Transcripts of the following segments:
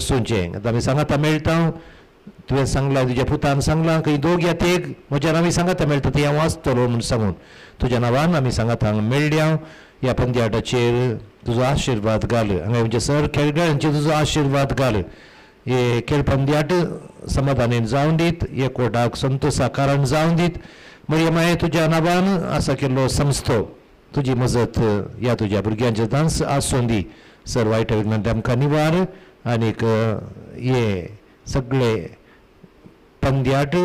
सोंचे आता आमी सांगाता मेळटा तुवें सांगलां तुज्या पुतान सांगलां की दोग या एक म्हज्यान आमी सांगाता मेळटा ती हांव वाचतलो म्हूण सांगून तुज्या नांवान आमी सांगाता हांगा मेळ्ळ्या ह्या पंद्याटाचेर तुजो आशिर्वाद घाल हांगा म्हणजे सर खेळगड्यांचेर तुजो आशिर्वाद घाल हे खेळ पंद्याट समाधानीन जावन दीत हे कोर्टाक संतोशाकारान जावन दीत मागीर मागीर तुज्या नांवान आसा केल्लो संस्थो तुजी मजत ह्या तुज्या भुरग्यांच्या दांस आसून दी सर वायट विज्ञान आमकां निवार आनीक हे सगळे पंद्याट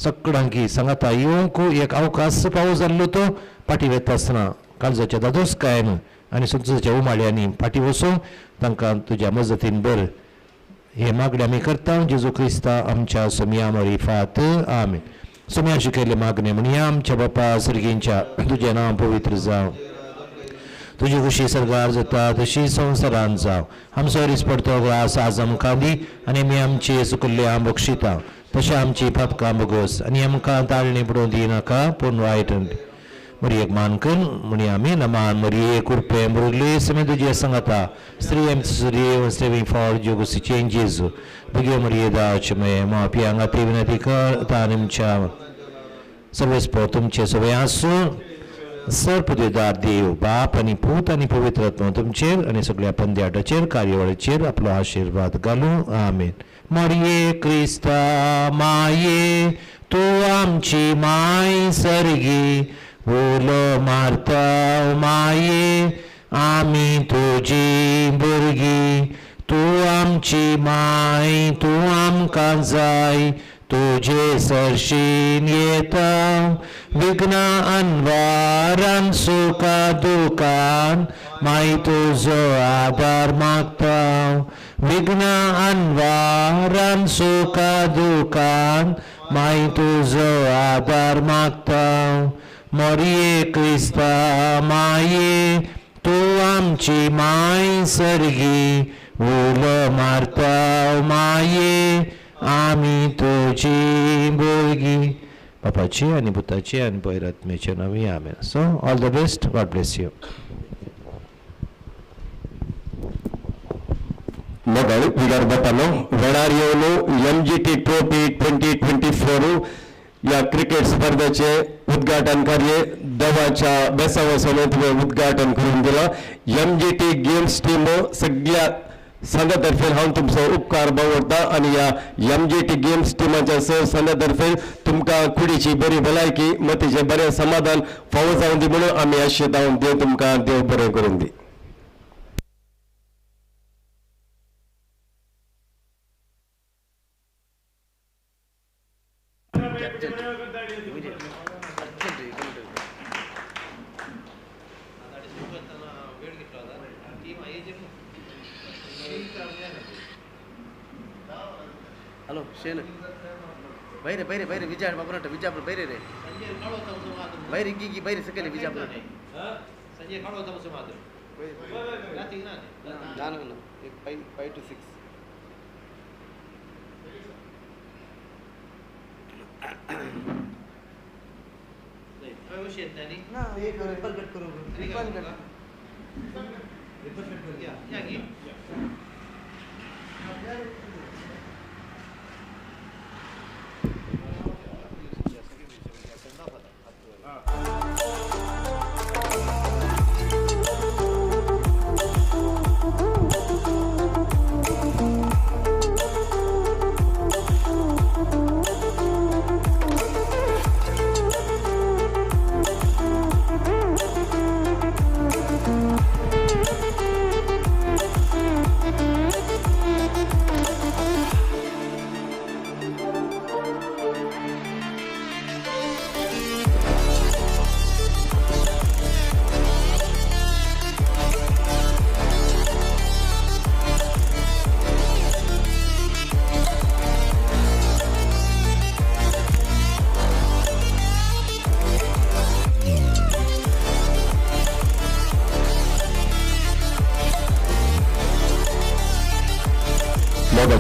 सगळ्यांकी सांगाता येवंक एक अवकाश फावो जाल्लो तो फाटी वेता आसतना काळजाच्या दादोसकायन आनी संतोशाच्या उमाळ्यांनी फाटी वचूंक तांकां तुज्या मजतीन बर हे मागणे आमी करता जेजू क्रिस्ता आमच्या सोम्या मरिफात आमेन सोम्या शिकयले मागणे म्हणया आमच्या बापा सर्गींच्या तुजें नांव पवित्र जावं तुजी खुशी सरगार जाता तशी संवसारांत जावं आमचो रिस्पडतो ग्रास आज आमकां दी आनी आमी आमची सुकल्ल्या बक्षिता तशें आमची फातकां बगोस आनी आमकां ताळणी पडोवं दिनाका पूण वायट मरियेक मानकन म्हणी आमी नमान मरिये कुरपे मुरले समे तुजे सांगाता स्त्री एम सेविंग फॉर जोगुसी चेंजीस भुगे मरिये दाचमे मापी हांगा ती विनंती करता आमच्या सर्वेस्पो तुमचे सगळे आसूं सरपदेदार देव बाप आनी पूत आनी पवित्र आत्मा तुमचेर आनी सगळ्या पंद्याटाचेर कार्यवळीचेर आपलो आशिर्वाद घालूं आमेन मरिये क्रिस्ता माये तूं आमची माय सर्गी उलो मारता माये आमी तुजी भुरगीं तूं आमची माय तूं आमकां जाय तुजे सरशीन येता विघ्ना अनवारान सुखा दुखान माय तुजो आदार मागता विघ्ना अनवारान सुखा दुखान माय तुजो आदार मागता मरिये क्रिस्ता माये तूं आमची माय सर्गी उलो मारता माये आमी तुजी भुरगीं बापाची आनी पुताची आनी पवित्र आत्म्याचे नांवी amen so all the best God bless you मगळ विगार बापानो वेळार येवन MGT ट्रॉफी 2024 या क्रिकेट स्पर्धेचे उद्घाटन कार्य दवाच्या बेसावा समेत उद्घाटन करून दिला MGT गेम्स टीम सगळ्या संघातर्फे हांव तुमचो उपकार बावडटा आनी ह्या MGT गेम्स टिमाच्या संघातर्फे तुमकां कुडीची बरी भलायकी मतीचें बरें समाधान फावो जावन दी म्हणून आमी आशेता देव तुमकां देव बरें करून दी हॅलो शेन बैरे बैरे बैरे विजय बाबा विजापूर बैरे रे बैरे की बैरे सकले विजापूर संजय काढो होता मात्र राती ना जान ना 5 to 6 नाही शेन त्यानी ना एक रिपल कट करू रिपल कट या की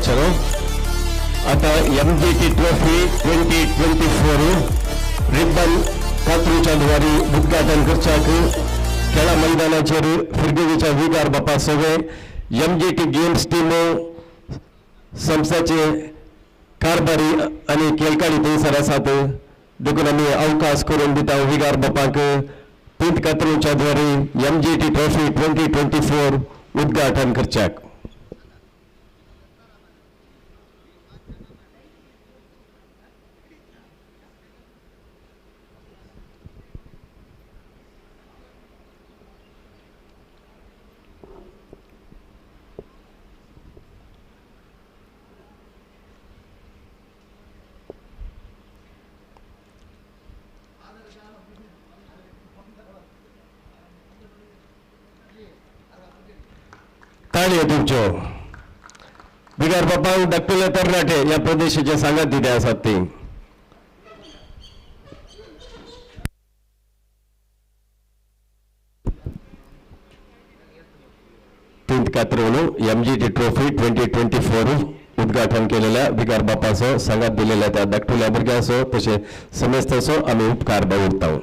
चलो आता MGT ट्रॉफी 2024 रिबन कातरूच्या द्वारे उद्घाटन करच्याक खेळा मैदानाचेर फिरगेवीच्या विगार बापा सगळे MGT गेम्स टीम संस्थेचे कारभारी आणि केलकाडी थंयसर आसात देखून आमी अवकाश करून दिता विगार बापाक पिंत कातरूच्या द्वारे MGT ट्रॉफी 2024 उद्घाटन करच्याक. ताळी तुमच्यो बिगार बापा डॉक्टर तरणाटे या प्रदेशाचे सांगात दिले आसात ते. पिंत कातरोलो MGT ट्रॉफी 2024 उद्घाटन केलेल्या बिगार बापाचो सांगात दिलेल्या त्या धाकटुल्या भुरग्याचो तसे समेस्ताचो आम्ही उपकार बावुरता.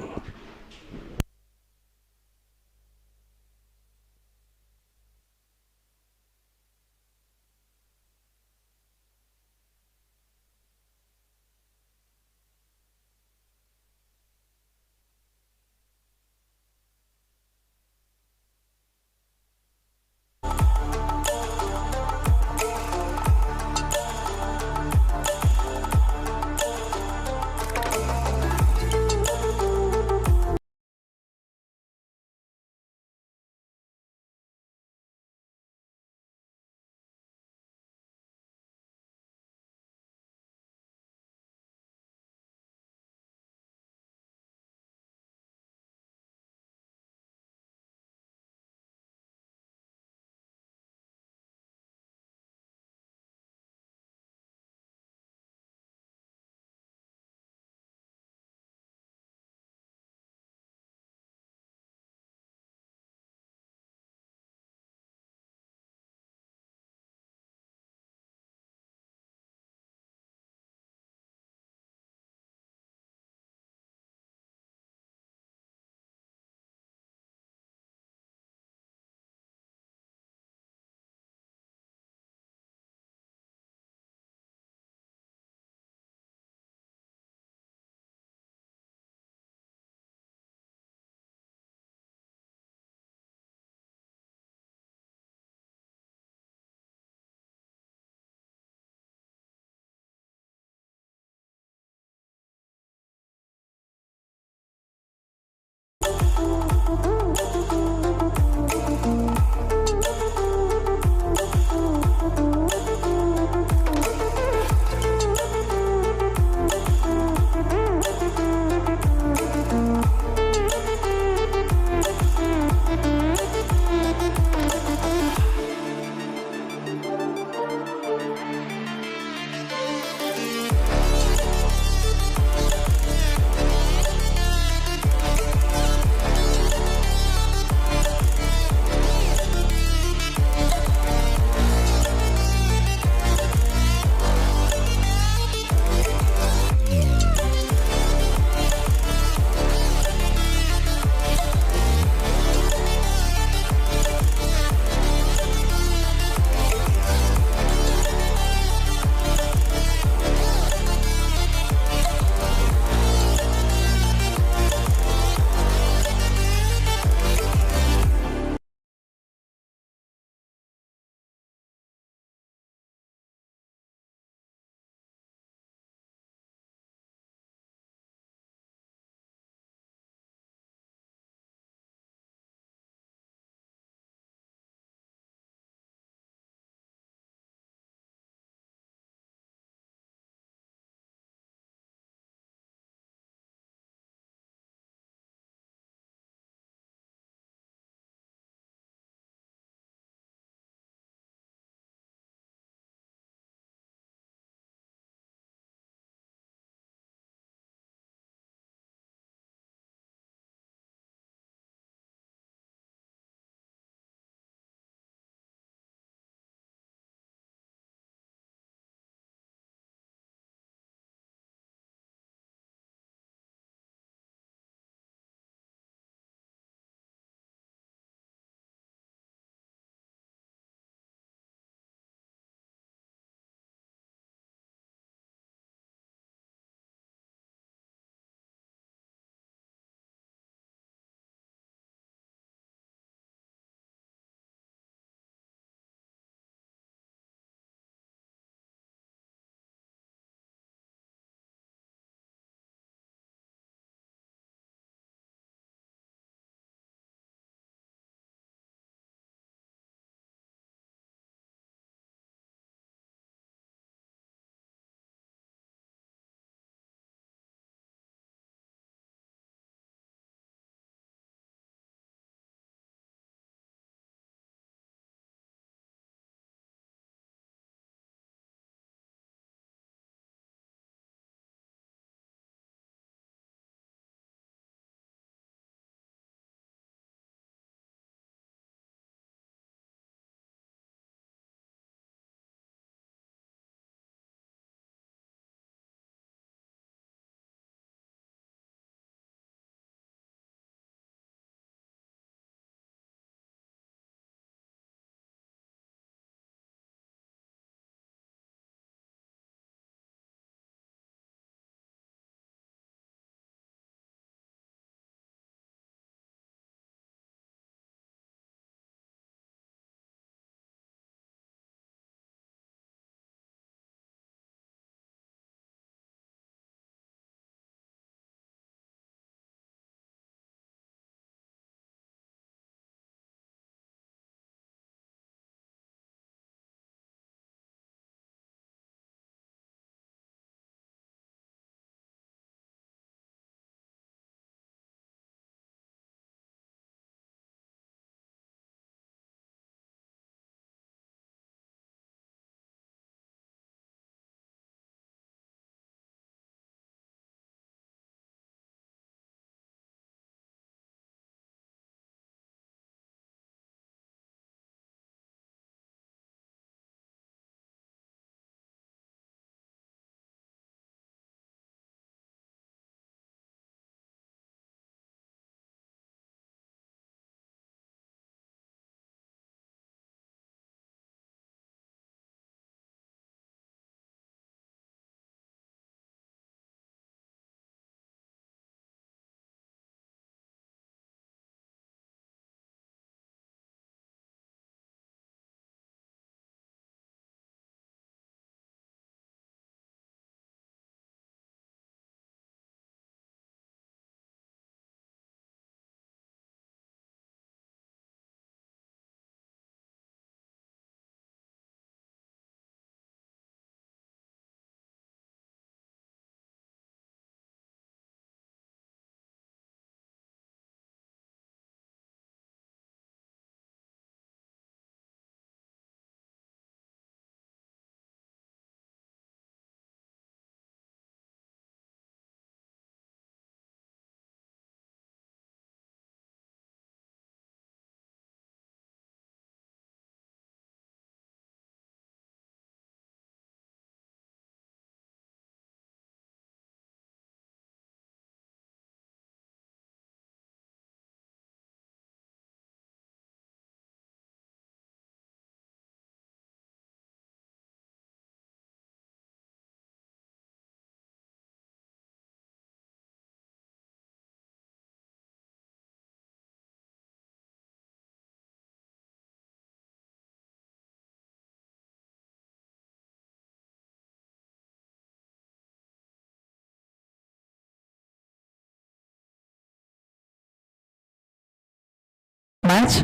match.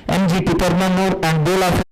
MGT Permannur and Bola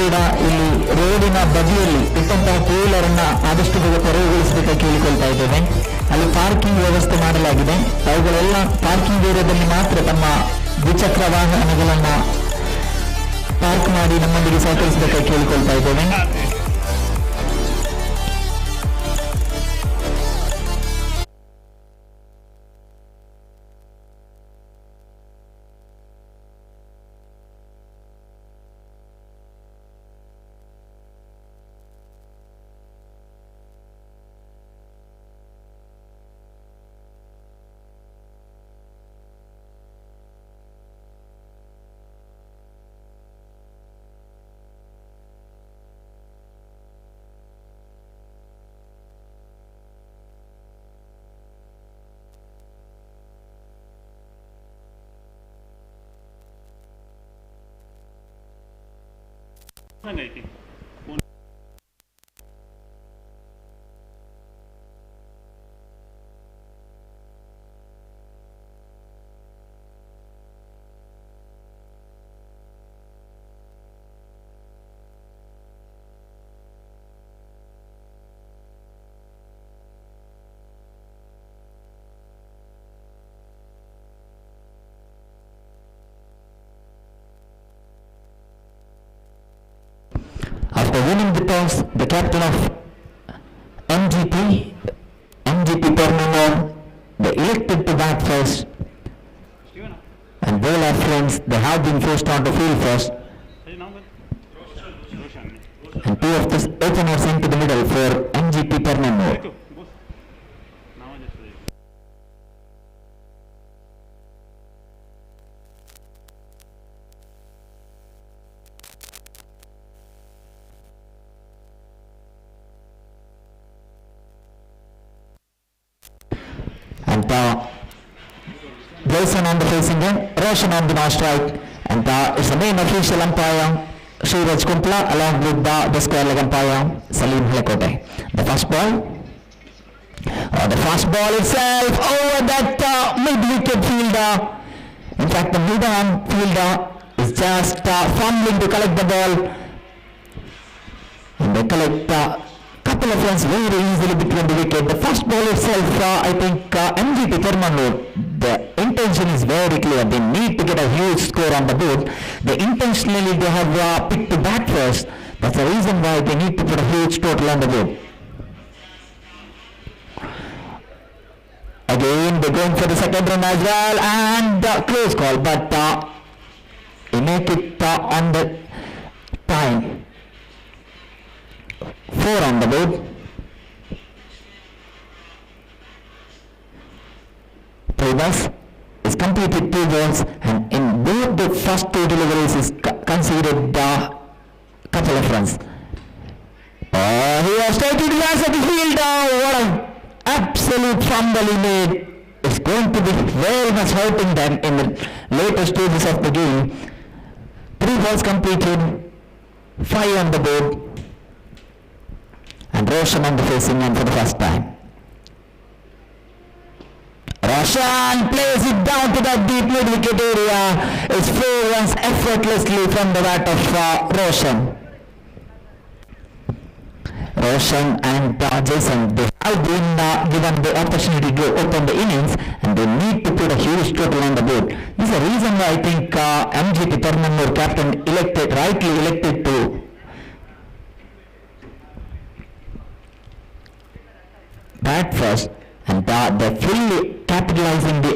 ಕೂಡ ಇಲ್ಲಿ ರೋಡಿನ ಬದಿಯಲ್ಲಿ ಇಟ್ಟಂತಹ ಟೂ ವೀಲರ್ ಅನ್ನ ಆದಷ್ಟು ಬೇಗ ತೆರವುಗೊಳಿಸಬೇಕಾಗಿ ಕೇಳಿಕೊಳ್ತಾ ಇದ್ದೇವೆ. ಅಲ್ಲಿ ಪಾರ್ಕಿಂಗ್ ವ್ಯವಸ್ಥೆ ಮಾಡಲಾಗಿದೆ. ಅವುಗಳೆಲ್ಲ ಪಾರ್ಕಿಂಗ್ ಏರಿಯಾದಲ್ಲಿ ಮಾತ್ರ ತಮ್ಮ ದ್ವಿಚಕ್ರ ವಾಹನಗಳನ್ನ ಪಾರ್ಕ್ ಮಾಡಿ ನಮ್ಮೊಂದಿಗೆ ಸಹಕರಿಸಬೇಕಾಗಿ ಕೇಳಿಕೊಳ್ತಾ ಇದ್ದೇವೆ. After winning the toss, the captain of MGT Permannur, they elected to bat first. And both our friends, they have been forced on to field first. And two of the openers into the middle for MGT Permannur. And Wilson on the facing end, Roshan on the now strike, and it's the main official umpire, Shiraj Kumpla, along with the square leg umpire, Salim Halekote. The first ball itself over that mid-wicket fielder. In fact, the mid-arm fielder is just fumbling to collect the ball, and they collect couple of runs very easily between the wicket. The first ball itself, I think Mgt Permannur, the intention is very clear. They need to get a huge score on the board. They intentionally have picked to bat first. That's the reason why they need to put a huge total on the board. Again, they're going for the second run as well, and close call, but they make it on the time. 4 on the board. Prabhas is completed 2 balls, and in both the first 2 deliveries is conceded a couple of runs. He was taking the last of the field. What an absolute fumble he made. It's going to be very much hurting them in the later stages of the game. 3 balls completed, 5 on the board. And Roshan on the facing end for the first time. Roshan plays it down to that deep mid-wicket area. It's 4 runs effortlessly from the bat of Roshan. Roshan and Jason, they have been given the opportunity to open the innings, and they need to put a huge total on the board. This is the reason why I think Mgt Permannur captain rightly elected to bat first, and they're fully capitalizing the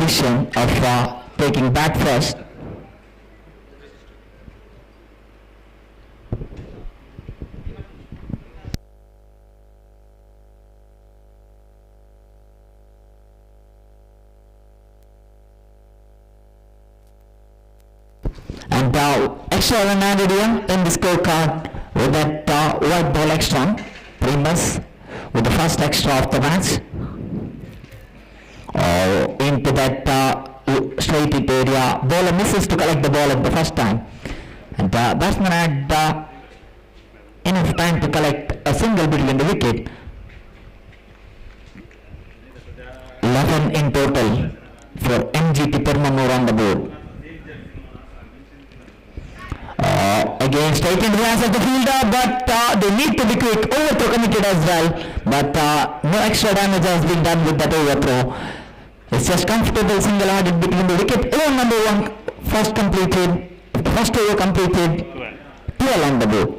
decision of taking bat first. And extra run added here in the scorecard with that white ball extra. Primus with the first extra of the match. Into that straight hit area. Bowler misses to collect the ball at the first time. And batsman had enough time to collect a single between the wicket. 11 in total for Mgt Permannur on the board. Again, straight into the hands of the fielder, but they need to be quick. Overthrow committed as well, but no extra damage has been done with that overthrow. It's just comfortable single-handed between the wicket. Over number 1, first completed, first over completed, 12 on the board.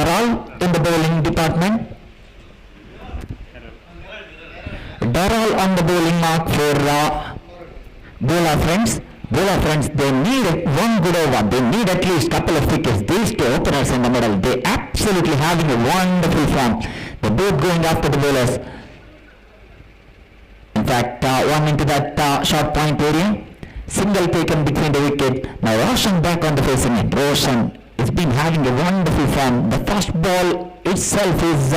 All in the bowling department. Darrell on the bowling mark for bowler friends. Bowler friends, they need one good over. They need at least couple of wickets. These two openers in the middle, they absolutely having a wonderful form. They're both going after the bowlers. In fact, one into that short point area. Single taken between the wicket. Now Roshan back on the facing end. Roshan has been having a wonderful form. The first ball itself is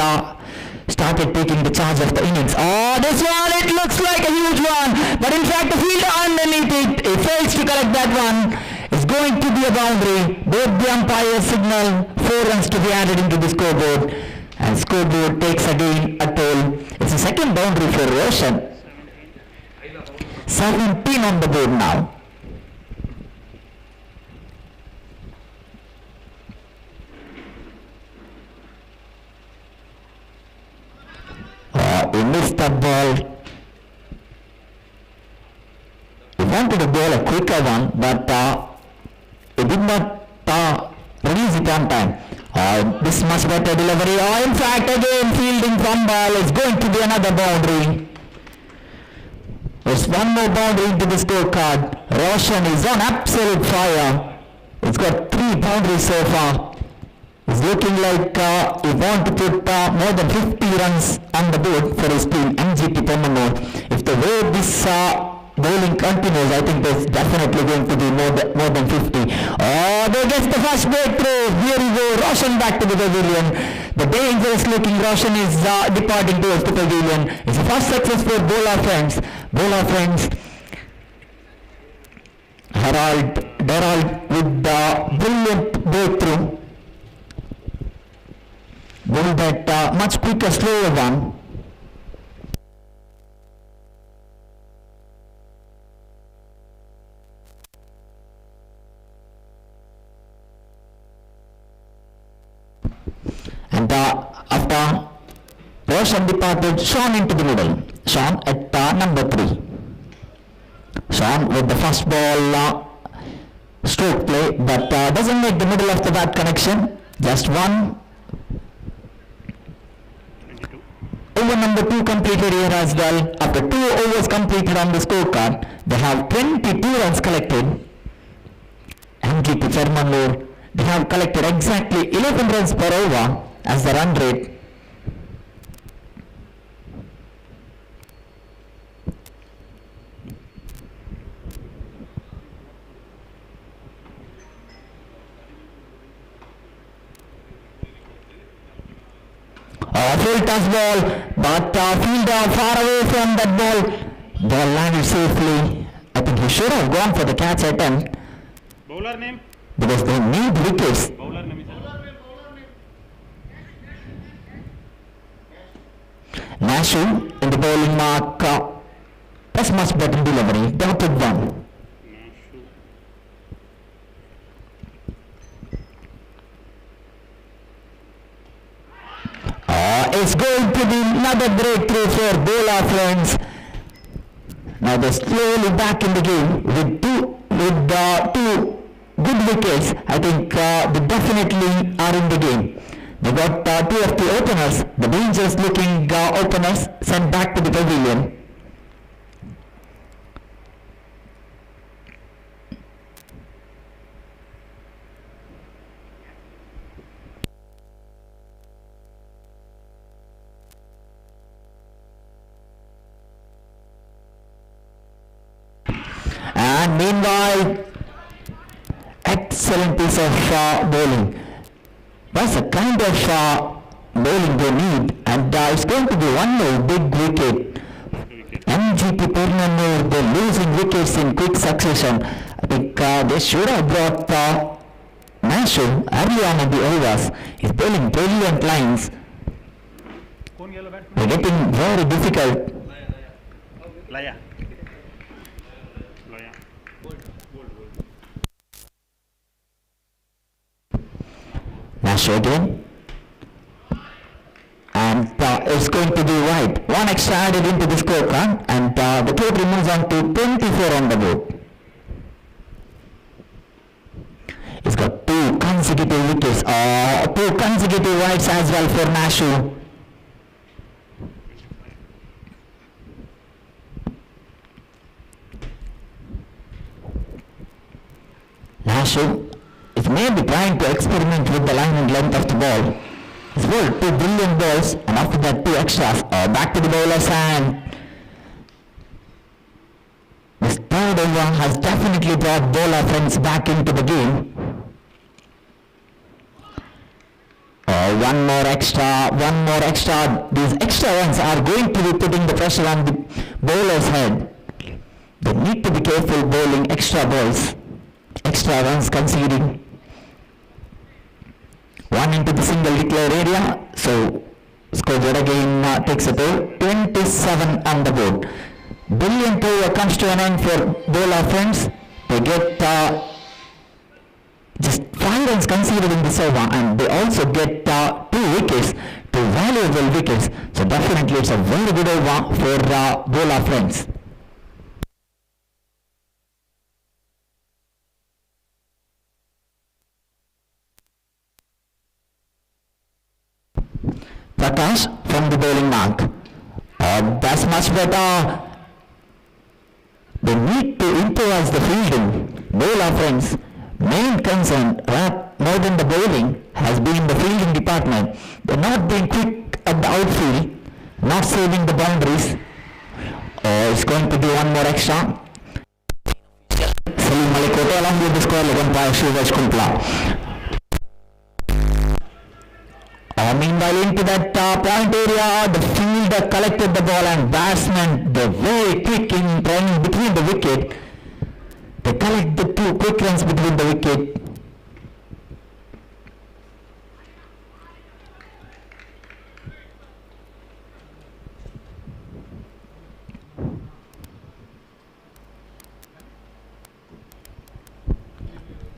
started taking the charge of the innings. Oh, this one, it looks like a huge one. But in fact, the fielder underneath it, he fails to collect that one. It's going to be a boundary. Both the umpires signal 4 runs to be added into the scoreboard. And scoreboard takes again a toll. It's a second boundary for Roshan. 17 on the board now. He missed that ball. He wanted to bowl a quicker one, but he did not release it on time. This much better delivery. In fact, again fielding from ball is going to be another boundary. There's one more boundary into the scorecard. Roshan is on absolute fire. He's got 3 boundaries so far. It's looking like he wants to put more than 50 runs on the board for his team, Mgt Permannur. If the way this bowling continues, I think there's definitely going to be more than 50. Oh, they get the first breakthrough. Here we go. Roshan back to the pavilion. The dangerous looking Roshan is departing towards the pavilion. It's the first success for bowler friends. Bowler friends. Darrell with the brilliant breakthrough. Bowled that much quicker, slower one. And after Roshan departed, Sean into the middle. Sean at number 3. Sean with the first ball stroke play, but doesn't make the middle of the bat connection. Just one. Over number 2 completed here as well. After 2 overs completed on the scorecard, they have 22 runs collected. Mgt Permannur, they have collected exactly 11 runs per over as the run rate. Full toss ball, but fielder far away from that ball. Ball landed safely. I think he should have gone for the catch attempt. Bowler name? Because they need wickets. Bowler name is Nashu in the bowling mark. That's much better delivery. Dotted one. It's going to be another breakthrough for bowler friends. Now they're slowly back in the game with two good wickets. I think they definitely are in the game. They got 2 of the openers, the dangerous looking openers, sent back to the pavilion. And meanwhile, excellent piece of bowling. That's a kind of bowling they need, and it's going to be one more big wicket. Mgt Permannur, they're losing wickets in quick succession. I think they should have brought Nashu early on in the overs. He's bowling brilliant lines. They're getting very difficult. Nashu again. And it's going to be wide. One extra added into the scorecard, and the total moves on to 24 on the board. He's got two consecutive wickets, two consecutive wides as well for Nashu. Nashu is maybe trying to experiment with the line and length of the ball. He's bowled two brilliant balls, and after that two extras. Back to the bowler's hand. This third over has definitely brought bowler friends back into the game. One more extra. These extra runs are going to be putting the pressure on the bowler's head. They need to be careful bowling extra balls. Extra runs conceding. One into the single declare area, so scoreboard again takes a toll. 27 on the board. Brilliant over comes to an end for bowler friends. They get just 5 runs conceded in this over, and they also get 2 wickets, 2 valuable wickets. So definitely it's a very good over for bowler friends. Prakash from the bowling mark. That's much better. They need to improvise the fielding. Bowler friends, main concern more than the bowling has been the fielding department. They're not being quick at the outfield, not saving the boundaries. It's going to be one more extra. Salim Malikote along with the score 11 by Shivaj Kumpla. Meanwhile, into that point area, the fielder collected the ball, and batsmen, they're very quick in running between the wicket. They collect the 2 quick runs between the wicket.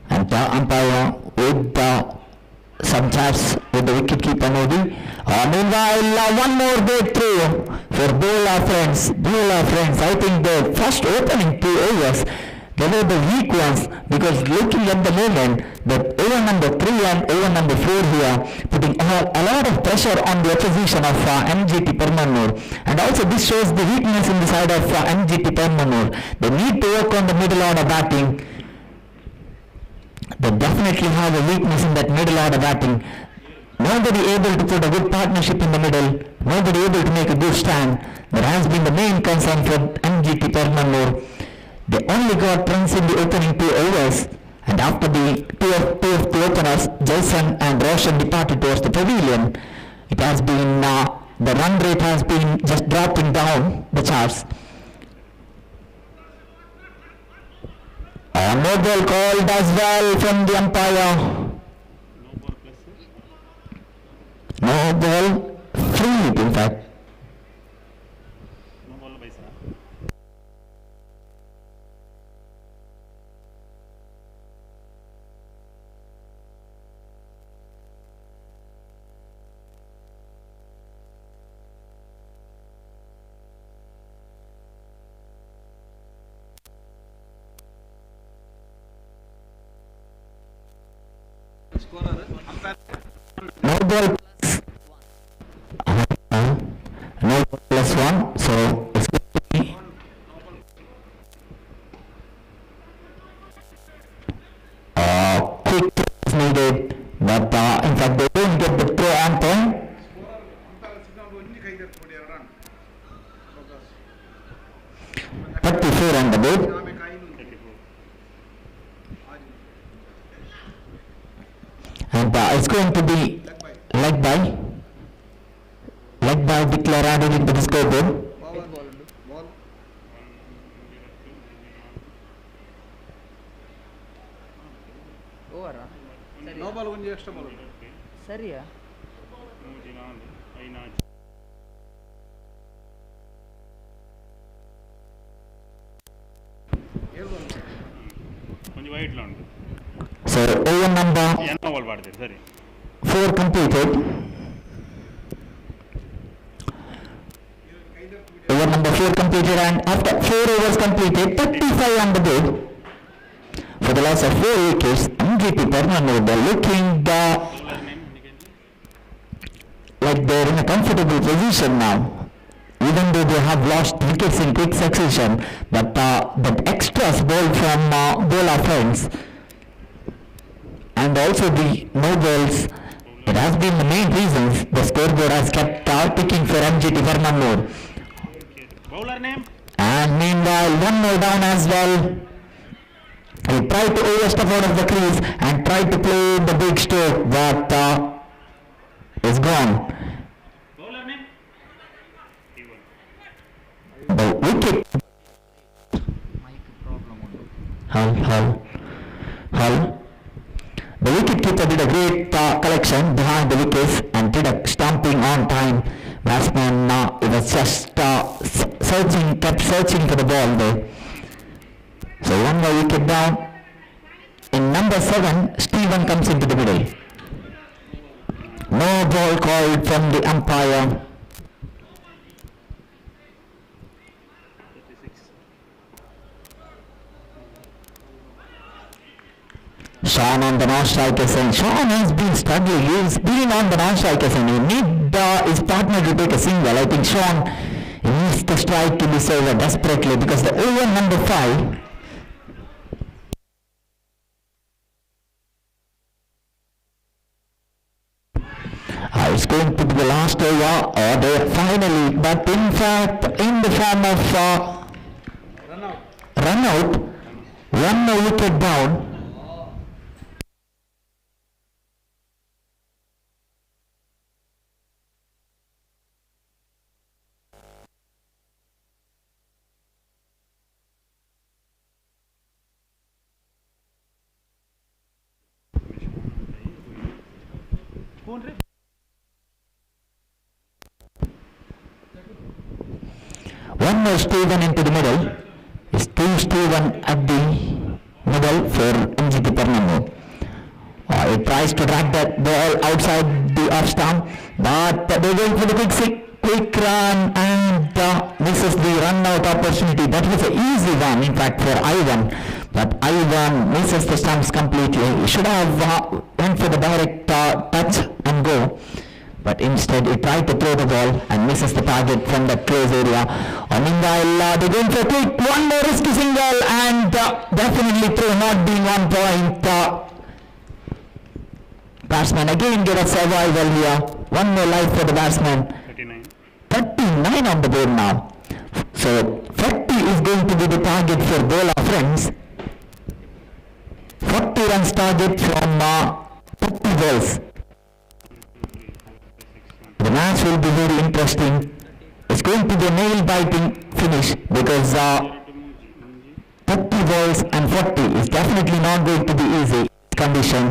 And the umpire with some chats with the wicket-keeper Modi. Meanwhile, one more breakthrough for bowler friends. Bowler friends, I think the first opening 2 overs, they were the weak ones, because looking at the moment, the over number 3 and over number 4 here, putting a lot of pressure on the opposition of Mgt Permannur. And also this shows the weakness in the side of Mgt Permannur. They need to work on the middle order batting. They definitely have a weakness in that middle order batting. Nobody able to put a good partnership in the middle. Nobody able to make a good stand. That has been the main concern for Mgt Permannur. They only got runs in the opening 2 overs, and after the two of the openers, Jason and Roshan departed towards the pavilion. It has been, the run rate has been just dropping down the charts. No ball called as well from the umpire. No ball, free hit in fact. No ball plus no ball plus 1, so it's going to be quick throw is needed, but in fact they don't get the throw on time. Four on the board. And it's going to be leg by. ಓವರಾ no ball ಒಂಜಿ extra ball ಸರಿಯಾ కొంచెం వైట్లో ఉంది So over number ఎన్నో ball పడుతుంది సరే 4 completed. Over number 4 completed, and after 4 overs completed, 35 on the board. For the loss of 4 wickets, Mgt Permannur, they're looking like they're in a comfortable position now. Even though they have lost wickets in quick succession, but that extras ball from bowler friends and also the no balls, it has been the main reasons the scoreboard has kept ticking for Mgt Permannur. bowler name And meanwhile, one more down as well. He tried to overstep out of the crease and tried to play the big stroke, but it's gone. bowler name The wicket. Hull. The wicket-keeper did a great collection behind the wickets and did a stomping on time. Batsman was just kept searching for the ball there. So one more wicket down. In number 7, Stephen comes into the middle. No ball called from the umpire. Sean on the non-strikers, and Sean has been struggling. He's been on the non-strikers and he need his partner to take a single. I think Sean needs to strike to this over desperately because the over number 5 it's going to be the last over finally, but in fact in the form of run out, one more wicket down. One more Stephen into the middle. Still Stephen at the middle for Mgt Permannur. He tries to drag that ball outside the off stump, but they're going for the quick run and misses the run out opportunity. That was an easy one, in fact, for Ivan, but Ivan misses the stumps completely. He should have went for the direct touch and go, but instead he tried to throw the ball and misses the target from that close area. Meanwhile, they're going for quick, one more risky single and definitely throw, not being 1 point. Batsman again get a survival here. One more life for the batsman. 39 on the board now. So 40 is going to be the target for bowler friends. 40 runs target from 30 balls. The match will be very interesting. It's going to be a nail-biting finish because 30 balls and 40 is definitely not going to be easy condition.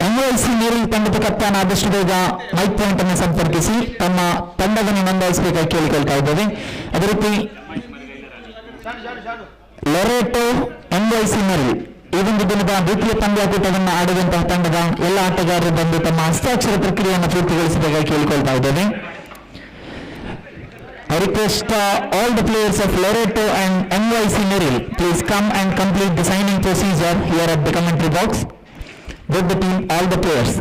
ಎನ್ವೈಸಿ ನೀರಿನ ತಂಡದ ಕಪ್ತಾನ ಆದಷ್ಟು ಬೇಗ mic point ಅನ್ನು ಸಂಪರ್ಕಿಸಿ ತಮ್ಮ ತಂಡವನ್ನು ನೋಂದಾಯಿಸಬೇಕಾಗಿ ಕೇಳಿಕೊಳ್ತಾ ಇದ್ದೇವೆ. ಅದೇ ರೀತಿ ಲೊರೇಟೋ ಎನ್ವೈಸಿ ನೀರು ಈ ಒಂದು ದಿನದ ದ್ವಿತೀಯ ಪಂದ್ಯಾಕೂಟವನ್ನು ಆಡುವಂತಹ ತಂಡದ ಎಲ್ಲ ಆಟಗಾರರು ಬಂದು ತಮ್ಮ ಹಸ್ತಾಕ್ಷರ ಪ್ರಕ್ರಿಯೆಯನ್ನು ಪೂರ್ತಿಗೊಳಿಸಬೇಕಾಗಿ ಕೇಳಿಕೊಳ್ತಾ ಇದ್ದೇವೆ. I request all the players of Loreto and NYC Merrill, please come and complete the signing procedure here at the commentary box. With the team, all the players.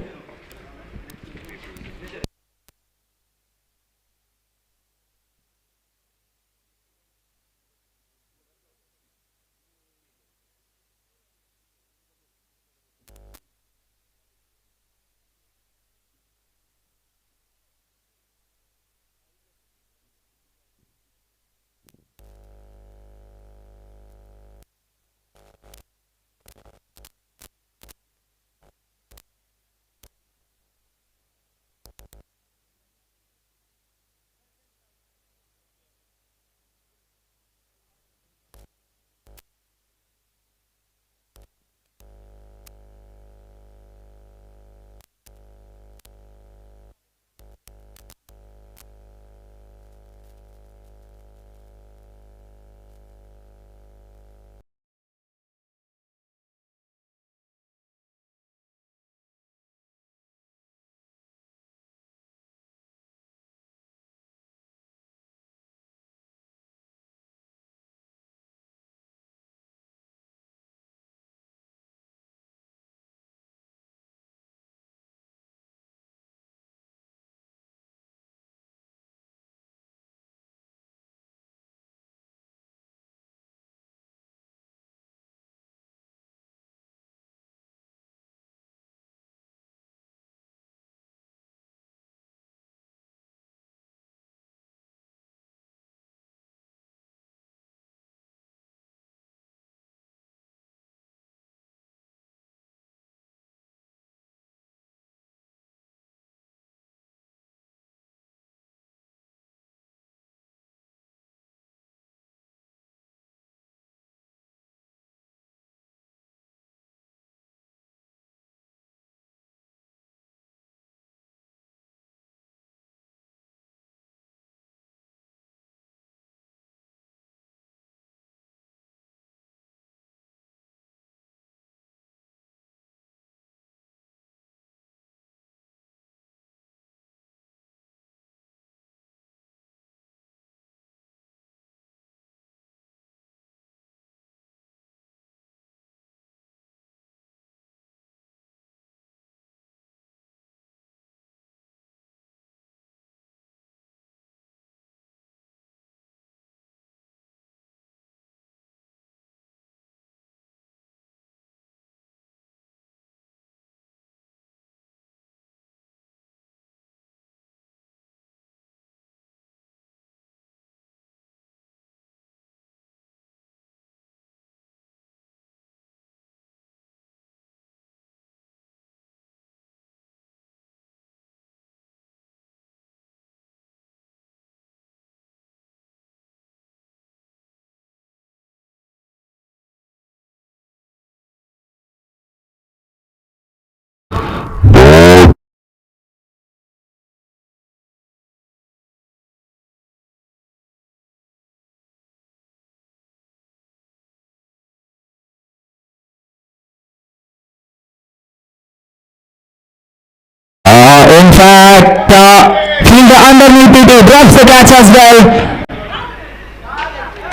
catch as well,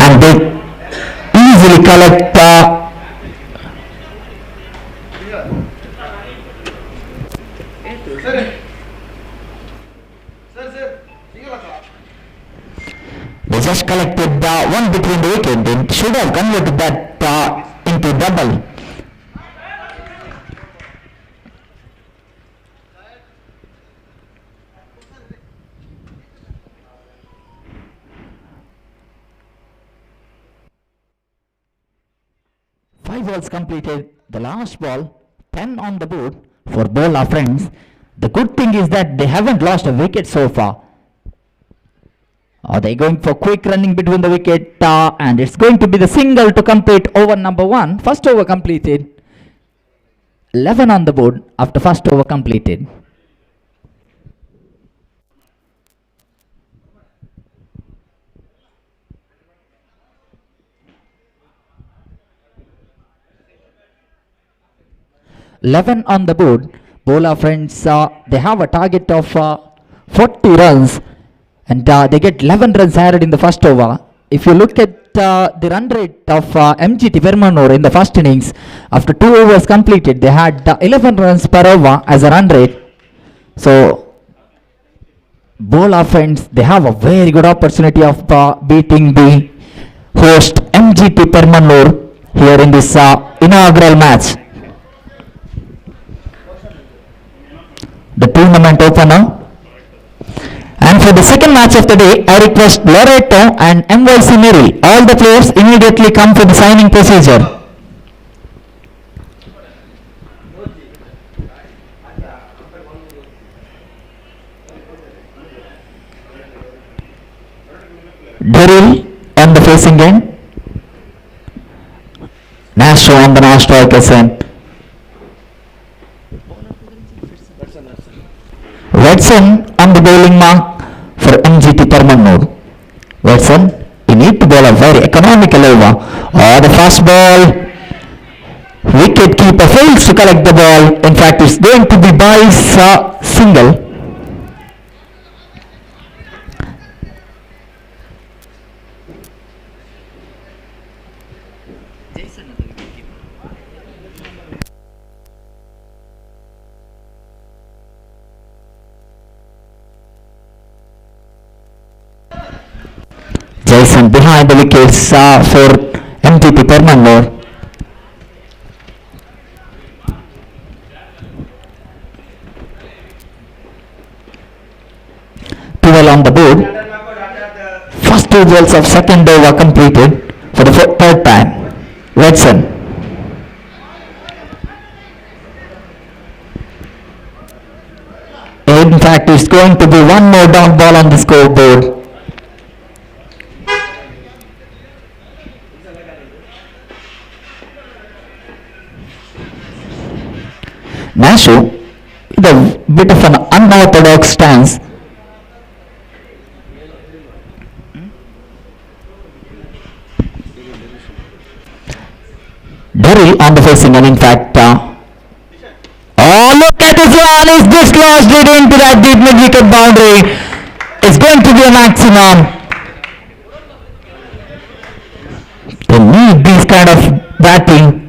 and they easily collect they just collected one between the wicket. They should have converted that into double. Five balls completed. The last ball, 10 on the board for bowler friends. The good thing is that they haven't lost a wicket so far. Are they going for quick running between the wicket? And it's going to be the single to complete over number 1. First over completed. 11 on the board after first over completed. On the board. Bowler friends, they have a target of 40 runs. And they get 11 runs added in the first over. If you look at the run rate of Mgt Permannur in the first innings, after 2 overs completed, they had 11 runs per over as a run rate. So, bowler friends, they have a very good opportunity of beating the host Mgt Permannur here in this inaugural match. The tournament opener. And for the second match of the day, I request Loreto and MYC Merrill. All the players immediately come for the signing procedure. Daryl on the facing end. Nash on the now strikers end. Watson on the bowling mark for Mgt Permannur. Watson, you need to bowl a very economical over. The first ball, wicket keeper fails to collect the ball. In fact, it's going to be Bai's single. Jason behind the wickets for Mgt Permannur. On the board. First 2 balls of second over completed for the third time. Watson. In fact, it's going to be one more down ball on the scoreboard. Nashu, with a bit of an unorthodox stance. Daryl on the facing end, in fact. Look at this one, he's just lodged it into that deep mid-wicket boundary. It's going to be a maximum. They need this kind of batting.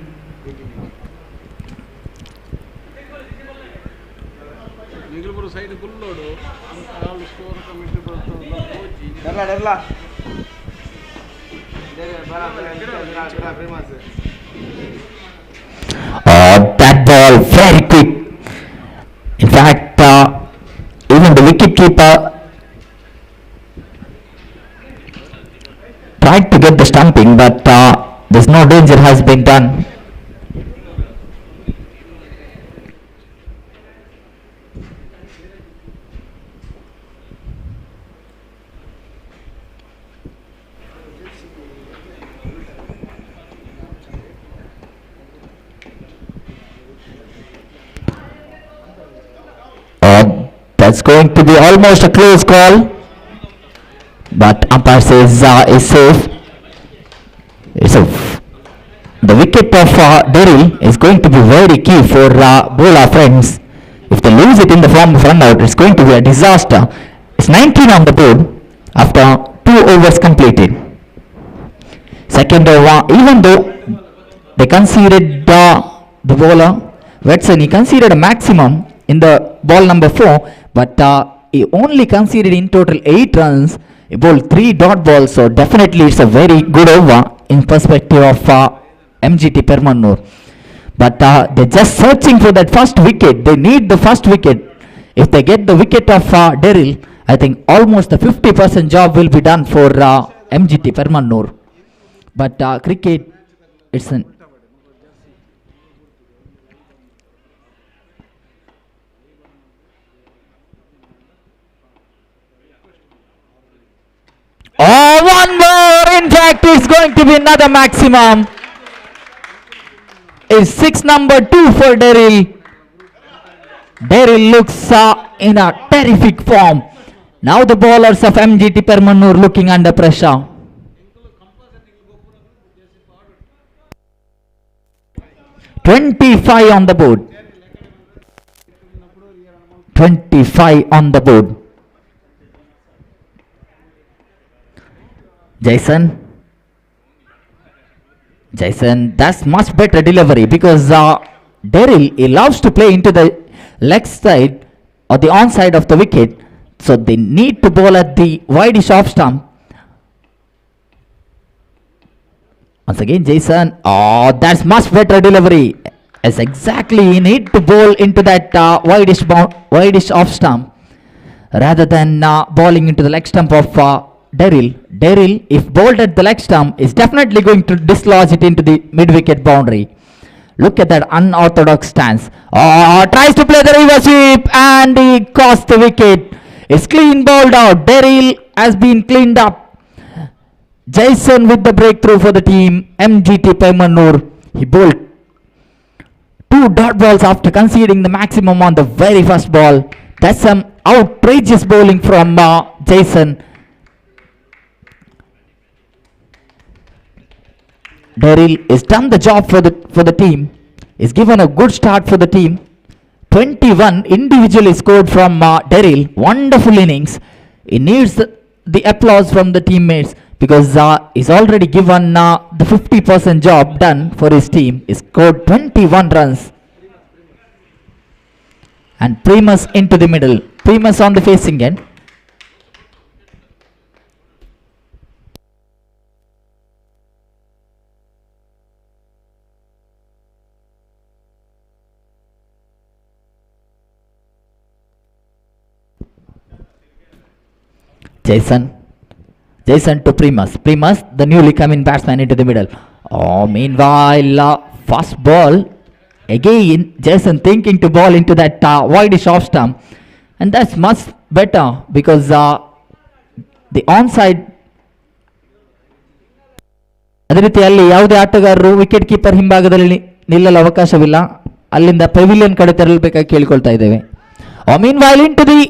That ball very quick. In fact, even the wicketkeeper tried to get the stumping, but there's no danger has been done. That's going to be almost a close call, but umpire says is safe. The wicket of Daryl is going to be very key for bowler friends. If they lose it in the form of run out, it's going to be a disaster. It's 19 on the board after 2 overs completed. Second over, even though they conceded the bowler, Watson, he conceded a maximum in the ball number 4, but he only conceded in total 8 runs. He bowled 3 dot balls, so definitely it's a very good over in perspective of MGT Permannur. But they're just searching for that first wicket. They need the first wicket. If they get the wicket of Daryl, I think almost the 50% job will be done for MGT Permannur. But cricket, it's an one more. In fact, it's going to be another maximum. Is 6 number 2 for Daryl. Daryl looks in a terrific form. Now the bowlers of MGT Permannur looking under pressure. "25 on the board. 25 on the board. Jason, that's much better delivery because Daryl, he loves to play into the leg side or the on side of the wicket, so they need to bowl at the wideish off stump. Once again, Jason, that's much better delivery. Yes, exactly, you need to bowl into that wideish off stump rather than bowling into the leg stump of Daryl. Daryl, if bowled at the leg stump, is definitely going to dislodge it into the mid-wicket boundary. Look at that unorthodox stance. Tries to play the reverse sweep and he cost the wicket. It's clean bowled out. Daryl has been cleaned up. Jason with the breakthrough for the team. MGT Permannur. He bowled 2 dot balls after conceding the maximum on the very first ball. That's some outrageous bowling from Jason. Daryl has done the job for the team. He's given a good start for the team. 21 individually scored from Daryl. Wonderful innings. He needs the applause from the teammates because he's already given the 50% job done for his team. He scored 21 runs. And Primus into the middle. Primus on the facing end. Jason to Primus. Primus, the newly coming batsman, into the middle. Meanwhile, fast ball. Again, Jason thinking to ball into that wideish off stump. And that's much better because the onside. ಅದೇ ರೀತಿಯಲ್ಲಿ ಯಾವುದೇ ಆಟಗಾರರು wicket keeper ಹಿಂಭಾಗದಲ್ಲಿ ನಿಲ್ಲಲು ಅವಕಾಶವಿಲ್ಲ. ಅಲ್ಲಿಂದ pavilion ಕಡೆ ತೆರಳಬೇಕಾಗಿ ಕೇಳಿಕೊಳ್ತಾ ಇದ್ದೇವೆ. Meanwhile into the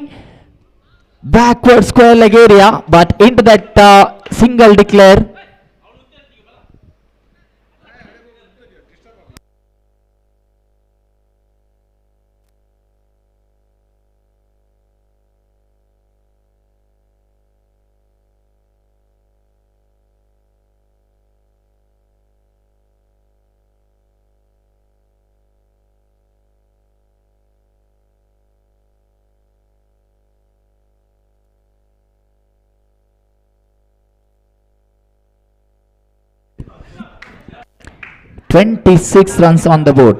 backward square leg area, but into that single declare. "26 runs on the board.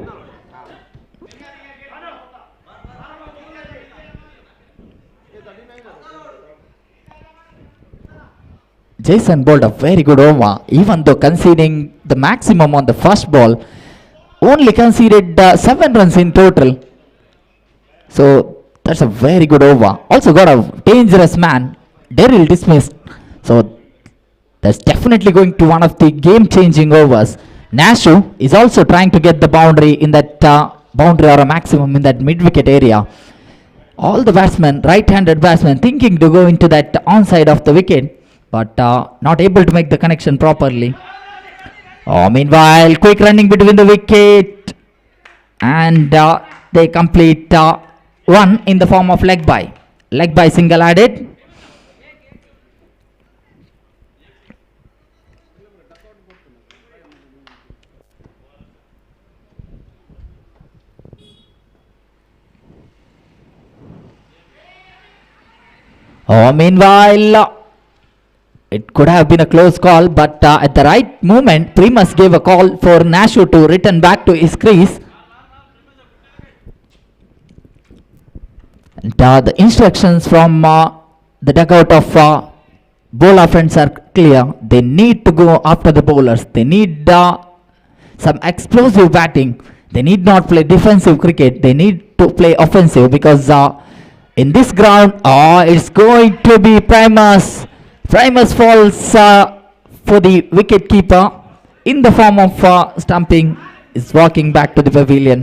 Jason bowled a very good over, even though conceding the maximum on the first ball. Only conceded 7 runs in total. So that's a very good over. Also got a dangerous man. Daryl dismissed. So that's definitely going to one of the game-changing overs. Nashu is also trying to get the boundary in that boundary or a maximum in that mid-wicket area. All the batsmen, right-handed batsmen, thinking to go into that onside of the wicket, but not able to make the connection properly. Meanwhile, quick running between the wicket, and they complete one in the form of leg by single added. Meanwhile, it could have been a close call, but at the right moment, Primus gave a call for Nashu to return back to his crease. And the instructions from the dugout of bowler friends are clear. They need to go after the bowlers. They need some explosive batting. They need not play defensive cricket. They need to play offensive, because in this ground, it's going to be Primus. Primus falls for the wicket keeper in the form of stumping. Is walking back to the pavilion.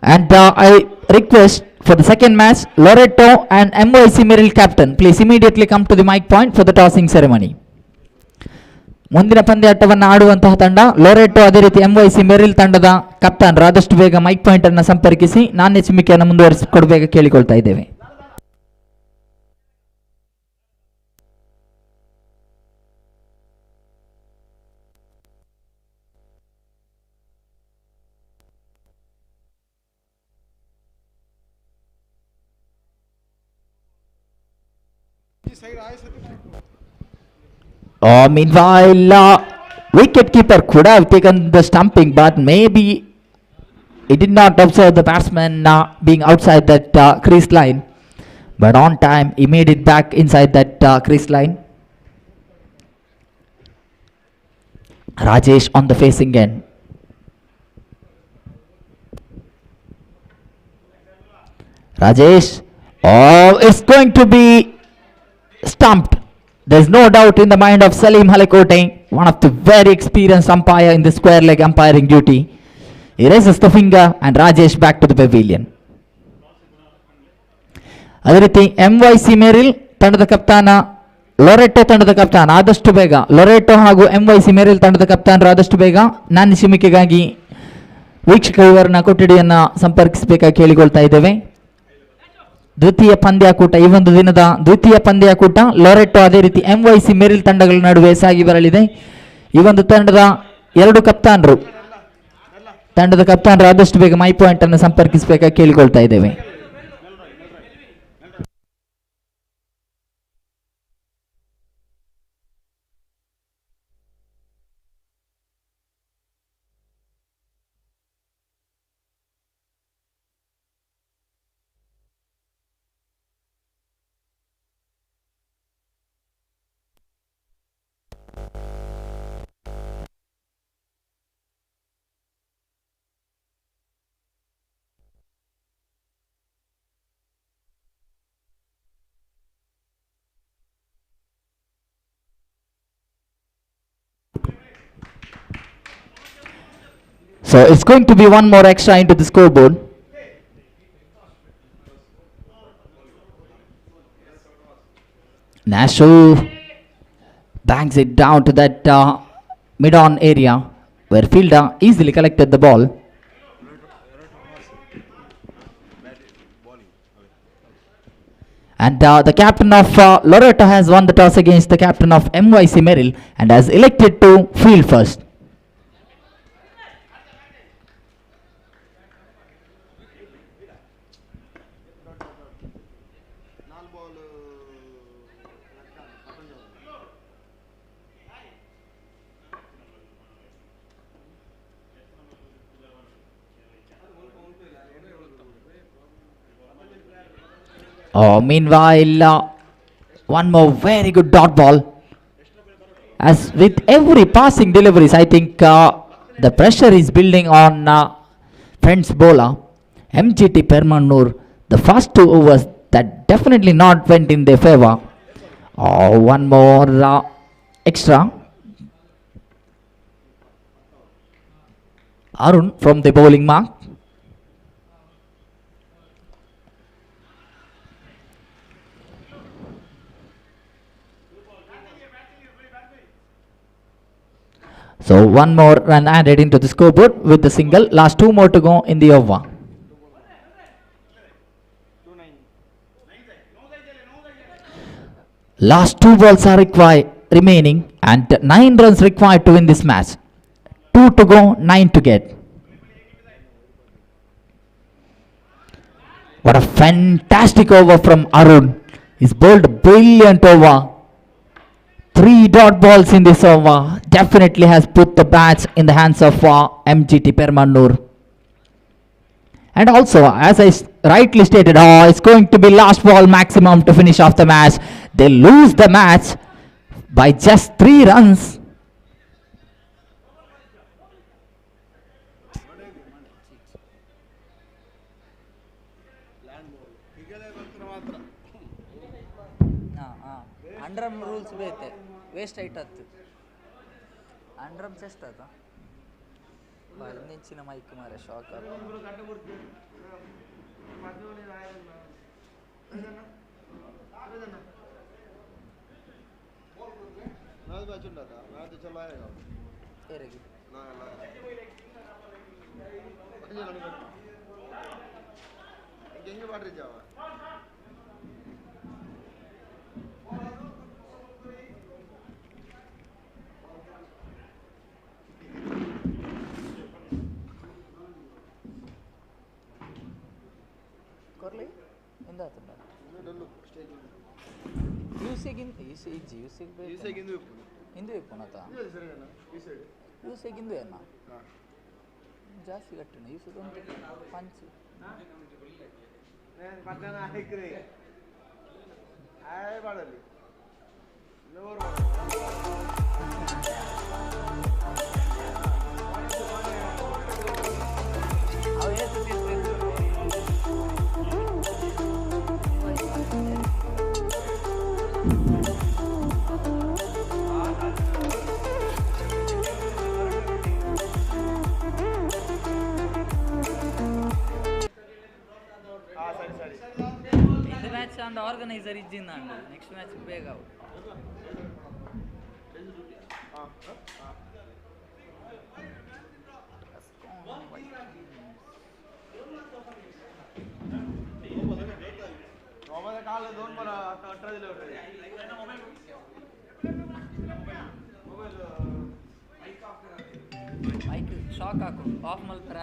And I request for the second match, Loreto and MYC Merrill captain, please immediately come to the mic point for the tossing ceremony. ಮುಂದಿನ ಪಂದ್ಯಾಟವನ್ನು ಆಡುವಂತಹ ತಂಡ ಲೊರೆಟೋ, ಅದೇ ರೀತಿ MYC Meryl ತಂಡದ ಕಪ್ತಾನ್ ಆದಷ್ಟು ಬೇಗ mic point ಅನ್ನು ಸಂಪರ್ಕಿಸಿ ನಾಣ್ಯಚಿಮಿಕೆಯನ್ನು ಮುಂದುವರಿಸಿಕೊಡಬೇಕು ಕೇಳಿಕೊಳ್ತಾ ಇದ್ದೇವೆ. Meanwhile, wicket keeper could have taken the stumping, but maybe he did not observe the batsman being outside that crease line. But on time, he made it back inside that crease line. Rajesh on the facing end. Rajesh, it's going to be stumped. There's no doubt in the mind of Salim Halakote, one of the very experienced umpire in the square leg umpiring duty. He raises the finger and Rajesh back to the pavilion. ಅದೇ ರೀತಿ MYC Meryl ತಂಡದ ಕಪ್ತಾನ ಲೊರೆಟೋ ತಂಡದ ಕಪ್ತಾನ ಆದಷ್ಟು ಬೇಗ, ಲೊರೆಟೋ ಹಾಗೂ MYC Meryl ತಂಡದ ಕಪ್ತಾನರು ಆದಷ್ಟು ಬೇಗ ನಾಣ್ಯಚಿಮಿಕೆಗಾಗಿ ವೀಕ್ಷಕ ವಿವರಣಾ ಕೊಠಡಿಯನ್ನು ಸಂಪರ್ಕಿಸಬೇಕಾಗಿ ಕೇಳಿಕೊಳ್ತಾ ಇದ್ದೇವೆ. ದ್ವಿತೀಯ ಪಂದ್ಯಾಕೂಟ, ಈ ಒಂದು ದಿನದ ದ್ವಿತೀಯ ಪಂದ್ಯಾಕೂಟ ಲೊರೆಟೋ ಅದೇ ರೀತಿ MYC ಮೆರಿಲ್ ತಂಡಗಳ ನಡುವೆ ಸಾಗಿ ಬರಲಿದೆ. ಈ ಒಂದು ತಂಡದ ಎರಡು ಕಪ್ತಾನರು ಆದಷ್ಟು ಬೇಗ ಮೈ ಪಾಯಿಂಟ್ ಅನ್ನು ಸಂಪರ್ಕಿಸಬೇಕಾಗಿ ಕೇಳಿಕೊಳ್ತಾ ಇದ್ದೇವೆ. So it's going to be one more extra into the scoreboard. Nashu bangs it down to that mid-on area where fielder easily collected the ball. And the captain of Loreto has won the toss against the captain of MYC Merrill and has elected to field first. Meanwhile, one more very good dot ball. As with every passing deliveries, I think the pressure is building on friends bowler Mgt Permannur. The first two overs that definitely not went in their favor. One more extra. Arun from the bowling mark. So one more run added into the scoreboard with the single. Last two more to go in the over. Last two balls are required remaining and 9 runs required to win this match. 2 to go, 9 to get. What a fantastic over from Arun. He's bowled a brilliant over. 3 dot balls in this over. Definitely has put the bats in the hands of MGT Permannur. And also, as I rightly stated, it's going to be last ball maximum to finish off the match. They lose the match by just 3 runs. ಅಂಡ್ರಮ್ rules ಬೇತೆ waste ಆಯ್ತತ್ತು ಅಂಡ್ರಮ್ chest ಆತ ನೆಂಚಿನ mic ಮಾರೆ shock ಏರಿಗೆ ಕೊರ್ಲಿ ಎಂದಾತಂಡ Hindu ಇಪ್ಪುನತ ಯೂಸೆಗಿಂದು ಏನ ಜಾಸ್ತಿ ಕಟ್ಟಿನ ಯೂಸೆಗೊಂದು punch இந்த match அந்த organiser இஜ்ஜிಂದಾಂಡ next match ಬೇಗ mic shock ಹಾಕು ಆಫ್ ಮಲ್ಪರ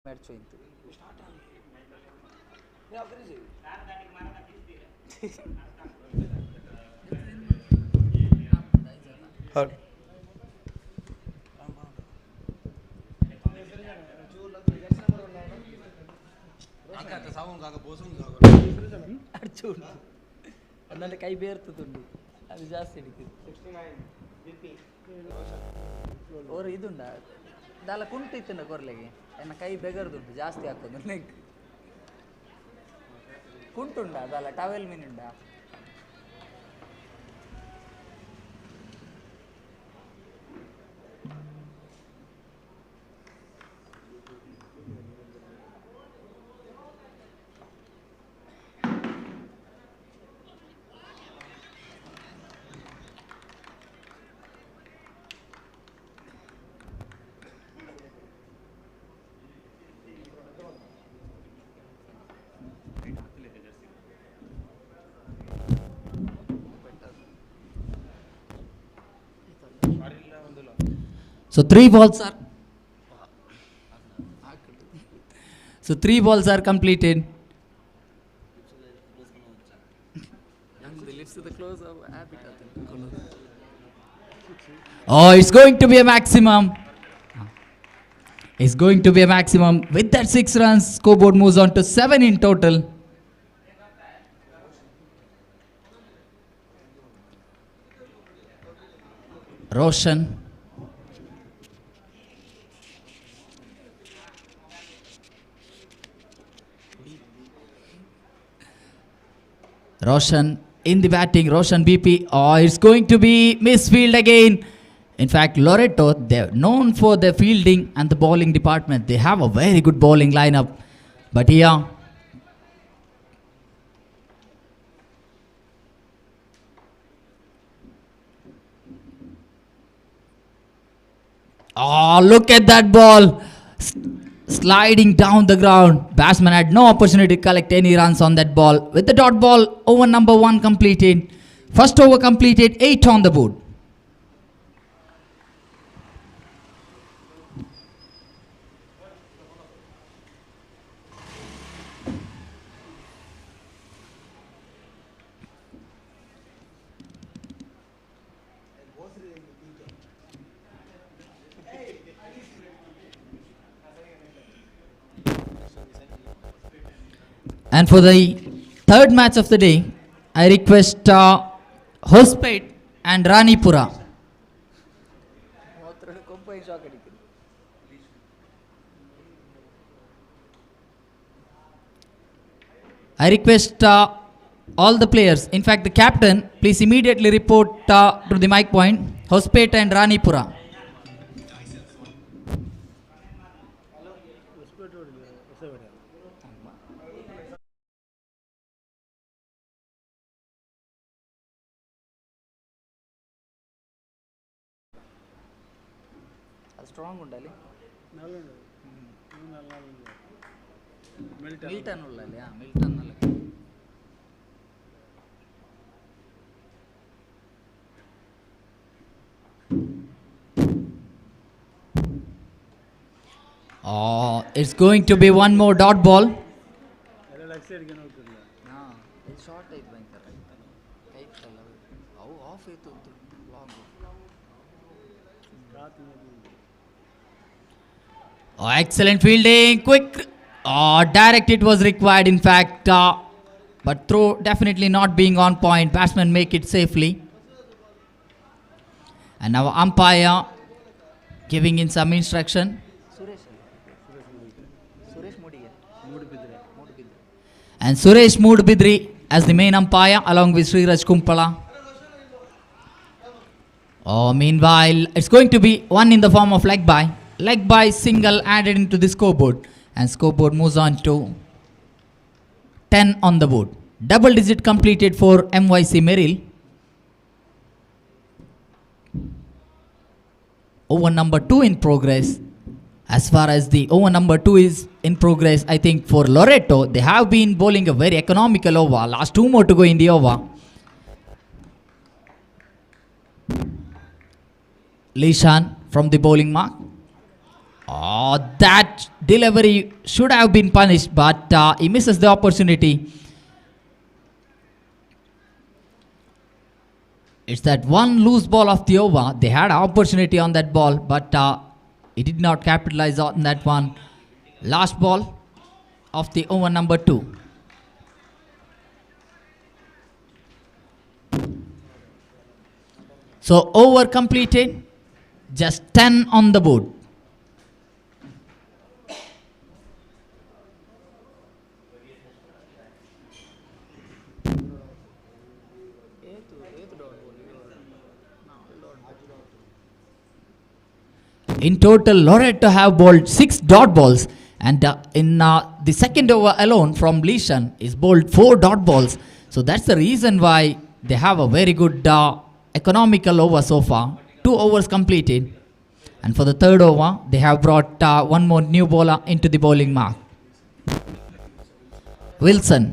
merchointu. చూడు అందులో కై బేరుతుండు అది జాస్తి ಓರ್ ಇದುಂಡ ದಾಲ ಕುಂಟು ಇತ್ತಂಡ ಕೊರ್ಲೆಗೆ ಎನ್ನ ಕೈ ಬೆಗರ್ದುಂಡು ಜಾಸ್ತಿ ಹಾಕೋದು ನೆಕ್ ಕುಂಟುಂಡ ದಾಲ towel ಮೀನುಂಡ So three balls are completed. Oh, it's going to be a maximum. It's going to be a maximum. With that 6 runs, scoreboard moves on to 7 in total. Roshan. Roshan in the batting, Roshan BP. Oh, it's going to be misfield again. In fact, Loreto, they're known for their fielding and the bowling department. They have a very good bowling lineup. But here, oh, look at that ball. Sliding down the ground. Batsman had no opportunity to collect any runs on that ball. With the dot ball, over number 1 completed. First over completed, 8 on the board. And for the third match of the day, I request Hospet and Ranipura. I request all the players, in fact the captain, please immediately report to the mic point. Hospet and Ranipura. Strong ఉండాలి Milton ఉండాలి Milton Oh, it's going to be one more dot ball. Oh, excellent fielding, quick. Oh, direct it was required in fact, but throw definitely not being on point. Batsman make it safely. And now umpire giving in some instruction. And Suresh Moodbidri as the main umpire along with Sriraj Kumpala. Oh, meanwhile, it's going to be one in the form of leg by. Leg by single added into the scoreboard. And scoreboard moves on to 10 on the board. Double digit completed for MYC Merrill. Over number 2 in progress. As far as the over number 2 is in progress, I think for Loreto, they have been bowling a very economical over. Last 2 more to go in the over. Lishan from the bowling mark. That delivery should have been punished, but he misses the opportunity. It's that one loose ball of the over. They had an opportunity on that ball, but he did not capitalize on that one. Last ball of the over number 2. So over completed, just 10 on the board. In total, Loreto have bowled 6 dot balls, and in the second over alone from Leishan is bowled 4 dot balls. So that's the reason why they have a very good economical over so far. 2 overs completed, and for the third over they have brought one more new bowler into the bowling mark. Wilson.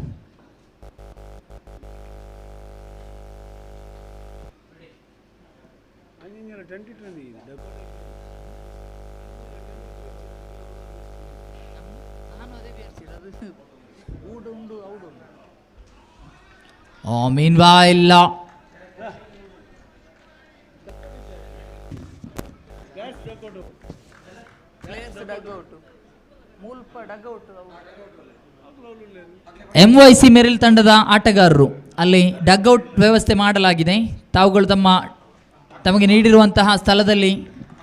Meanwhile, MYC Meryl ತಂಡದ ಆಟಗಾರರು ಅಲ್ಲಿ ಡಗ್ಔಟ್ ವ್ಯವಸ್ಥೆ ಮಾಡಲಾಗಿದೆ. ತಾವುಗಳು ತಮಗೆ ನೀಡಿರುವಂತಹ ಸ್ಥಳದಲ್ಲಿ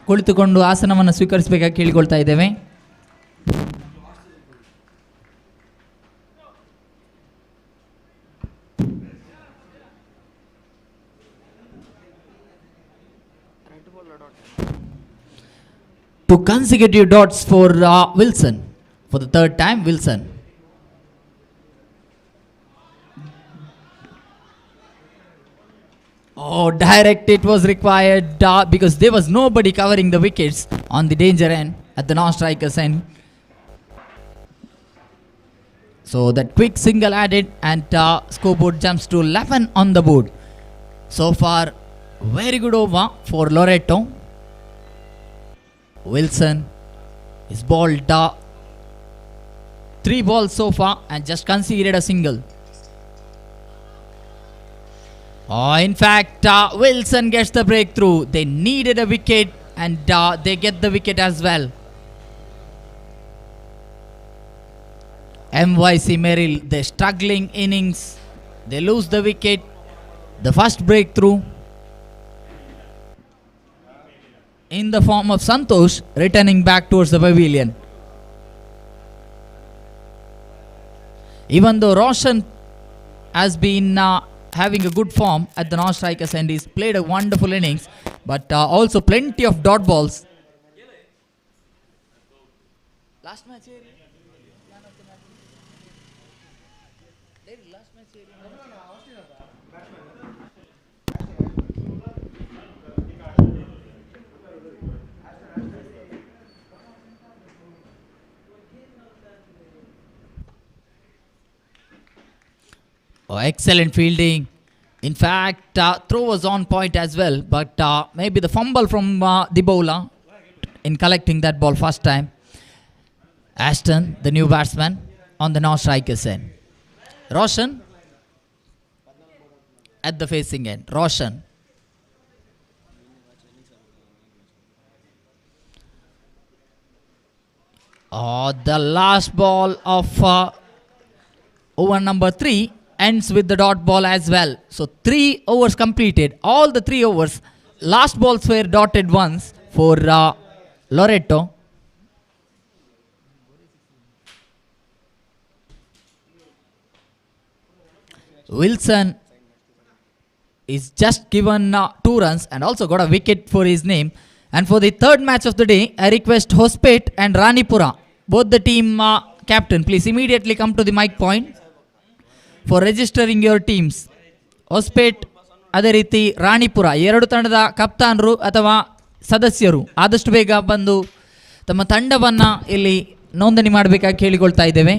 ಕುಳಿತುಕೊಂಡು ಆಸನವನ್ನು ಸ್ವೀಕರಿಸಬೇಕಾಗಿ ಕೇಳಿಕೊಳ್ತಾ ಇದ್ದೇವೆ. Two consecutive dots for Wilson. For the third time, Wilson. Direct it was required because there was nobody covering the wickets on the danger end at the non-strikers end. So that quick single added, and scoreboard jumps to 11 on the board. So far, very good over for Loreto. Wilson is bowled 3 balls so far and just conceded a single. In fact, Wilson gets the breakthrough. They needed a wicket, and they get the wicket as well. MYC Merrill, their struggling innings, they lose the wicket. The first breakthrough in the form of Santosh returning back towards the pavilion. Even though Roshan has been having a good form at the non-strikers end, he's played a wonderful innings, but also plenty of dot balls. Last match here. Excellent fielding. In fact, throw was on point as well, but maybe the fumble from the bowler in collecting that ball first time. Ashton, the new batsman, on the non-strikers end. Roshan at the facing end. Roshan. The last ball of over number 3 ends with the dot ball as well. So 3 overs completed. All the 3 overs, last balls were dotted once for Loreto. Wilson is just given 2 runs and also got a wicket for his name. And for the third match of the day, I request Hospet and Ranipura, both the team captain, please immediately come to the mic point for registering your teams. Hospet ಅದೇ ರೀತಿ ರಾಣಿಪುರ 2 ತಂಡದ ಕಪ್ತಾನರು ಅಥವಾ ಸದಸ್ಯರು ಆದಷ್ಟು ಬೇಗ ಬಂದು ತಮ್ಮ ತಂಡವನ್ನು ಇಲ್ಲಿ ನೋಂದಣಿ ಮಾಡಬೇಕಾಗಿ ಕೇಳಿಕೊಳ್ತಾ ಇದ್ದೇವೆ.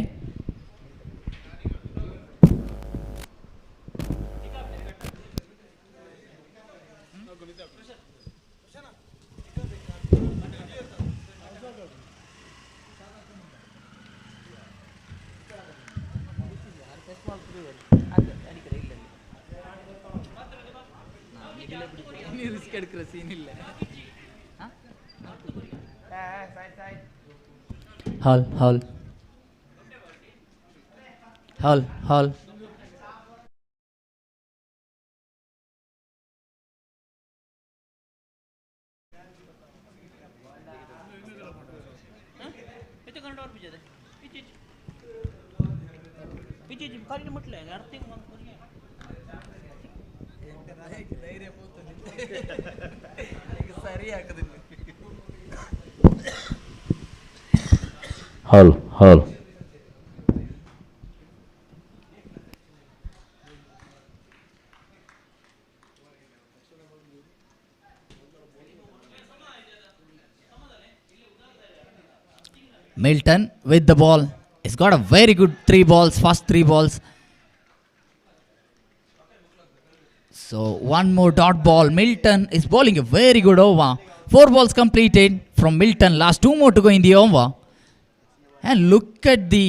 இனி ரிஸ்க் எடுக்கிற சீன் இல்ல. Hall hall hall hall hall hall Milton with the ball. He's got a very good 3 balls, first 3 balls. So one more dot ball. Milton is bowling a very good over. 4 balls completed from Milton. Last 2 more to go in the over. And look at the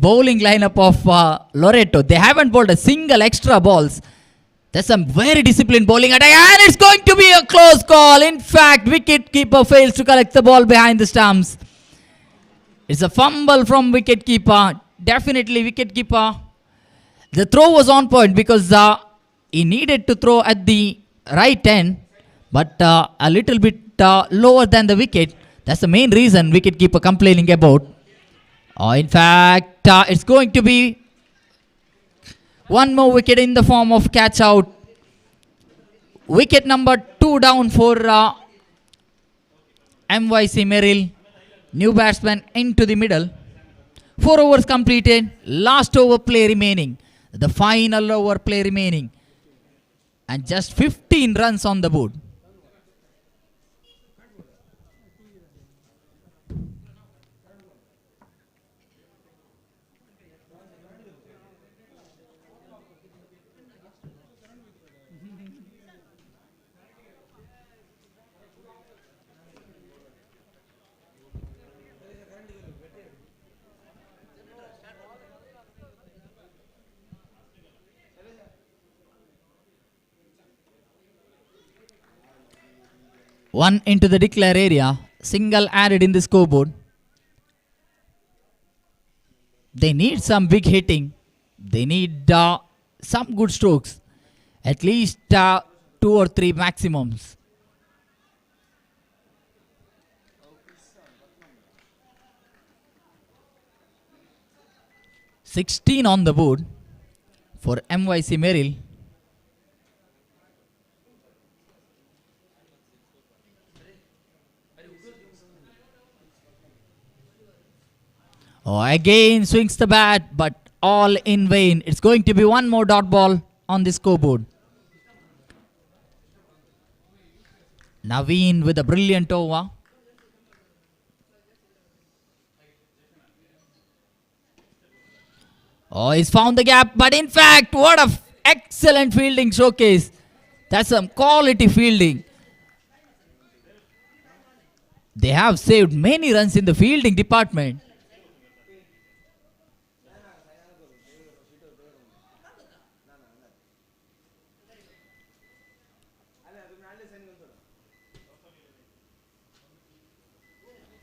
bowling lineup of Loreto. They haven't bowled a single extra balls. There's some very disciplined bowling attack. And it's going to be a close call. In fact, wicket-keeper fails to collect the ball behind the stumps. It's a fumble from wicket-keeper. Definitely wicket-keeper. The throw was on point because he needed to throw at the right end, but a little bit lower than the wicket. That's the main reason wicket-keeper complaining about. In fact, it's going to be one more wicket in the form of catch out. Wicket number 2 down for MYC Merrill. New batsman into the middle. 4 overs completed. Last over play remaining. The final over play remaining. And just 15 runs on the board. One into the declare area. Single added in the scoreboard. They need some big hitting. They need some good strokes. At least 2 or 3 maximums. $16 on the board for MYC Merrill. Oh, again swings the bat, but all in vain. It's going to be one more dot ball on the scoreboard. Naveen with a brilliant over. Oh, he's found the gap, but in fact, what a excellent fielding showcase. That's some quality fielding. They have saved many runs in the fielding department.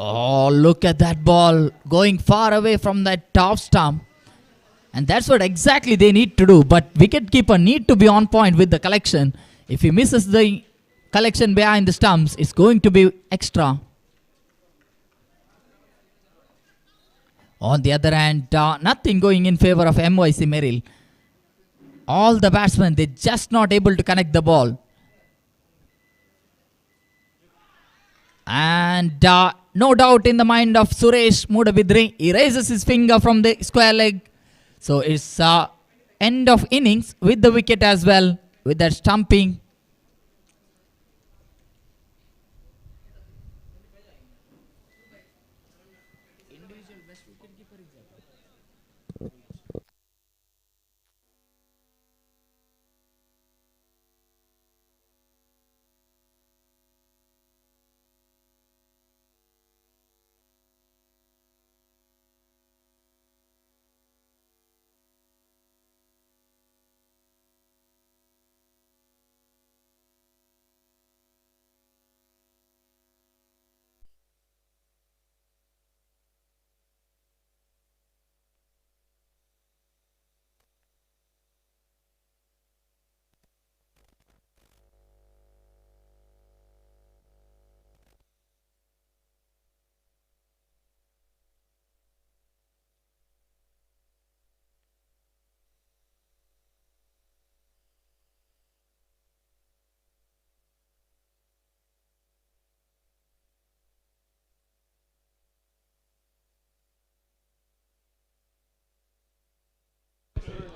Oh, look at that ball going far away from that top stump. And that's what exactly they need to do. But wicketkeeper need to be on point with the collection. If he misses the collection behind the stumps, it's going to be extra. On the other hand, nothing going in favor of MYC Merrill. All the batsmen, they're just not able to connect the ball. And no doubt in the mind of Suresh Mudabidri. He raises his finger from the square leg. So it's end of innings with the wicket as well, with that stumping.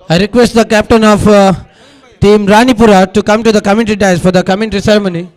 I request the captain of team Ranipura to come to the commentary dais for the commentary ceremony.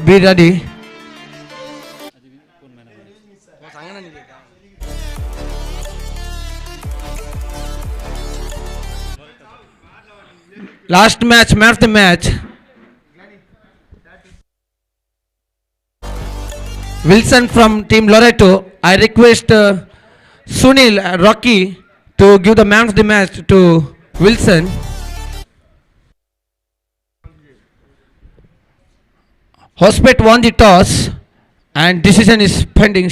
Be ready. Last match, man of the match. Wilson from team Loreto. I request Sunil Rocky to give the man of the match to Wilson. Hospet won the toss and decision is pending.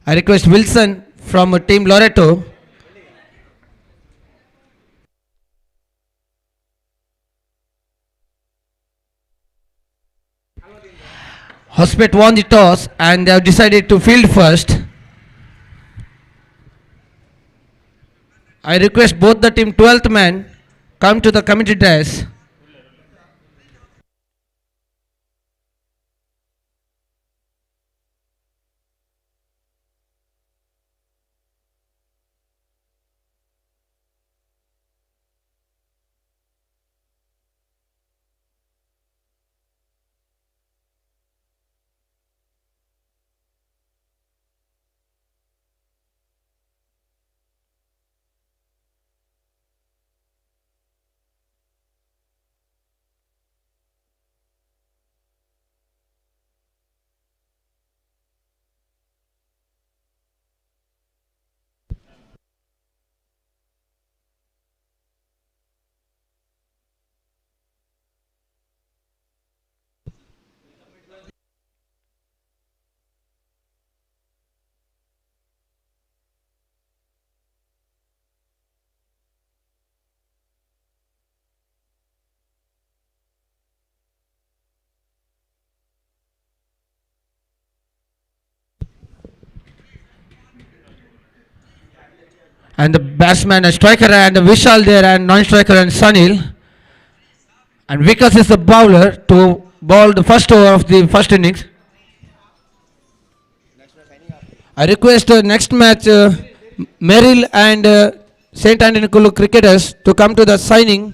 I request Wilson from team Loreto. Hospet won the toss and they have decided to field first. I request both the team 12th man come to the committee dais. And the batsman, a striker and a Vishal there and non-striker and Sunil. And Vikas is the bowler to bowl the first over of the first innings. I request next match Merrill and St. Anthony Kulu cricketers to come to the signing.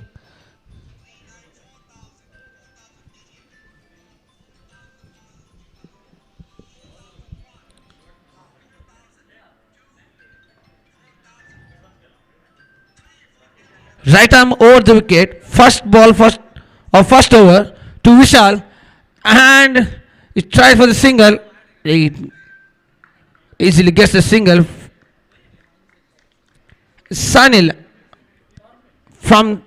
Right arm over the wicket, first ball first over to Vishal and he tries for the single. He easily gets the single. Sanil from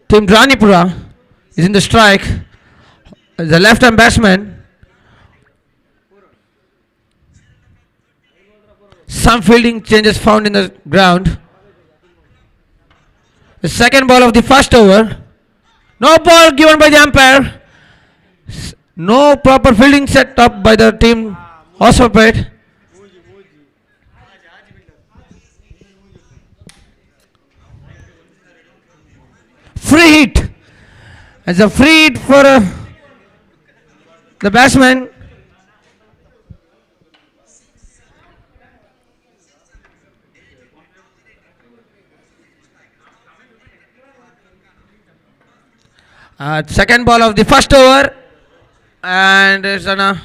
Team Ranipura is in the strike. The left-hand batsman. Some fielding changes found in the ground. The second ball of the first over. No ball given by the umpire. No proper fielding set up by the team Hospet. Free hit. It's a free hit for the batsman. Second ball of the first over, and it's a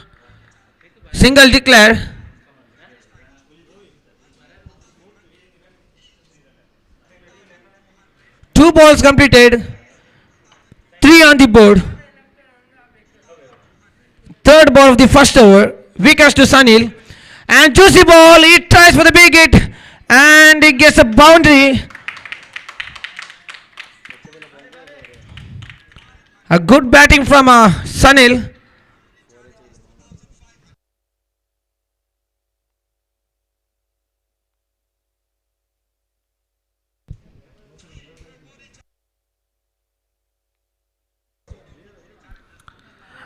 single declare. Two balls completed, three on the board. Third ball of the first over, wickets to Sanil, and juicy ball. He tries for the big hit, and he gets a boundary. A good batting from Sanil.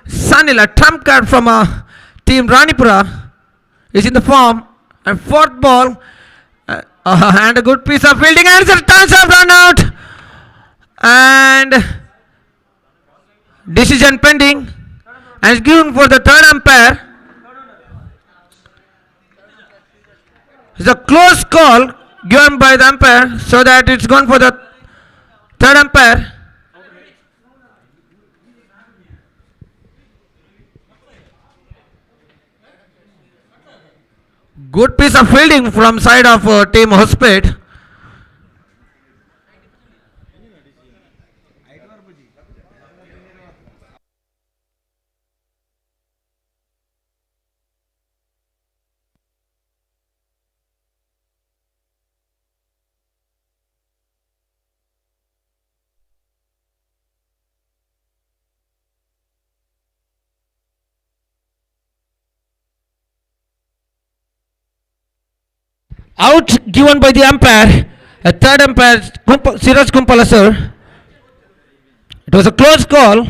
Sanil, a trump card from Team Ranipura, is in the form. And fourth ball, and a good piece of fielding, and it's a chance of run out. And decision pending, and it's given for the third umpire. It's a close call given by the umpire, so that it's gone for the third umpire. Good piece of fielding from side of Team Hospet. Out given by the umpire, a third umpire, Siraj Kumpalasur. It was a close call.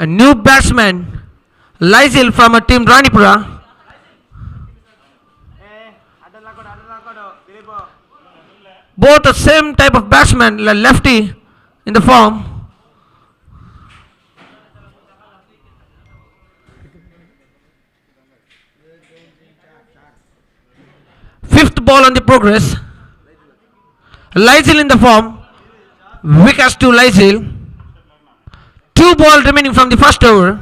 A new batsman, Lysil from a Team Ranipura. Both the same type of batsman, lefty in the form. Fifth ball on the progress. Lysil in the form. Wickets to Lysil. Two balls remaining from the first over.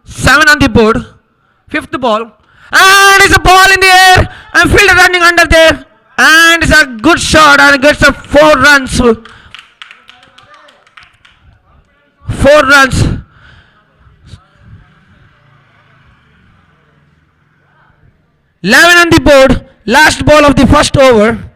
Seven on the board. Fifth ball. And it's a ball in the air. And fielder running under there. And it's a good shot and gets a 4 runs. 4 runs. 11 on the board. Last ball of the first over.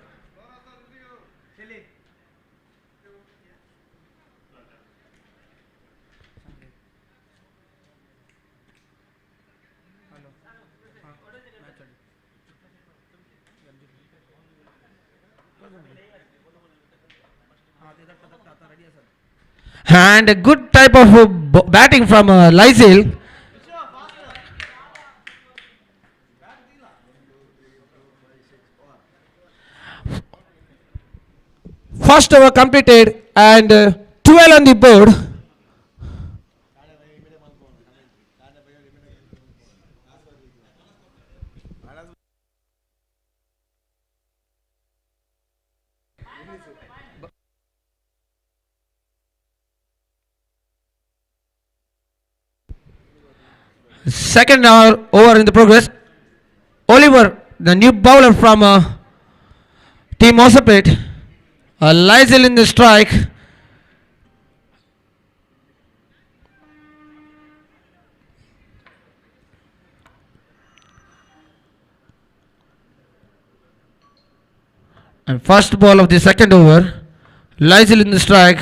And a good type of batting from Lysil. First over completed and 12 on the board. Second over in the progress. Oliver, the new bowler from Team Osapet. Lysel in the strike. And first ball of the second over. Lysel in the strike.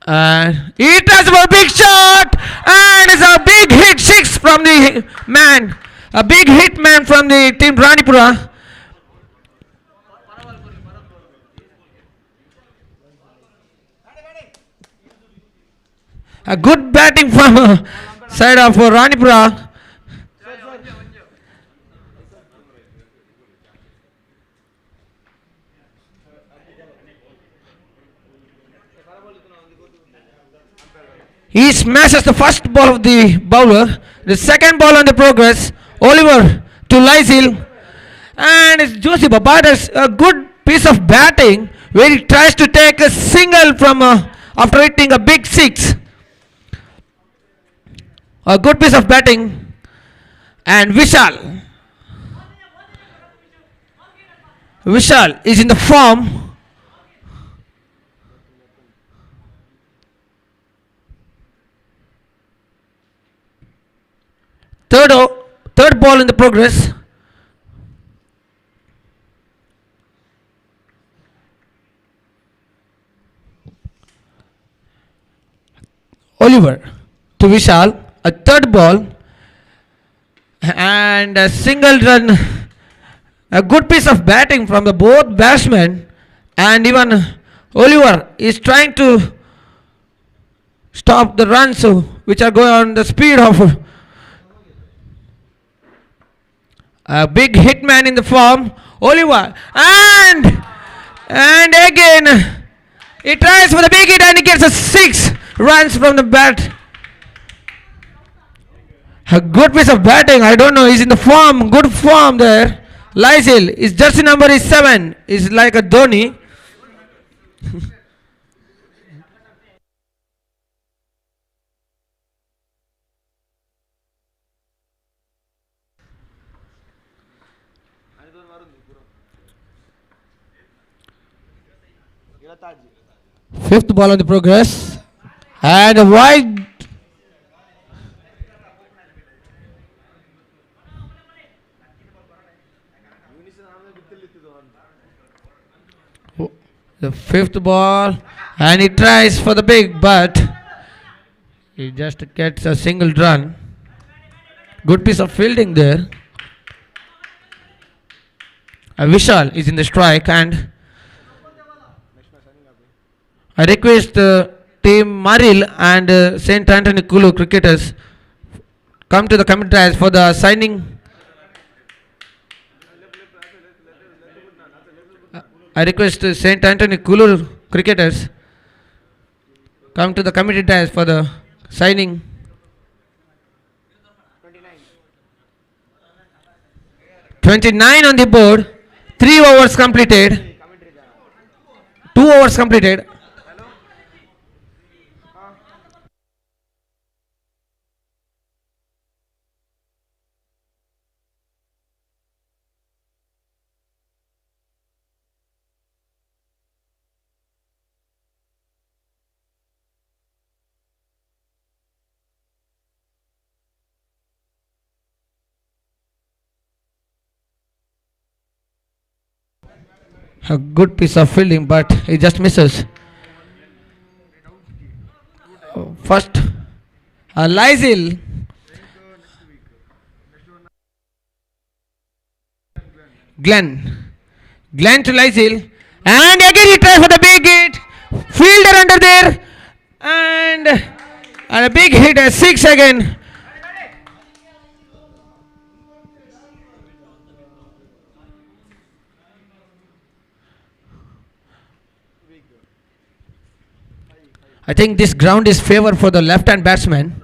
And he tries for a big shot. And it's a big hit. Six from the man. A big hit man from the team Ranipura. A good batting from side of Ranipura. He smashes the first ball of the bowler. The second ball on the progress. Oliver to Lysel. And it's Josie Babadas, a good piece of batting where he tries to take a single from after hitting a big six. A good piece of batting. And Vishal. Vishal is in the form. Third ball in the progress. Oliver to Vishal. A third ball. And a single run. A good piece of batting from the both batsmen. And even Oliver is trying to stop the runs which are going on the speed of a big hitman in the form, Oliver, and again he tries for the big hit and he gets a 6 runs from the bat. A good piece of batting. I don't know. He's in the form, good form there. Lysel, his jersey number is 7. Is like a Dhoni. Fifth ball on the progress. And a wide. The fifth ball. And he tries for the big, but he just gets a single run. Good piece of fielding there. Vishal is in the strike, and I request team Maril and St. Anthony Kulu cricketers come to the committee dais for the signing. I request St. Anthony Kulu cricketers come to the committee dais for the signing. 29 on the board. 3 overs completed. 2 overs completed. A good piece of fielding, but he just misses. First, Lysel. Glenn to Lysel. And again he tries for the big hit. Fielder under there. And a big hit, a 6 again. I think this ground is favor for the left-hand batsman.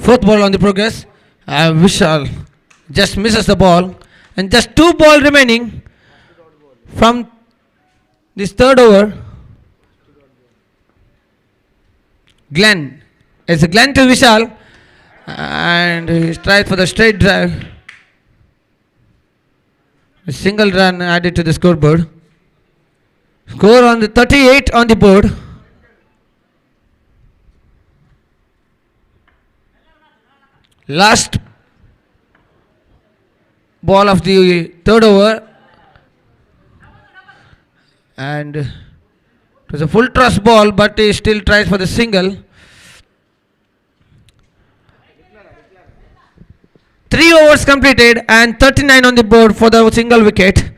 Fourth ball on the progress. Vishal just misses the ball. And just 2 balls remaining from this third over. Glenn. It's a Glenn to Vishal. And he tries for the straight drive. A single run added to the scoreboard. Score on the 38 on the board. Last ball of the third over. And it was a full toss ball, but he still tries for the single. 3 overs completed and 39 on the board for the single wicket.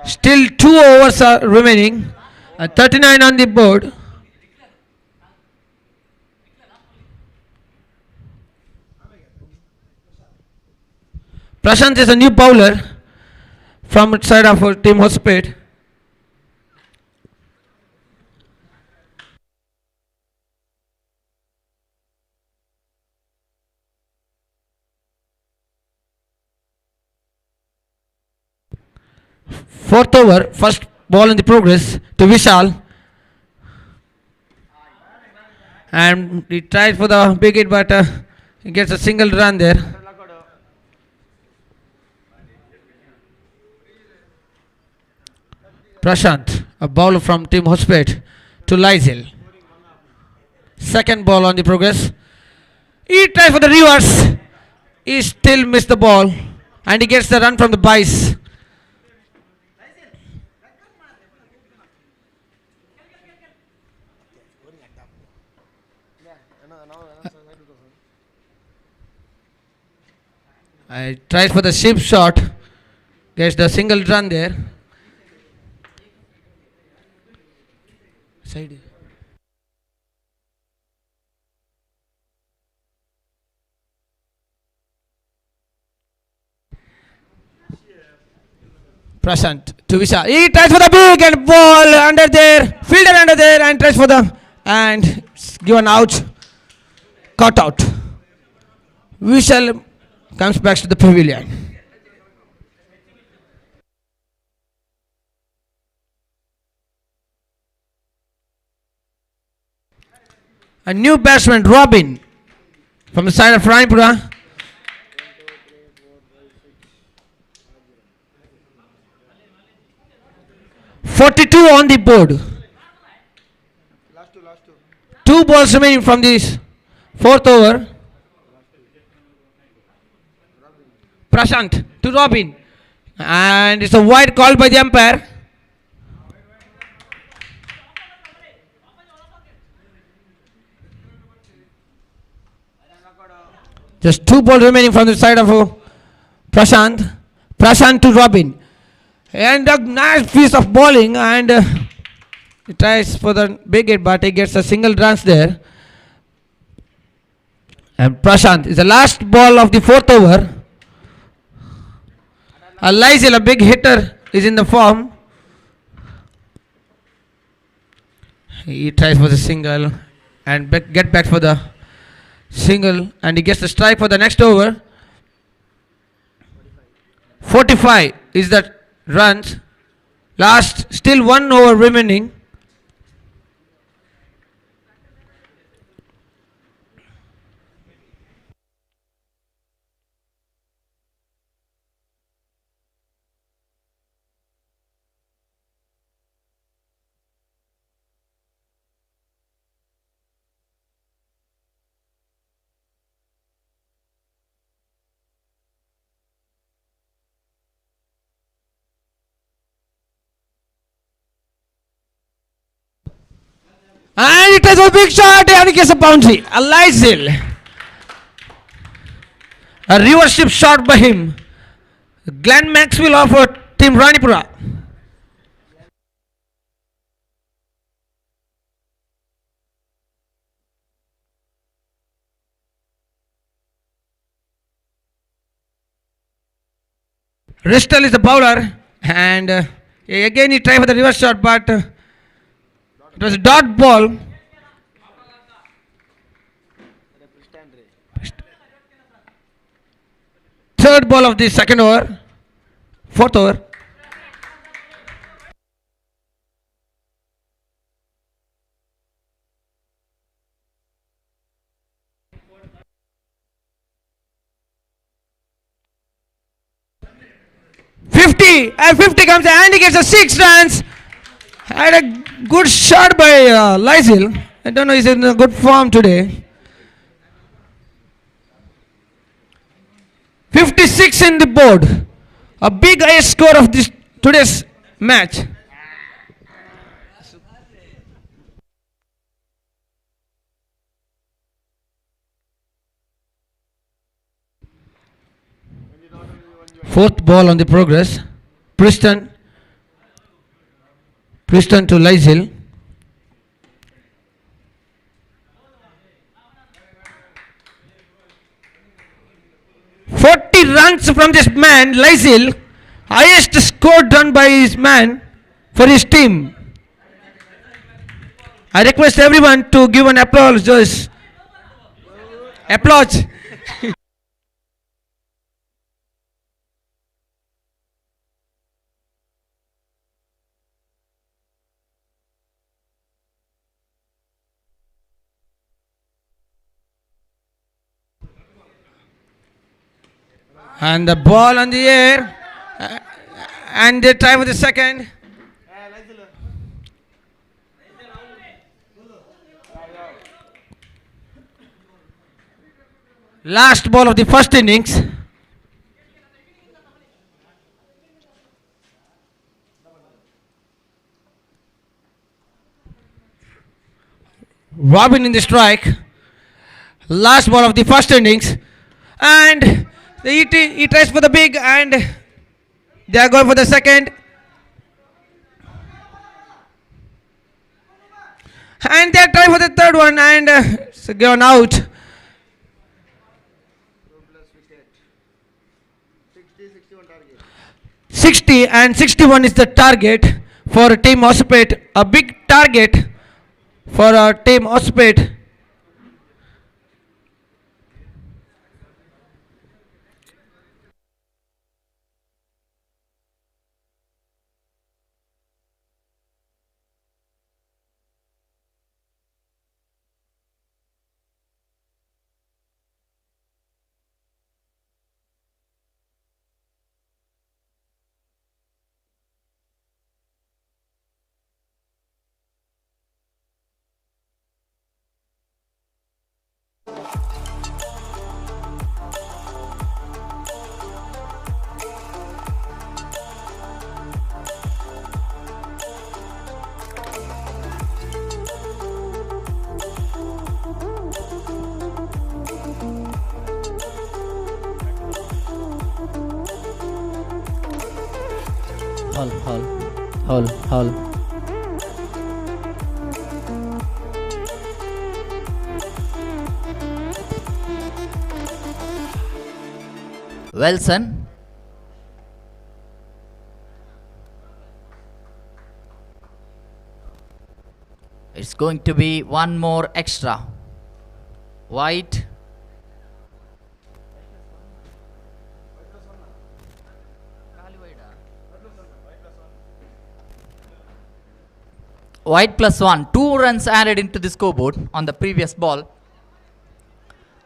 Still 2 overs are remaining. 39 on the board. Prashant is a new bowler from side of our team Hospet. Fourth over, first ball in the progress to Vishal. And he tried for the big hit, but he gets a single run there. Prashant, a bowler from Team Hospet to Lysel. Second ball on the progress. He tries for the reverse. He still missed the ball. And he gets the run from the base. I tries for the ship shot. Gets the single run there. Side. Prashant to Vishal. He tries for the big and ball under there. Fielder under there and tries for the and given out. Caught out. Vishal comes back to the pavilion. A new batsman, Robin, from the side of Raipura. .42 on the board. 2 balls remaining from this fourth over. Prashant to Robin. And it's a wide call by the umpire. Just 2 balls remaining from the side of Prashant. Prashant to Robin. And a nice piece of bowling, and he tries for the big hit, but he gets a single runs there. And Prashant is the last ball of the fourth over. Lysel, a big hitter, is in the form. He tries for the single and get back for the single, and he gets the strike for the next over. 45 is the runs. Last, still 1 over remaining. And it is a big shot and he gets a boundary. A Lysel. A reverse ship shot by him. Glenn Maxwell of Team Ranipura. Ristel is the bowler and Again he tried for the reverse shot, but it was a dot ball. Third ball of the second over, fourth over. And 50 comes and he gets a 6 runs. Had a good shot by Lysil. I don't know, he's in a good form today. 56 in the board. A big highest score of this today's match. Fourth ball on the progress. Preston to Lysil. Runs from this man, Lysil, highest score done by his man for his team. I request everyone to give an applause. Applause. And the ball on the air. And they try for the second. Last ball of the first innings. Robin in the strike. Last ball of the first innings. And he tries for the big and they are going for the second. And they are trying for the third one and it's gone out. 60 and 61 is the target for Team Hospet. A big target for Team Hospet. Hall. Wilson. It's going to be one more extra. White. White +1. 2 runs added into the scoreboard on the previous ball.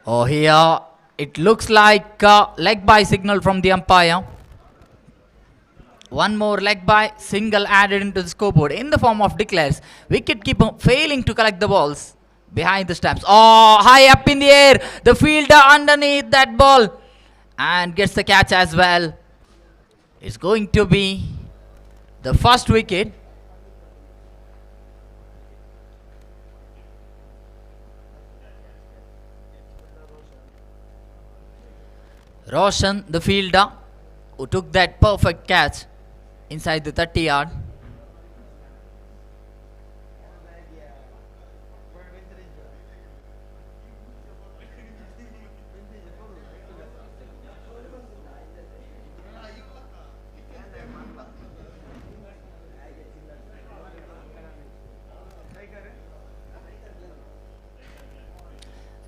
Oh, here it looks like a leg by signal from the umpire. One more leg by single added into the scoreboard in the form of declares. Wicketkeeper failing to collect the balls behind the stumps. Oh, high up in the air. The fielder underneath that ball and gets the catch as well. It's going to be the first wicket. Roshan, the fielder, who took that perfect catch inside the 30-yard.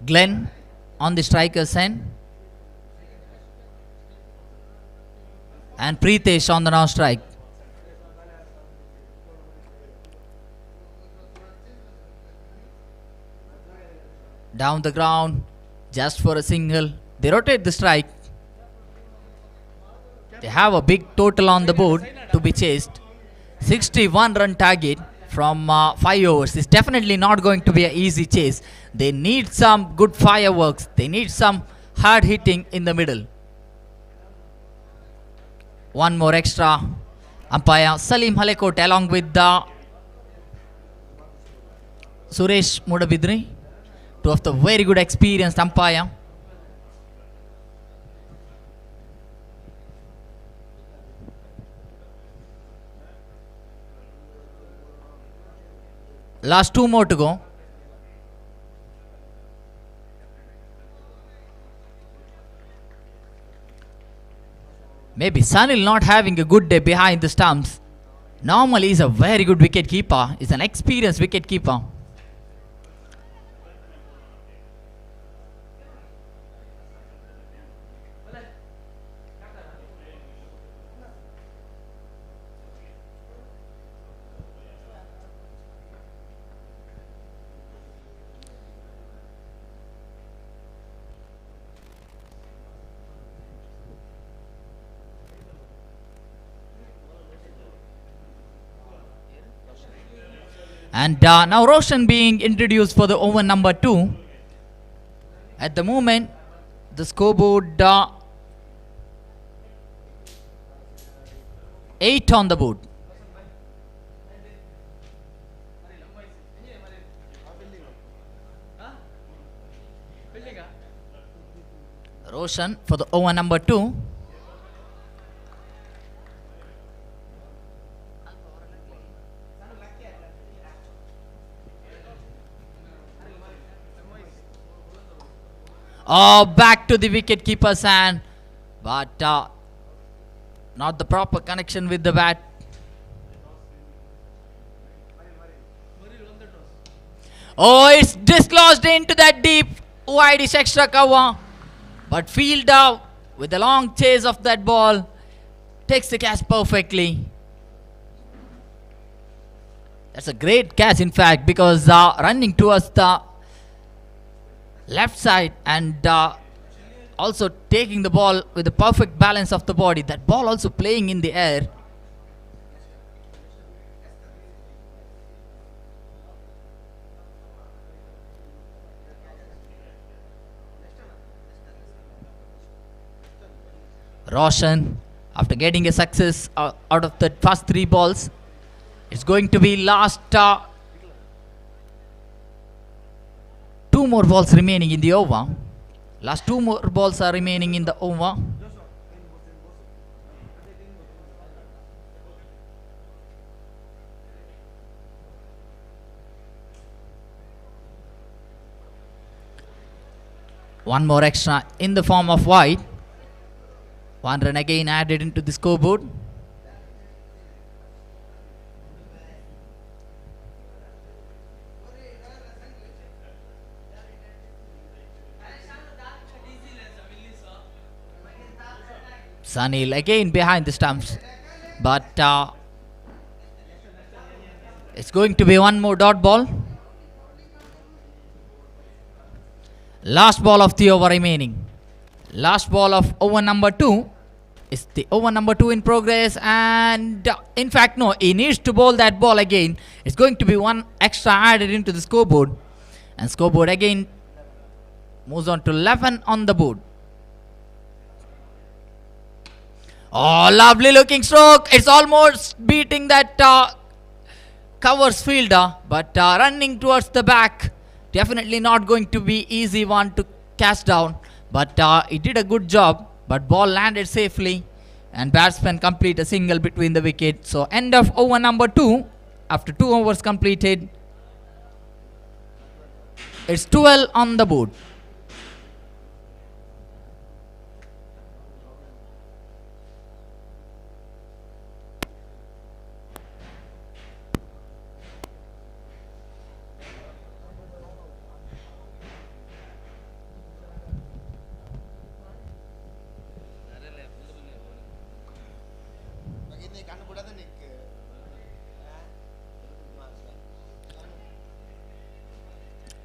Glenn on the striker's end. And Preetesh on the now strike. Down the ground, just for a single. They rotate the strike. They have a big total on the board to be chased. 61 run target from 5 overs. It's definitely not going to be an easy chase. They need some good fireworks. They need some hard hitting in the middle. One more extra. Umpire Salim Halekot along with the Suresh Mudabidri. Two of the very good experienced umpire. Last 2 more to go. Maybe Sanil not having a good day behind the stumps. Normally he's a very good wicket keeper. He's an experienced wicket keeper. And now Roshan being introduced for the over number 2. At the moment, the scoreboard 8 on the board. Roshan for the over number 2. Oh, back to the wicket keeper's hand, but not the proper connection with the bat. Oh, it's dislodged into that deep wide extra cover, but fielder with a long chase of that ball takes the catch perfectly. That's a great catch, in fact, because running towards the left side and also taking the ball with the perfect balance of the body. That ball also playing in the air. Roshan, after getting a success out of the first 3 balls, it's going to be last 2 more balls remaining in the over. Last 2 more balls are remaining in the over. One more extra in the form of wide. 1 run again added into the scoreboard. Sanil again behind the stumps, but it's going to be 1 more dot ball. Last ball of the over remaining. Last ball of over number 2 is the over number 2 in progress, and in fact no, he needs to bowl that ball again. It's going to be 1 extra added into the scoreboard, and scoreboard again moves on to 11 on the board. Oh, lovely looking stroke. It's almost beating that covers fielder, but running towards the back. Definitely not going to be easy one to catch down, but he did a good job. But ball landed safely, and batsman complete a single between the wicket. So end of over number 2 after 2 overs completed. It's 12 on the board.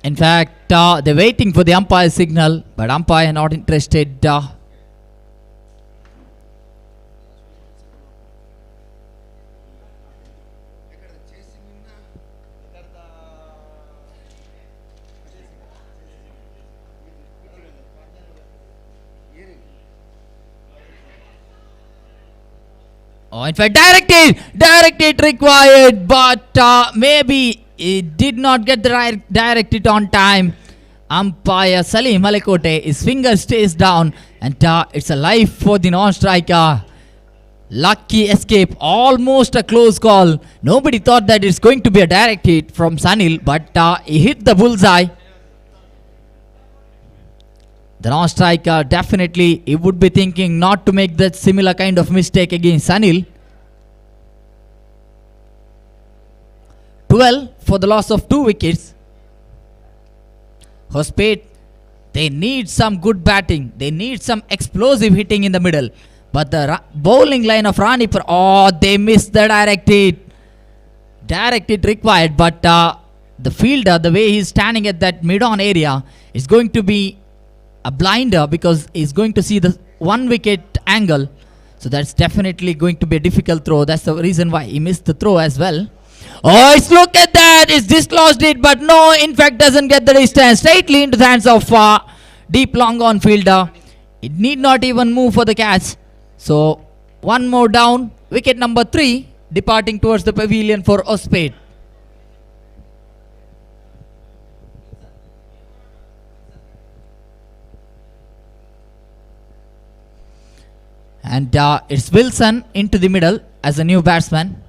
In fact, they're waiting for the umpire signal, but umpire not interested. Oh, in fact, directed required, but maybe it did not get the directed on time. Umpire Salim Malekote, his finger stays down, and it's a life for the non-striker. Lucky escape, almost a close call. Nobody thought that it's going to be a direct hit from Sanil, but he hit the bullseye. The non-striker definitely, he would be thinking not to make that similar kind of mistake against Sanil. 12 for the loss of 2 wickets. Hospate, they need some good batting. They need some explosive hitting in the middle. But the bowling line of Ranipur, they missed the direct hit. Direct hit required, but the fielder, the way he's standing at that mid-on area, is going to be a blinder because he's going to see the 1 wicket angle. So that's definitely going to be a difficult throw. That's the reason why he missed the throw as well. Oh, it's look at that. It's dislodged it, but no, in fact, doesn't get the distance. Straightly into the hands of deep long on fielder. It need not even move for the catch. So, one more down. Wicket number 3 departing towards the pavilion for Ospate. And it's Wilson into the middle as a new batsman.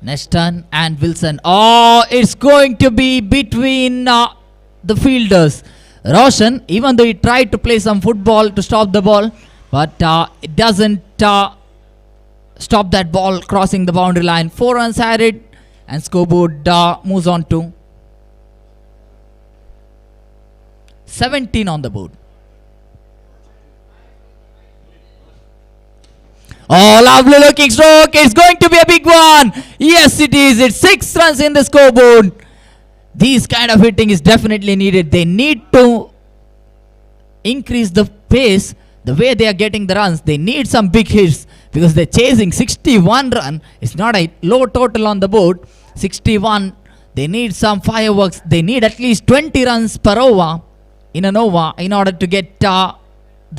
Neston and Wilson. It's going to be between the fielders. Roshan, even though he tried to play some football to stop the ball, but it doesn't stop that ball crossing the boundary line. 4 runs added, and scoreboard moves on to 17 on the board. Lovely looking stroke. It's going to be a big one. Yes, it is. It's 6 runs in the scoreboard. These kind of hitting is definitely needed. They need to increase the pace. The way they are getting the runs, they need some big hits because they're chasing 61 run. It's not a low total on the board. 61. They need some fireworks. They need at least 20 runs per over in an over in order to get the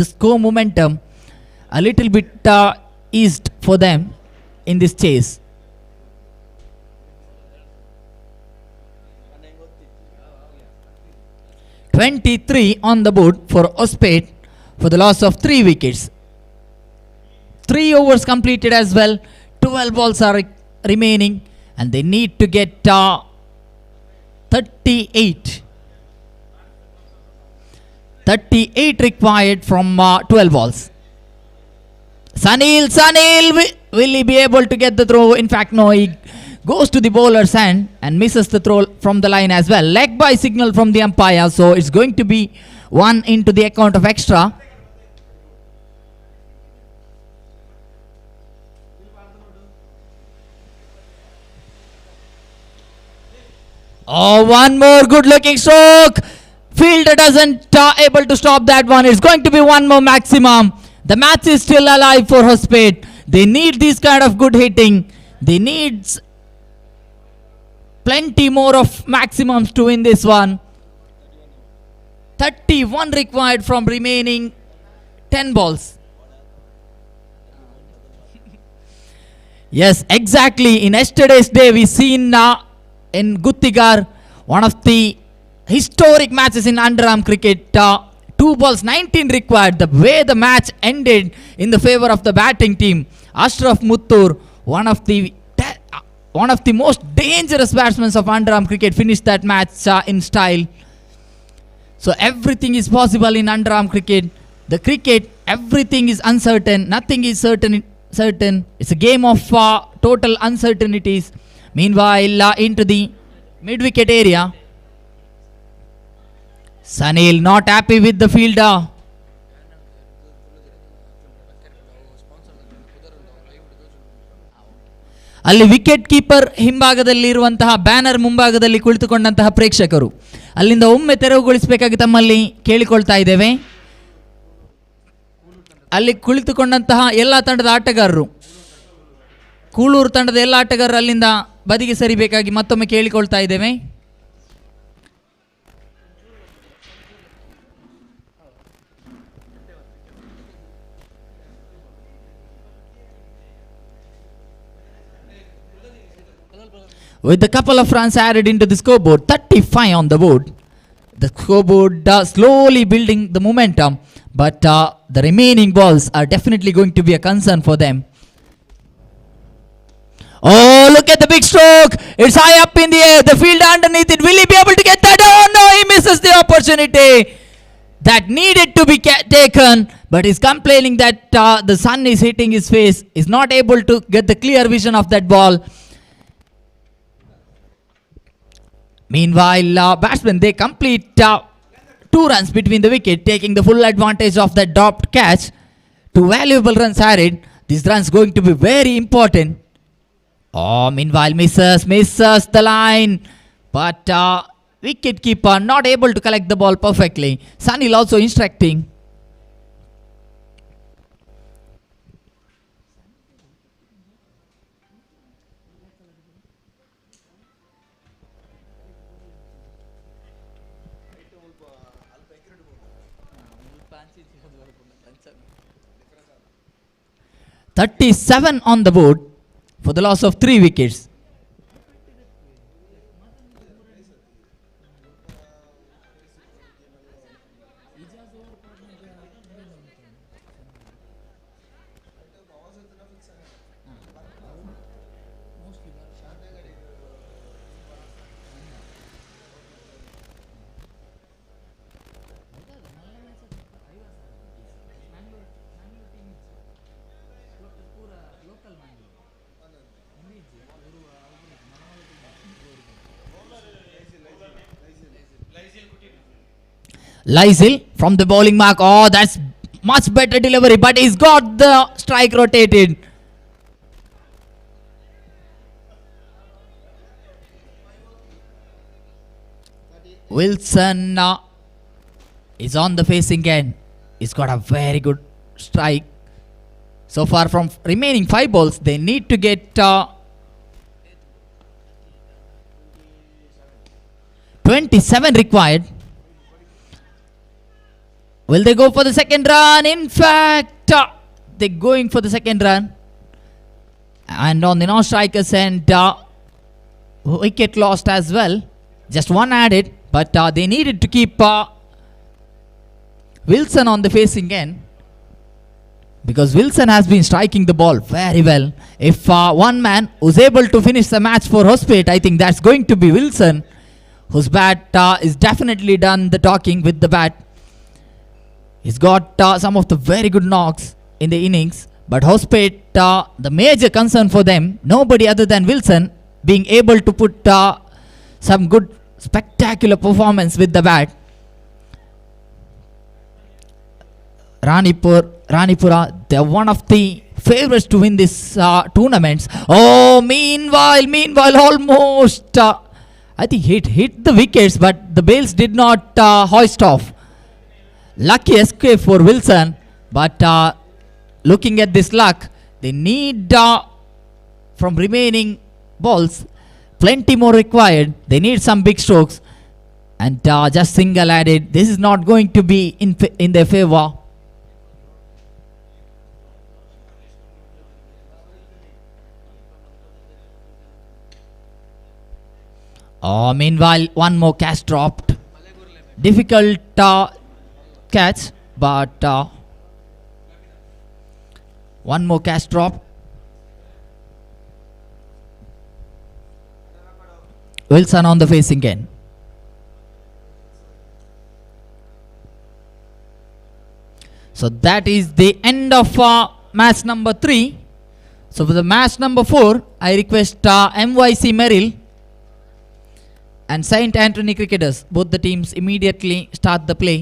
score momentum a little bit eased for them in this chase. (23) on the board for Ospate for the loss of 3 wickets. 3 overs completed as well. 12 balls are remaining, and they need to get 38. 38 required from 12 balls. Sanil, will he be able to get the throw? In fact, no, he goes to the bowler's hand and misses the throw from the line as well. Leg by signal from the umpire, so it's going to be 1 into the account of extra. One more good looking stroke. Fielder doesn't able to stop that one. It's going to be 1 more maximum. The match is still alive for Hospate. They need this kind of good hitting. They need plenty more of maximums to win this one. 31 required from remaining 10 balls. Yes, exactly. In yesterday's day, we seen in Guttigar, one of the historic matches in underarm cricket. 2 balls, 19 required. The way the match ended in the favor of the batting team. Ashraf Muttur, one of the most dangerous batsmen of underarm cricket, finished that match in style. So everything is possible in underarm cricket. The cricket, everything is uncertain. Nothing is certain. It's a game of total uncertainties. Meanwhile, into the mid-wicket area, Sunil not happy with the fielder. ಅಲ್ಲಿ wicket keeper ಹಿಂಭಾಗದಲ್ಲಿ ಇರುವಂತಹ banner ಮುಂಭಾಗದಲ್ಲಿ ಕುಳಿತುಕೊಂಡಂತಹ ಪ್ರೇಕ್ಷಕರು ಅಲ್ಲಿಂದ ಒಮ್ಮೆ ತೆರವುಗೊಳಿಸಬೇಕಾಗಿ ತಮ್ಮಲ್ಲಿ ಕೇಳಿಕೊಳ್ತಾ ಇದ್ದೇವೆ. ಅಲ್ಲಿ ಕುಳಿತುಕೊಂಡಂತಹ ಎಲ್ಲ ತಂಡದ ಆಟಗಾರರು, ಕೂಳೂರು ತಂಡದ ಎಲ್ಲ ಆಟಗಾರರು ಅಲ್ಲಿಂದ ಬದಿಗೆ ಸರಿಬೇಕಾಗಿ ಮತ್ತೊಮ್ಮೆ ಕೇಳಿಕೊಳ್ತಾ ಇದ್ದೇವೆ. With a couple of runs added into the scoreboard, 35 on the board. The scoreboard slowly building the momentum, but the remaining balls are definitely going to be a concern for them. Oh, look at the big stroke. It's high up in the air. The fielder underneath it. Will he be able to get that? Oh no, he misses the opportunity. That needed to be taken, but he's complaining that the sun is hitting his face. He's not able to get the clear vision of that ball. Meanwhile, batsmen, they complete 2 runs between the wicket, taking the full advantage of that dropped catch. 2 valuable runs added. These runs going to be very important. Oh, meanwhile, misses the line. But wicket keeper not able to collect the ball perfectly. Sunil also instructing. .37 on the board for the loss of 3 wickets. Lysil from the bowling mark. Oh, that's much better delivery, but he's got the strike rotated. Wilson is on the facing end. He's got a very good strike. So far from remaining 5 balls, they need to get 27 required. Will they go for the second run? In fact, they're going for the second run. And on the non-strikers end, wicket lost as well. Just 1 added, but they needed to keep Wilson on the facing end, because Wilson has been striking the ball very well. If one man was able to finish the match for Hospate, I think that's going to be Wilson, whose bat is definitely done the talking with the bat. He's got some of the very good knocks in the innings, but Hospate, the major concern for them, nobody other than Wilson being able to put some good spectacular performance with the bat. Ranipura, they're one of the favorites to win this tournaments. Oh, meanwhile, almost, I think hit the wickets, but the bails did not hoist off. Lucky escape for Wilson, but looking at this luck, they need from remaining balls plenty more required. They need some big strokes, and just single added. This is not going to be in their favor. Oh, meanwhile, one more catch dropped. Difficult catch, but one more catch drop. Wilson on the facing end. So that is the end of match number 3. So, for the match number 4, I request MYC Merrill and Saint Anthony cricketers. Both the teams immediately start the play.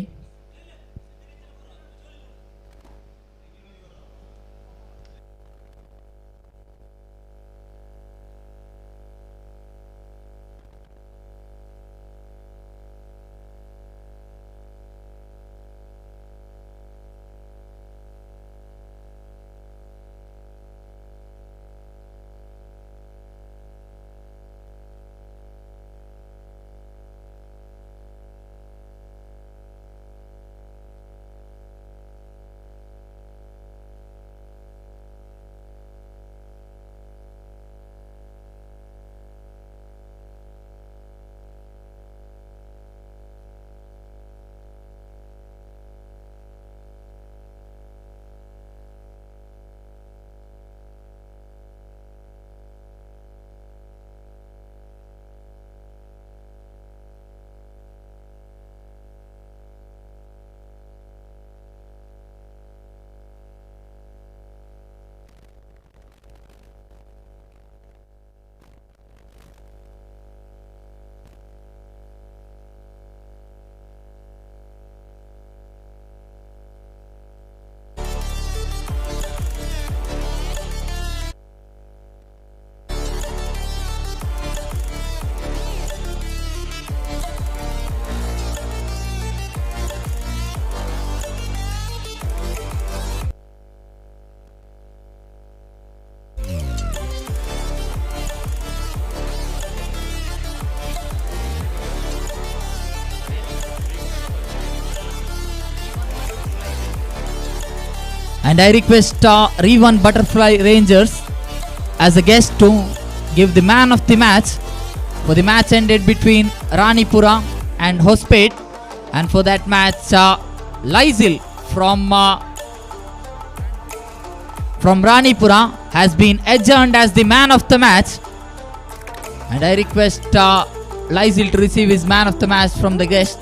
And I request Revan Butterfly Rangers as a guest to give the man of the match for the match ended between Ranipura and Hospet, and for that match Lysil from Ranipura has been adjourned as the man of the match, and I request Lysil to receive his man of the match from the guest.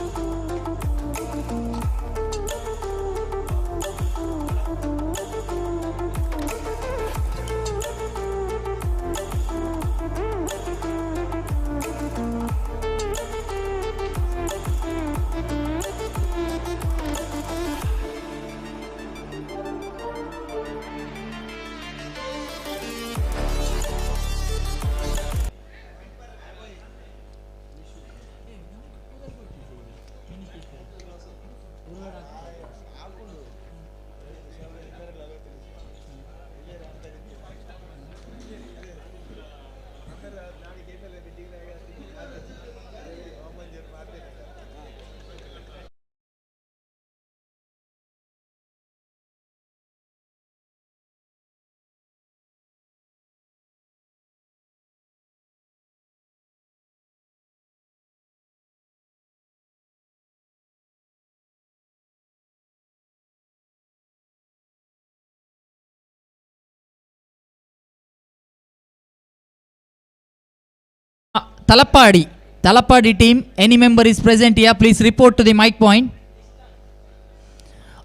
Talapadi team, any member is present here, please report to the mic point.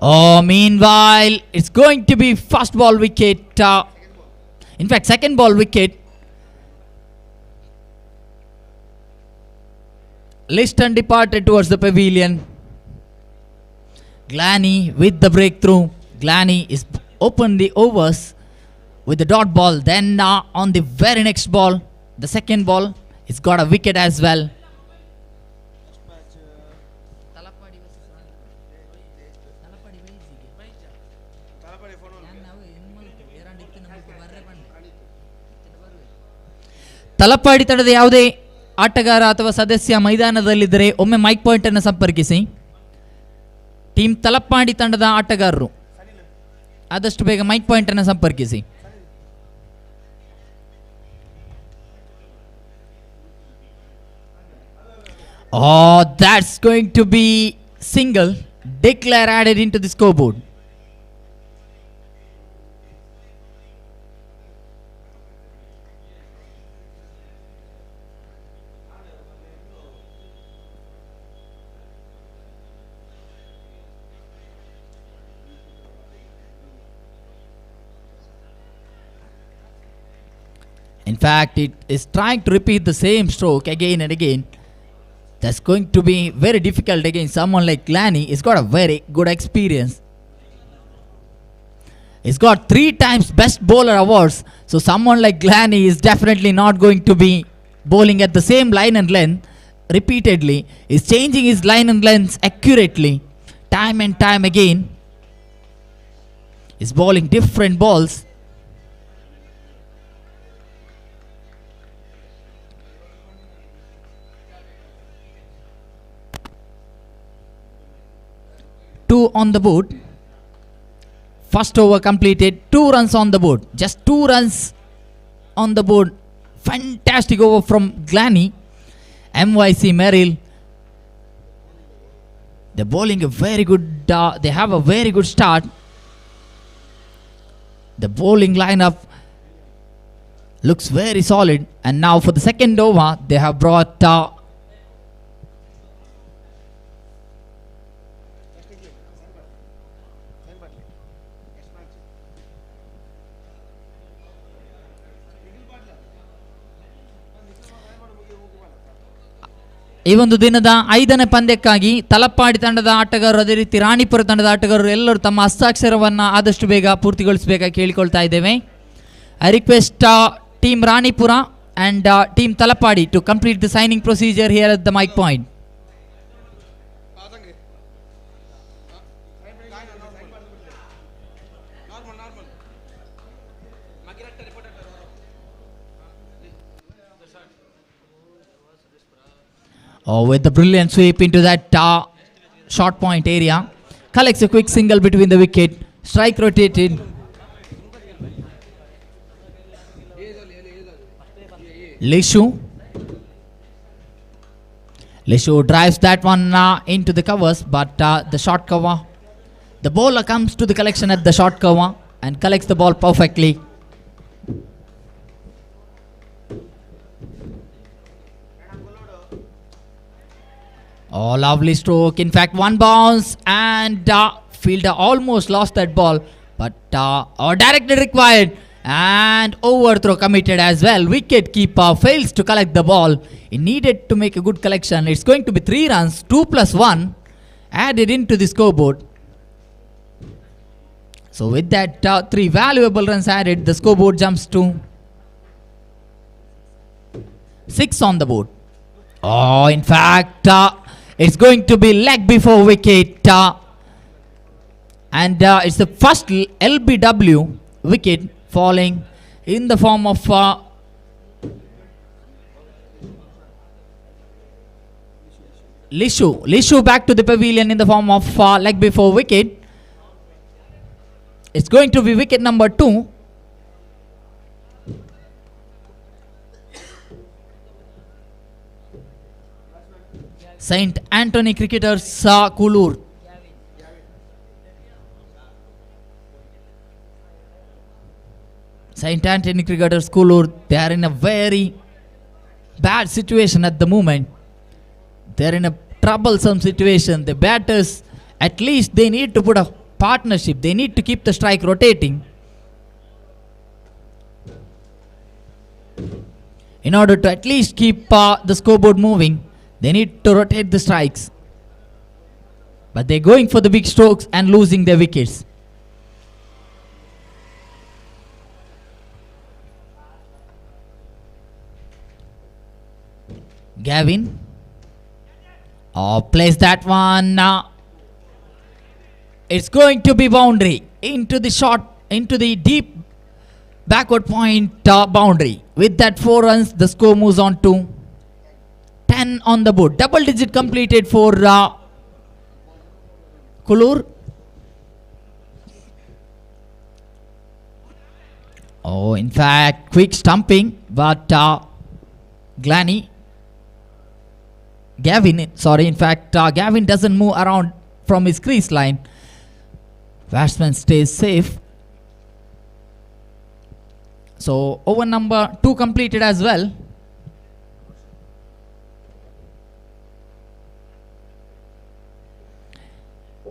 Oh, meanwhile, it's going to be first ball wicket. In fact, second ball wicket. Liston departed towards the pavilion. Glanny with the breakthrough. Glanny is opened the overs with the dot ball. Then on the very next ball, the second ball, it's got a wicket as well. Talapady ತಂಡದ ಯಾವುದೇ ಆಟಗಾರ ಅಥವಾ ಸದಸ್ಯ ಮೈದಾನದಲ್ಲಿದ್ದರೆ ಒಮ್ಮೆ mic point ಅನ್ನು ಸಂಪರ್ಕಿಸಿ. Team Talapady ತಂಡದ ಆಟಗಾರರು ಆದಷ್ಟು ಬೇಗ ಮೈಕ್ ಪಾಯಿಂಟ್ ಅನ್ನು ಸಂಪರ್ಕಿಸಿ. Oh, that's going to be single. Declare added into the scoreboard. In fact, it is trying to repeat the same stroke again and again. That's going to be very difficult against someone like Glanny. He's got a very good experience. He's got 3 times best bowler awards. So someone like Glanny is definitely not going to be bowling at the same line and length repeatedly. He's changing his line and lengths accurately time and time again. He's bowling different balls. Two on the board. First over completed. 2 runs on the board. Just 2 runs on the board. Fantastic over from Glanny. MYC Merrill. They're bowling a very good. They have a very good start. The bowling lineup looks very solid. And now for the second over, they have brought ಈ ಒಂದು ದಿನದ 5ನೇ ಪಂದ್ಯಕ್ಕಾಗಿ ತಲಪ್ಪಾಡಿ ತಂಡದ ಆಟಗಾರರು ಅದೇ ರೀತಿ ರಾಣಿಪುರ ತಂಡದ ಆಟಗಾರರು ಎಲ್ಲರೂ ತಮ್ಮ ಹಸ್ತಾಕ್ಷರವನ್ನು ಆದಷ್ಟು ಬೇಗ ಪೂರ್ತಿಗೊಳಿಸಬೇಕಾಗಿ ಕೇಳಿಕೊಳ್ತಾ ಇದ್ದೇವೆ. I request team Ranipura and team Talapadi to complete the signing procedure here at the mic point. Oh, with the brilliant sweep into that short point area. Collects a quick single between the wicket. Strike rotated. Lishu drives that one into the covers, but the short cover. The bowler comes to the collection at the short cover and collects the ball perfectly. Oh, lovely stroke. In fact, one bounce and fielder almost lost that ball, but directed required and overthrow committed as well. Wicket keeper fails to collect the ball. He needed to make a good collection. It's going to be 3 runs, 2 plus 1 added into the scoreboard. So with that 3 valuable runs added, the scoreboard jumps to 6 on the board. Oh, in fact, it's going to be leg before wicket. And it's the first LBW wicket falling in the form of Lishu back to the pavilion in the form of leg before wicket. It's going to be wicket number 2. St. Anthony cricketers Kulur. St. Anthony cricketers Kulur, they are in a very bad situation at the moment. They are in a troublesome situation. The batters, at least they need to put a partnership. They need to keep the strike rotating in order to at least keep the scoreboard moving. They need to rotate the strikes, but they're going for the big strokes and losing their wickets. Gavin plays that one. It's going to be boundary into the deep backward point boundary. With that 4 runs, the score moves on to 10 on the board. Double digit completed for Kulur. Oh, in fact, quick stumping, but Gavin doesn't move around from his crease line. Batsman stays safe. So over number 2 completed as well.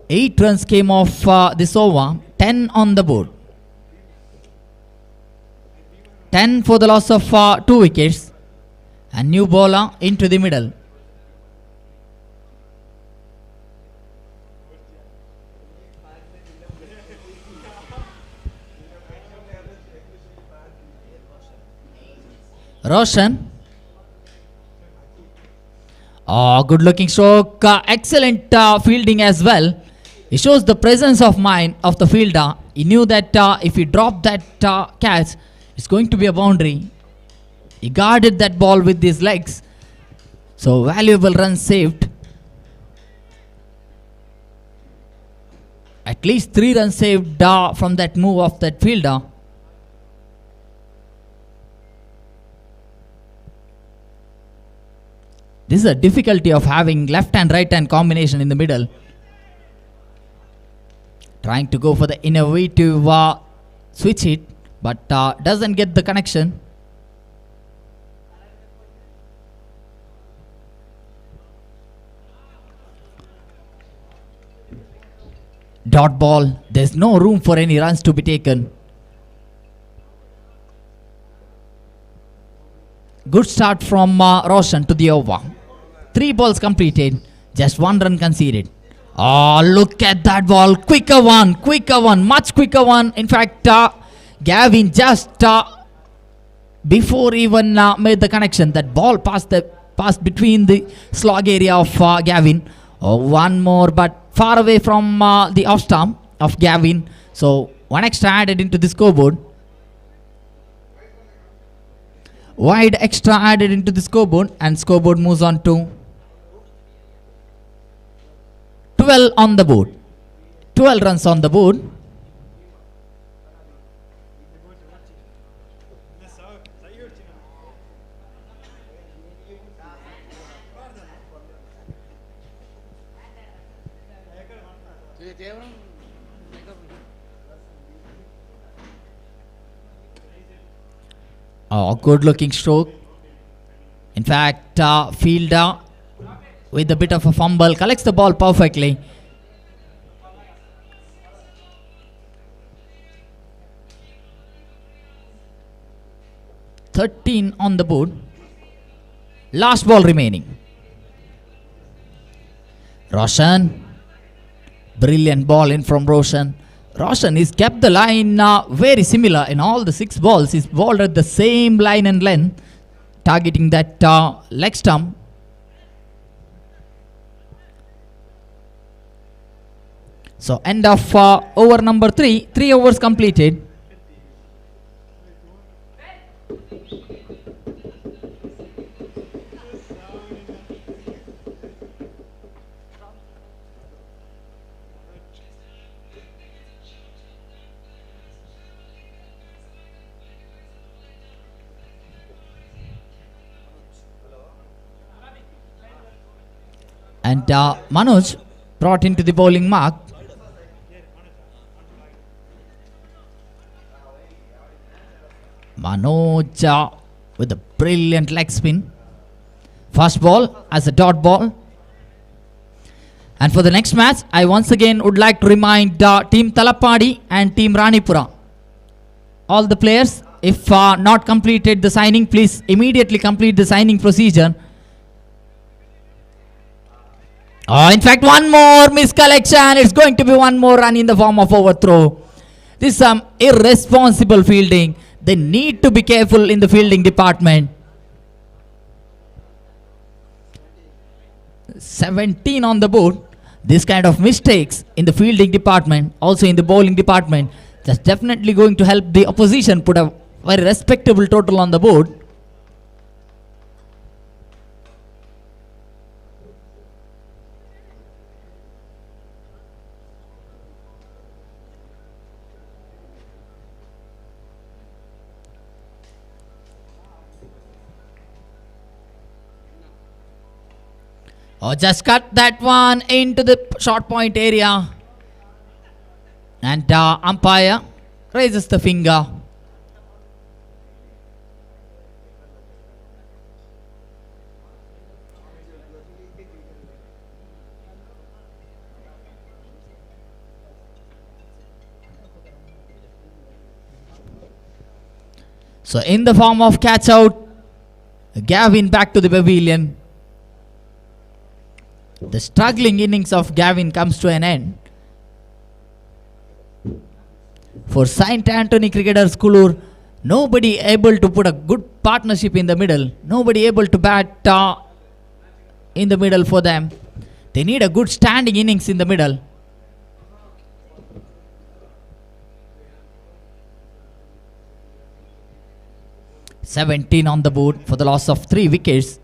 8 runs came off this over. 10 on the board. 10 for the loss of 2 wickets. And new bowler into the middle. Roshan. Oh, good looking stroke. Excellent fielding as well. It shows the presence of mind of the fielder. He knew that if he dropped that catch, it's going to be a boundary. He guarded that ball with his legs. So valuable run saved. At least 3 runs saved from that move of that fielder. This is a difficulty of having left and right hand combination in the middle. Trying to go for the innovative switch hit, but doesn't get the connection. Dot ball. There's no room for any runs to be taken. Good start from Roshan to the over. 3 balls completed. Just 1 run conceded. Oh, look at that ball. Quicker one. Much quicker one. In fact, Gavin just before even made the connection, that ball passed between the slog area of Gavin. Oh, one more, but far away from the off stump of Gavin. So 1 extra added into the scoreboard. Wide extra added into the scoreboard, and scoreboard moves on to 12 on the board. 12 runs on the board. Oh, good looking stroke. In fact, fielder with a bit of a fumble collects the ball perfectly. (13) on the board. Last ball remaining. Roshan. Brilliant ball in from Roshan. Roshan has kept the line very similar in all the 6 balls. He's bowled at the same line and length, targeting that leg stump. So end of over number 3. 3 overs completed. And Manoj brought into the bowling mark. Manoj with a brilliant leg spin. First ball as a dot ball. And for the next match, I once again would like to remind Team Talapadi and Team Ranipura. All the players, if not completed the signing, please immediately complete the signing procedure. In fact, one more miscollection. It's going to be one more run in the form of overthrow. This is some irresponsible fielding. They need to be careful in the fielding department. 17 on the board. This kind of mistakes in the fielding department, also in the bowling department, that's definitely going to help the opposition put a very respectable total on the board. Just cut that one into the short point area. And umpire raises the finger. So in the form of catch out, Gavin back to the pavilion. The struggling innings of Gavin comes to an end. For St. Anthony cricketers Kulur, Nobody able to put a good partnership in the middle. Nobody able to bat in the middle for them. They need a good standing innings in the middle. "17 on the board for the loss of 3 wickets.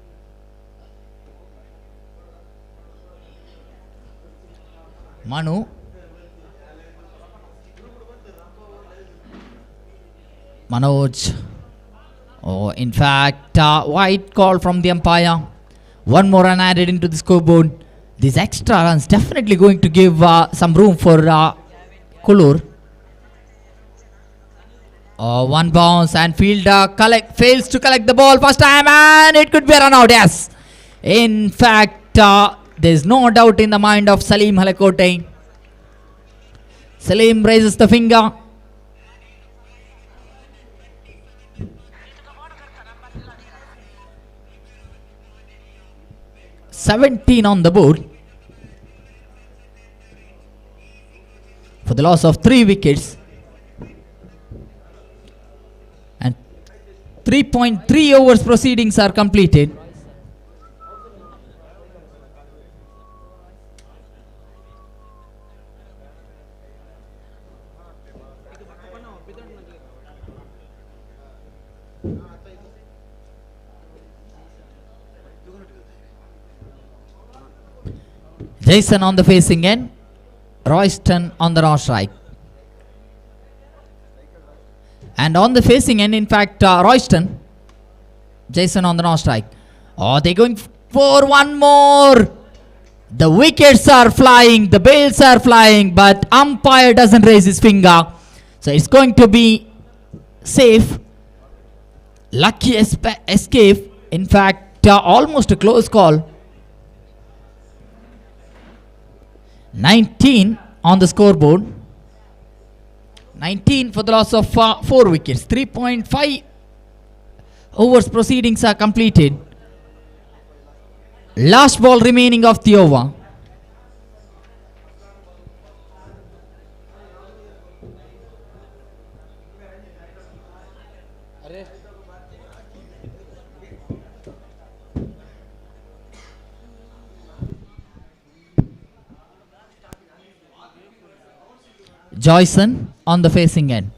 Manu. Manoj. Oh, in fact, white call from the umpire. One more run added into the scoreboard. These extra runs definitely going to give some room for Kulur. One bounce and fielder fails to collect the ball first time, and it could be a run out. Yes. In fact, there is no doubt in the mind of Salim Halakote. Salim raises the finger. "17 on the board for the loss of 3 wickets. And 3.3 overs proceedings are completed. Jason on the facing end, Royston on the raw strike. And on the facing end, in fact, Royston, Jason on the raw strike. Oh, they're going for one more. The wickets are flying, the bails are flying, but umpire doesn't raise his finger. So it's going to be safe. Lucky escape. In fact, almost a close call. 19 on the scoreboard. 19 for the loss of 4 wickets. 3.5 overs proceedings are completed. Last ball remaining of the over. Joyson on the facing end.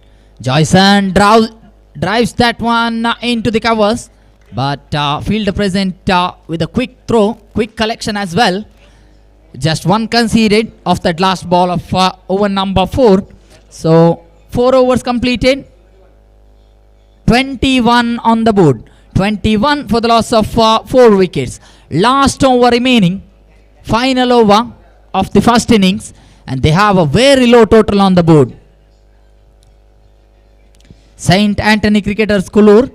Joyson drives that one into the covers, but fielder present with a quick throw, quick collection as well. Just one conceded of that last ball of over number 4. So 4 overs completed. 21 on the board. 21 for the loss of 4 wickets. Last over remaining. Final over of the first innings. And they have a very low total on the board. Saint Anthony Cricketers Kulur.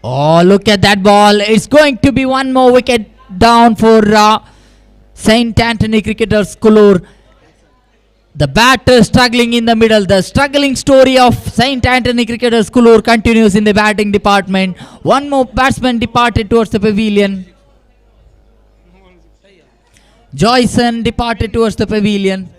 Oh, look at that ball. It's going to be one more wicket down for Saint Anthony Cricketers Kulur. The batter struggling in the middle. The struggling story of Saint Anthony Cricketers Kulur continues in the batting department. One more batsman departed towards the pavilion. Joyson departed towards the pavilion.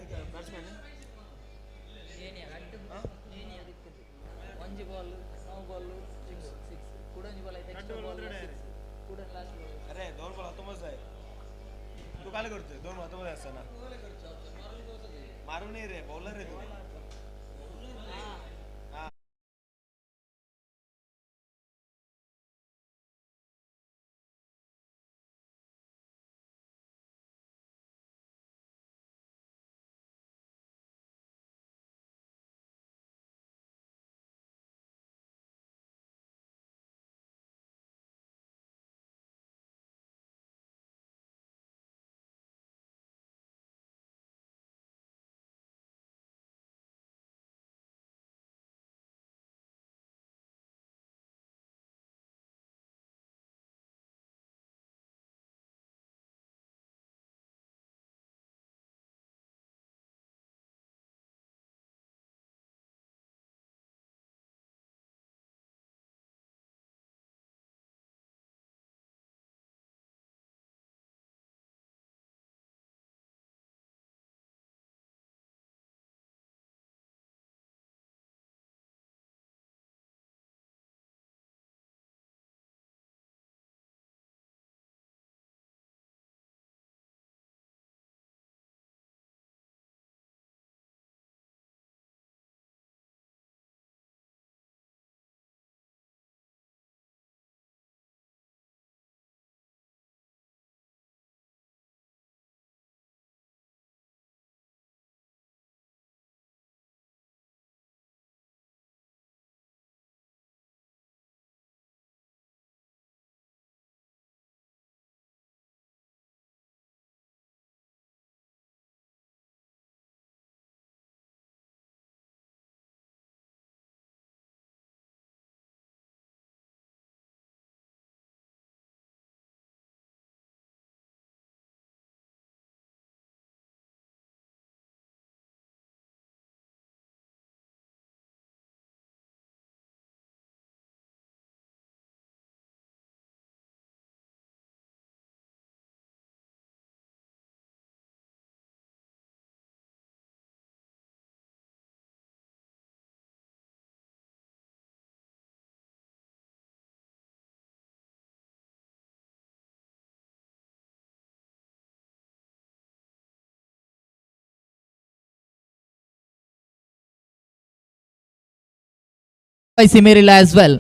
by Simerila as well.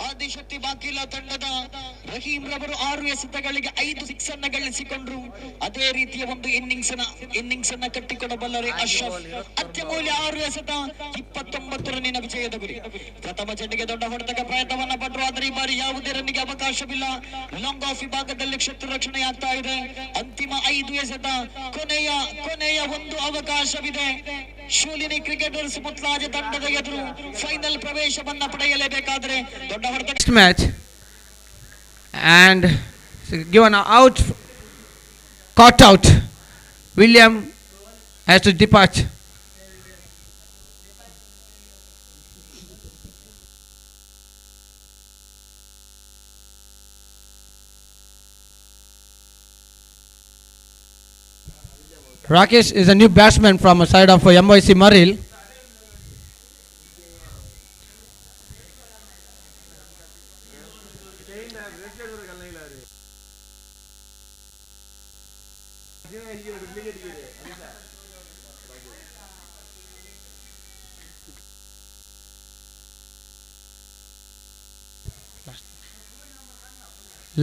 Adishakti ಬಾಕಿಲ್ಲ ತಂಡದ ರಹೀಂ ರವರು 6 ಎಸೆತಗಳಿಗೆ 5 six ಅನ್ನ ಗಳಿಸಿಕೊಂಡ್ರು. ಅದೇ ರೀತಿಯ ಒಂದು innings ಅನ್ನ ಕಟ್ಟಿಕೊಡಬಲ್ಲರೆ ಅಶ್ರಫ್. ಅತ್ಯಮೂಲ್ಯ 6 ಎಸೆತ 29 ರನ್ನಿನ ವಿಜಯದ ಗುರಿ. ಪ್ರಥಮ ಚೆಂಡಿಗೆ ದೊಡ್ಡ ಹೊಡೆತಕ್ಕೆ ಪ್ರಯತ್ನವನ್ನ ಪಟ್ಟರು, ಆದರೆ ಈ ಬಾರಿ ಯಾವುದೇ ರನ್ನಿಗೆ ಅವಕಾಶವಿಲ್ಲ. ಲಾಂಗ್ ಆಫ್ ವಿಭಾಗದಲ್ಲಿ ಶತ್ರು ರಕ್ಷಣೆ ಆಗ್ತಾ ಇದೆ. ಅಂತಿಮ 5 ಎಸೆತ, ಕೊನೆಯ ಒಂದು ಅವಕಾಶವಿದೆ. ಶೂಲಿನಿ ಕ್ರಿಕೆಟರ್ಸ್ ಮುತ್ಲಾಜ ತಂಡದ ಎದುರು ಫೈನಲ್ ಪ್ರವೇಶವನ್ನ ಪಡೆಯಲೇಬೇಕಾದ್ರೆ ದೊಡ್ಡ ಹೊಡೆತ. Next match and given out, caught out. William has to depart. Rakesh is a new batsman from a side of MYC Maril.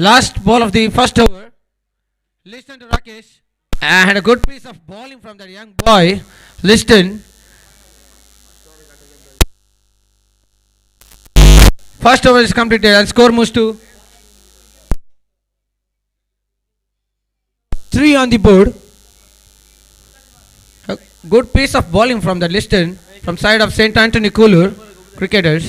Last ball of the first over. Listen to Rakesh. And a good piece of bowling from that young boy. Listen. First over is completed and score moves to 3 on the board. A good piece of bowling from that Liston from side of St. Anthony Koolur cricketers.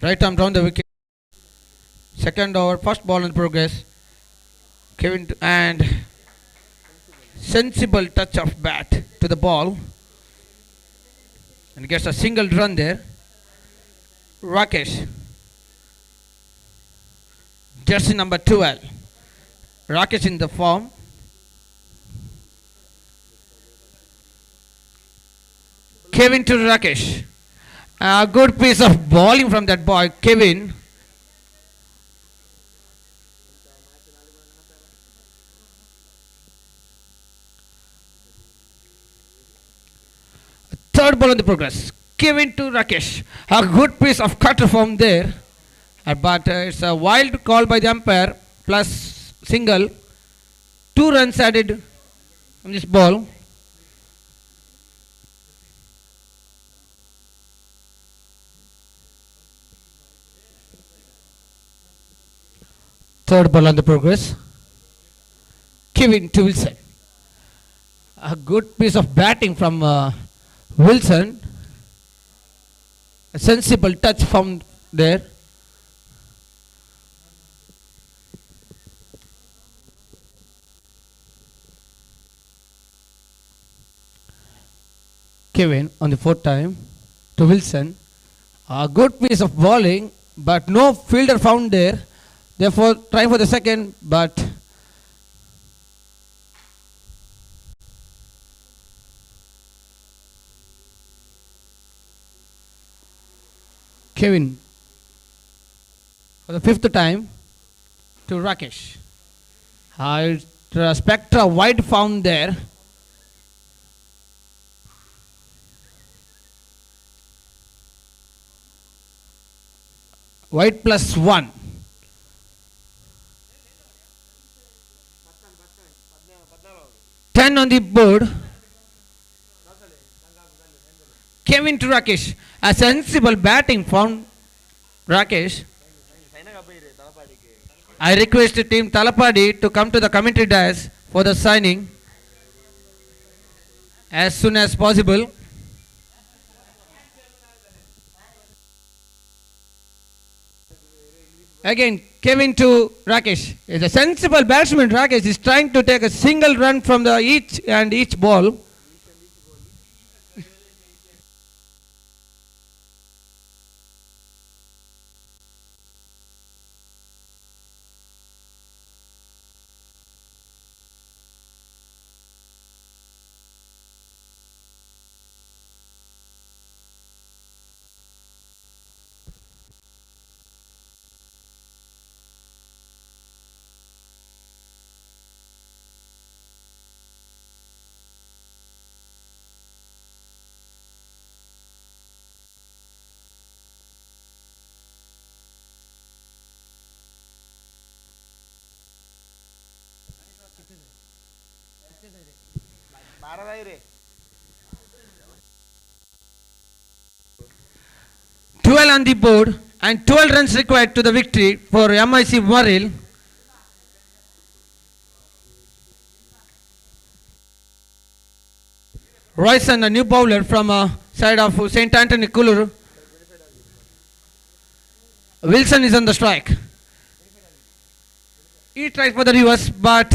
Right arm round the wicket. Second over, first ball in progress. Kevin and sensible touch of bat to the ball and gets a single run there. Rakesh, jersey number 12. Rakesh in the form. Kevin to Rakesh. A good piece of bowling from that boy, Kevin. Third ball in the progress. Kevin to Rakesh. A good piece of cutter from there. But it's a wild call by the umpire. Plus single. 2 runs added from this ball. Third ball on the progress. Kevin to Wilson. A good piece of batting from Wilson. A sensible touch from there. Kevin on the fourth time to Wilson. A good piece of bowling, but no fielder found there. Therefore, trying for the second, but Kevin for the fifth time to Rakesh. Spectra wide found there. White +1. Ten on the board. Kevin to Rakesh. A sensible batting found Rakesh. I request team Talapadi to come to the commentary dais for the signing as soon as possible. Again, Kevin to Rakesh. Is a sensible batsman. Rakesh is trying to take a single run from the each ball. रे 12 on the board and 12 runs required to the victory for MIC Maril. Royson, a new bowler from side of St. Anthony Kulur. Wilson is on the strike. He tried for the reverse, but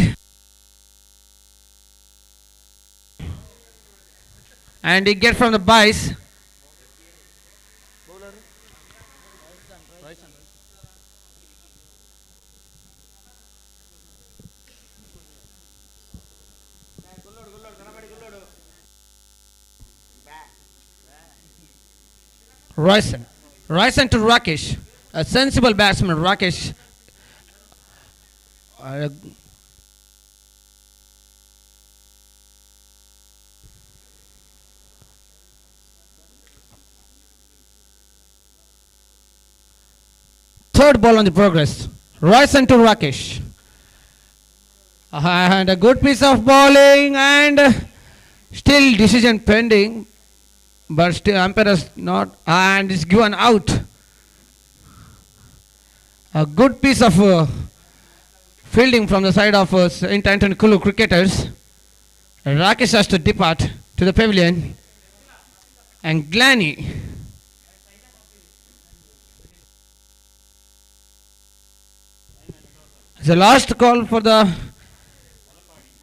and he get from the bice. Royson to Rakesh, a sensible batsman. Rakesh. Third ball on the progress. Royson to Rakesh. And a good piece of bowling and still decision pending. But still umpire has not and is given out. A good piece of fielding from the side of St. Anthony Kulu cricketers. Rakesh has to depart to the pavilion. And Glanny the last call for the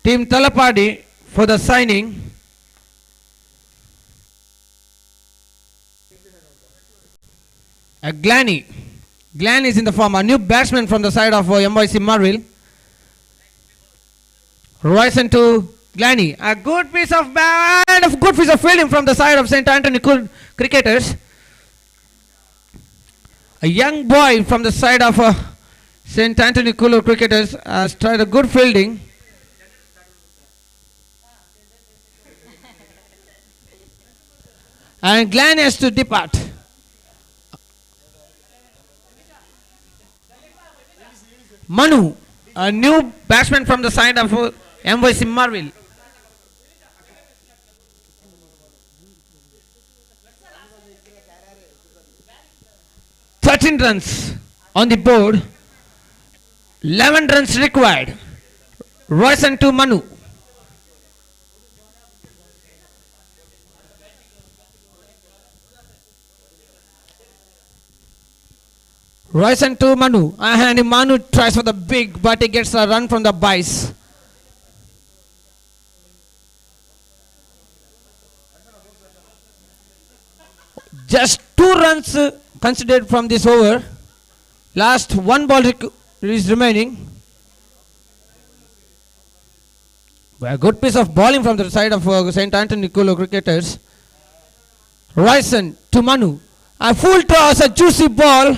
team Talapadi for the signing. Glanny is in the form, a new batsman from the side of MYC Marville. Royson to Glanny, a good piece of fielding from the side of St. Anthony cricketers. A young boy from the side of St. Anthony Kulu cricketers has tried a good fielding. And Glanny has to depart. Manu, a new batsman from the side of MYC Marville. "13 runs on the board, 11 runs required." Royson to Manu. Royson to Manu, and Manu tries for the big, but he gets a run from the bice. Just 2 runs considered from this over. Last one ball is remaining. A good piece of bowling from the side of St. Anthony Kulu cricketers. Ryson to Manu. A full toss, a juicy ball,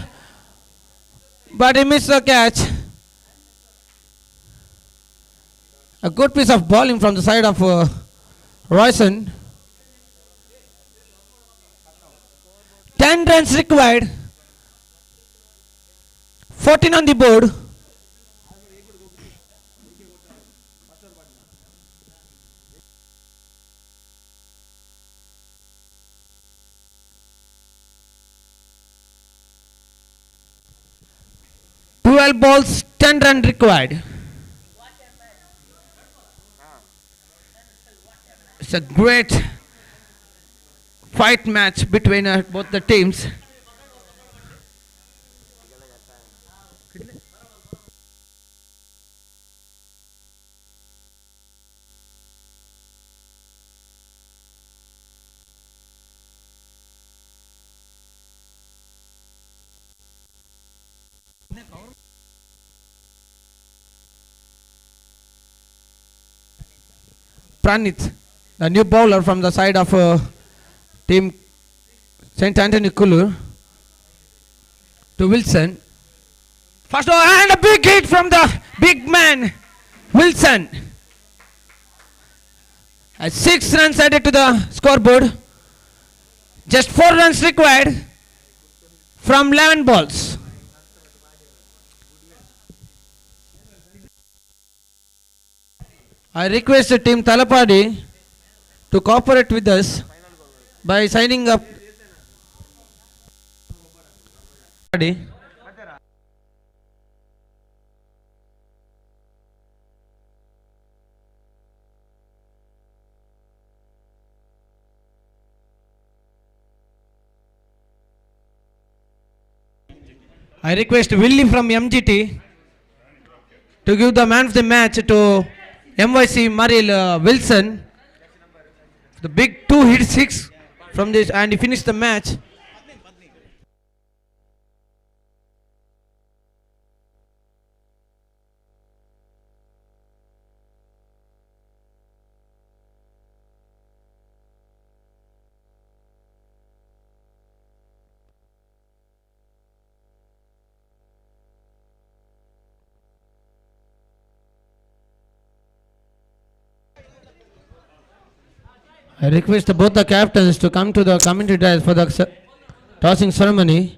but he missed the catch. A good piece of bowling from the side of Ryson. 10 runs required. 14 on the board. Balls, 10 run required. It's a great fight match between both the teams. Pranit, the new bowler from the side of team St. Anthony Kulu, to Wilson. First ball and a big hit from the big man Wilson. 6 runs added to the scoreboard. Just 4 runs required from 11 balls. I request the team Talapadi to cooperate with us by signing up. I request Willie from MGT to give the man of the match to MYC Maril Wilson. The big 2 hit 6 from this, and he finished the match. I request both the captains to come to the commentary dais for the tossing ceremony.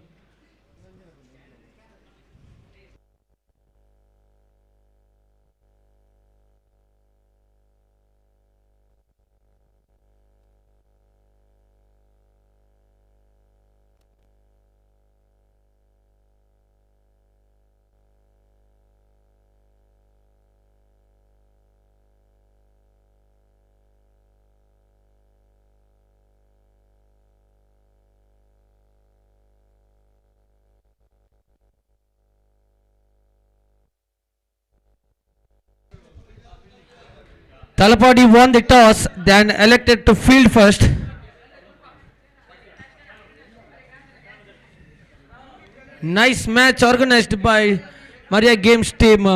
Talapadi won the toss, then elected to field first. Nice match organized by Maria Games team.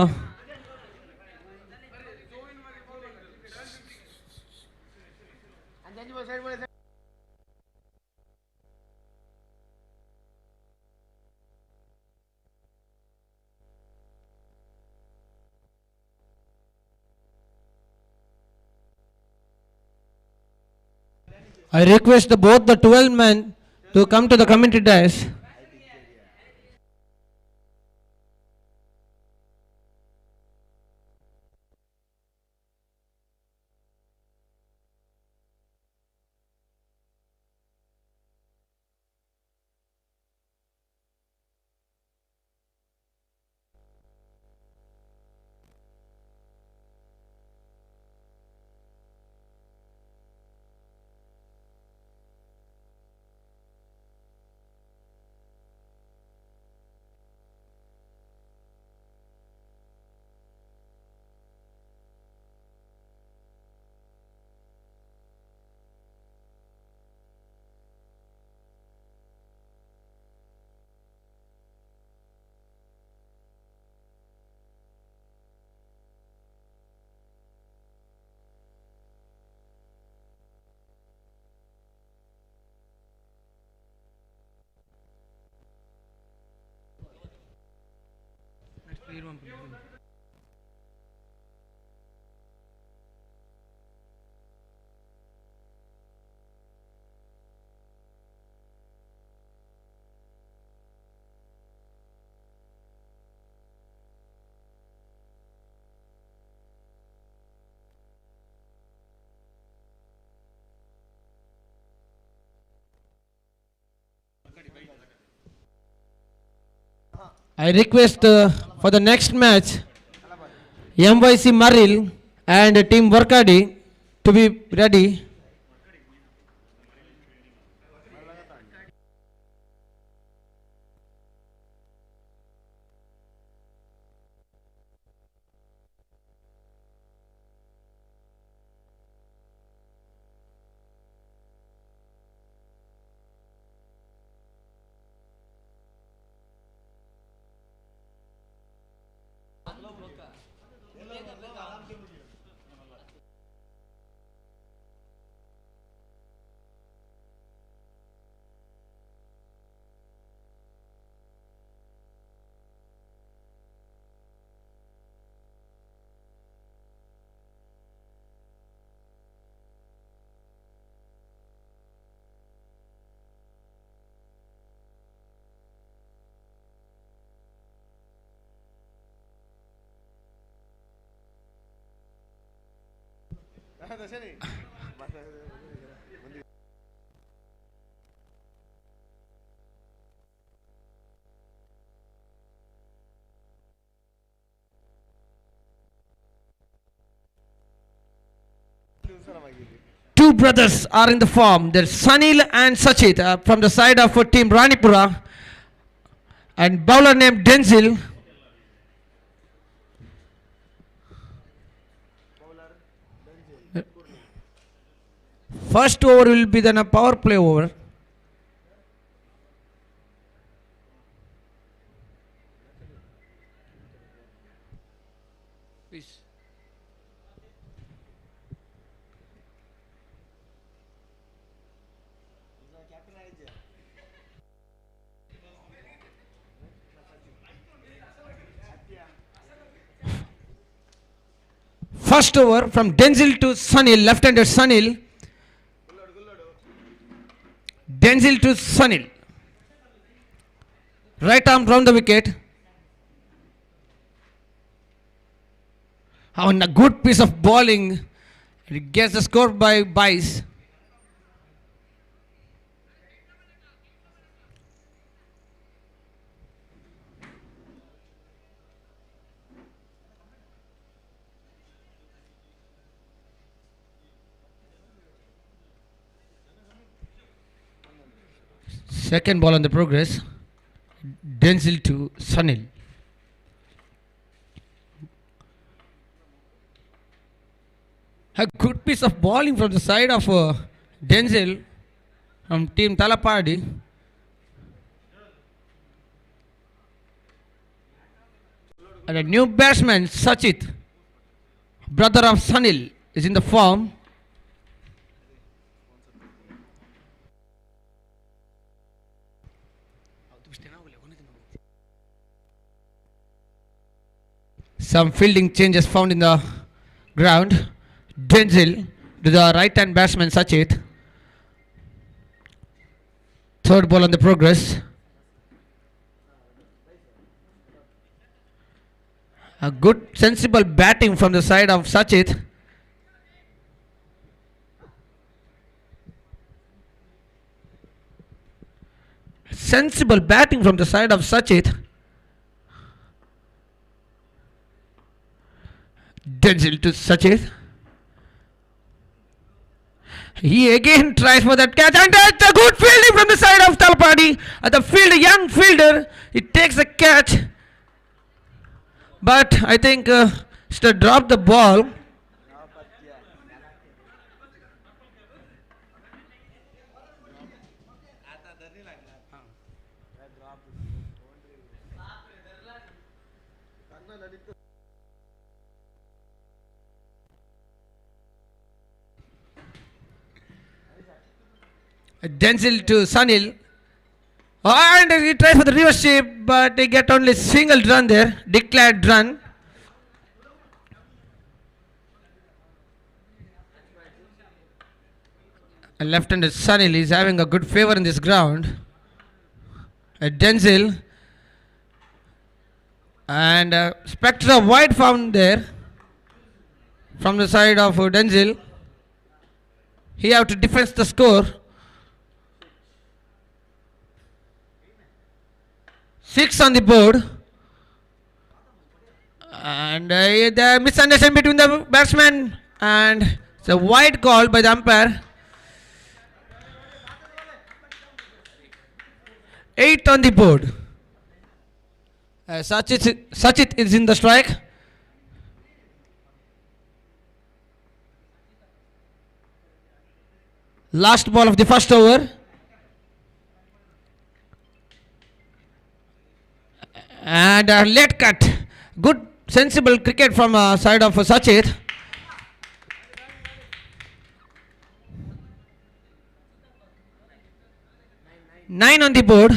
I request both the 12 men to come to the commentary dais. I request for the next match MYC Maril and Team Workadi to be ready. Two brothers are in the form. There's Sanil and Sachit from the side of Team Ranipura, and bowler named Denzil. First over will be then a power play over. First over from Denzil to Sanil, left-handed Sanil. Denzil to Sanil. Right arm round the wicket. On a good piece of bowling. It gets the score by Bice. Second ball on the progress. Denzil to Sanil. A good piece of bowling from the side of Denzil from Team Talapadi. And a new batsman, Sachit, brother of Sanil, is in the form. Some fielding changes found in the ground. Denzil to the right hand batsman Sachit. Third ball on the progress. A good sensible batting from the side of Sachit. Sensible batting from the side of Sachit. Denzil to Sachit. He again tries for that catch, and that's a good fielding from the side of Talpadi. At the field, a young fielder, he takes the catch, but I think still dropped the ball. Denzil to Sanil. And he tried for the reverse sweep, but he get only single run there, declared run. And left-hander Sunil is having a good favor in this ground. Denzel and Spectra wide found there from the side of Denzel. He have to defend the score. 6 on the board. And the misunderstanding between the batsman, and it's a wide call by the umpire. 8 on the board. Sachit is in the strike. Last ball of the first over. And a late cut. Good sensible cricket from side of Sachit. Nine on the board.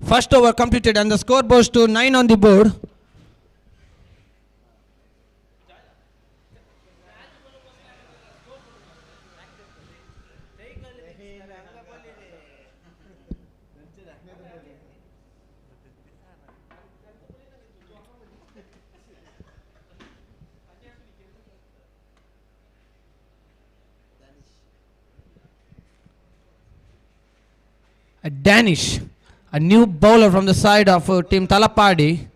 First over completed and the score goes to 9 on the board. Danish, a new bowler from the side of team Talapadi.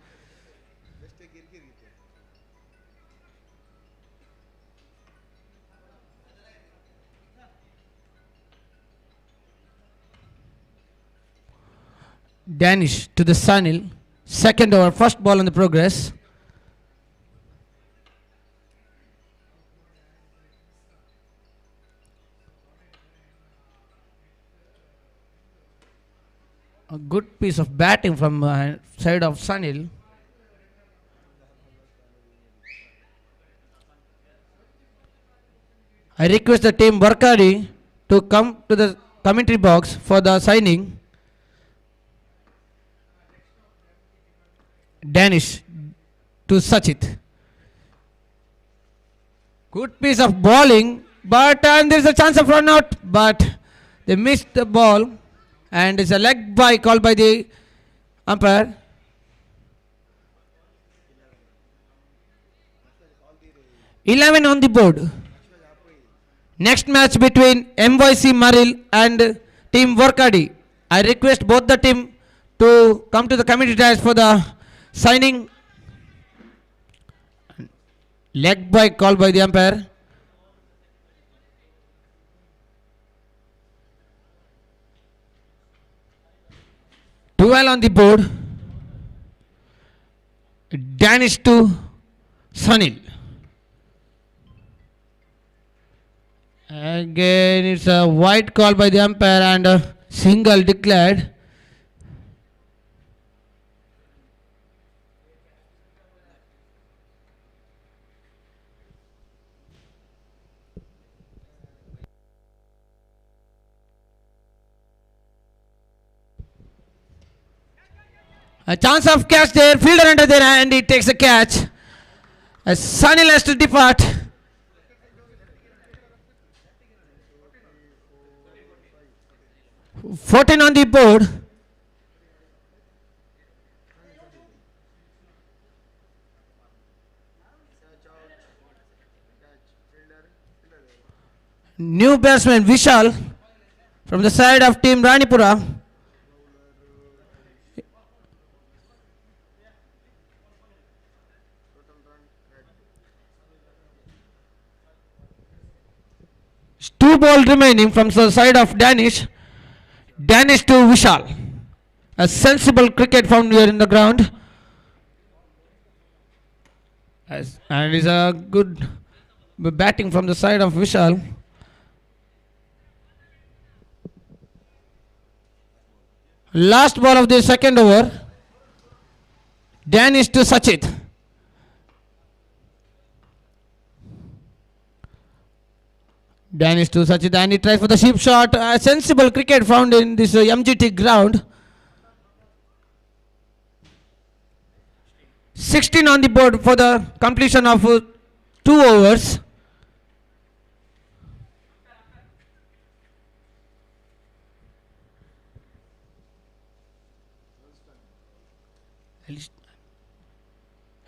Danish to the Sunil. Second over, first ball on the progress. A good piece of batting from side of Sunil. I request the team Varkari to come to the commentary box for the signing. Danish to Sachit. Good piece of bowling, but there is a chance of run out, but they missed the ball. And it's a leg by called by the umpire. $11 on the board. Next match between MYC Maril and team Vorkadi. I request both the team to come to the committee dais for the signing. Leg by called by the umpire. Duel on the board. Danish to Sunil. Again, it's a wide call by the umpire and a single declared. A chance of catch there, fielder under there, and he takes a catch. As Sunil has to depart. $14 on the board. New batsman Vishal from the side of team Ranipura. Two balls remaining from the side of Danish. Danish to Vishal. A sensible cricket found here in the ground. And is a good batting from the side of Vishal. Last ball of the second over. Danish to Sachit. Danish to Sachit, and he tries for the sheep shot. Sensible cricket found in this MGT ground. 16 on the board for the completion of 2 overs.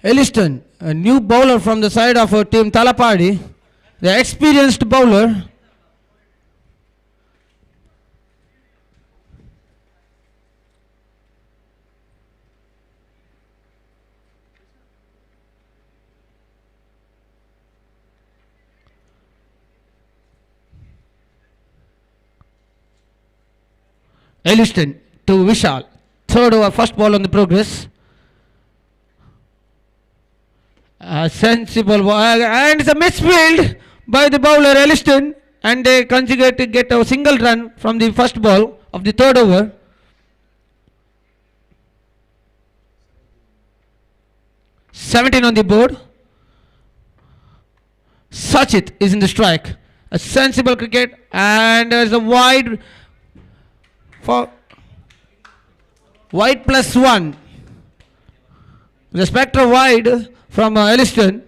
Elliston, a new bowler from the side of team Talapadi, the experienced bowler. Elliston to Vishal, third over, first ball on the progress. A sensible ball, and it's a misfield by the bowler Elliston, and they conjugate to get a single run from the first ball of the third over. "17 on the board. Sachit is in the strike. A sensible cricket, and there's a wide for wide +1. The spectre wide from Elliston.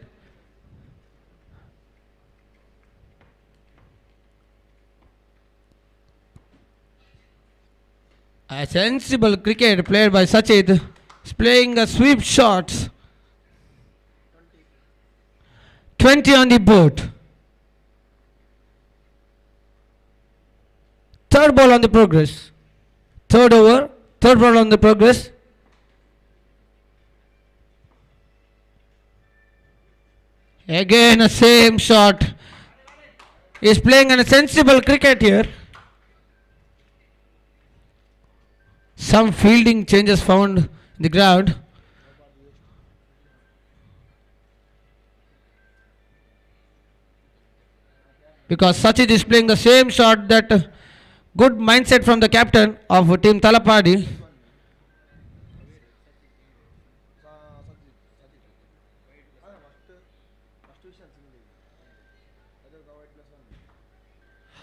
A sensible cricket played by Sachit. He's playing a sweep shots. 20 on the board. Third ball on the progress. Third over, third ball on the progress. Again a same shot. He's playing a sensible cricket here. Some fielding changes found in the ground. Because Sachit is playing the same shot, that good mindset from the captain of team Talapadi.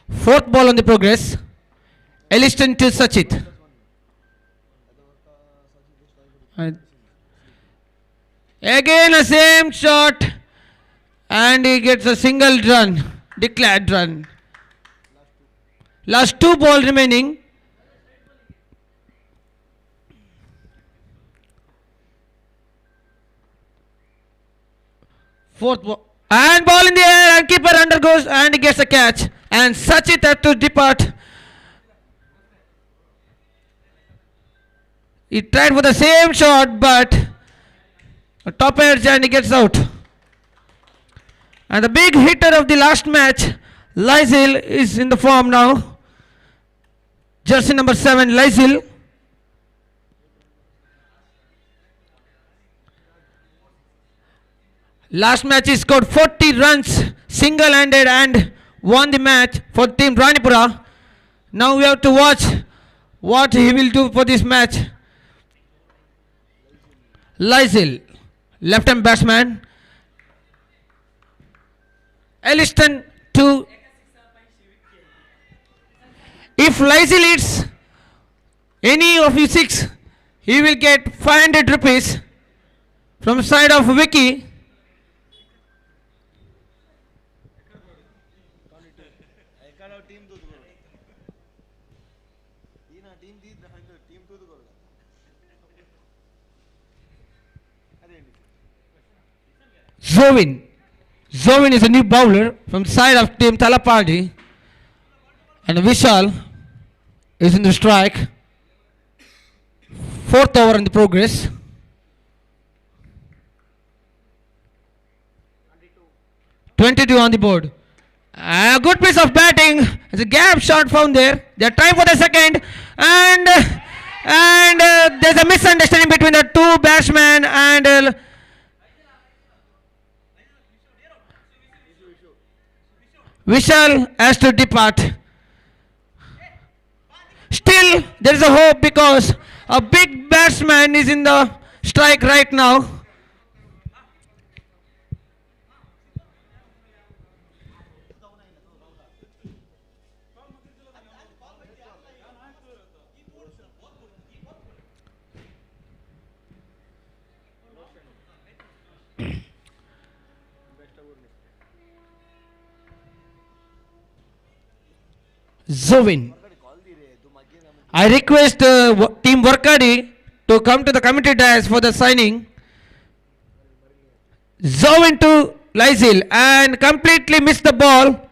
Fourth ball on the progress. Elliston to Sachit. And again a same shot, and he gets a single run, declared run. Last 2 balls remaining. Fourth ball, and ball in the air, and keeper undergoes and gets a catch, and Sachit had to depart. He tried for the same shot, but a top edge, and he gets out. And the big hitter of the last match, Lysil, is in the form now. Jersey number 7, Lysil. Last match he scored 40 runs single-handed and won the match for team Ranipura. Now we have to watch what he will do for this match. Lysil, left-hand batsman. Elliston to. If Lysil hits any of you 6, he will get 500 rupees from side of Vicky. Zovin. Zovin is a new bowler from side of team Talapadi. And Vishal is in the strike. Fourth over in the progress. 22 on the board. A good piece of batting. It's a gap shot found there. They are trying for the second. And there's a misunderstanding between the 2 batsmen, and Vishal has to depart. Still, there is a hope because a big batsman is in the strike right now. Zovin. I request Team Workadi to come to the committee dais for the signing. Zovin to Lysil and completely missed the ball,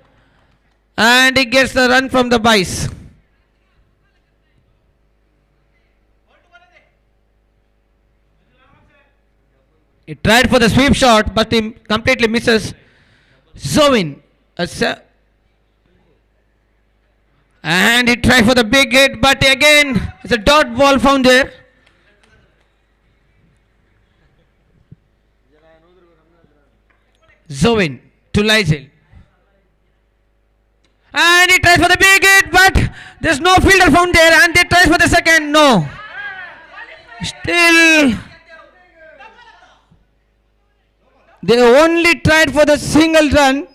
and he gets the run from the base. He tried for the sweep shot, but he completely misses. Zovin. And he tried for the big hit, but again, it's a dot ball found there. Zovin to Lysil. And he tries for the big hit, but there's no fielder found there, and they tries for the second. No. Still, they only tried for the single run.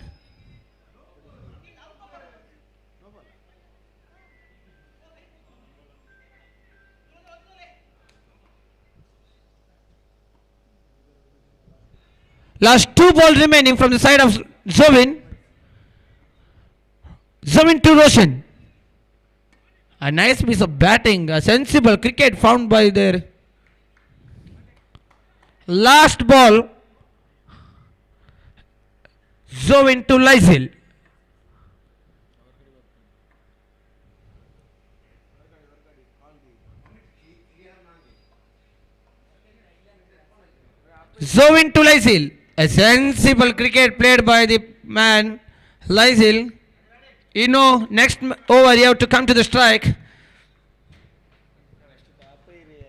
Last 2 balls remaining from the side of Zovin. Zovin to Roshan. A nice piece of batting, a sensible cricket found by their last ball. Zovin to Lysil. Zovin to Lysil. A sensible cricket played by the man Lysil. You know, next over you have to come to the strike.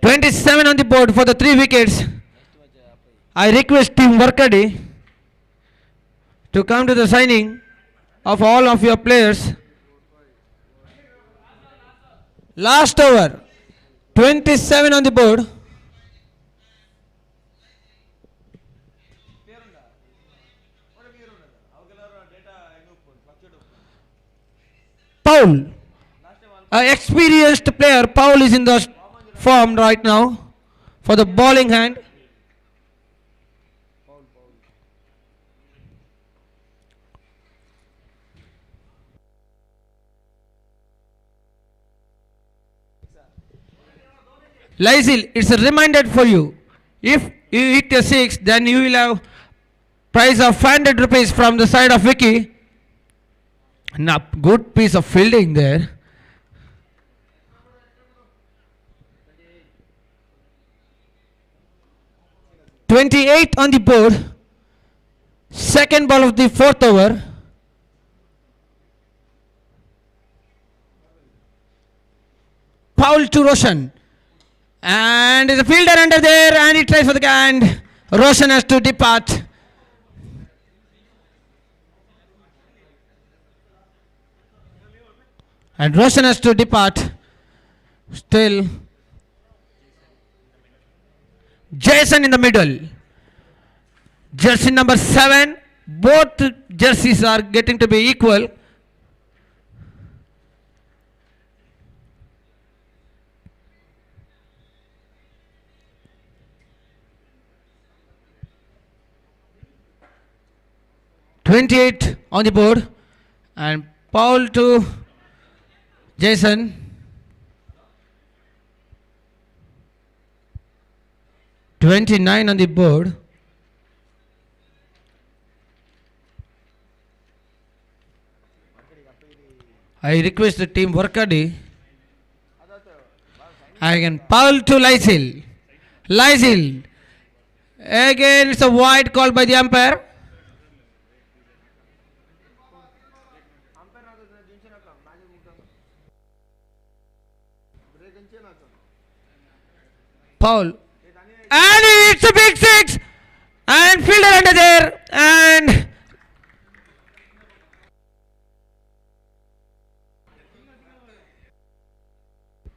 27 on the board for the 3 wickets. I request Team Workadi to come to the signing of all of your players. Last over. 27 on the board. Paul, an experienced player. Paul is in the form right now for the bowling hand. Lysil, it's a reminder for you. If you hit a 6, then you will have prize of 500 rupees from the side of Vicky. Now, good piece of fielding there. "28 on the board. Second ball of the 4th over. Paul to Roshan. And there's a fielder under there, and he tries for the and Roshan has to depart. And Roshan has to depart. Still, Jason in the middle. Jersey number 7. Both jerseys are getting to be equal. "28 on the board, and Paul to Jason. "29 on the board. I request the team Workadi. Again, Paul to Lysil. Lysil. Again, it's a wide call by the umpire. Paul. And it's a big 6. And fielder under there. And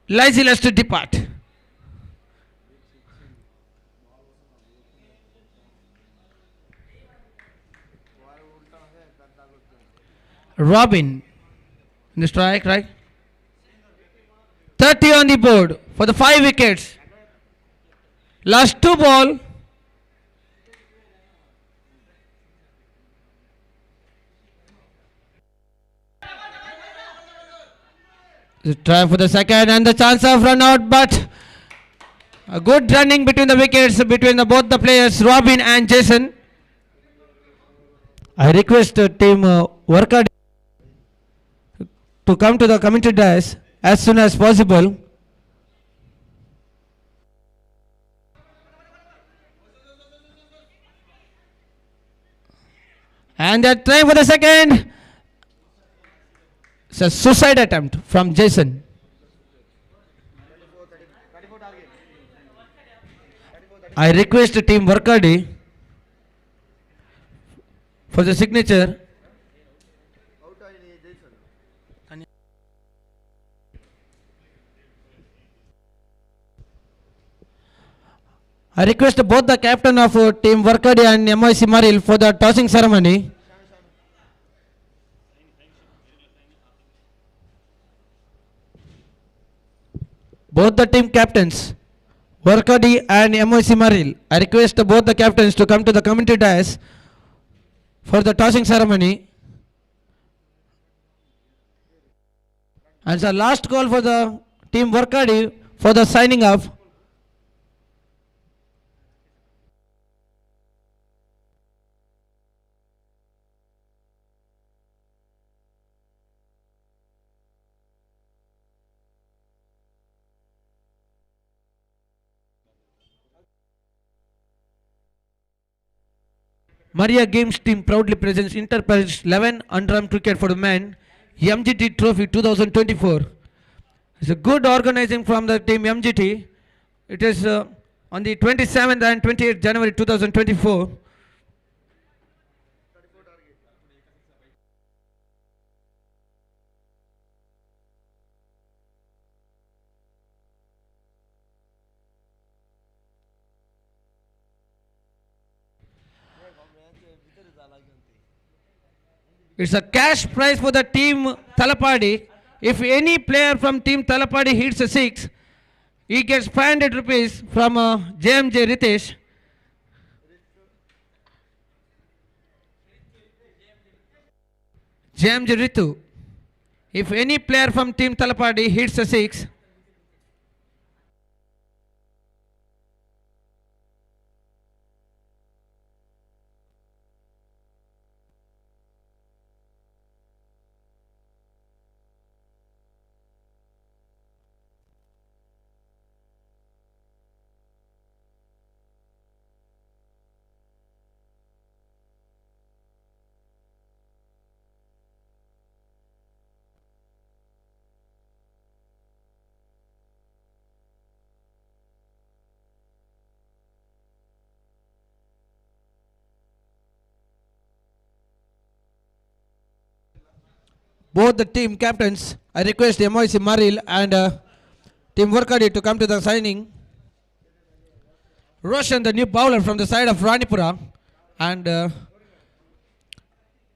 Lysil has to depart. Robin in the strike, right? 30 on the board for the 5 wickets. Last 2 ball. The try for the second and the chance of run out, but a good running between the wickets between both the players, Robin and Jason. I request team worker to come to the commentary desk as soon as possible. And they're trying for the second. It's a suicide attempt from Jason. I request team Workadi for the signature. I request both the captain of team Workadi and MIC Maril for the tossing ceremony. Both the team captains, Workadi and MIC Maril, I request both the captains to come to the commentary dais for the tossing ceremony. And the last call for the team Workadi for the signing off. Maria Games team proudly presents Inter-Parish 11 under-arm cricket for the men Mgt Trophy 2024. It's a good organizing from the team Mgt. It is on the 27th and 28th January 2024. It's a cash prize for the team Talapadi. If any player from team Talapadi hits a 6, he gets 500 rupees from JMJ Ritesh. JMJ Ritu. If any player from team Talapadi hits a 6, both the team captains, I request MIC Maril and team Workadi to come to the signing. Roshan, the new bowler from the side of Ranipura, and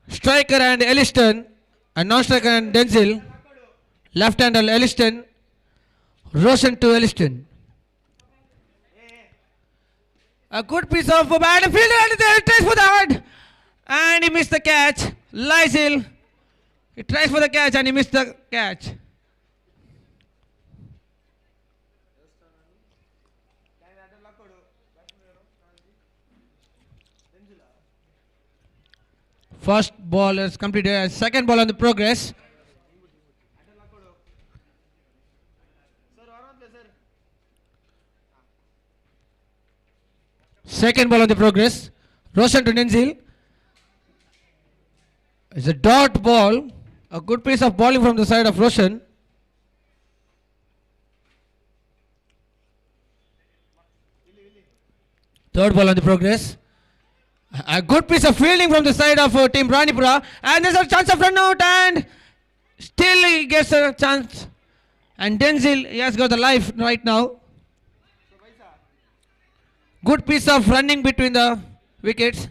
striker and Elliston, and non-striker and Denzil, left-hander Elliston, Roshan to Elliston. A good piece of bat and fielder and there tries for the hard, and he missed the catch. Lysil, he tries for the catch and he missed the catch. First ball is completed. Second ball on the progress. Second ball on the progress. Roshan to Nenzil. It's a dot ball. A good piece of bowling from the side of Roshan. Third ball on the progress. A good piece of fielding from the side of team Ranipura. And there's a chance of run out and still he gets a chance. And Denzil, he has got the life right now. Good piece of running between the wickets.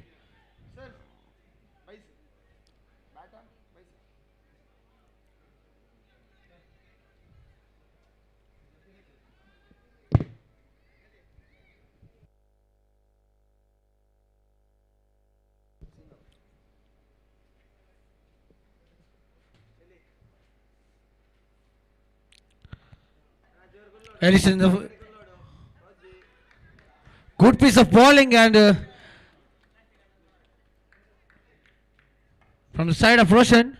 Ellison, good piece of bowling and from the side of Roshan.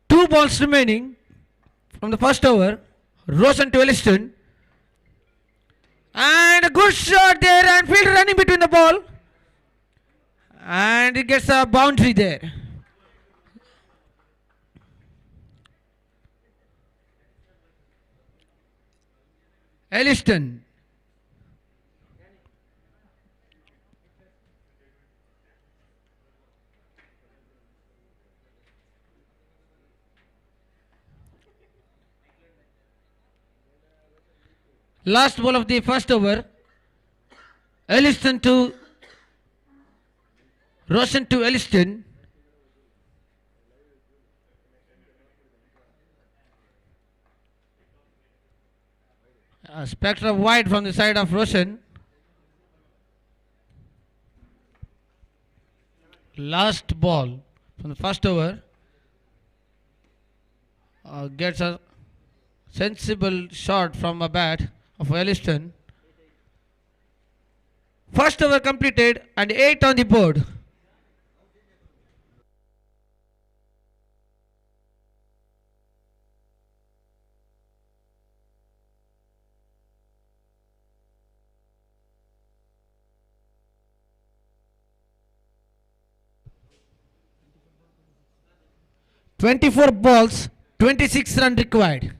Two balls remaining from the first over. Roshan to Ellison. And a good shot there, and fielder running between the ball. And he gets a boundary there. Ellison. Last ball of the first over. Ellison to Roshan to Ellison. A spectre wide from the side of Roshan. Last ball from the first over. Gets a sensible shot from a bat of Ellison. First over completed and 8 on the board. "24 balls, 26 runs required."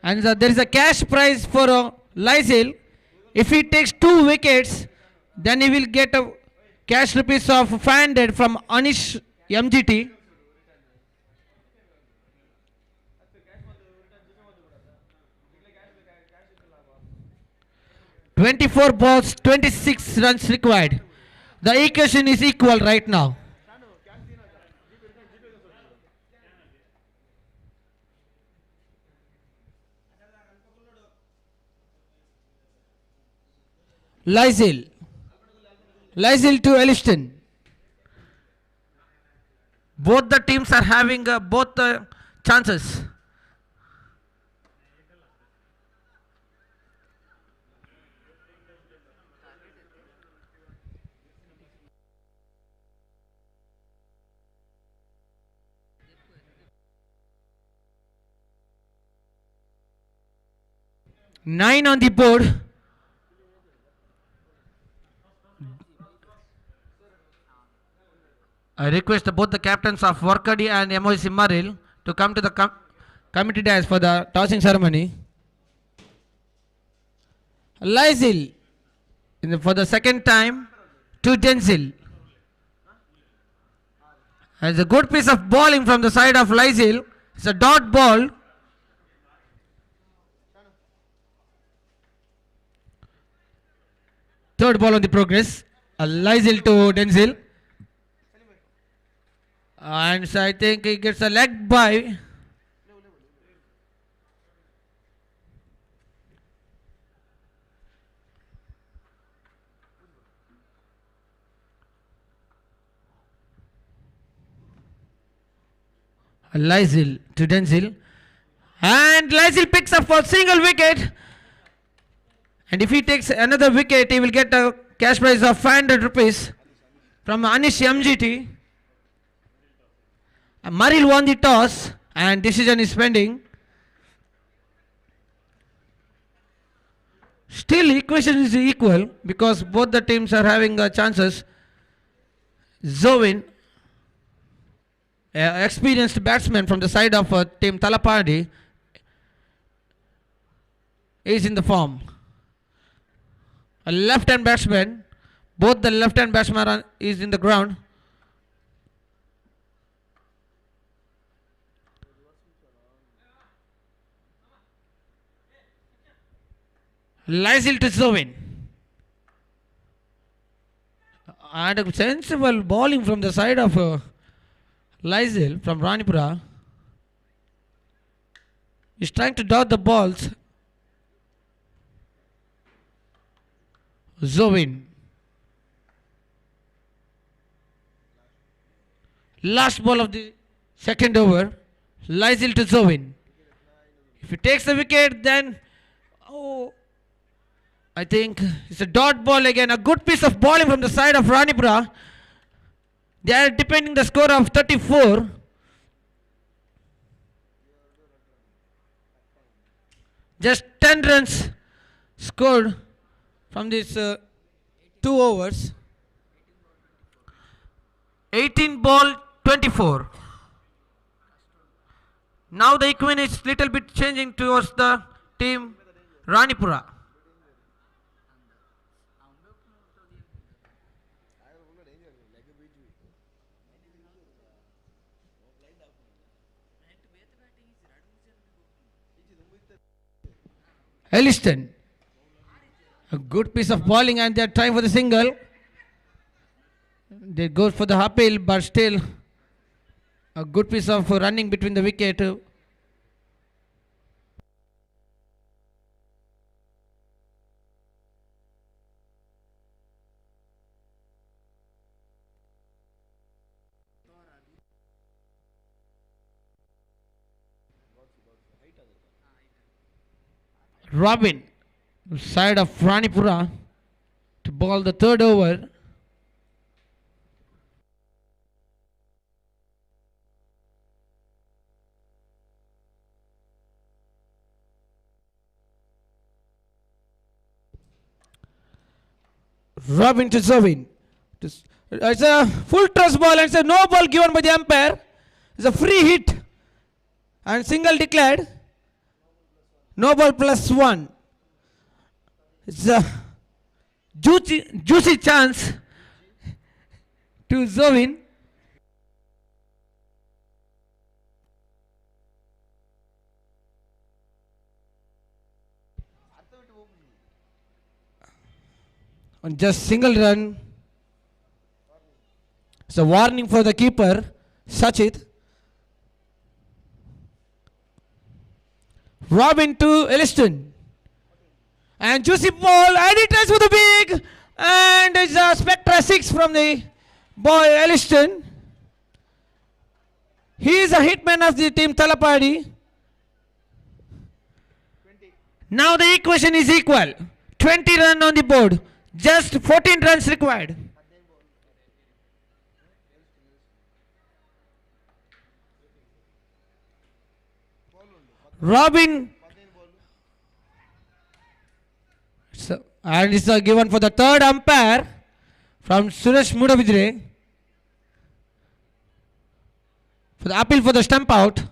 And there is a cash prize for Lysel. If he takes 2 wickets, then he will get a cash rupees of 500 from Anish Mgt. "24 balls, 26 runs required." The equation is equal right now. Lysel to Ellison. Both the teams are having both chances. Nine on the board. I request both the captains of Warkadi and MOC Maril to come to the committee dais for the tossing ceremony. Lysel for the second time to Denzil. It's a good piece of bowling from the side of Lysel. It's a dot ball. Third ball on the progress. Lysel to Denzil. And so I think he gets a leg by. Lysel to Denzil. And Lysel picks up for single wicket. And if he takes another wicket, he will get a cash prize of 500 rupees from Anish Mgt. Maril won the toss and decision is pending. Still equation is equal because both the teams are having chances. Zovin, experienced batsman from the side of team Talapadi, is in the form. A left-hand batsman, both the left-hand batsman is in the ground. Lysel to Zovin. And a sensible bowling from the side of Lysel from Ranipura. He's trying to dodge the balls. Zovin. last ball of the second over. Lysil to Zovin. If he takes the wicket, then I think it's a dot ball again. A good piece of bowling from the side of Ranipura. They are defending the score of 34. Just 10 runs scored from these 2 overs. 18 ball 24. Now the equine is little bit changing towards the team Ranipura. Elliston. A good piece of bowling and they are trying for the single. They go for the uphill, but still a good piece of running between the wicket. Robin, side of Ranipura, to bowl the third over. Robin to Zovin. It's a full toss ball and it's a no ball given by the umpire. It's a free hit and single declared. No ball +1. It's a juicy chance to Zovin. On just single run. It's a warning for the keeper, Sachit. Robin to Elliston. And juicy ball, and he tries for the big. And it's a Spectra 6 from the boy Elliston. He is a hitman of the team Talapadi. Now the equation is equal. 20 runs on the board. Just 14 runs required. Robin. And it's given for the third umpire from Suresh Mudavidre. For the appeal for the stump out.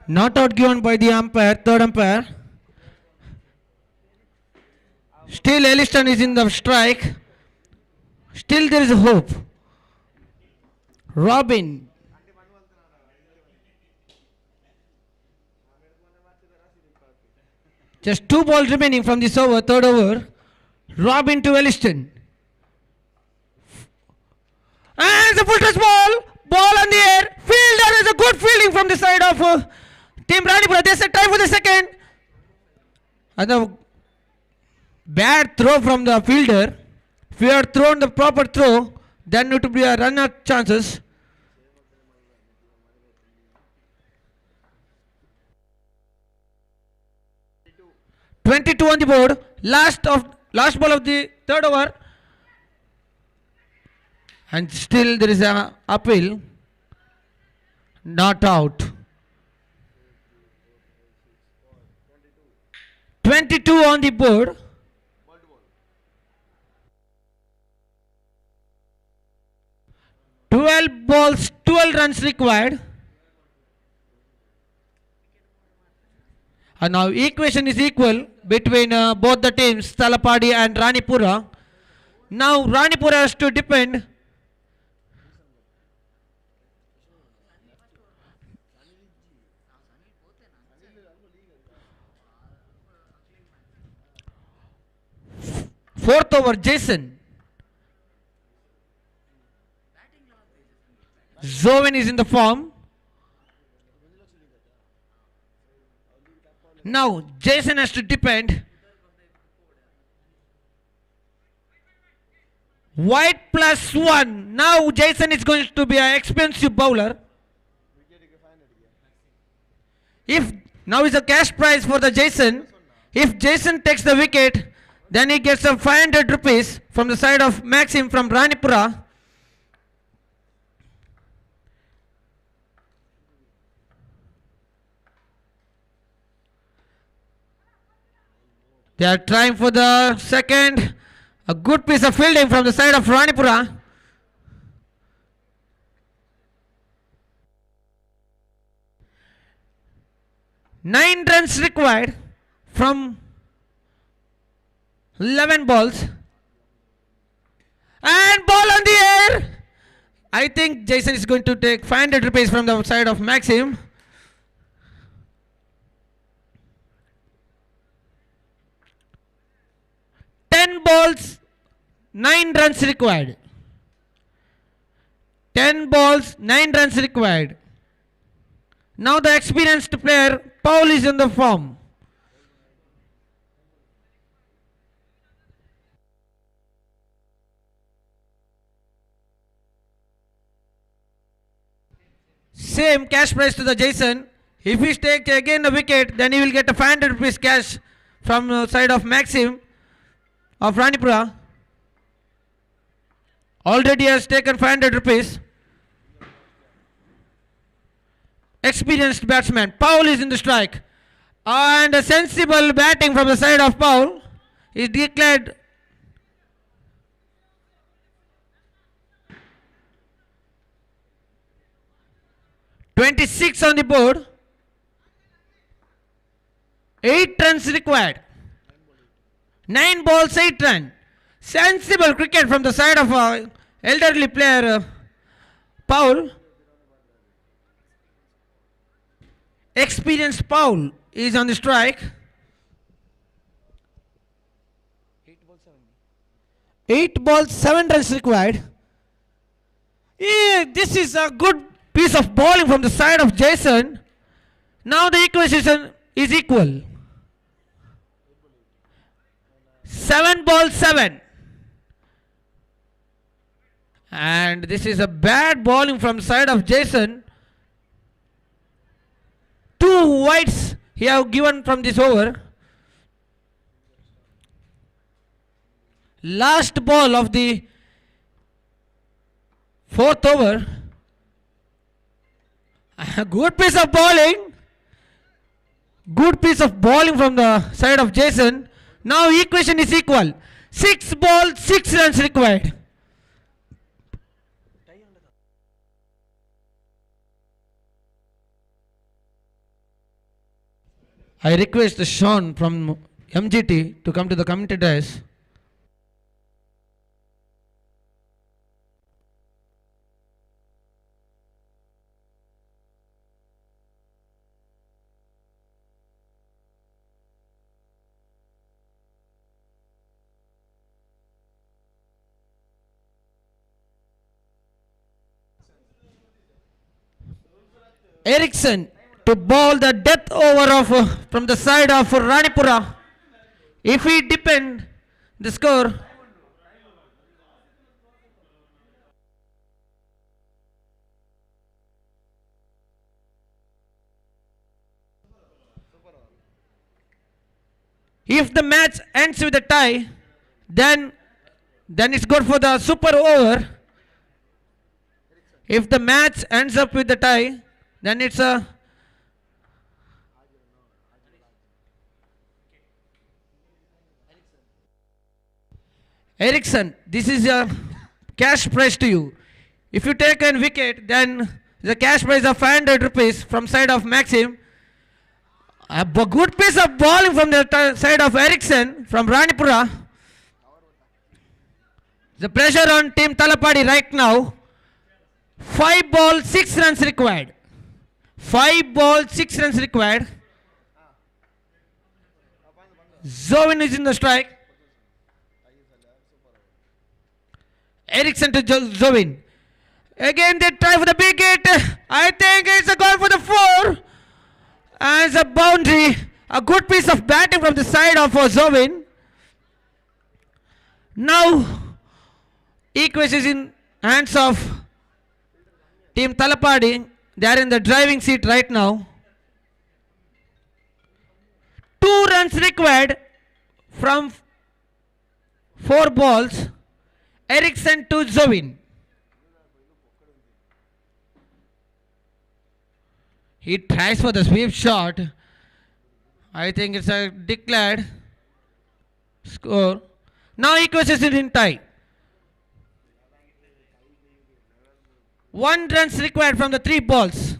Not out given by the umpire, third umpire. Still Elliston is in the strike. Still there is hope. Robin. Just 2 balls remaining from this over, third over. Robin to Elliston. And the full toss ball. Ball on the air. Fielder is a good fielding from the side of Team Ranipura. They said try for the second. And the bad throw from the fielder. If you had thrown the proper throw, then it would be a run out chances. .22 on the board. Last ball of the third over. And still there is an appeal. Not out. 22 on the board. .12 balls, 12 runs required. And now equation is equal between both the teams, Talapadi and Ranipura. Now Ranipura has to depend fourth over, Jason. Zoven is in the form. Now Jason has to depend. White +1. Now Jason is going to be an expensive bowler. If now is a cash prize for the Jason. If Jason takes the wicket, then he gets some 500 rupees from the side of Maxim from Ranipura. They are trying for the second. A good piece of fielding from the side of Ranipura. Nine runs required from 11 balls. And ball on the air. I think Jason is going to take 500 rupees from the side of Maxim. Balls, 9 runs required. 10 balls, 9 runs required. Now the experienced player, Paul, is in the form. Same cash prize to the Jason. If he takes again a wicket, then he will get a 500 rupees cash from the side of Maxim of Ranipura. Already has taken 500 rupees. Experienced batsman. Paul is in the strike. And a sensible batting from the side of Paul is declared. .26 on the board. 8 runs required. 9 balls, 8 runs. Sensible cricket from the side of elderly player Paul. Experienced Paul is on the strike. 8 balls, 7 runs required. Yeah, this is a good piece of bowling from the side of Jason. Now the equation is equal. 7 balls, 7. And this is a bad bowling from side of Jason. 2 wides he have given from this over. Last ball of the 4th over. A good piece of bowling. Good piece of bowling from the side of Jason. Now equation is equal. 6 balls, 6 runs required. I request Sean from MGT to come to the commentary desk. Ericsson to bowl the death over of from the side of Ranipura. If he depend the score, if the match ends with a tie, then it's good for the super over. If the match ends up with a tie, then it's a Ericsson, this is a cash prize to you. If you take a wicket, then the cash prize of 500 rupees from side of Maxim. A good piece of bowling from the side of Ericsson from Ranipura. The pressure on team Talapadi right now. 5 balls, 6 runs required. 5 balls, 6 runs required. Zovin is in the strike. Ericsson to Zovin. Again they try for the big hit. I think it's a goal for the 4. And it's a boundary. A good piece of batting from the side of Zovin. Now Equus is in hands of team Talapadi. They are in the driving seat right now. 2 runs required from 4 balls. Ericsson to Zovin. He tries for the sweep shot. I think it's a declared score. Now Equus is in tie. 1 runs required from the 3 balls.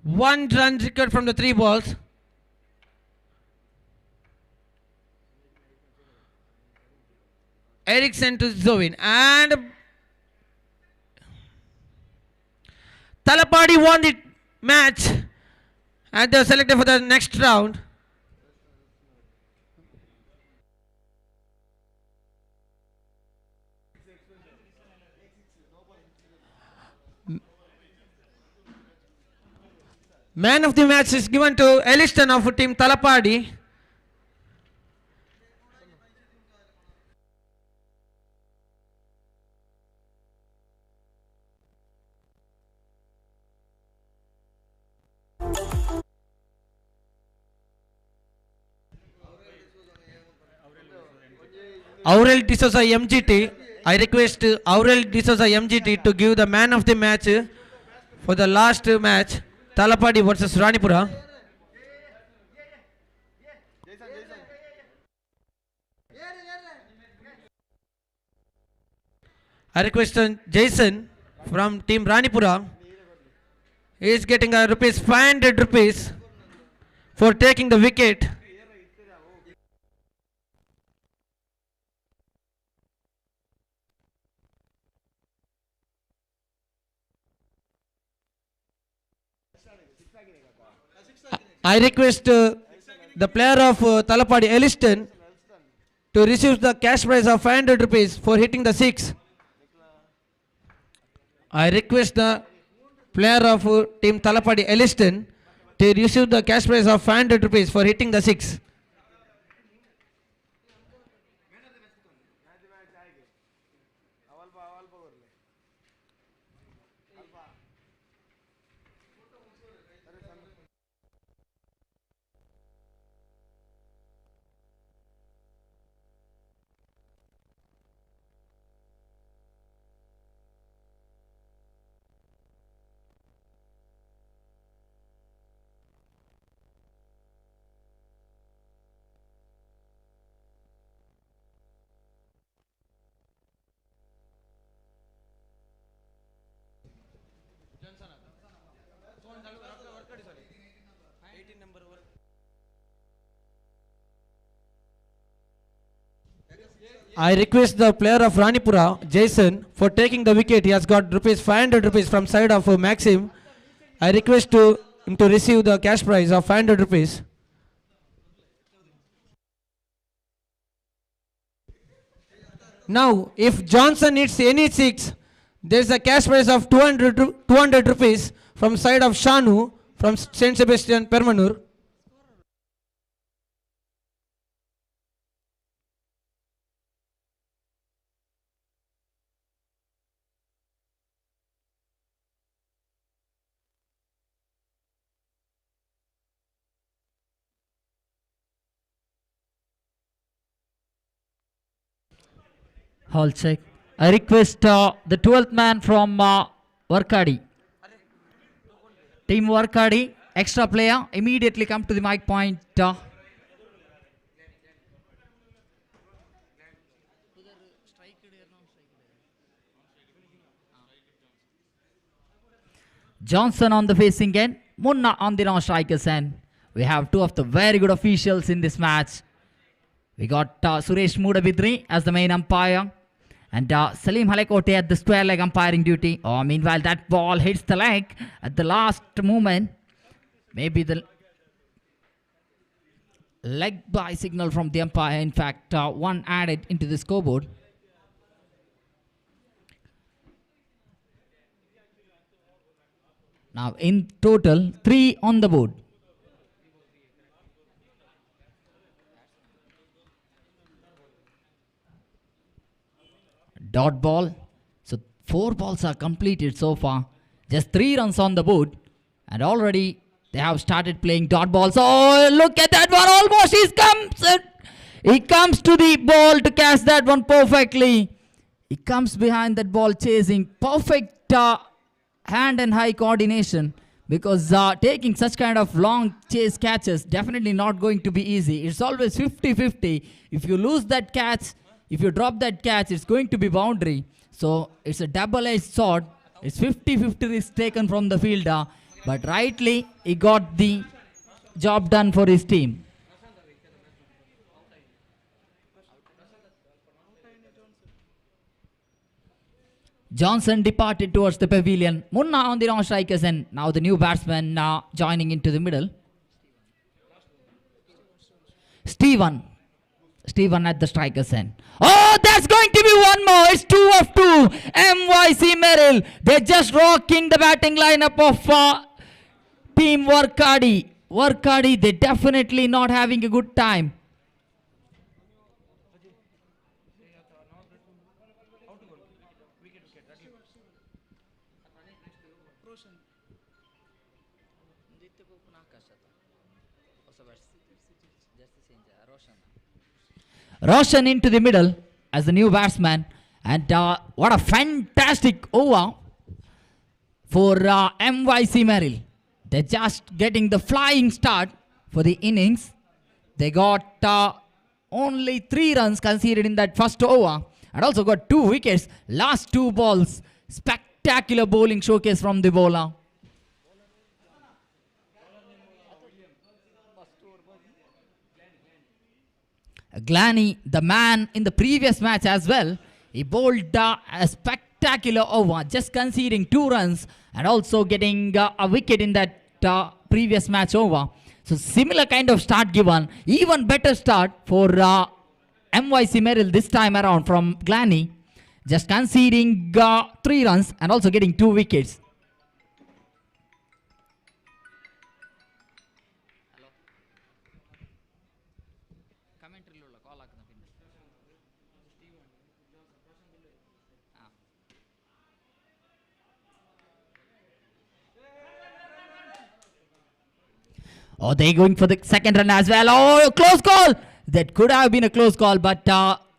1 run required from the 3 balls. Ericsson to Zovin. And Talapadi won the match. And they are selected for the next round. Man of the match is given to Elliston of team Talapadi. Aurel D'Souza MGT. I request Aurel D'Souza MGT to give the man of the match for the last match, Talapadi versus Ranipura. I request Jason from team Ranipura. He is getting a rupees 500 rupees for taking the wicket. I request the player of Talapadi Elliston to receive the cash prize of 500 rupees for hitting the 6. I request the player of team Talapadi Elliston to receive the cash prize of 500 rupees for hitting the 6. I request the player of Ranipura, Jason, for taking the wicket. He has got rupees 500 rupees from side of Maxim. I request him to receive the cash prize of 500 rupees. Now, if Johnson hits any 6, there is a cash prize of 200 rupees from side of Shanu from Saint Sebastian Permannur. Hall check. I request the 12th man from Varkadi. Team Varkadi, extra player, immediately come to the mic point. Johnson on the facing end, Munna on the non-strikers end. We have two of the very good officials in this match. We got Suresh Mudabidri as the main umpire and Salim Halekote at the square leg umpiring duty. Oh, meanwhile, that ball hits the leg at the last moment. Maybe the leg by signal from the umpire. In fact, one added into the scoreboard. Now, in total, 3 on the board. Dot ball. So 4 balls are completed so far. Just 3 runs on the board. And already they have started playing dot balls. Oh, look at that one. Almost he comes to the ball to catch that one perfectly. He comes behind that ball chasing. Perfect hand and eye coordination. Because taking such kind of long chase catches definitely not going to be easy. It's always 50-50. If you lose that catch, if you drop that catch, it's going to be boundary. So it's a double-edged sword. It's 50-50 risk taken from the fielder. But rightly, he got the job done for his team. Johnson departed towards the pavilion. Munna on the non-strikers and now the new batsman joining into the middle. Stephen at the strikers end. Oh, that's going to be one more. It's 2 of 2. MYC Merrill. They're just rocking the batting lineup of Team Varkadi. Varkadi, they're definitely not having a good time. Roshan into the middle as the new batsman. And what a fantastic over for MYC Merrill. They're just getting the flying start for the innings. They got only 3 runs conceded in that first over. And also got 2 wickets. Last 2 balls. Spectacular bowling showcase from the bowler. Glanny, the man in the previous match as well, he bowled a spectacular over, just conceding 2 runs and also getting a wicket in that previous match over. So similar kind of start given, even better start for MYC Merrill this time around from Glanny, just conceding 3 runs and also getting 2 wickets. Oh, they're going for the second run as well. Oh, close call. That could have been a close call, but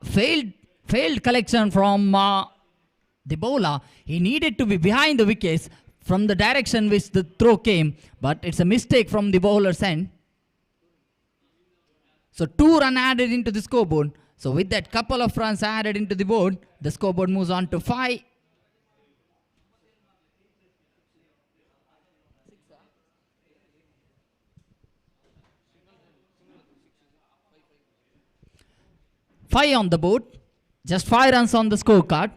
failed collection from the bowler. He needed to be behind the wickets from the direction which the throw came, but it's a mistake from the bowler's end. So 2 runs added into the scoreboard. So with that couple of runs added into the board, the scoreboard moves on to 5. Five on the board, just 5 runs on the scorecard.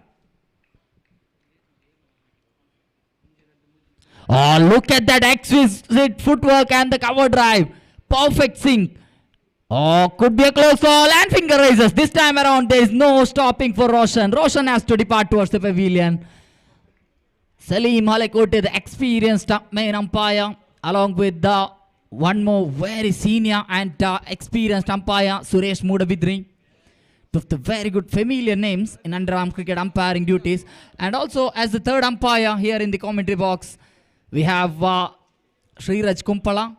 Oh, look at that exquisite footwork and the cover drive. Perfect sink. Oh, could be a close call and finger raises. This time around, there is no stopping for Roshan. Roshan has to depart towards the pavilion. Salim Halakote, the experienced main umpire, along with the one more very senior and experienced umpire, Suresh Mudabidri. Two of the very good familiar names in underarm cricket umpiring duties. And also as the third umpire here in the commentary box, we have Sriraj Kumpala.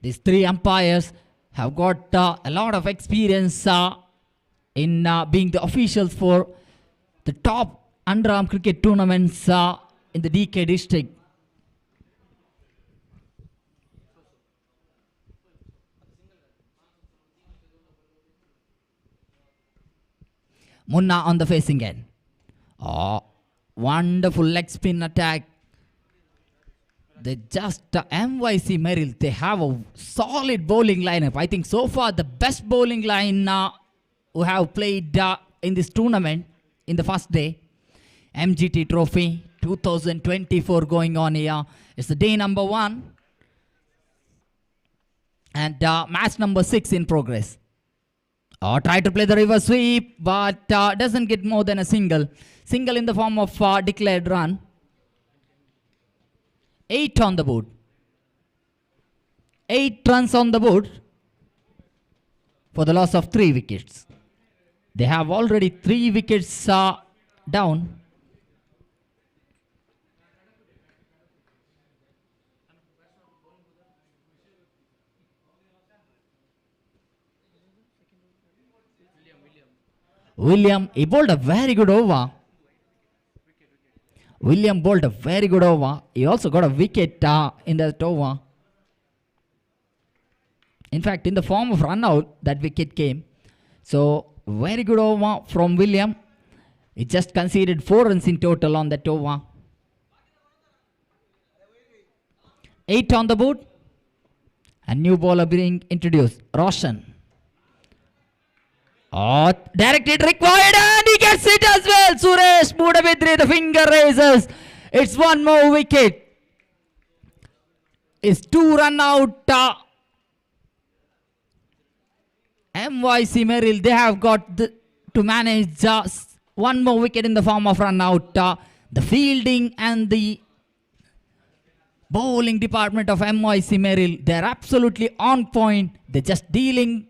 These three umpires have got a lot of experience in being the officials for the top underarm cricket tournaments in the DK district. Munna on the facing end. Oh, wonderful leg spin attack. They just, MYC Merrill, they have a solid bowling lineup. I think so far the best bowling line who have played in this tournament in the first day. Mgt Trophy 2024 going on here. It's the day number 1. And match number 6 in progress. Try to play the reverse sweep, but doesn't get more than a single. Single in the form of declared run. 8 on the board. 8 runs on the board for the loss of 3 wickets. They have already 3 wickets down. William, he bowled a very good over. William bowled a very good over. He also got a wicket in that over. In fact, in the form of run out, that wicket came. So, very good over from William. He just conceded 4 runs in total on that over. 8 on the board. A new bowler being introduced, Roshan. Direct hit required and he gets it as well. Suresh Mudabidri, the finger raises. It's 1 more wicket. It's 2 run out. MYC Merrill, they have got to manage 1 more wicket in the form of run out. The fielding and the bowling department of MYC Merrill, they're absolutely on point. They're just dealing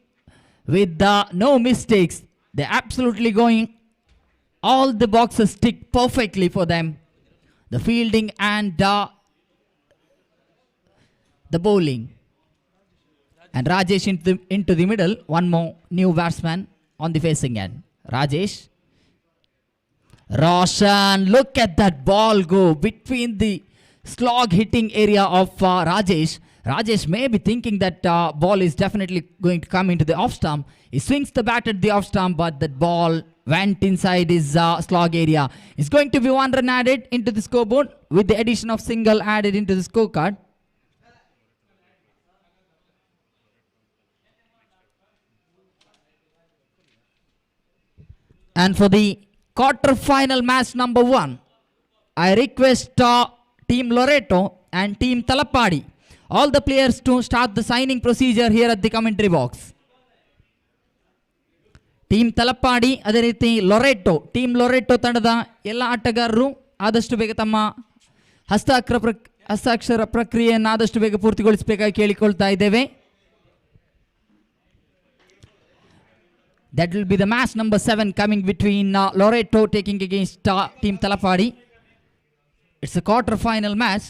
with no mistakes. They're absolutely going, all the boxes tick perfectly for them. The fielding and the bowling. And Rajesh into the middle. 1 more new batsman on the facing end. Rajesh. Roshan, look at that ball go between the slog hitting area of Rajesh. Rajesh may be thinking that ball is definitely going to come into the off stump. He swings the bat at the off stump, but that ball went inside his slog area. It's going to be 1 run added into the scoreboard with the addition of single added into the scorecard. And for the quarter-final match number 1, I request Team Loreto and Team Talapadi, all the players to start the signing procedure here at the commentary box. Team Talapadi, ಅದೇ ರೀತಿ Loretto, team Loretto ತಂಡದ ಎಲ್ಲ ಆಟಗಾರರು ಆದಷ್ಟು ಬೇಗ ತಮ್ಮ ಹಸ್ತಾಕ್ಷರ ಪ್ರಕ್ರಿಯೆಯನ್ನು ಆದಷ್ಟು ಬೇಗ ಪೂರ್ತಿಗೊಳಿಸಬೇಕಾಗಿ ಕೇಳಿಕೊಳ್ತಾ ಇದ್ದೇವೆ. That will be the match number 7 coming between Loreto taking against Team Talapadi. It's a quarter-final match.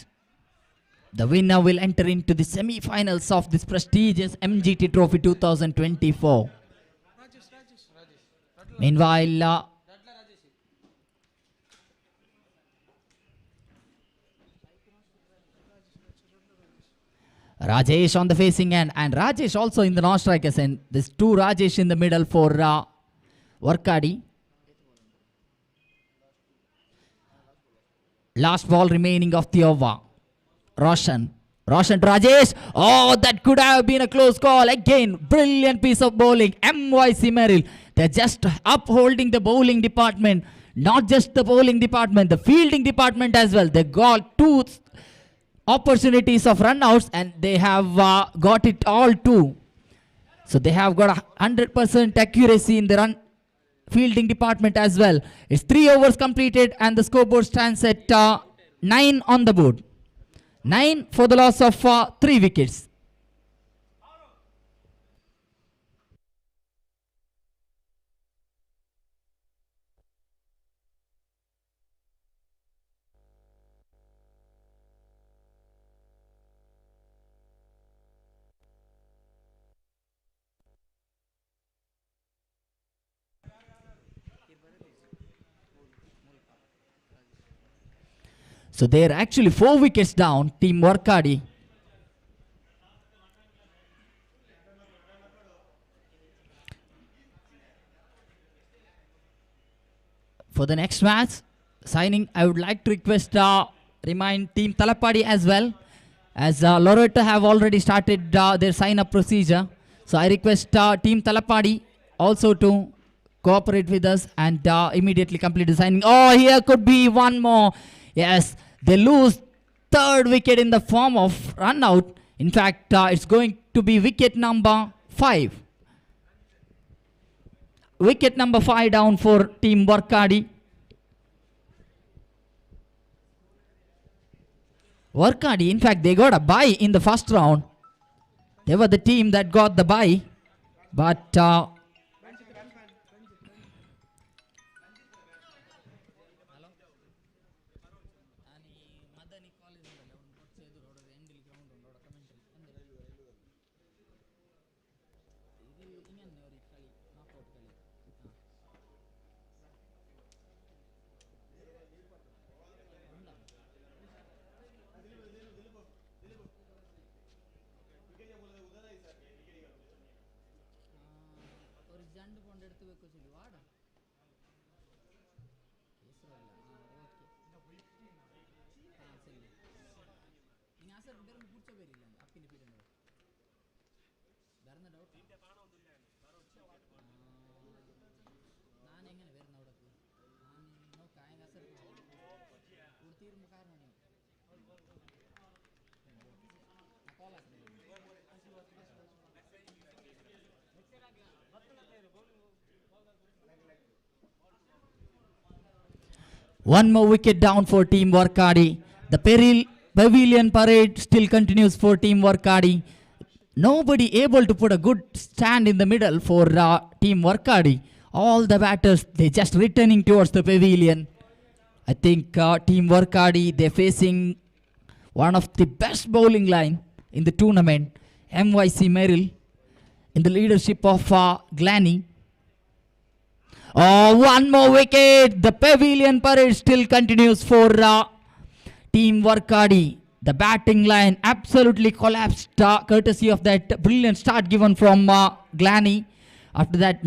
The winner will enter into the semi-finals of this prestigious Mgt Trophy 2024. Meanwhile, Rajesh on the facing end, and Rajesh also in the non-strikers end. There's 2 Rajesh in the middle for Warkadi. Last ball remaining of the over. Roshan to Rajesh. Oh, that could have been a close call. Again, brilliant piece of bowling. MYC Merrill. They're just upholding the bowling department. Not just the bowling department, the fielding department as well. They got 2 opportunities of run-outs and they have got it all too. So they have got 100% accuracy in the fielding department as well. It's 3 overs completed and the scoreboard stands at 9 on the board. 9 for the loss of 3 wickets. So they're actually 4 wickets down, Team Warkadi. For the next match, signing, I would like to request, remind Team Talapadi as well, as Loreto have already started their sign-up procedure. So I request Team Talapadi also to cooperate with us and immediately complete the signing. Oh, here could be one more. Yes, they lose third wicket in the form of run out. In fact, it's going to be wicket number 5. Wicket number 5 down for Team Warkadi. Warkadi, in fact, they got a bye in the first round. They were the team that got the bye. But one more wicket down for Team Warkadi. The pavilion parade still continues for Team Warkadi. Nobody able to put a good stand in the middle for Team Warkadi. All the batters, they just returning towards the pavilion. I think Team Warkadi, they're facing one of the best bowling line in the tournament. MYC Merrill in the leadership of Glanny. Oh, one more wicket. The pavilion parade still continues for Team Warkadi. The batting line absolutely collapsed courtesy of that brilliant start given from Glanny. After that,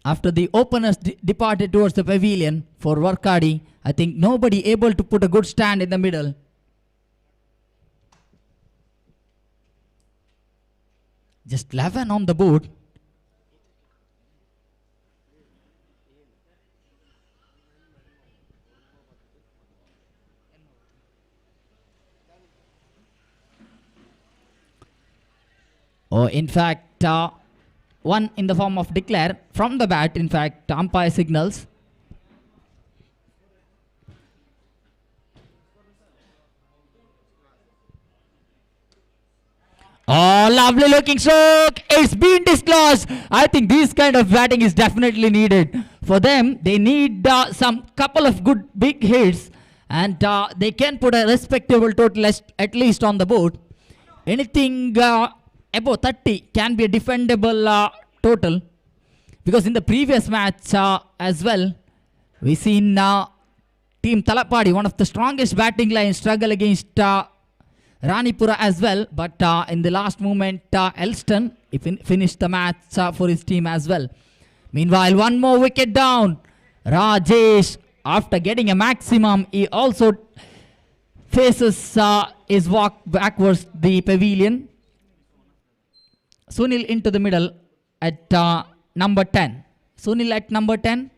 after the openers departed towards the pavilion for Warkadi, I think nobody able to put a good stand in the middle. Just 11 on the board. Oh, in fact, one in the form of declare from the bat. In fact, umpire signals. Oh, lovely looking stroke. It's been disclosed. I think this kind of batting is definitely needed. For them, they need some couple of good big hits. And they can put a respectable total at least on the board. Anything above 30 can be a defendable total. Because in the previous match as well, we seen Team Talapadi, one of the strongest batting lines, struggle against Ranipura as well, but in the last moment, Elston finished the match for his team as well. Meanwhile, one more wicket down. Rajesh, after getting a maximum, he also faces his walk backwards the pavilion. Sunil into the middle at number 10. Sunil at number 10.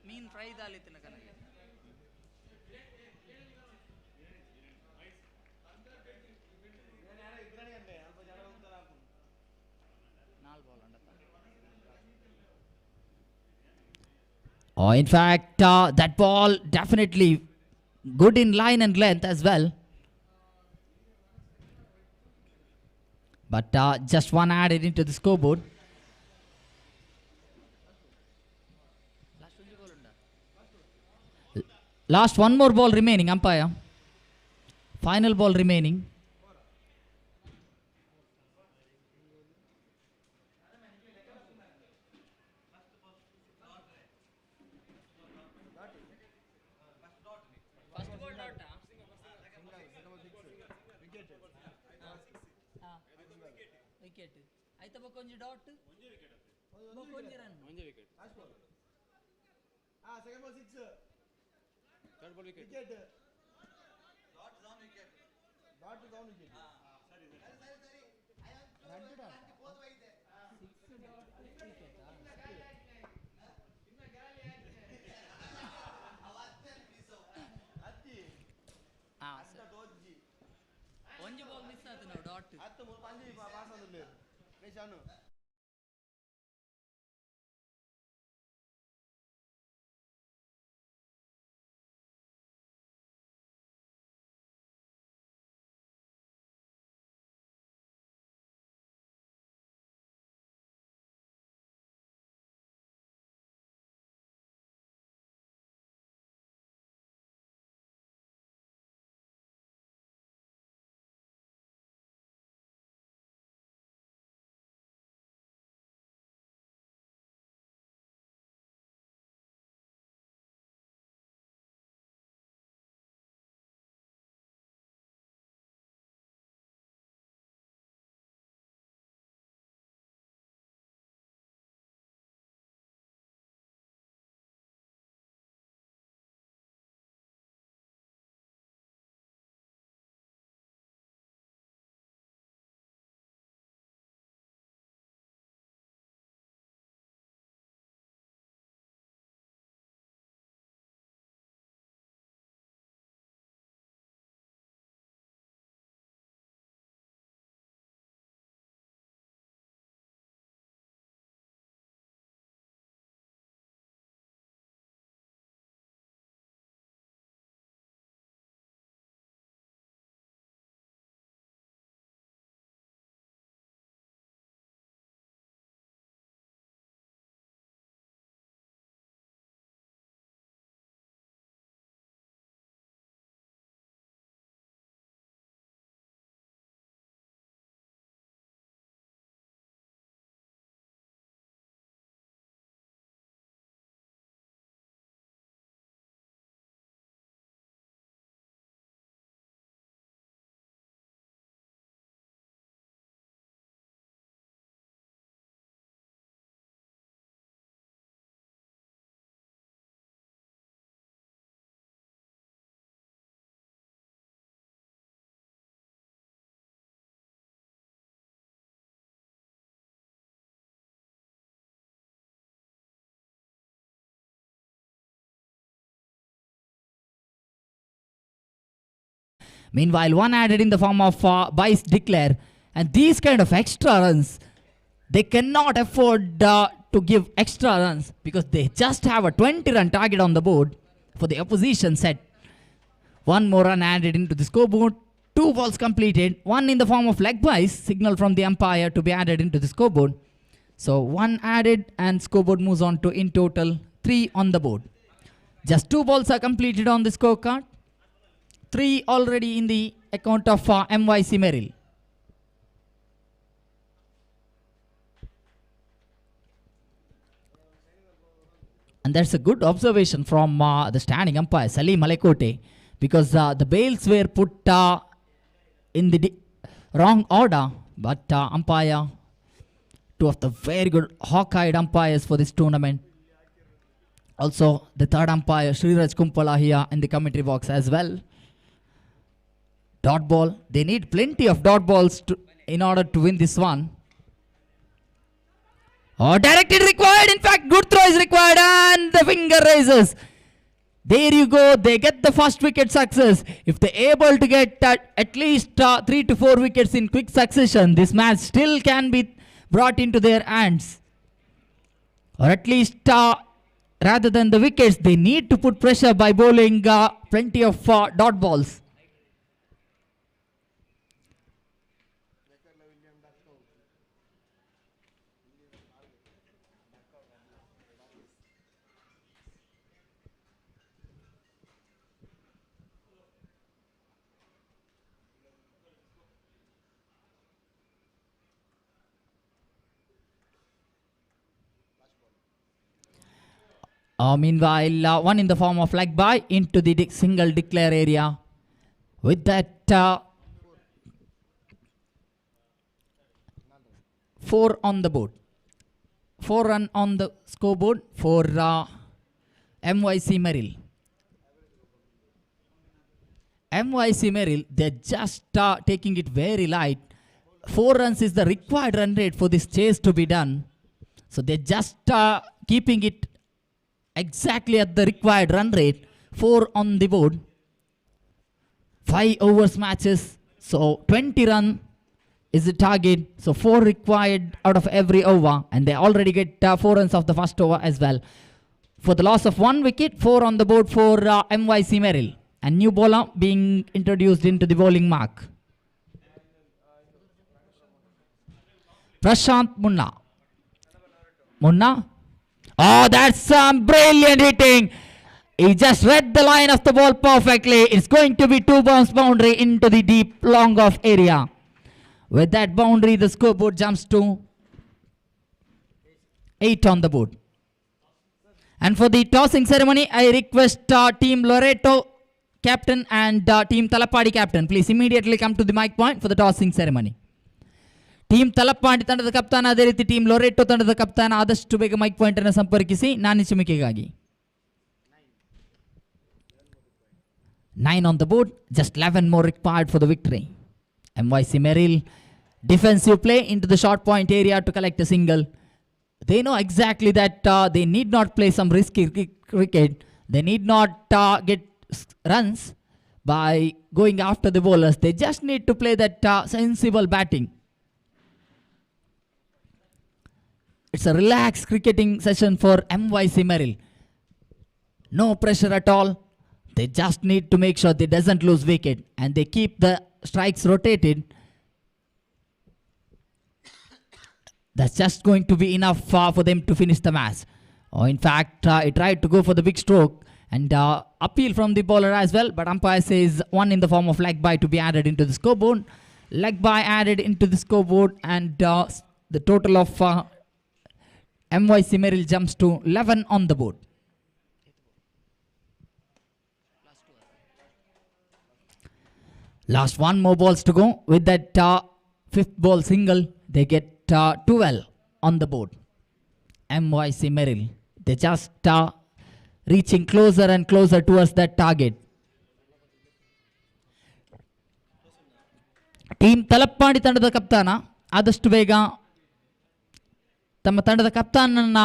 ಮೀನ್ fry ದಾಲಿತ್ತಿನ ಕನಗೆ Oh, in fact, that ball definitely good in line and length as well. But just one added into the scoreboard. Last one more ball remaining, umpire. Final ball remaining. Wicket. Aitha bokonji dot. Bokonji run. Onje wicket. Last ball. Second ball 6. Third ball wicket. Wicket. Dot is on wicket. Dot is on wicket. Sorry. I am both ways there. 6 dot wicket. ಒಂಜಿ ball miss ಆಯ್ತು ನಾವು dot ಹತ್ತು ಮೂರು ಪಂಜಿ pass ಆದಲ್ಲ ರೇಷಾನು Meanwhile, one added in the form of Vice Declare. And these kind of extra runs, they cannot afford to give extra runs because they just have a 20-run target on the board for the opposition set. One more run added into the scoreboard. 2 balls completed. One in the form of leg byes, signal from the umpire to be added into the scoreboard. So one added and scoreboard moves on to in total 3 on the board. Just 2 balls are completed on the scorecard. 3 already in the account of MYC Merrill. And that's a good observation from the standing umpire, Salim Alekote, because the bails were put in the wrong order, but umpire, 2 of the very good hawk-eyed umpires for this tournament. Also, the 3rd umpire, Sriraj Kumpala, here in the commentary box as well. Dot ball. They need plenty of dot balls in order to win this one. Oh, directed required. In fact, good throw is required and the finger raises. There you go. They get the first wicket success. If they're able to get at least 3 to 4 wickets in quick succession, this match still can be brought into their hands. Or at least rather than the wickets, they need to put pressure by bowling plenty of dot balls. Meanwhile, one in the form of leg by into the single declare area. With that, 4 on the board. 4 run on the scoreboard for MYC Merrill. MYC Merrill, they're just taking it very light. 4 runs is the required run rate for this chase to be done. So they're just keeping it exactly at the required run rate. 4 on the board. 5 overs matches. So 20 run is the target. So 4 required out of every over. And they already get 4 runs of the first over as well. For the loss of 1 wicket, 4 on the board for MYC Merrill. And new bowler being introduced into the bowling mark. Prashant Munna. Munna. Oh, that's some brilliant hitting. He just read the line of the ball perfectly. It's going to be 2 bounce boundary into the deep long off area. With that boundary, the scoreboard jumps to 8 on the board. And for the tossing ceremony, I request Team Loreto captain and Team Talapadi captain, please immediately come to the mic point for the tossing ceremony. Team Talapady ತಂಡದ ಕಪ್ತಾನ ಅದೇ ರೀತಿ team Loretto ತಂಡದ ಕಪ್ತಾನ ಆದಷ್ಟು ಬೇಗ mic point ಅನ್ನು ಸಂಪರ್ಕಿಸಿ ನಾನಿಸುವಿಕೆಗಾಗಿ. 9 on the board, just 11 more required for the victory. MYC Merrill, defensive play into the short point area to collect a single. They know exactly that they need not play some risky cricket. They need not get runs by going after the bowlers. They just need to play that sensible batting. It's a relaxed cricketing session for MYC Merrill. No pressure at all. They just need to make sure they doesn't lose wicket and they keep the strikes rotated. That's just going to be enough for them to finish the match. Or in fact, he tried to go for the big stroke and appeal from the bowler as well. But umpire says 1 in the form of leg by to be added into the scoreboard. Leg by added into the scoreboard and the total of MYC Merrill jumps to 11 on the board. Last 1 more balls to go. With that 5th ball single, they get 12 on the board. MYC Merrill, they just reaching closer and closer towards that target. Team Talappadi ತಂಡದ ಕಪ್ತಾನ ಆದಷ್ಟು ಬೇಗ ತಮ್ಮ ತಂಡದ ಕಪ್ತಾನನ್ನ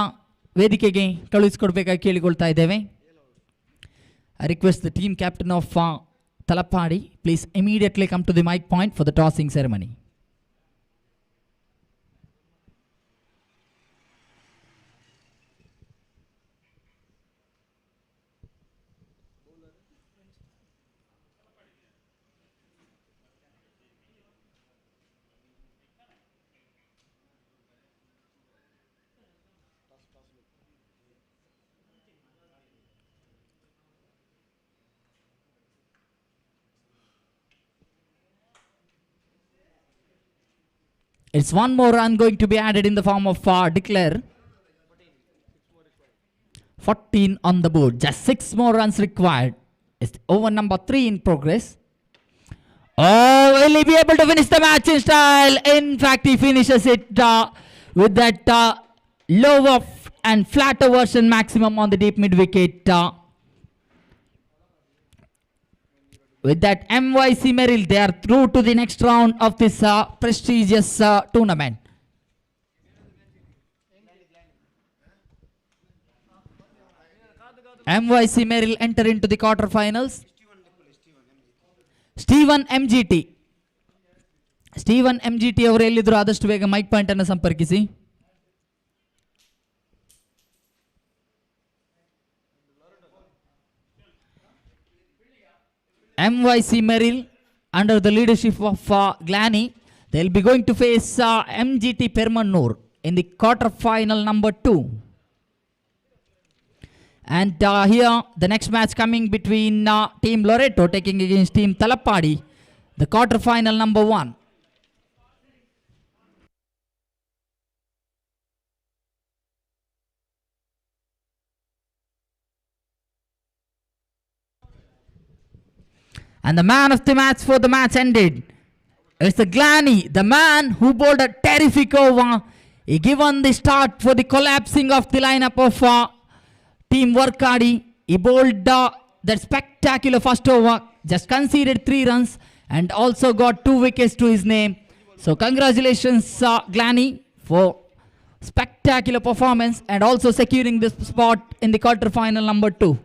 ವೇದಿಕೆಗೆ ಕಳುಹಿಸಿಕೊಡಬೇಕಾಗಿ ಕೇಳಿಕೊಳ್ತಾ ಇದ್ದೇವೆ. I request the team captain of Talappadi, please immediately come to the mic point for the tossing ceremony. It's 1 more run going to be added in the form of declare. 14 on the board. Just 6 more runs required. It's over number 3 in progress. Oh, will he be able to finish the match in style? In fact, he finishes it with that lower and flatter version maximum on the deep mid wicket. With that, MYC Merrill, they are through to the next round of this prestigious tournament. MYC Merrill enter into the quarterfinals. Steven MGT. Steven MGT ಅವರು ಎಲ್ಲಿದ್ರು ಆದಷ್ಟು ಬೇಗ mic point ಅನ್ನು ಸಂಪರ್ಕಿಸಿ. MYC Merrill under the leadership of Glanny, they'll be going to face MGT Permannur in the quarterfinal number 2. And here the next match coming between Team Loreto taking against Team Talappadi, the quarterfinal number 1. And the man of the match for the match ended. It's the Glanny, the man who bowled a terrific over. He given the start for the collapsing of the lineup of Team Workadi. He bowled that spectacular first over, just conceded 3 runs and also got 2 wickets to his name. So congratulations Glanny for spectacular performance and also securing this spot in the quarterfinal number 2.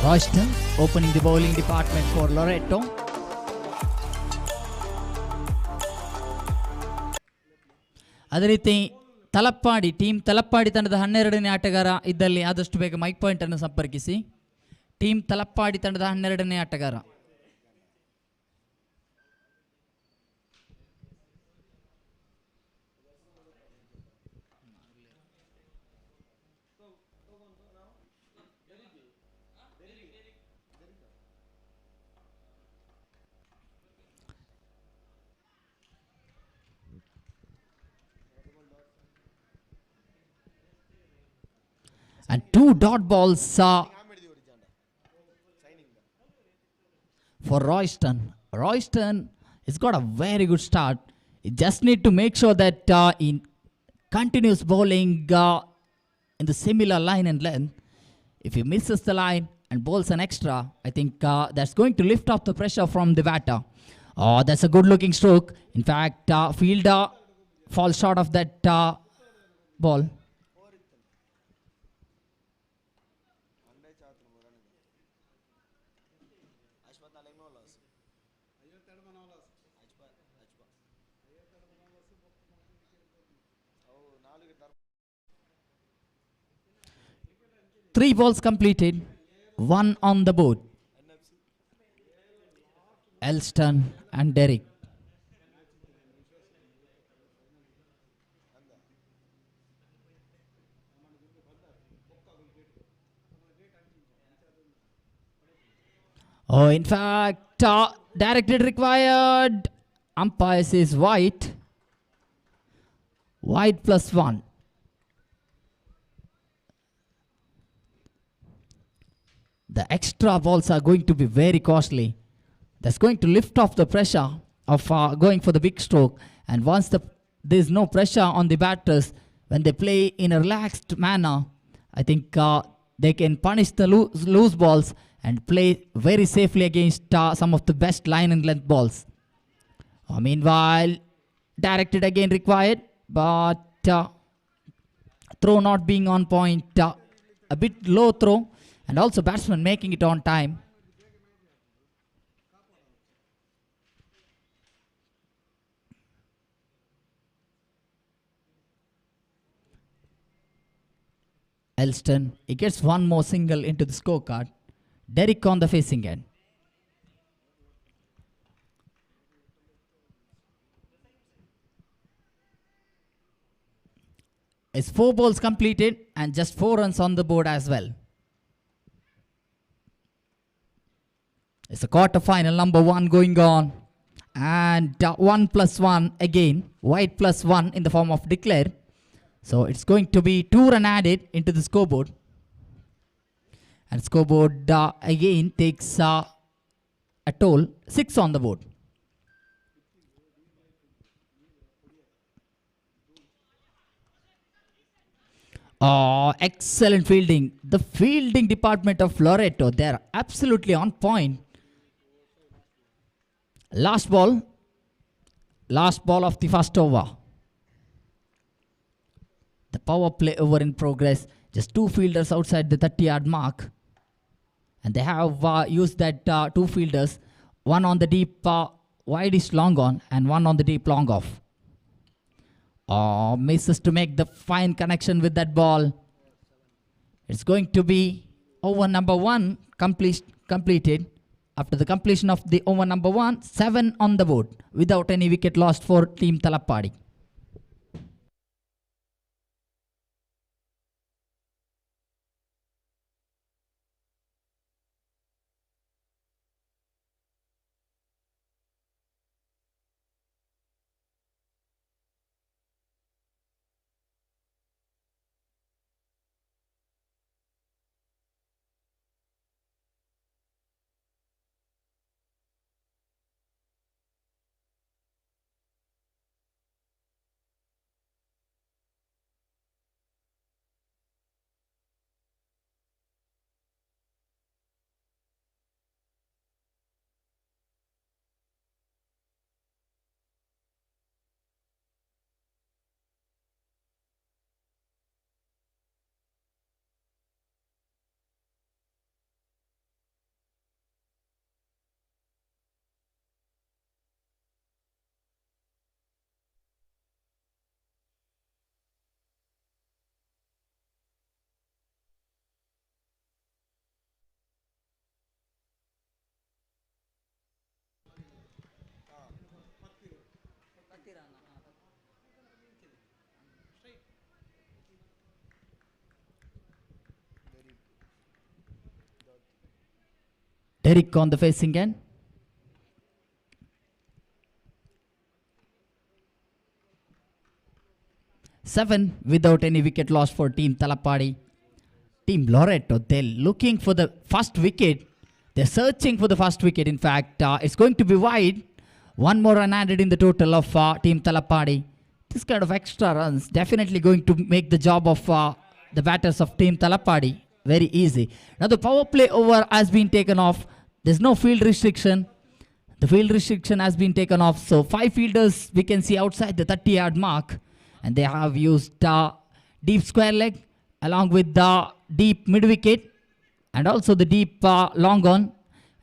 Royston opening the bowling department for Loreto. ಅದೇ ರೀತಿ ತಲಪ್ಪಾಡಿ team Talapady ತಂಡದ 12ನೇ ಆಟಗಾರ ಇದ್ದಲ್ಲಿ ಆದಷ್ಟು ಬೇಗ mic point ಅನ್ನು ಸಂಪರ್ಕಿಸಿ. Team Talapady ತಂಡದ 12ನೇ ಆಟಗಾರ. And 2 dot balls for Royston. Royston has got a very good start. He just need to make sure that he continues bowling in the similar line and length. If he misses the line and bowls an extra, I think that's going to lift up the pressure from the batter. Oh, that's a good looking stroke. In fact, fielder falls short of that ball. Three balls completed, 1 on the board. Elston and Derek. Oh, in fact, directed required. Umpire says white. White +1. The extra balls are going to be very costly. That's going to lift off the pressure of going for the big stroke. And once there's no pressure on the batters, when they play in a relaxed manner, I think they can punish the loose balls and play very safely against some of the best line and length balls. Meanwhile, directed again required, but throw not being on point, a bit low throw. And also batsman making it on time. Elston, he gets one more single into the scorecard. Derek on the facing end. It's 4 balls completed and just 4 runs on the board as well. It's a quarter-final, number 1 going on. And 1 + 1 again. White +1 in the form of declare. So it's going to be 2 runs added into the scoreboard. And scoreboard again takes a toll. 6 on the board. Oh, excellent fielding. The fielding department of Loreto, they're absolutely on point. Last ball of the first over. The power play over in progress. Just 2 fielders outside the 30-yard mark. And they have used that 2 fielders. One on the deep wide-ish long on and one on the deep long off. Oh, misses to make the fine connection with that ball. It's going to be over number 1 completed. After the completion of the over number 1, 7 on the board without any wicket lost for Team Talappadi. Derek on the facing end. Seven without any wicket loss for Team Talapadi. Team Loreto, they're looking for the first wicket. They're searching for the first wicket. In fact, it's going to be wide. One more run added in the total of Team Talapadi. This kind of extra runs definitely going to make the job of the batters of Team Talapadi very easy. Now the power play over has been taken off. There's no field restriction. The field restriction has been taken off. So 5 fielders we can see outside the 30-yard mark. And they have used deep square leg along with the deep mid wicket and also the deep long on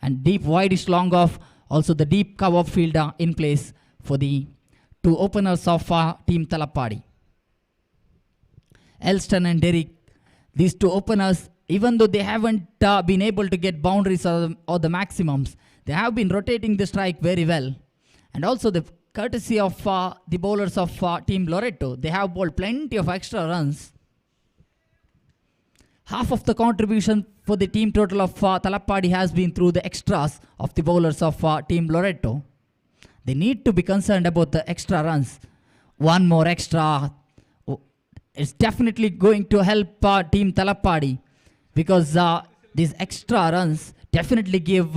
and deep wideish long off. Also the deep cover field in place for the 2 openers of Team Talapadi. Elston and Derek, these 2 openers, even though they haven't been able to get boundaries or the maximums, they have been rotating the strike very well. And also the courtesy of the bowlers of Team Loreto, they have bowled plenty of extra runs. Half of the contribution for the team total of Talapadi has been through the extras of the bowlers of Team Loreto. They need to be concerned about the extra runs. One more extra is definitely going to help Team Talapadi because these extra runs definitely give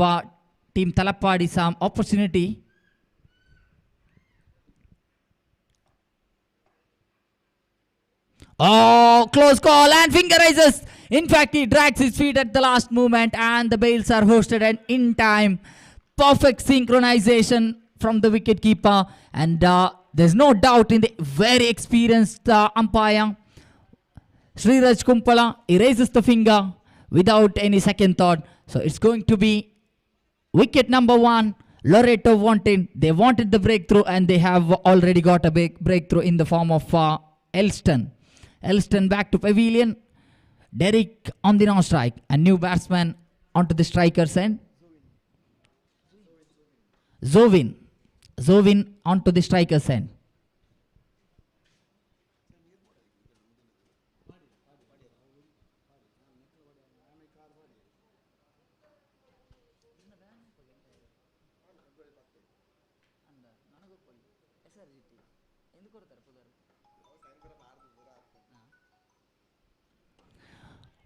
Team Talapadi some opportunity. Oh, close call and finger raises. In fact, he drags his feet at the last moment and the bails are hoisted and in time. Perfect synchronization from the wicket keeper and there's no doubt in the very experienced umpire. Sriraj Kumpala, he raises the finger without any second thought. So it's going to be wicket number 1. Loreto they wanted the breakthrough and they have already got a big breakthrough in the form of Elston. Elston back to pavilion. Derek on the non-strike. And new batsman onto the striker's end. Zovin onto the striker's end.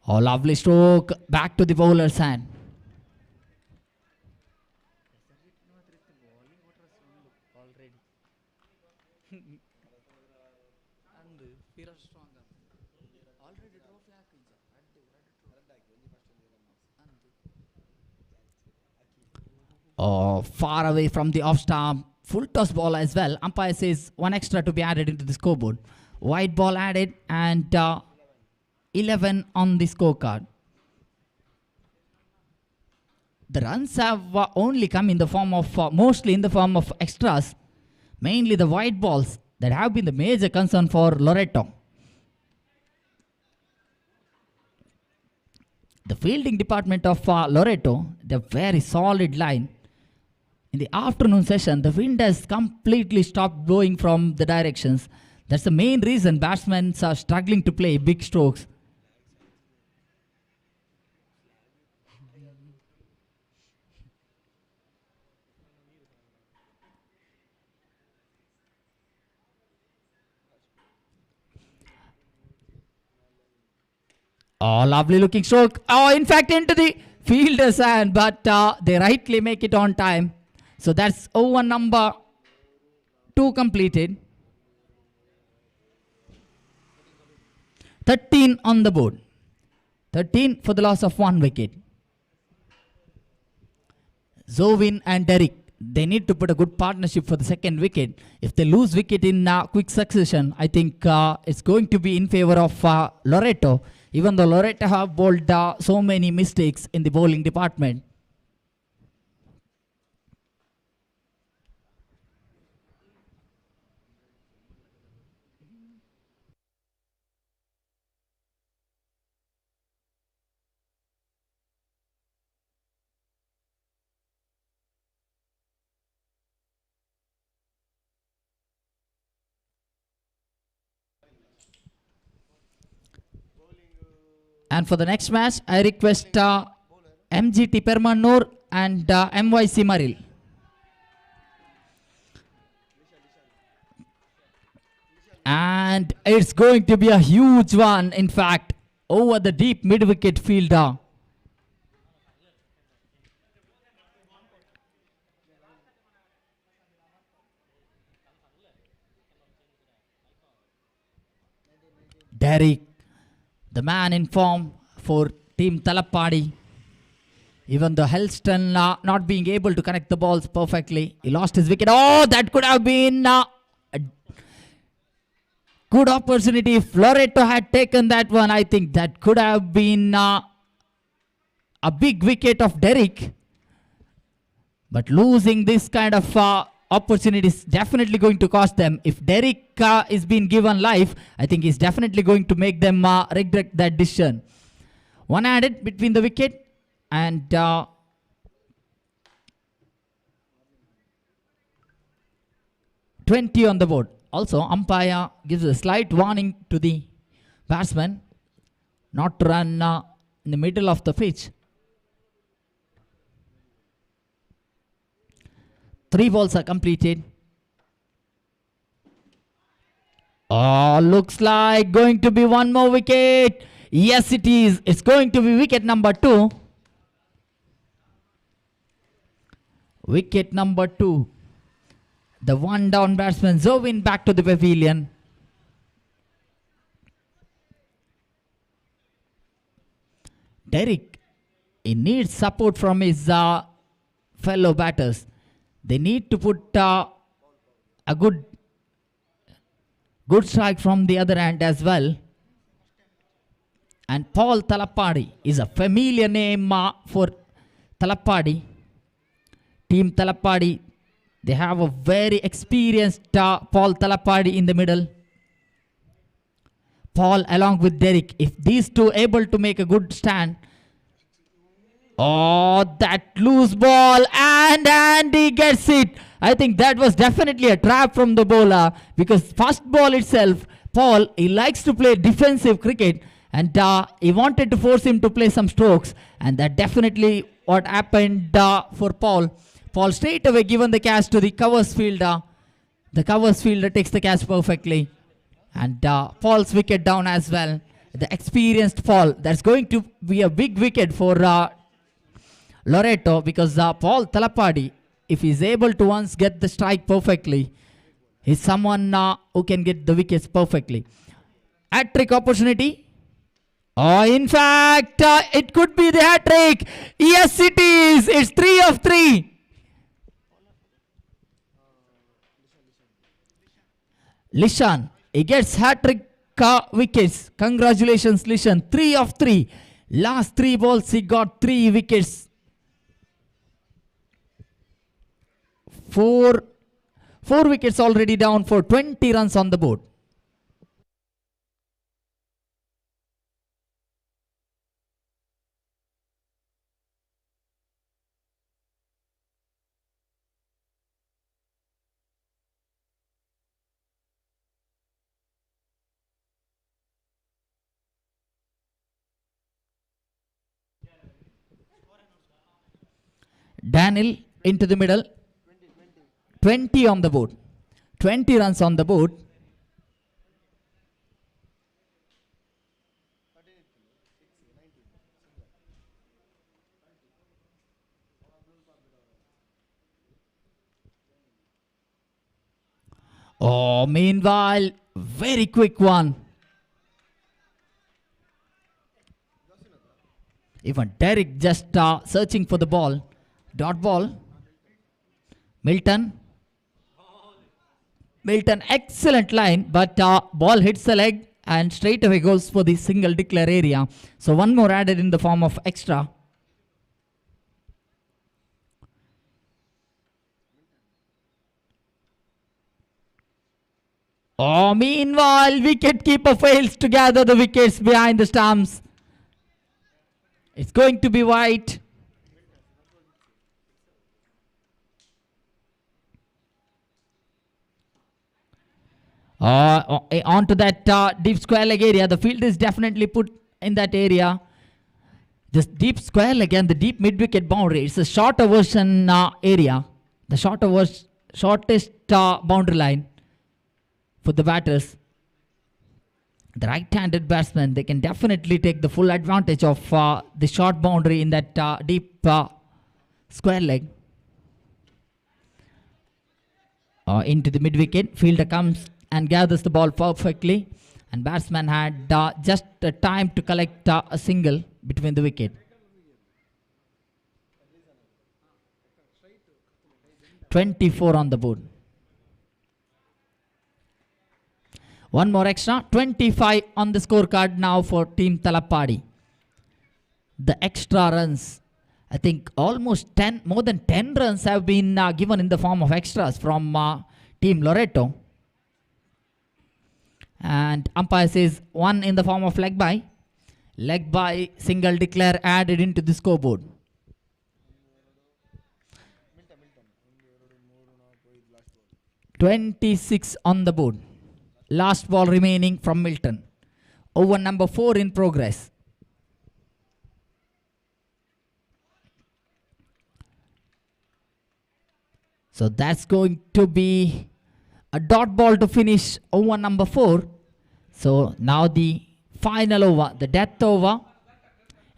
Oh, lovely stroke back to the bowler's hand. Oh, far away from the off stump. Full toss ball as well. Umpire says 1 extra to be added into the scoreboard. White ball added and 11 on the scorecard. The runs have only come in the form of, mostly in the form of extras. Mainly the white balls that have been the major concern for Loreto. The fielding department of Loreto, the very solid line. In the afternoon session, the wind has completely stopped blowing from the directions. That's the main reason batsmen are struggling to play big strokes. Oh, lovely looking stroke. Oh, in fact, into the fielder's hand, but they rightly make it on time. So that's over number 2 completed. 13 on the board. 13 for the loss of 1 wicket. Zovin and Derek, they need to put a good partnership for the second wicket. If they lose wicket in quick succession, I think it's going to be in favor of Loreto. Even though Loreto have bowled so many mistakes in the bowling department. And for the next match, I request Mgt Permannur and MYC Maril. And it's going to be a huge one, in fact, over the deep mid-wicket fielder. Derek, the man in form for Team Talapadi. Even though Helston not being able to connect the balls perfectly, he lost his wicket. Oh, that could have been a good opportunity. If Loreto had taken that one, I think that could have been a big wicket of Derek. But losing this kind of opportunity is definitely going to cost them. If Derek is being given life, I think he's definitely going to make them regret that decision. One added between the wicket and 20 on the board. Also, umpire gives a slight warning to the batsman not to run in the middle of the pitch. 3 balls are completed. Oh, looks like going to be one more wicket. Yes, it is. It's going to be wicket number 2. Wicket number 2. The one down batsman Zovin back to the pavilion. Derek, he needs support from his fellow batters. They need to put a good strike from the other end as well. And Paul Talapadi is a familiar name for Talapadi. Team Talapadi, they have a very experienced Paul Talapadi in the middle. Paul along with Derek. If these two able to make a good stand. Oh, that loose ball, and he gets it. I think that was definitely a trap from the bowler, because first ball itself, Paul, he likes to play defensive cricket, and he wanted to force him to play some strokes, and that definitely what happened for Paul. Paul straight away given the catch to the covers fielder. The covers fielder takes the catch perfectly, and Paul's wicket down as well. The experienced Paul. That's going to be a big wicket for Loreto, because Paul Talapadi, if he's able to once get the strike perfectly, he's someone who can get the wickets perfectly. Hat-trick opportunity. Oh, in fact, it could be the hat-trick. Yes, it is. It's 3 of 3. Lishan, he gets hat-trick wickets. Congratulations, Lishan. 3 of 3. Last 3 balls, he got 3 wickets. 4 wickets already down for 20 runs on the board. Daniel into the middle. 20 on the board. 20 runs on the board. Oh, meanwhile, very quick one. Even Derek just searching for the ball. Dot ball. Milton, excellent line, but ball hits the leg and straight away goes for the single declare area. So one more added in the form of extra. Oh, meanwhile, wicketkeeper fails to gather the wickets behind the stumps. It's going to be wide. Onto that deep square leg area. The field is definitely put in that area. This deep square leg and the deep mid-wicket boundary. It's a shorter version area. The shortest boundary line for the batters. The right-handed batsmen, they can definitely take the full advantage of the short boundary in that deep square leg. Into the mid-wicket, fielder comes and gathers the ball perfectly, and batsman had just time to collect a single between the wicket. 24 on the board. One more extra, 25 on the scorecard now for Team Talapadi. The extra runs, I think almost 10, more than 10 runs have been given in the form of extras from Team Loreto. And umpire says one in the form of leg by. Leg by single declare added into the scoreboard. .26 on the board. Last ball remaining from Milton. Over number 4 in progress. So that's going to be a dot ball to finish over number 4. So now the final over, the death over.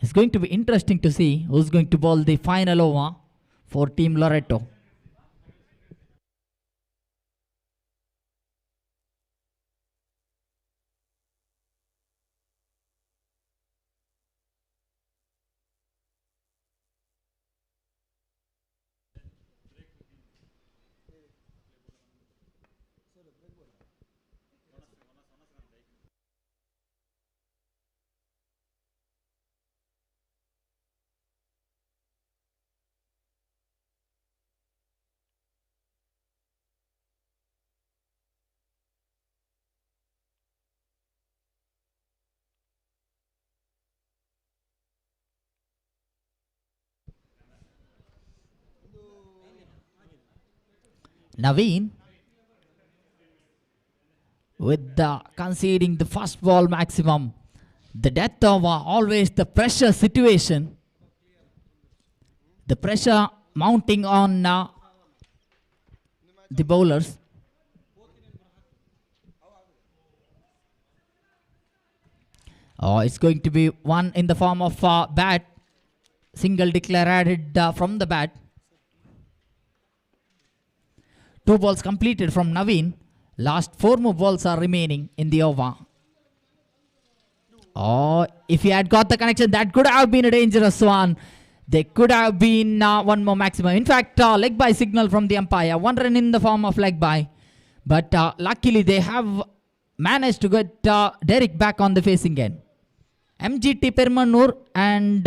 It's going to be interesting to see who's going to bowl the final over for Team Loreto. Naveen with the conceding the first ball maximum. The death over, always the pressure situation. The pressure mounting on the bowlers. It's going to be one in the form of bat. Single declare added from the bat. 2 balls completed from Naveen. Last 4 more balls are remaining in the over. If he had got the connection, that could have been a dangerous one. There could have been one more maximum. In fact, leg by signal from the umpire. 1 run in the form of leg by. But luckily they have managed to get Derek back on the facing end. Mgt Permannur and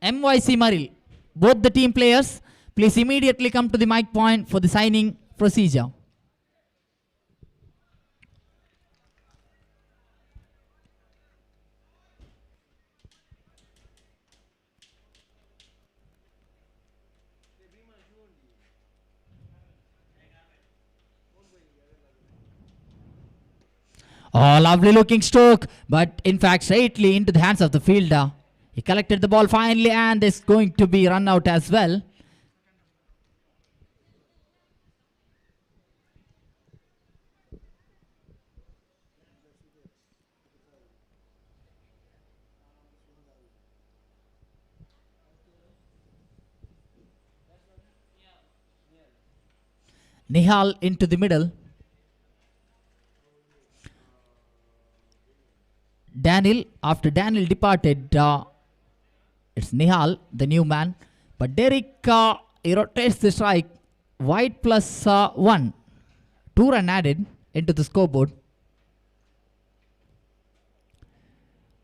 MYC Maril, both the team players, please immediately come to the mic point for the signing procedure. Lovely looking stroke, but in fact straightly into the hands of the fielder. He collected the ball finally, and there's going to be run out as well. Nihal into the middle. Daniel, after Daniel departed, it's Nihal, the new man. But Derek, he rotates the strike. Wide plus 1. 2 run added into the scoreboard.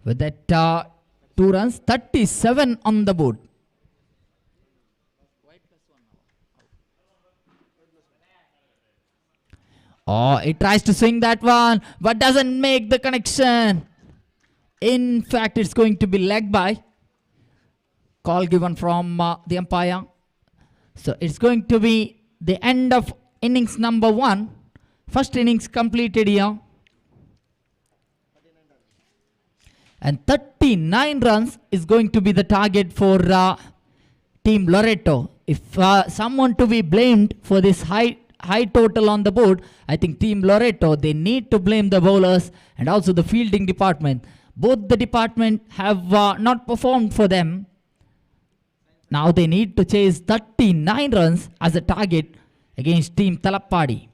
With that 2 runs, 37 on the board. It tries to swing that one, but doesn't make the connection. In fact, it's going to be leg by. Call given from the umpire. So it's going to be the end of innings number 1. First innings completed here. And 39 runs is going to be the target for Team Loreto. If someone to be blamed for this high total on the board, I think Team Loreto, they need to blame the bowlers and also the fielding department. Both the department have not performed for them. Now they need to chase 39 runs as a target against Team Talappadi.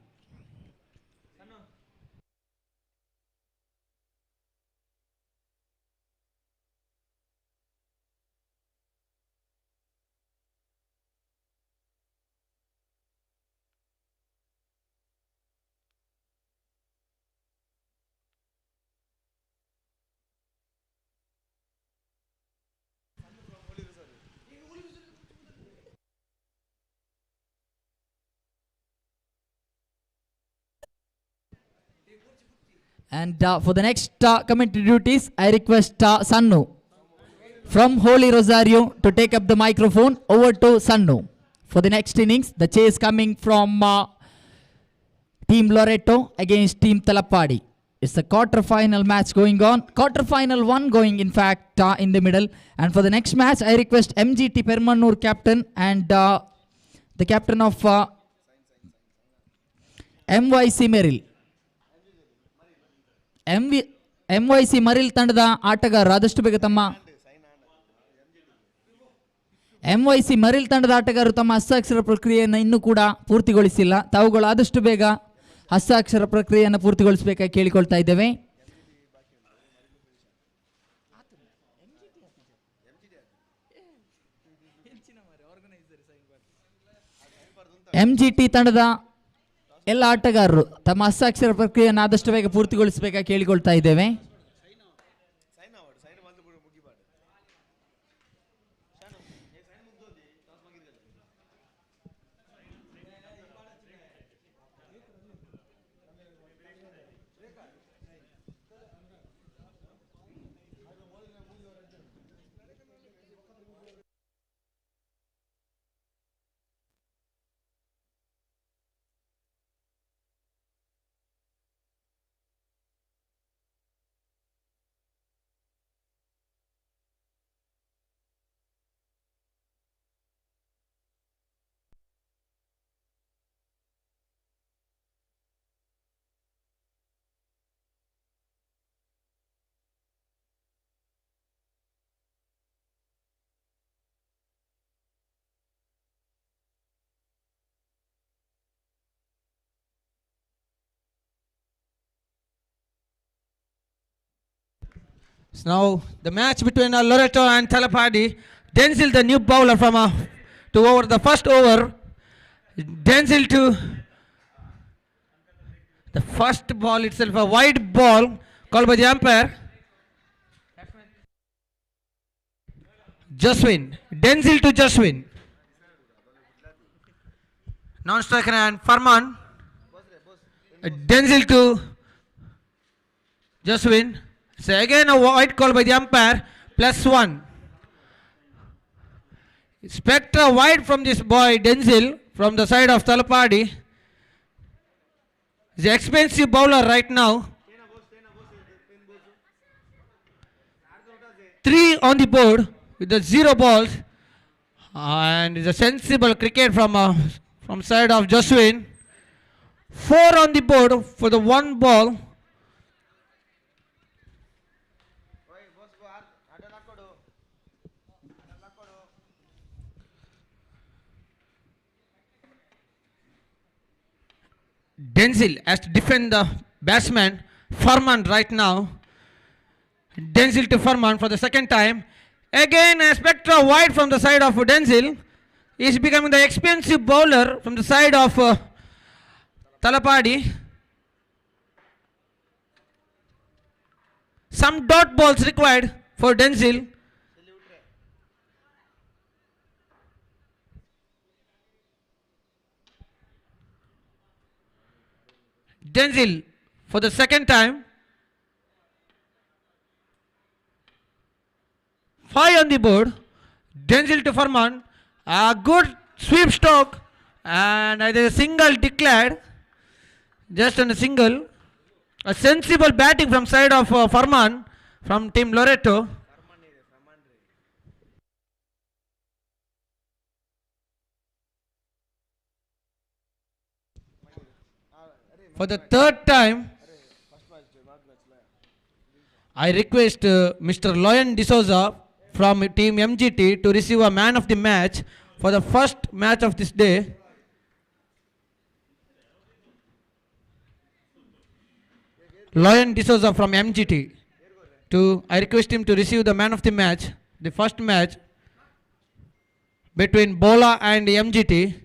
And for the next commentary duties, I request Sannu from Holy Rosario to take up the microphone. Over to Sannu. For the next innings, the chase coming from Team Loreto against Team Talappadi. It's a quarter-final match going on. Quarter-final one going, in fact, in the middle. And for the next match, I request Mgt Permannur captain and the captain of MYC Merrill. MYC ಮರಿಲ್ ತಂಡದ ಆಟಗಾರರು ಆದಷ್ಟು ಬೇಗ ತಮ್ಮ MYC ಮರಿಲ್ ತಂಡದ ಆಟಗಾರರು ತಮ್ಮ ಹಸ್ತಾಕ್ಷರ ಪ್ರಕ್ರಿಯೆಯನ್ನು ಇನ್ನೂ ಕೂಡ ಪೂರ್ತಿಗೊಳಿಸಿಲ್ಲ. ತಾವುಗಳು ಆದಷ್ಟು ಬೇಗ ಹಸ್ತಾಕ್ಷರ ಪ್ರಕ್ರಿಯೆಯನ್ನು ಪೂರ್ತಿಗೊಳಿಸಬೇಕಾಗಿ ಕೇಳಿಕೊಳ್ತಾ ಇದ್ದೇವೆ. MGT ತಂಡದ ಎಲ್ಲ ಆಟಗಾರರು ತಮ್ಮ ಹಸ್ತಾಕ್ಷರ ಪ್ರಕ್ರಿಯೆಯನ್ನು ಆದಷ್ಟು ಬೇಗ ಪೂರ್ತಿಗೊಳಿಸಬೇಕಾಗಿ ಕೇಳಿಕೊಳ್ತಾ ಇದ್ದೇವೆ. So now the match between Loreto and Talappadi. Denzil, the new bowler from to over the first over. Denzil to the first ball itself, a wide ball called by the umpire. Jaswin. Denzil to Jaswin. Non-striker and Farman. Denzil to Jaswin. So again a wide call by the umpire, +1. Spectra wide from this boy Denzil from the side of Talappadi. The expensive bowler right now. 3 on the board with the 0 balls, and it's a sensible cricket from side of Jaswin. 4 on the board for the 1 ball. Denzil has to defend the batsman Farman right now. Denzil to Farman for the second time. Again a spectra wide from the side of Denzil. He is becoming the expensive bowler from the side of Talappadi. Some dot balls required for Denzil. Denzil for the second time. 5 on the board. Denzil to Farman. A good sweep stroke, and there is a single declared. Just on a single. A sensible batting from side of Farman. from Team Loreto. For the third time, I request Mr. Loyan D'Souza from Team MGT to receive a man of the match for the first match of this day. Loyan D'Souza from MGT. I request him to receive the man of the match, the first match between Bola and MGT.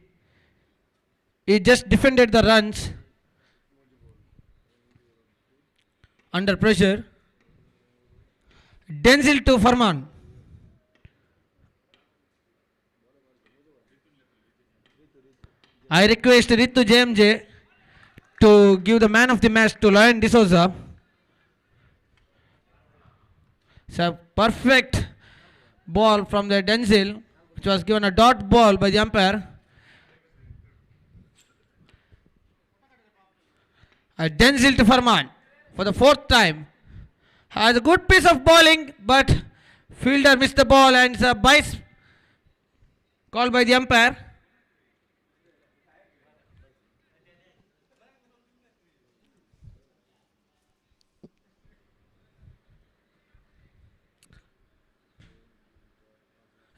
He just defended the runs under pressure. Denzil to Farman. I request Ritu JMJ to give the man of the match to Loyan D'Souza. It's a perfect ball from the Denzil, which was given a dot ball by the umpire. Denzil to Farman for the fourth time. Has a good piece of bowling, but fielder missed the ball and it's a vice called by the umpire.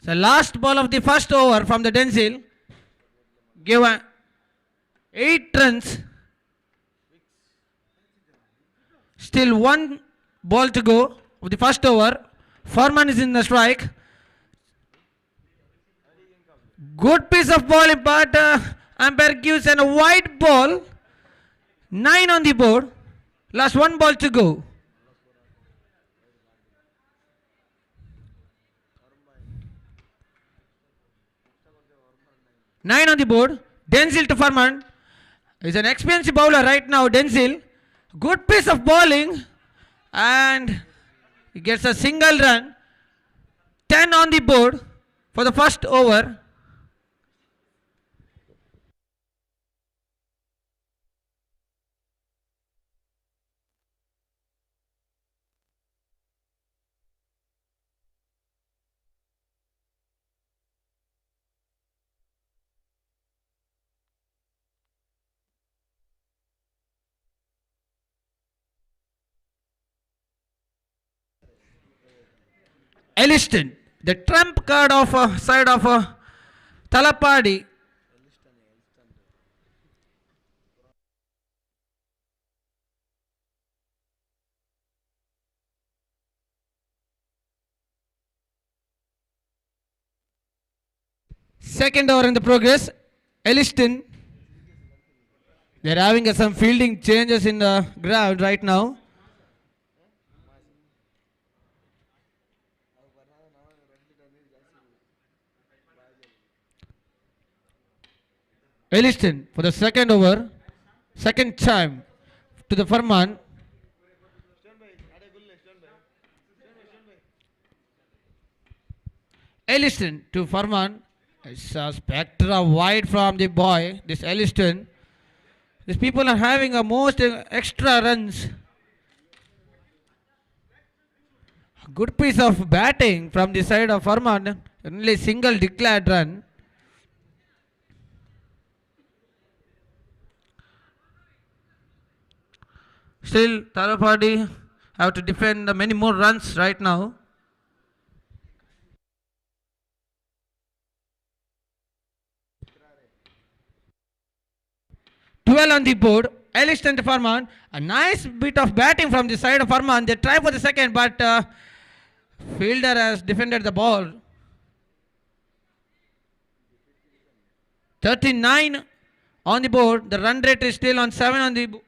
The last ball of the first over from the Denzil gave 8 runs. Still one ball to go of the first over. Foreman is in the strike. Good piece of bowling, but umpire gives a wide ball. 9 on the board. Last one ball to go. Nine on the board. Denzil to Farman. He's an experienced bowler right now, Denzil. Good piece of bowling. And he gets a single run. 10 on the board for the first over. Elliston, the trump card of side of Talapadi. Second over in the progress. Elliston. They're having some fielding changes in the ground right now. Elliston for the second over, second time to the Farman. Elliston to Farman. It's a spectra wide from the boy, this Elliston. These people are having a most extra runs. Good piece of batting from the side of Farman. Only single declared run. Still, Talapadi have to defend many more runs right now. Twelve on the board. Elliston to Farman. A nice bit of batting from the side of Farman. They try for the second, but fielder has defended the ball. 39 on the board. The run rate is still on 7 on the board.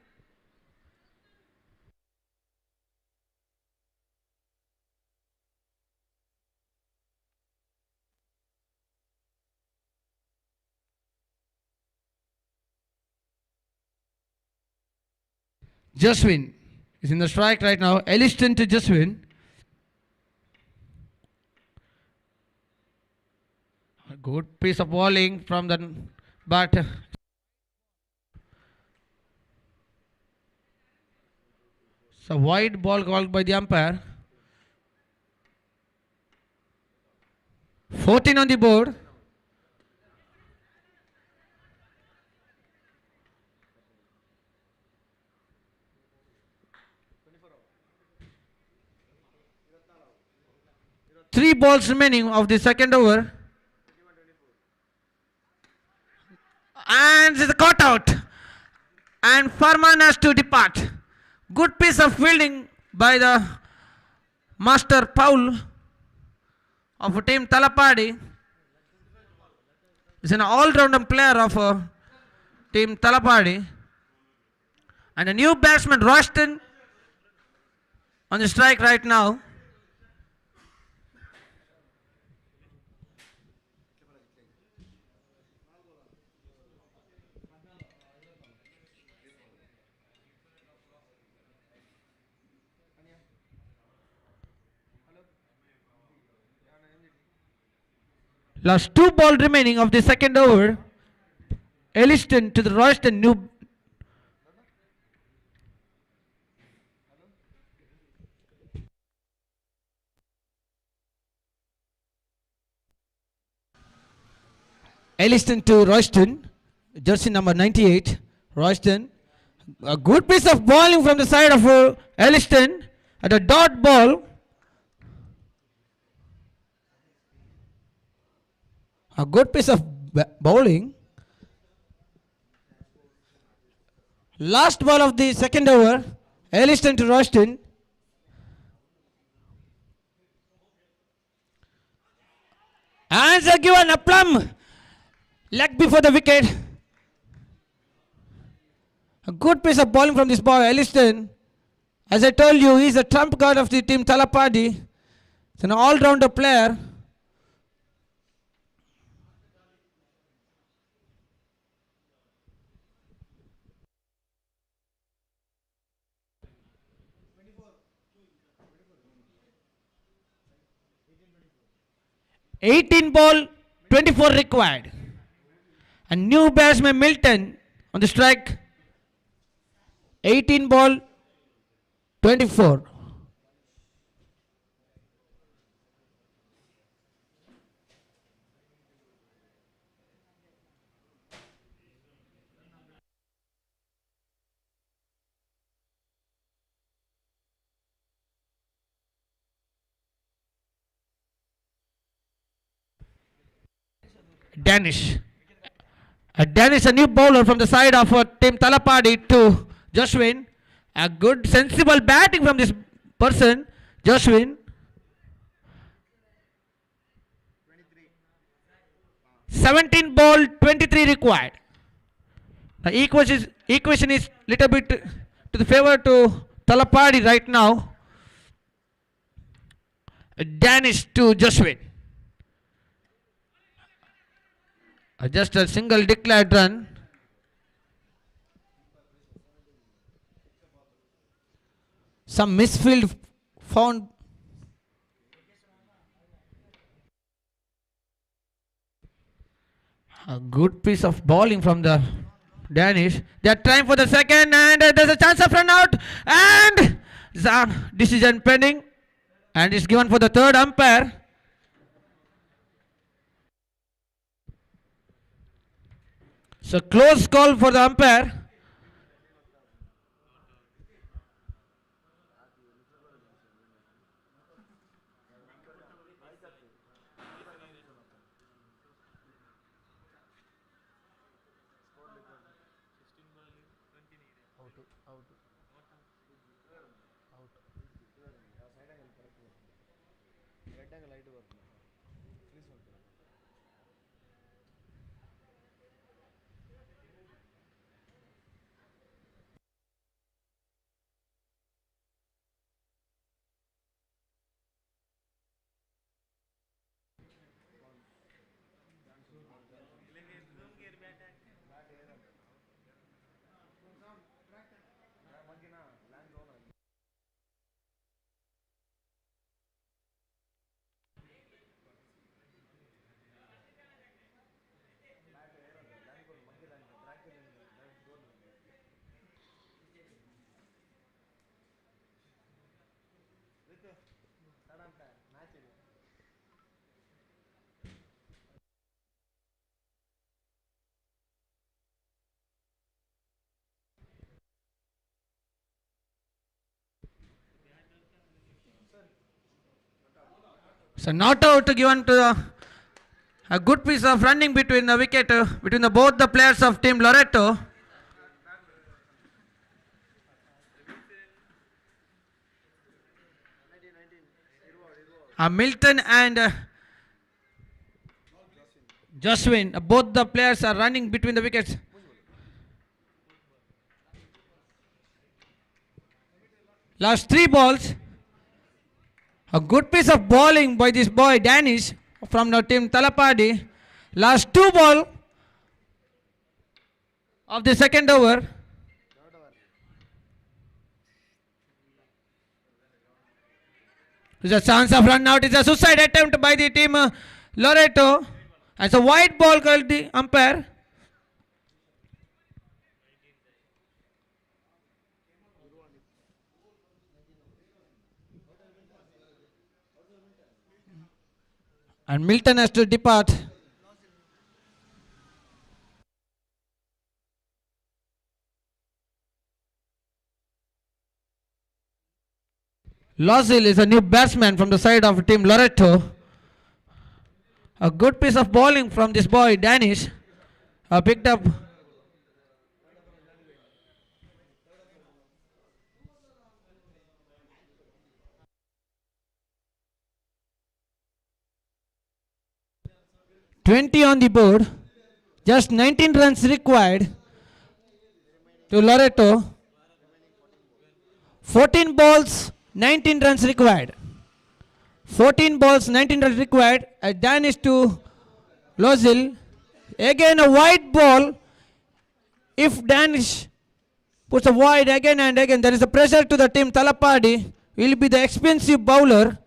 Jaswin is in the strike right now. Elliston to Jaswin. A good piece of bowling from the but it's a wide ball called by the umpire. 14 on the board. Three balls remaining of the second over. And it's caught out. And Farman has to depart. Good piece of fielding by the Master Paul of team Talapadi. He's an all-rounder player of team Talapadi. And a new batsman, Roston, on the strike right now. Last two balls remaining of the second over. Elliston to the Royston new. Elliston to Royston, jersey number 98. Royston, a good piece of bowling from the side of Elliston at a dot ball. A good piece of bowling. Last ball of the second over. Elliston to Royston. And they given a plumb leg before the wicket. A good piece of bowling from this ball, Elliston. As I told you, he's a trump card of the team Talapadi. He's an all-rounder player. (18 ball, 24 required). And new batsman Milton on the strike. 18 ball, 24. Danish. Danish, a new bowler from the side of team Talapadi to Joshwin. A good sensible batting from this person, Joshwin. 17 ball, 23 required. The equation is little bit to the favor to Talapadi right now. Danish to Joshwin. Just a single declared run. Some misfield found. A good piece of bowling from the Danish. They are trying for the second, and there's a chance of run out, and the decision pending, and it's given for the third umpire. So close call for the umpire. So not out given to a good piece of running between the wicket, between both the players of team Loreto. Milton and Joshwin, both the players are running between the wickets. Last 3 balls. A good piece of bowling by this boy Danish from the team Talapadi. Last 2 ball of the second over. There's a chance of run out. It's a suicide attempt by the team Loreto. It's a white ball called the umpire. And Milton has to depart. Lozil is a new batsman from the side of team Loreto. A good piece of bowling from this boy Danish. Picked up. $20 on the board. Just 19 runs required to Loreto. 14 balls, 19 runs required. 14 balls, 19 runs required. A Danish to Lozil. Again a wide ball. If Danish puts a wide again and again, there is a pressure to the team Talapadi. Will be the expensive bowler.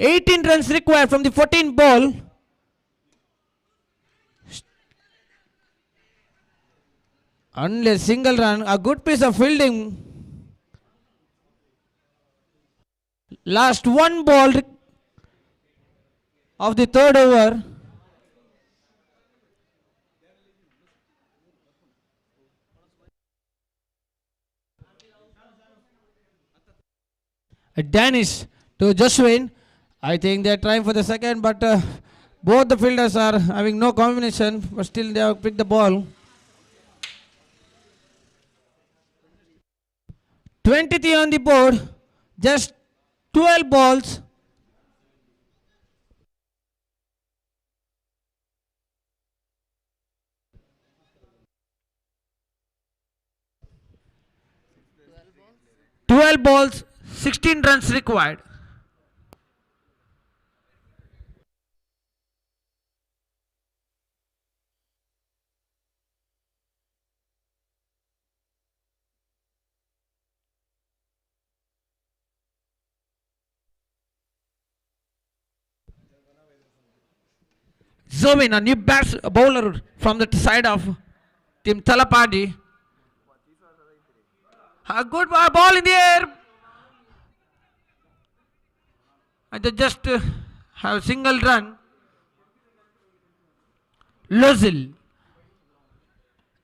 18 runs required from the 14 ball. Only a single run. A good piece of fielding. Last 1 ball of the third over. A Danish to Joshwin. I think they are trying for the second, but both the fielders are having no combination, but still they have picked the ball. 23 on the board, just 12 balls. Twelve balls, 16 runs required. Zovin, a new bowler from the side of team Talapadi. A good ball in the air. And they just have a single run. Lozil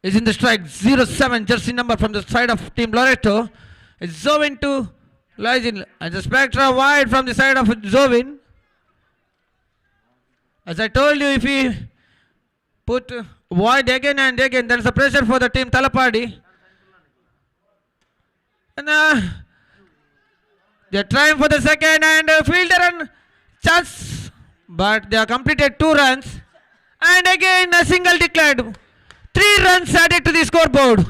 is in the strike. 07 jersey number from the side of team Loreto. It's Zovin to Lozil. And the Spectra wide from the side of Zovin. As I told you, if we put wide again and again, there is a pressure for the team Talapadi. And they are trying for the second and fielder and chance. But they have completed 2 runs. And again a single declared. 3 runs added to the scoreboard.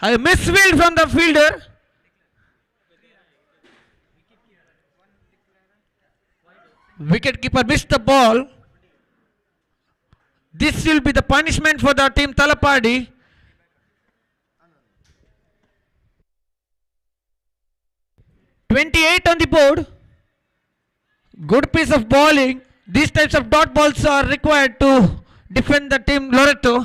A misfield from the fielder. Wicketkeeper missed the ball. This will be the punishment for the team Talapadi. $28 on the board. Good piece of bowling. These types of dot balls are required to defend the team Loreto.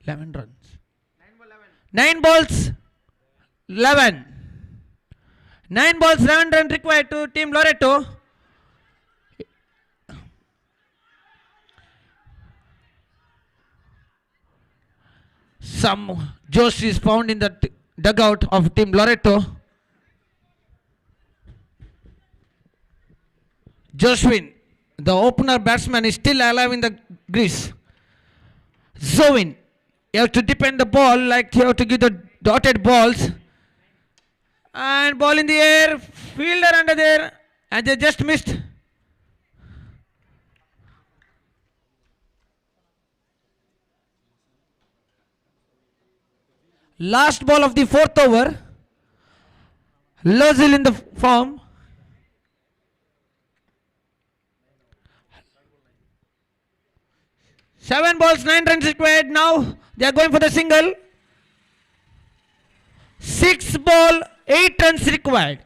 $11 runs. 9 balls, 11. 9 balls, 11 runs required to team Loreto. some Josh is found in the dugout of Team Loreto. Joshwin, the opener batsman, is still alive in the grease. Zowin, you have to depend the ball like you have to give the dotted balls. And ball in the air, fielder under there, and they just missed. Last ball of the fourth over. Lozil in the form. Seven balls, 9 runs required. Now they are going for the single. 6 ball, 8 runs required.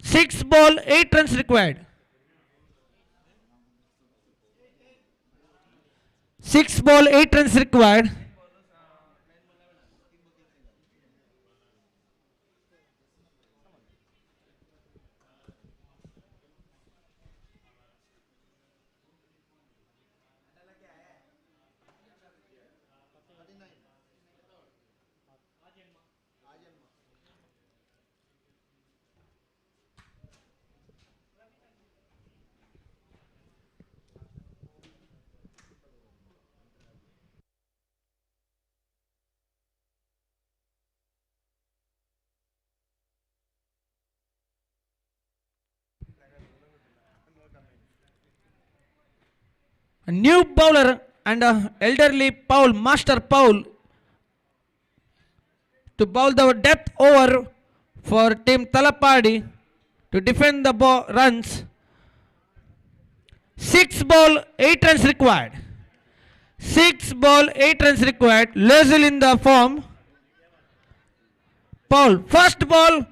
6 ball, 8 runs required. 6 ball, 8 runs required. A new bowler and elderly Paul, Master Paul, to bowl the depth over for Team Talapadi to defend the runs. 6 ball, 8 runs required. 6 ball, 8 runs required. Lozil in the form. Paul, first ball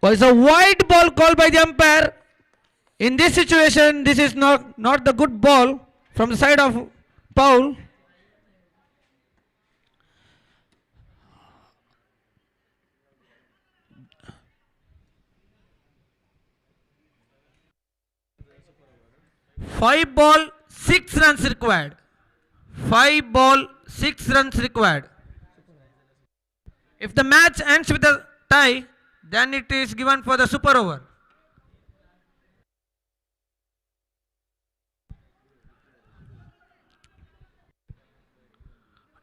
was a wide ball called by the umpire. In this situation, this is not the good ball from the side of Paul. Five ball, 6 runs required. 5 ball, 6 runs required. If the match ends with a tie, then it is given for the super over.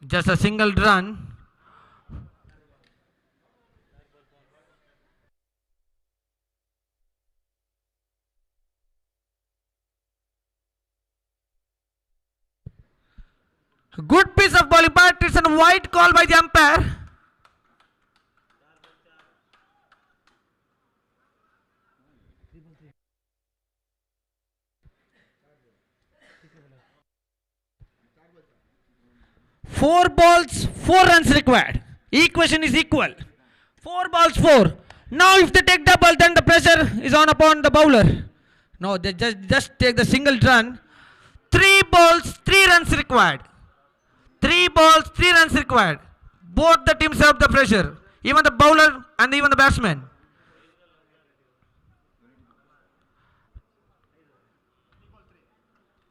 Just a single run. Good piece of bowling, but it's a wide call by the umpire. Four balls, 4 runs required. Equation is equal. 4 balls, 4. Now if they take double, then the pressure is on upon the bowler. No, they just take the single run. 3 balls, 3 runs required. 3 balls, 3 runs required. Both the teams have the pressure. Even the bowler and even the batsman.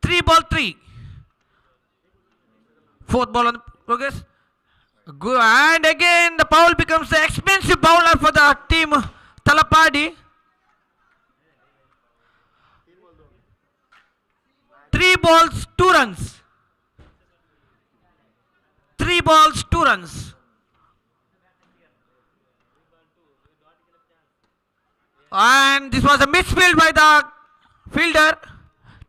Three ball, 3. Fourth ball on the progress. Good. And again the Paul becomes the expensive bowler for the team Talapadi. 3 balls, 2 runs. 3 balls, 2 runs. And this was a misfield by the fielder.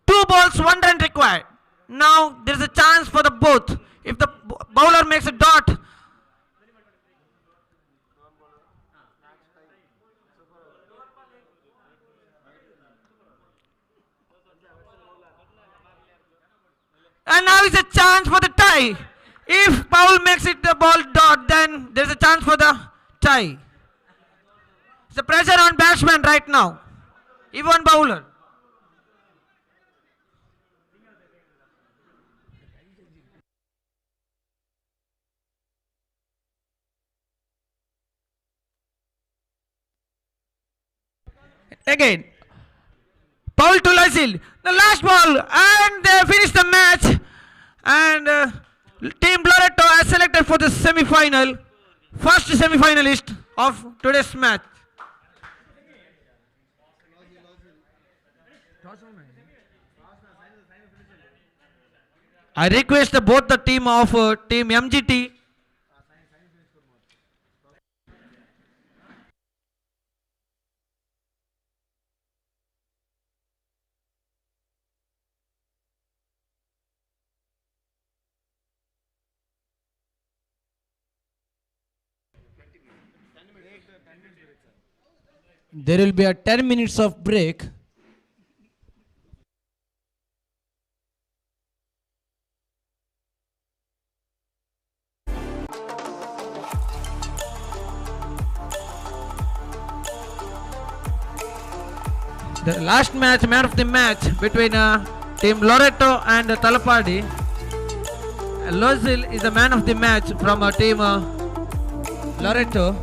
2 balls, 1 run required. Now there is a chance for the both. If the bowler makes a dot, and now is a chance for the tie. If Paul makes it the ball dot, then there is a chance for the tie. It's a pressure on batsman right now. Even bowler. Again, Paul to Lozil, the last ball, and they finish the match. And Team Loreto has selected for the semi-final, first semi-finalist of today's match. I request both the team of Team MGT There will be a 10 minutes of break. the last match, man of the match between Team Loreto and Talapadi. Lozil is the man of the match from Team Loreto.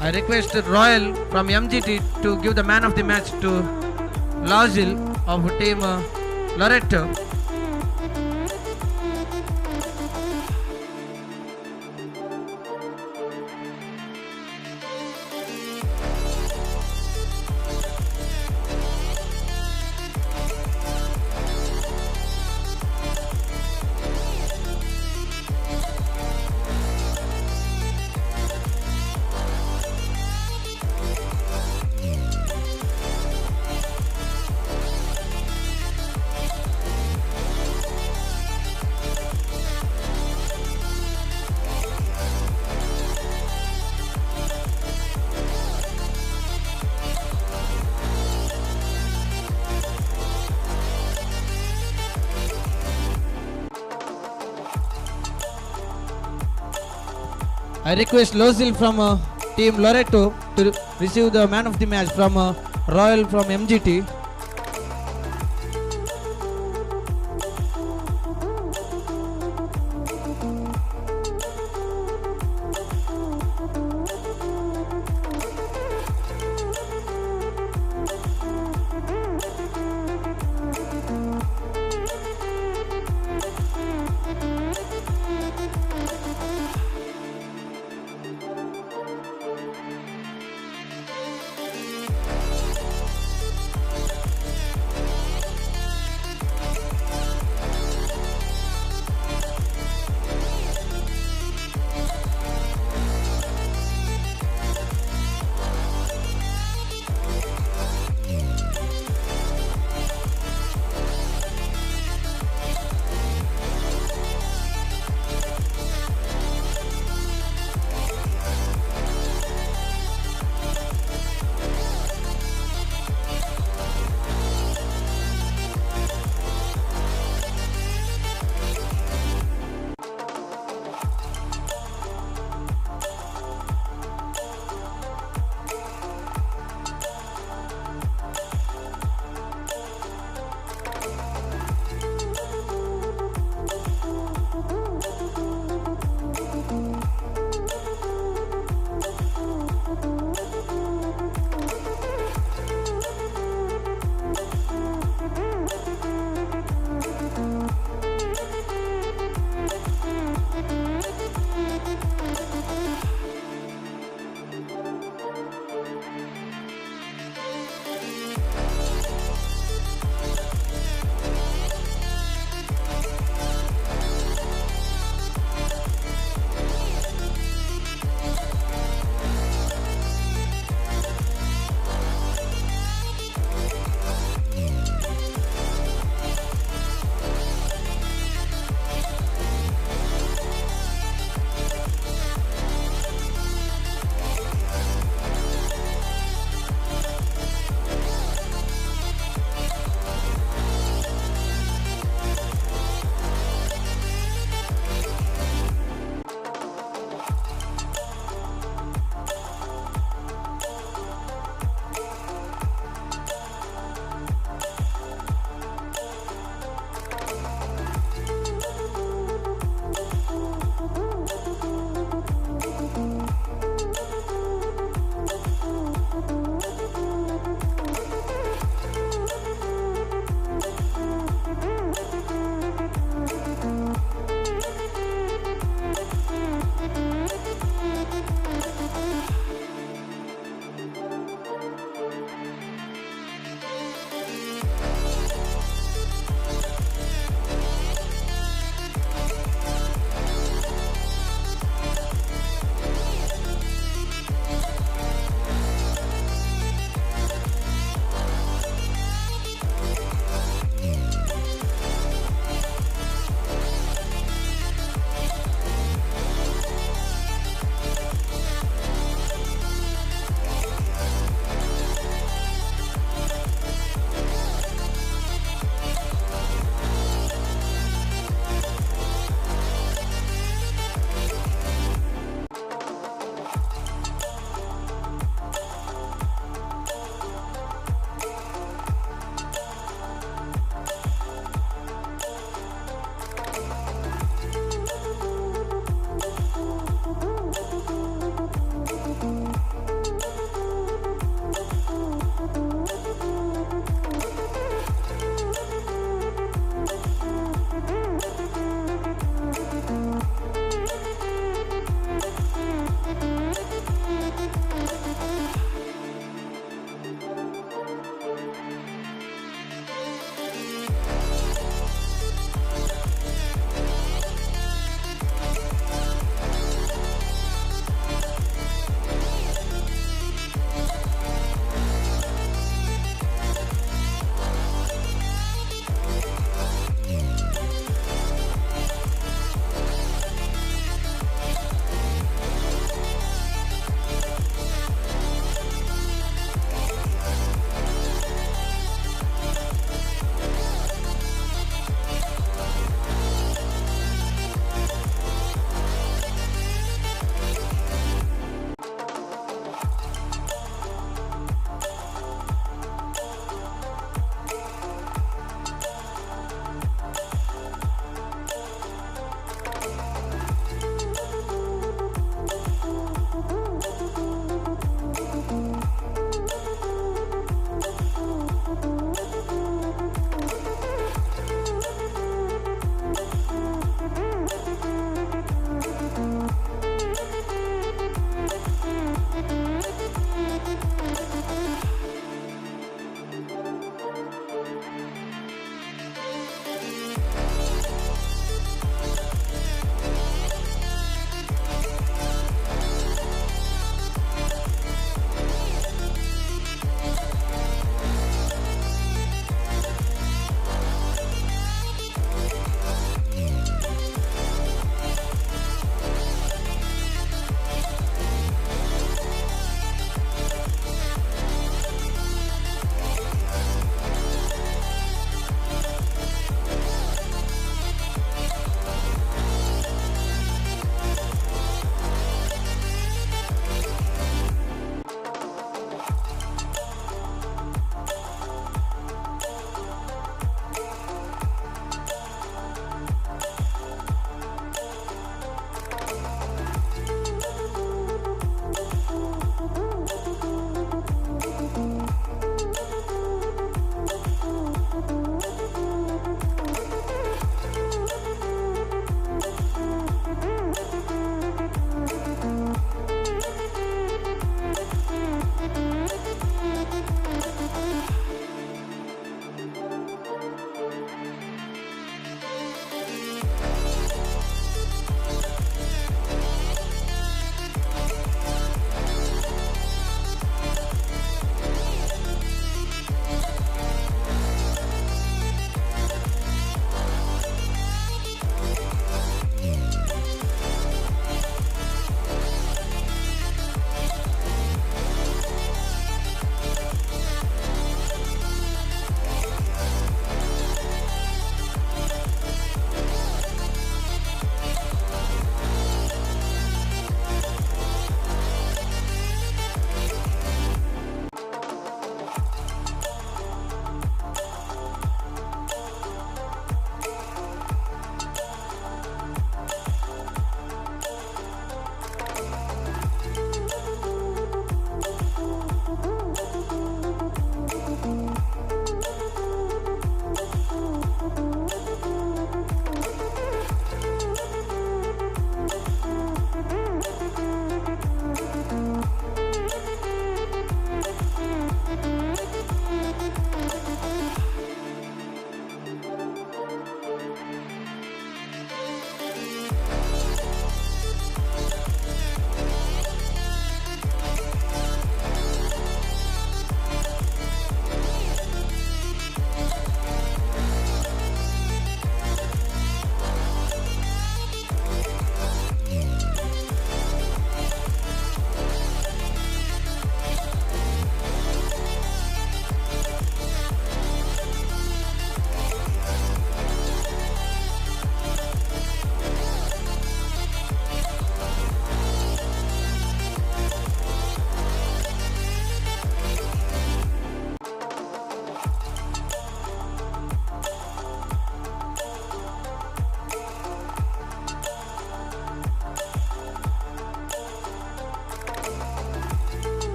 I request Royal from MGT to give the man of the match to Lozil of Team Loreto. I request Lozil from Team Loreto to receive the man of the match from Royal from MGT.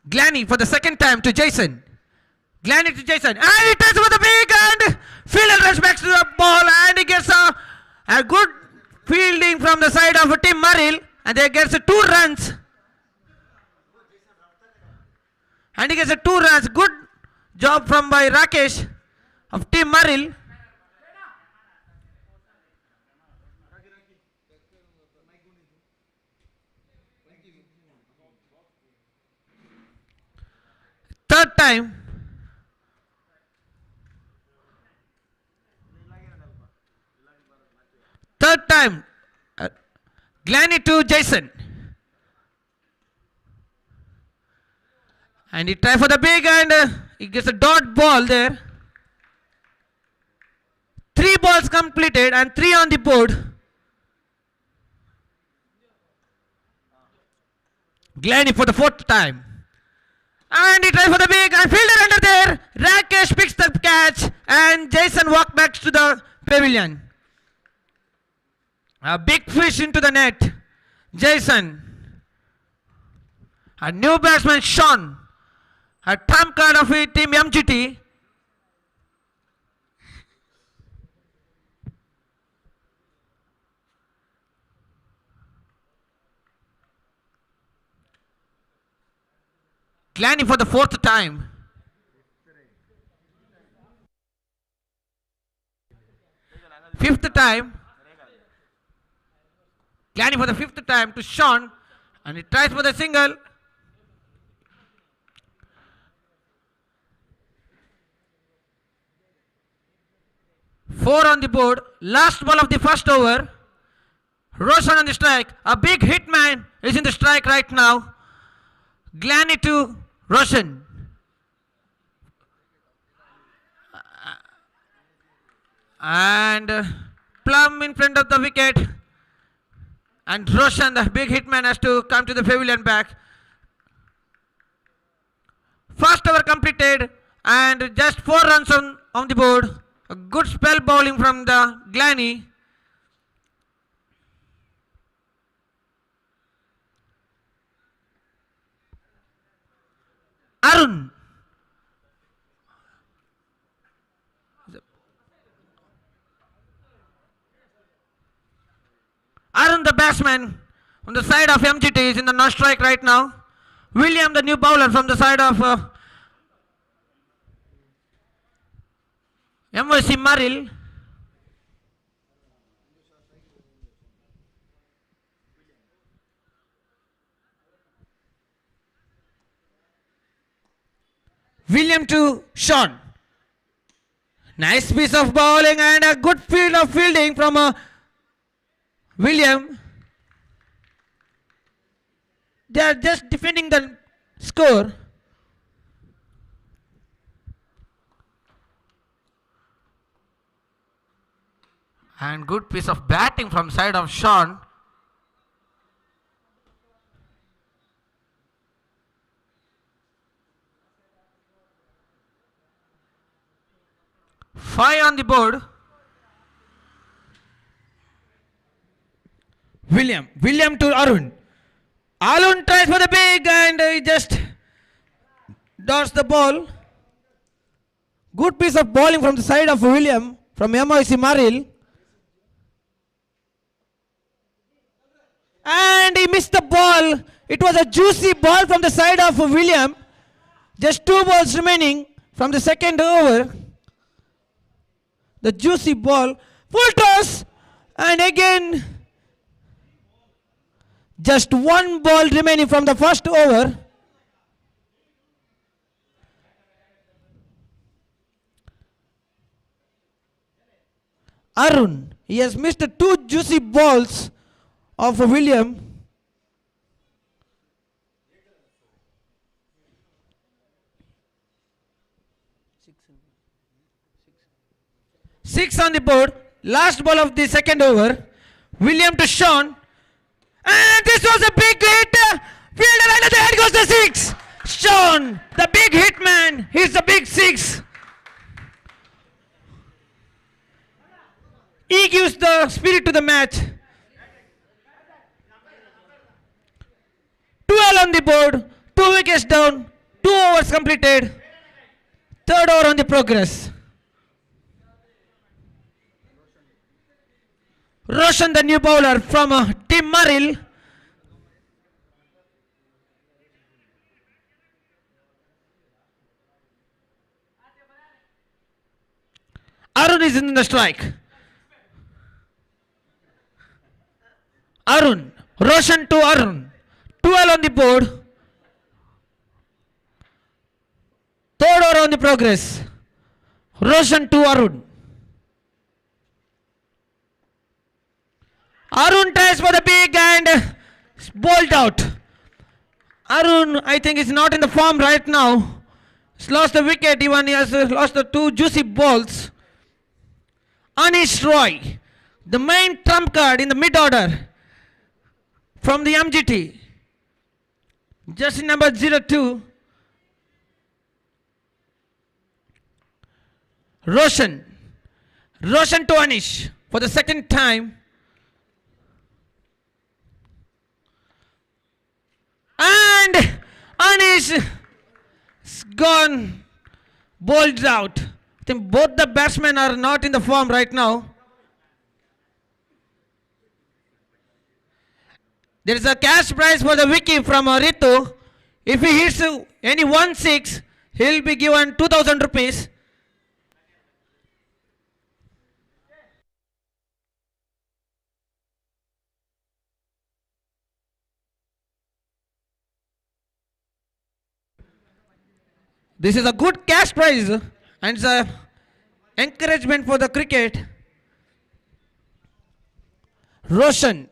Glanny for the second time to Jason. Glanny to Jason. And he touches with the big and fielder rush back to the ball and he gets a good fielding from the side of Tim Murrill and they gets 2 runs. And he gets 2 runs. Good job from by Rakesh of Tim Murrill. Third time. Glanny to Jason. And he tries for the big and he gets a dot ball there. 3 balls completed and 3 on the board. Glanny for the 4th time. And he tries for the big and fielder under there. Rakesh picks the catch and Jason walks back to the pavilion. A big fish into the net. Jason. A new batsman Sean. A trump card of team MGT. Glanny for the 4th time. Fifth time. Glanny for the 5th time to Sean. And he tries for the single. Four on the board. Last ball of the first over. Roshan on the strike. A big hitman is in the strike right now. Glanny to Roshan. And Plum in front of the wicket. And Roshan, the big hitman, has to come to the pavilion back. First over completed and just 4 runs on the board. A good spell bowling from the Glanny. Arun. Arun, the batsman on the side of MGT, is in the non-strike right now. William, the new bowler from the side of MYC Murrill. William to Sean. Nice piece of bowling and a good field of fielding from William. They are just defending the score. And good piece of batting from side of Sean. Five on the board. William to Arun. Arun tries for the big and he just dodged the ball. Good piece of bowling from the side of William from MIC Murrill. And he missed the ball. It was a juicy ball from the side of William. Just 2 balls remaining from the second over. The juicy ball. Full toss. And again, just 1 ball remaining from the first over. Arun, he has missed 2 juicy balls of William. Six on the board. Last ball of the second over. William to Sean. And this was a big hit. Fielder under the head goes the 6. Sean, the big hit man. He's the big 6. He gives the spirit to the match. 12 on the board. 2 wickets down. completed. Third over on the progress. Roshan, the new bowler from Team Maril. Arun is in the strike. Arun. Roshan to Arun. 12 on the board. Third over on the progress. Roshan to Arun. Arun tries for the big and bowled out. Arun, I think, is not in the form right now. He's lost the wicket, even he has lost the two juicy balls. Anish Roy, the main trump card in the mid-order from the MGT. Jersey number 02. Roshan. Roshan to Anish for the second time. And Anish is gone, bowled out. I think both the batsmen are not in the form right now. There is a cash prize for the Vicky from Ritu. If he hits any 1-6, he'll be given 2,000 rupees. This is a good cash prize and it's a encouragement for the cricket. Roshan.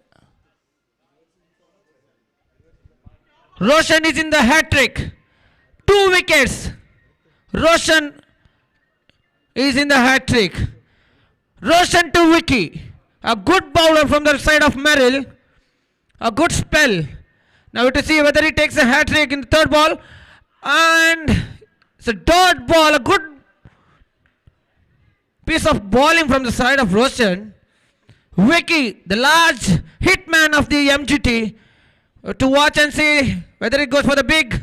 Roshan is in the hat-trick. 2 wickets. Roshan is in the hat-trick. Roshan to Vicky. A good bowler from the side of Merrill. A good spell. Now to see whether he takes a hat-trick in the third ball. And it's a dot ball. A good piece of bowling from the side of Roshan. Vicky, the large hitman of the MGT. To watch and see whether it goes for the big.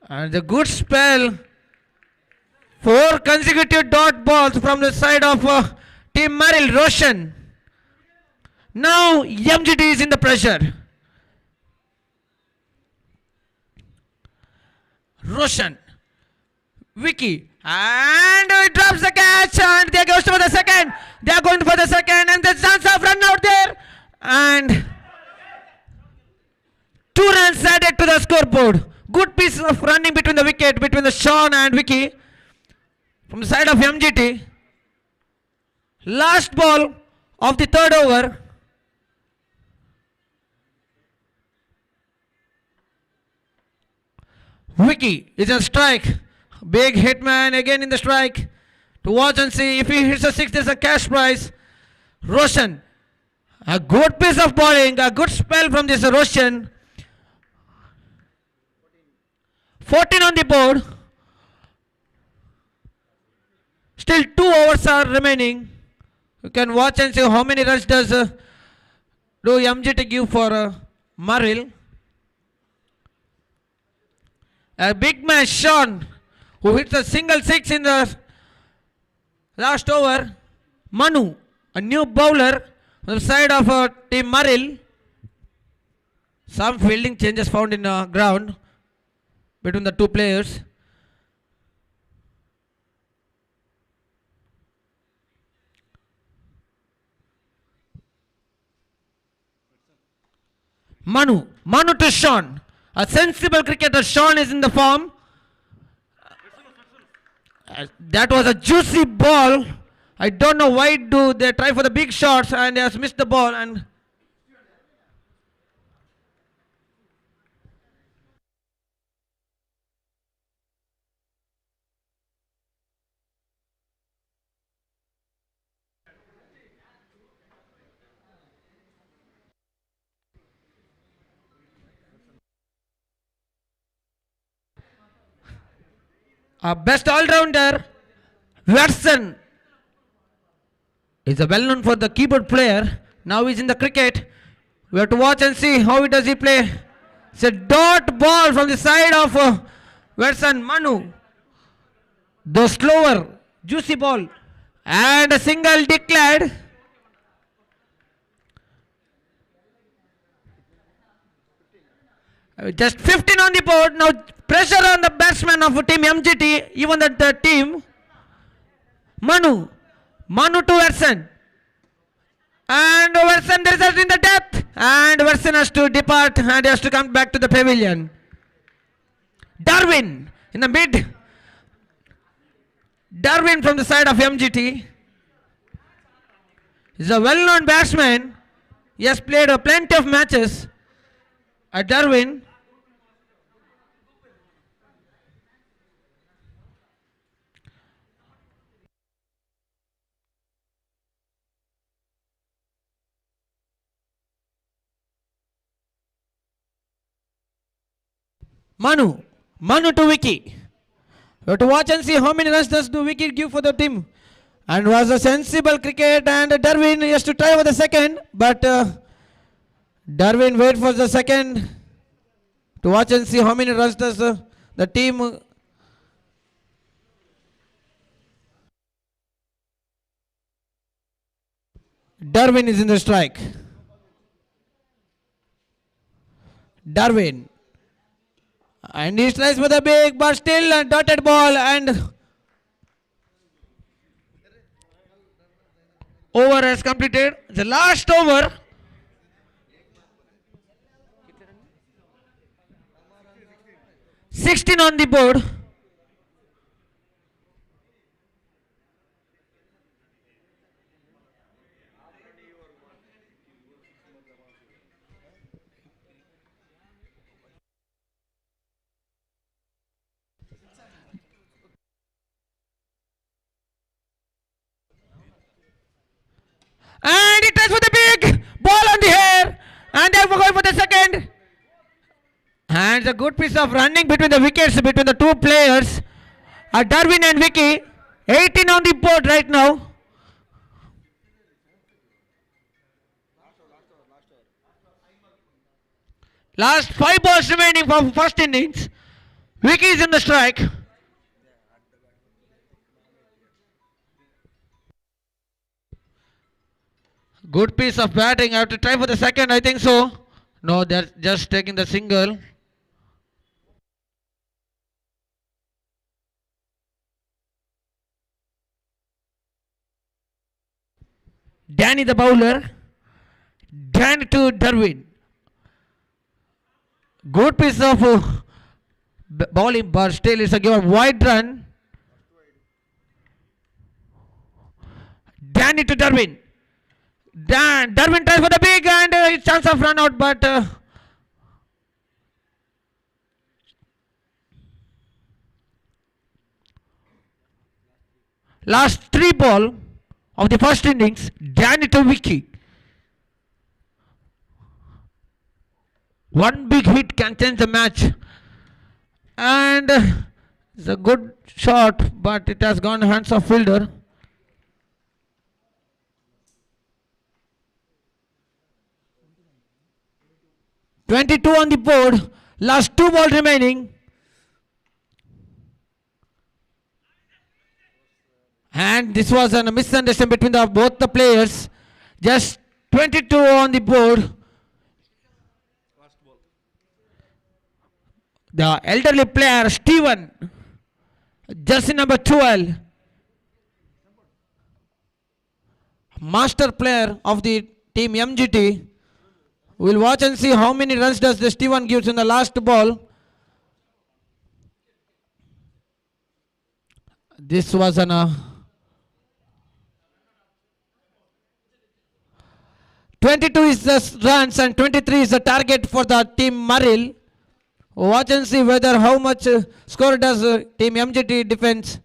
And the good spell. 4 consecutive dot balls from the side of Team Merrill. Roshan. Now MGT is in the pressure. Roshan. Vicky. And he drops the catch and they goes for the second. They are going for the second and the chance of run out there. And 2 runs added to the scoreboard. Good piece of running between the wicket, between the Sean and Vicky. From the side of MGT. Last ball of the third over. Vicky is a strike. Big hitman again in the strike. To watch and see if he hits a 6, there's a cash prize. Roshan. A good piece of bowling. A good spell from this Roshan. 14 on the board. Still 2 overs are remaining. You can watch and see how many runs does do MGT give for Maril. A big man Sean who hits a single 6 in the last over. Manu, a new bowler on the side of Team Maril. Some fielding changes found in the ground between the two players. Manu to Sean. A sensible cricketer. Sean is in the form. That was a juicy ball. I don't know why do they try for the big shots and they has missed the ball. And our best all-rounder, Watson, is a well-known for the keyboard player. Now he's in the cricket. We have to watch and see how does he play It's a dot ball from the side of Versan Manu. The slower, juicy ball. And a single declared. Just 15 on the board. Now pressure on the batsman of team MGT. Even the team. Manu. Manu to Versan. And Versan, there is in the depth. And Versan has to depart and has to come back to the pavilion. Darwin in the mid. Darwin from the side of MGT. He's a well-known batsman. He has played plenty of matches. Darwin. Manu. Manu to Vicky. We have to watch and see how many runs does the wicket give for the team. And was a sensible cricket, and Darwin has to try for the second, but Darwin wait for the second to watch and see how many runs does the team. Darwin is in the strike. Darwin. And he tries for the big, but still a dotted ball, and over has completed. The last over. (16) on the board. And he tries for the big ball on the air, and they're going for the second. And it's a good piece of running between the wickets between the two players, Darwin and Vicky. 18 on the board right now. Last 5 balls remaining for first innings. Vicky is in the strike. Good piece of batting. I have to try for the second, I think so. No, they're just taking the single. Danny the bowler. Danny to Darwin. Good piece of bowling, but still it's a given wide run. Danny to Darwin. Darwin tries for the big, and chance of run out, but last 3 ball of the first innings, Danny to Vicky. One big hit can change the match, and it's a good shot, but it has gone hands of fielder. (22) on the board. Last 2 balls remaining. And this was a misunderstanding between both the players. Just 22 on the board. The elderly player, Steven, jersey number 12. Master player of the team MGT. We'll watch and see how many runs does the Steven gives in the last ball. This was an 22 is the runs and 23 is the target for the team Maril. Watch and see whether how much score does team MGT defense.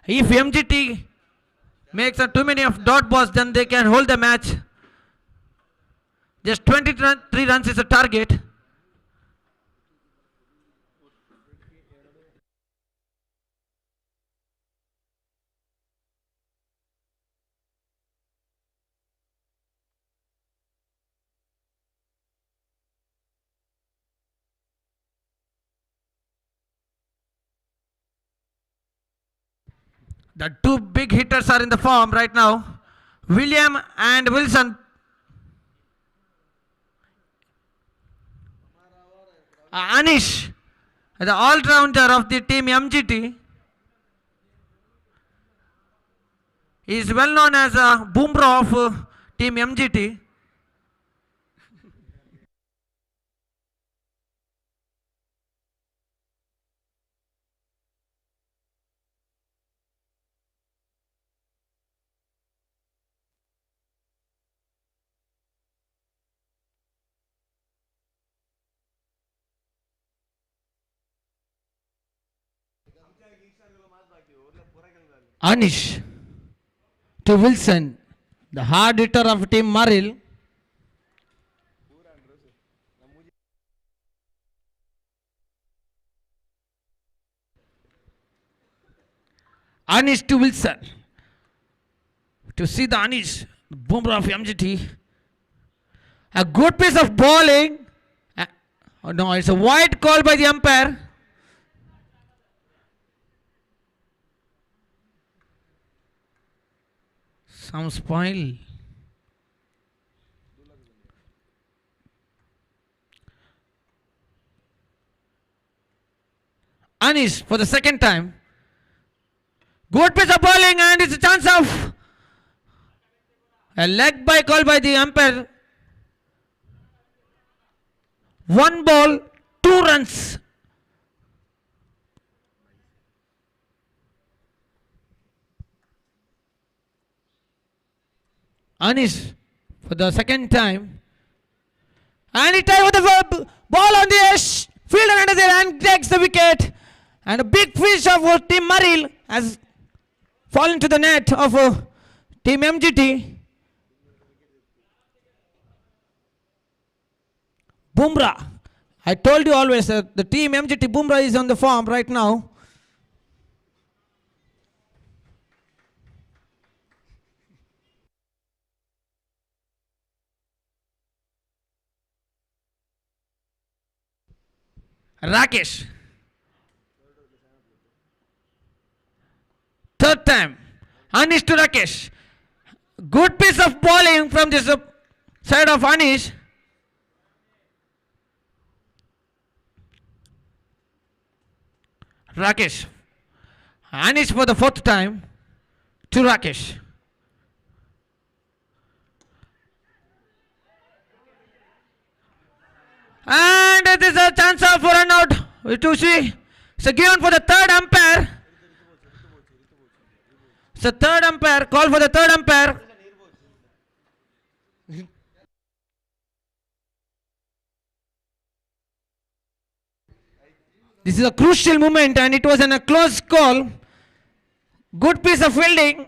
If MGT makes too many of dot balls, then they can hold the match. Just 23 runs is the target. The two big hitters are in the form right now. William and Wilson. Anish, the all-rounder of the team MGT, is well known as a Bumrah of team MGT. Anish to Wilson, the hard hitter of team Maril. Anish to Wilson. To see the Anish, the Bumrah of MGT. A good piece of bowling. Oh no, it's a wide call by the umpire. Some spoil. Anish for the second time. Good piece of bowling and it's a chance of a leg by call by the umpire. One ball, 2 runs. Anish for the second time. And he tied with the ball on the edge. Fielder under there and takes the wicket. And a big fish of team Maril has fallen to the net of team MGT. Bumrah. I told you always that the team MGT Bumrah is on the form right now. Rakesh. Third time. Anish to Rakesh. Good piece of bowling from this side of Anish. Rakesh. Anish for the fourth time to Rakesh. And it is a chance of run out to see. So given for the third umpire. So third umpire, call for the third umpire. This is a crucial moment and it was a close call. Good piece of fielding.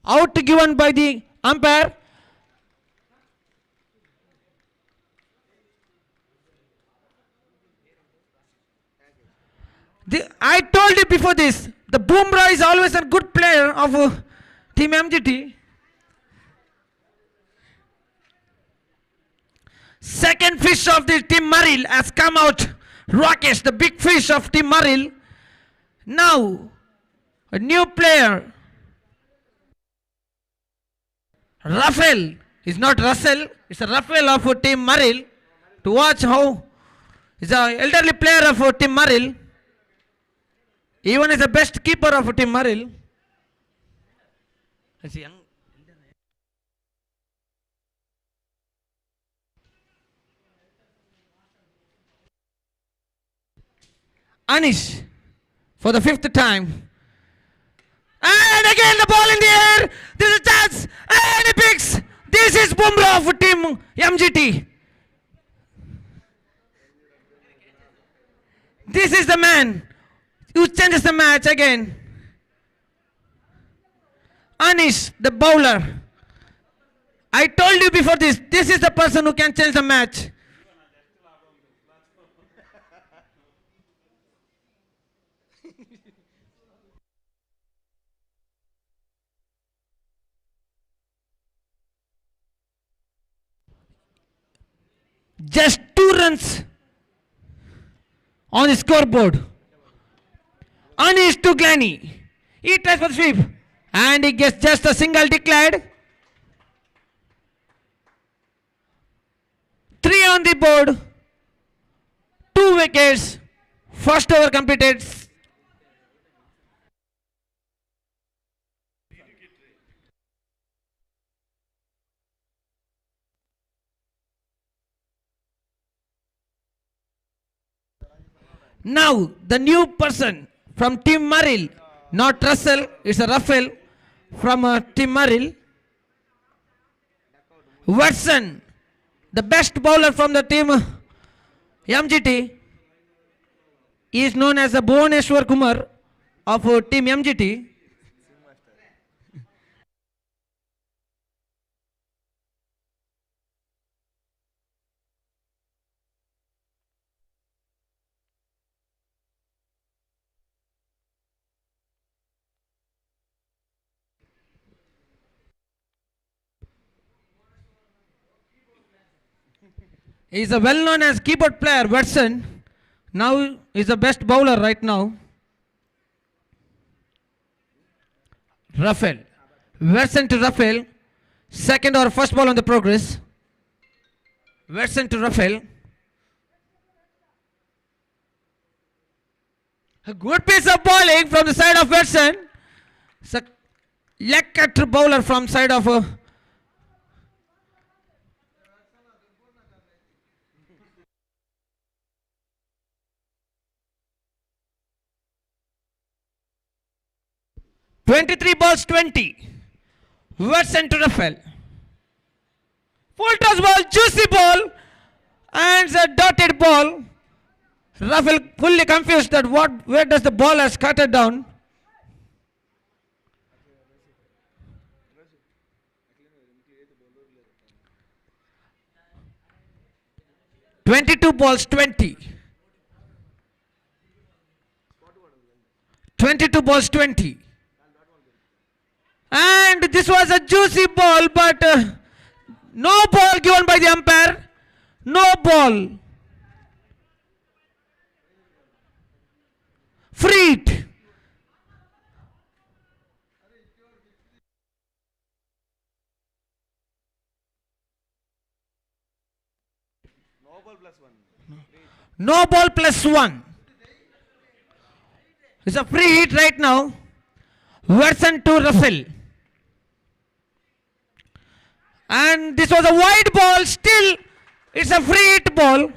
Out given by the umpire. I told you before this, the Bumrah is always a good player of team MGT. Second fish of the team Maril has come out. Rakesh, the big fish of team Maril. Now, a new player. Rafael is not Russell, it's a Rafael of team Maril. To watch how he's an elderly player of team Maril. Even is the best keeper of team Maril. Anish for the 5th time. And again the ball in the air. This is a chance. And he picks. This is Bumrah for team MGT. This is the man who changes the match again. Anish, the bowler. I told you before this is the person who can change the match. Just 2 runs on the scoreboard. Anish to Glenny. He tries for the sweep. And he gets just a single declared. 3 on the board. 2 wickets. First over completed. Now, the new person from Team Murrell, not Russell, it's a Ruffle from Team Murrell. Watson, the best bowler from the team MGT, is known as the Bhuvaneshwar Kumar of Team MGT. He is a well-known as keyboard player, Watson. Now is the best bowler right now. Ruffle. Watson to Ruffle. Second or first ball on the progress. Watson to Ruffle. A good piece of bowling from the side of Watson. It's a leg cutter bowler from side of 23 balls 20. Watson to Ruffle. Full toss ball, juicy ball, and a dotted ball. Ruffle fully confused that where does the ball has cutted down. "22 balls 20. 22 balls 20. And this was a juicy ball, but no ball given by the umpire. No ball. Free hit. No ball plus 1. It's a free hit right now. Watson to Russell. And this was a wide ball. Still, it's a free hit ball.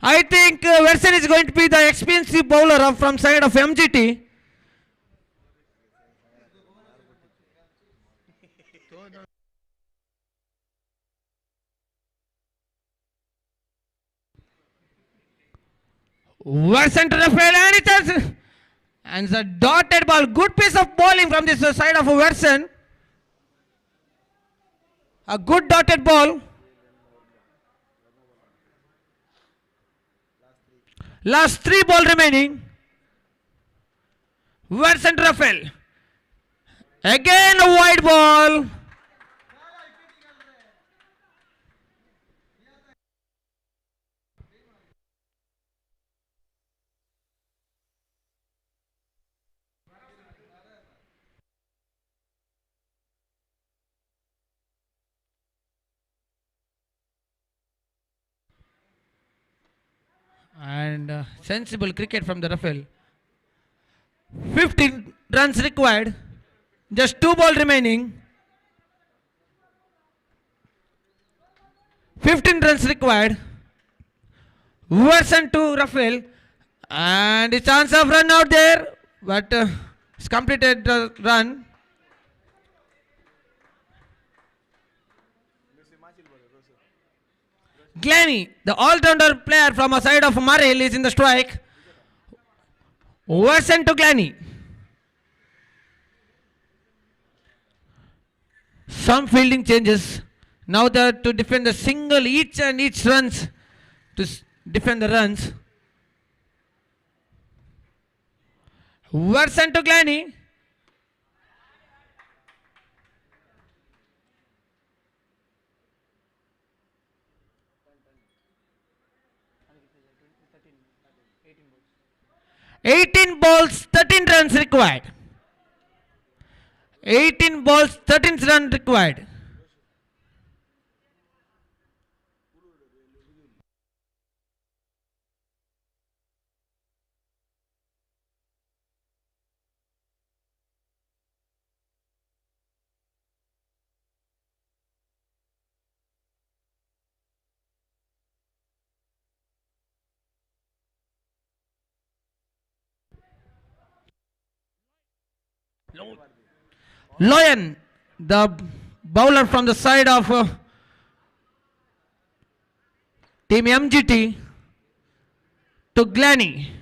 I think Watson is going to be the expensive bowler from side of MGT. Watson to Russell, and it has, and the dotted ball. Good piece of bowling from this side of Watson. A good dotted ball. Last 3 balls remaining. Watson to Russell. Again a wide ball. And sensible cricket from the Ruffle. 15 runs required. Just 2 balls remaining. 15 runs required. Version to Rafael. And a chance of run out there. But it's completed the run. Glenny, the all-rounder player from a side of Maril, is in the strike. Version to Glenny. Some fielding changes. Now they're to defend the single each runs to defend the runs. Version to Glenny. "18 balls, 13 runs required. 18 balls, 13 runs required." Loyan, the bowler from the side of Team MGT, to Glenny.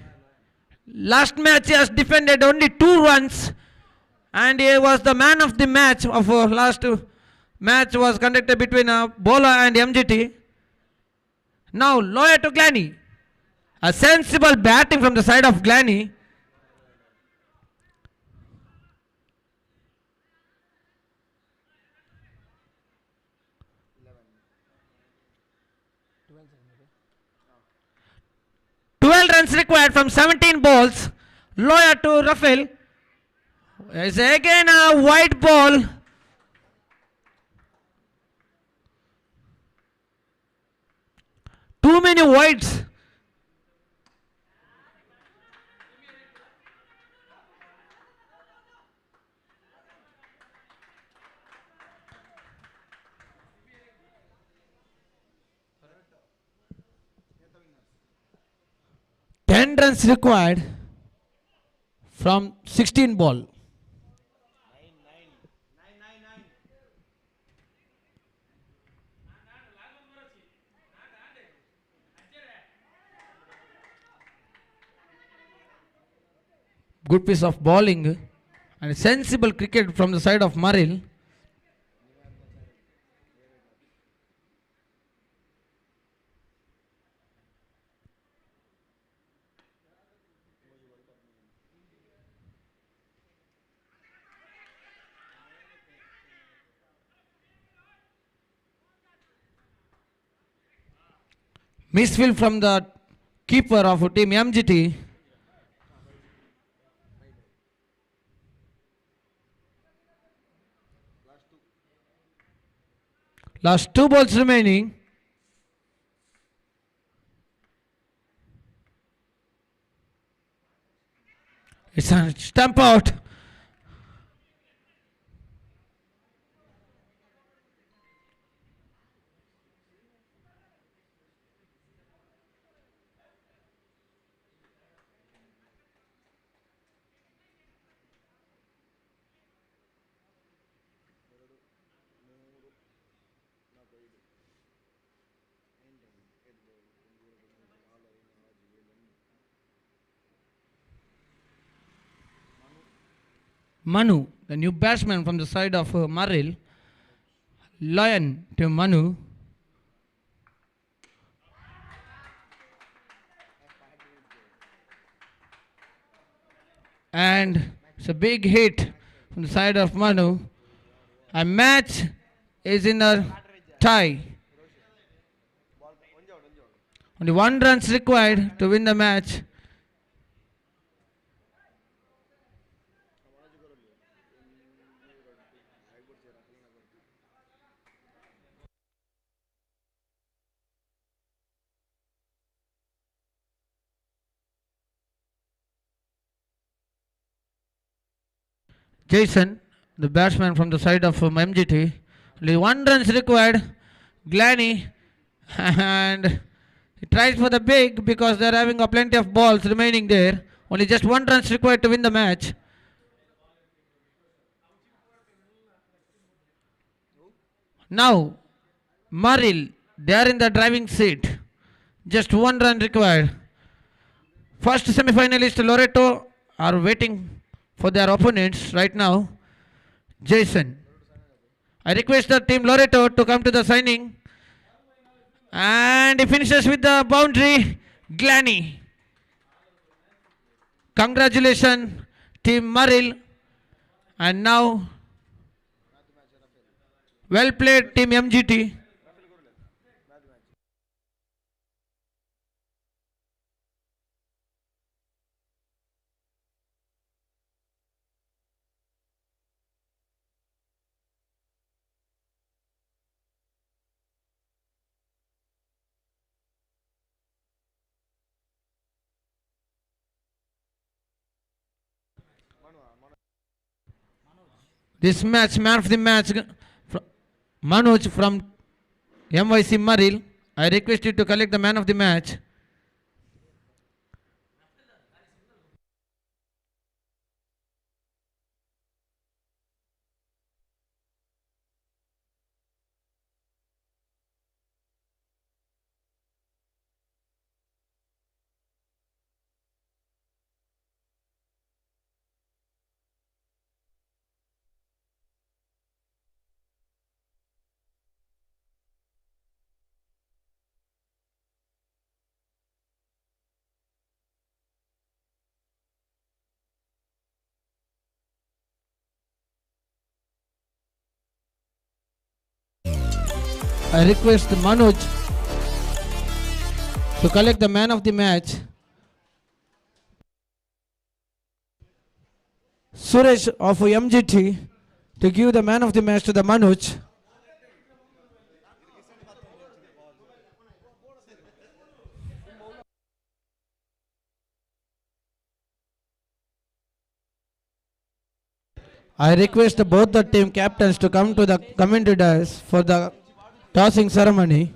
Last match he has defended only 2 runs and he was the man of the match of last match was conducted between bowler and MGT. Now Lawyer to Glenny. A sensible batting from the side of Glenny. Runs required from 17 balls. Lawyer to Rafael. Is again a white ball. Too many whites. Runs required from 16 ball. Good piece of bowling and sensible cricket from the side of Maril. Misfield from the keeper of Team MGT. Last 2 balls remaining. It's a stump out. Manu, the new batsman from the side of Maril. Lion to Manu. And it's a big hit from the side of Manu. A match is in a tie. Only 1 run required to win the match. Jason, the batsman from the side of MGT. Only 1 run required. Glenny, and He tries for the big because they're having a plenty of balls remaining there. Only just 1 run required to win the match. Now, Maril, they are in the driving seat. Just 1 run required. First semi-finalist Loreto are waiting for their opponents right now. Jason. I request the team Loreto to come to the signing. And he finishes with the boundary. Glanny. Congratulations, team Maril. And now, well played, team MGT. This match, man of the match, Manoj from MYC Maril. I request you to collect the man of the match. I request Manoj to collect the man of the match. Suresh of MGT to give the man of the match to the Manoj. I request both the team captains to come to the commentary desk for the tossing ceremony.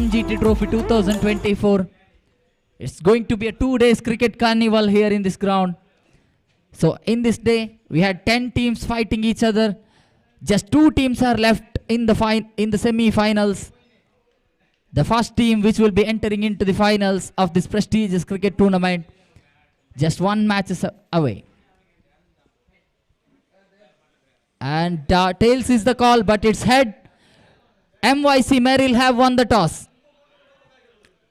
Mgt Trophy 2024. It's going to be a 2 days cricket carnival here in this ground. So in this day, we had 10 teams fighting each other. Just 2 teams are left in the semi-finals. The first team which will be entering into the finals of this prestigious cricket tournament. Just 1 match is away. And tails is the call, but it's head. MYC Merrill have won the toss.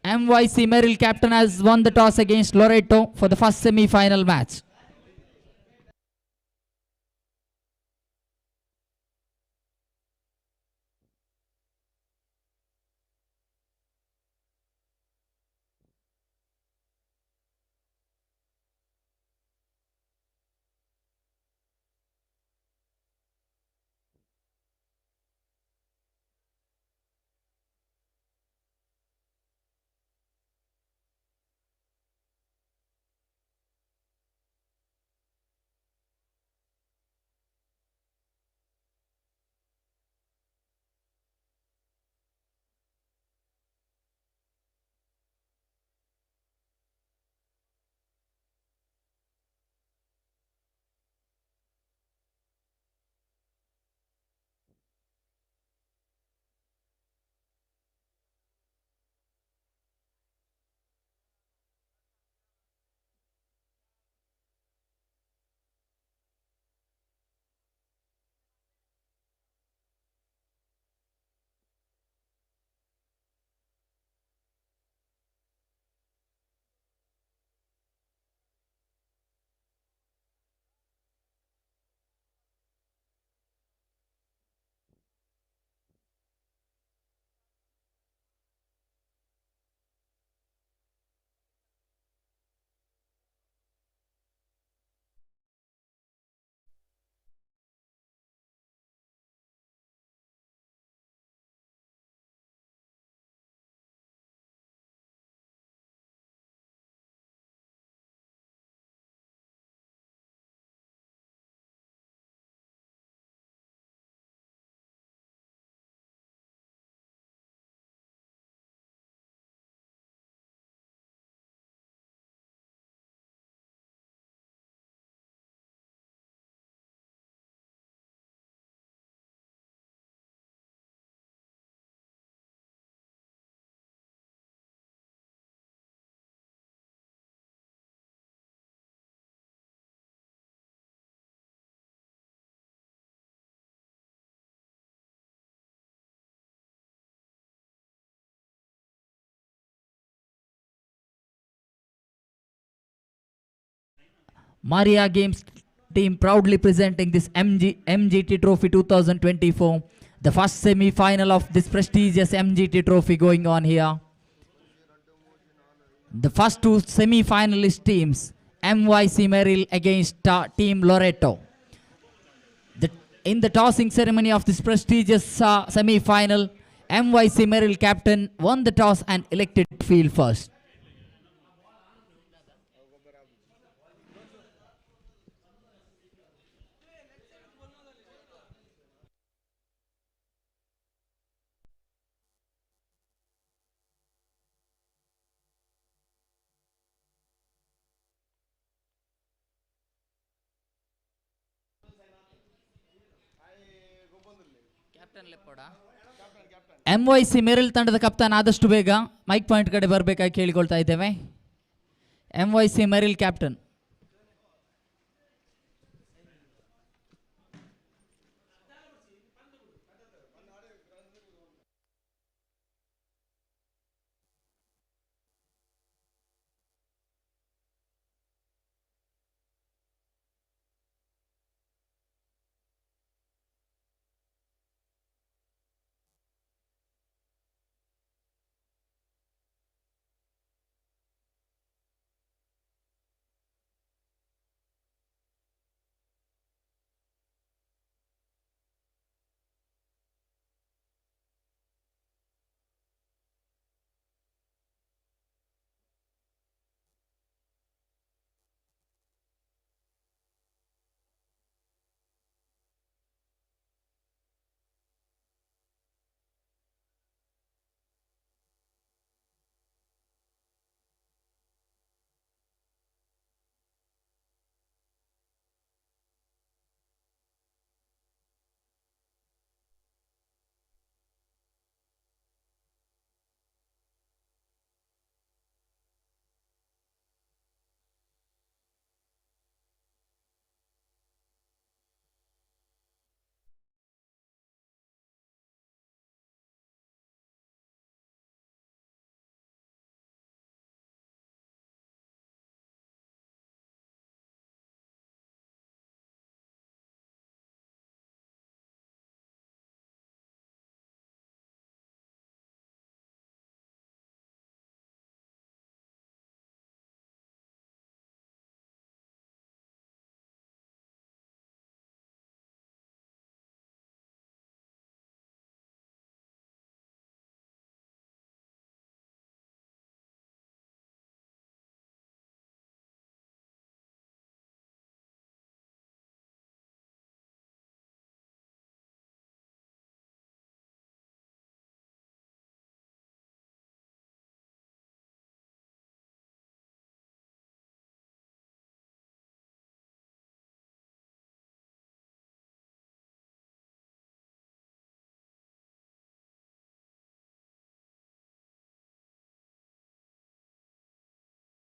MYC Merrill captain has won the toss against Loreto for the first semi-final match. Maria Games team proudly presenting this MGT Trophy 2024. The first semi-final of this prestigious MGT Trophy going on here. The first 2 semi-finalist teams, MYC Merrill against Team Loreto. In the tossing ceremony of this prestigious semi-final, MYC Merrill captain won the toss and elected to field first. MYC Meryl ತಂಡದ ಕಪ್ತಾನ್ ಆದಷ್ಟು ಬೇಗ mic point ಕಡೆ ಬರಬೇಕಾಗಿ ಕೇಳಿಕೊಳ್ತಾ ಇದ್ದೇವೆ. MYC Meryl captain.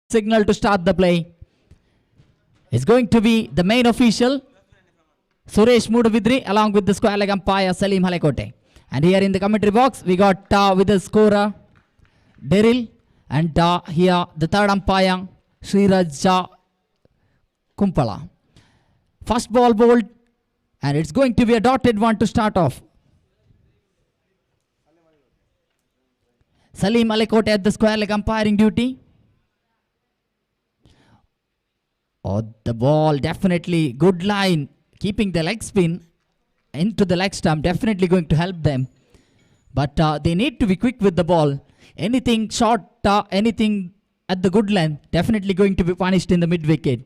signal to start the play. It's going to be the main official, Suresh Mudavidri, along with the square leg umpire, Salim Halekote. And here in the commentary box, we got with the scorer, Daryl, and here the third umpire, Sriraj Kumpala. First ball bowled, and it's going to be a dotted one to start off. Salim Halekote at the square leg umpiring duty. Oh, the ball, definitely good line, keeping the leg spin into the leg stump, definitely going to help them. But they need to be quick with the ball. Anything short, anything at the good length, definitely going to be punished in the mid-wicket.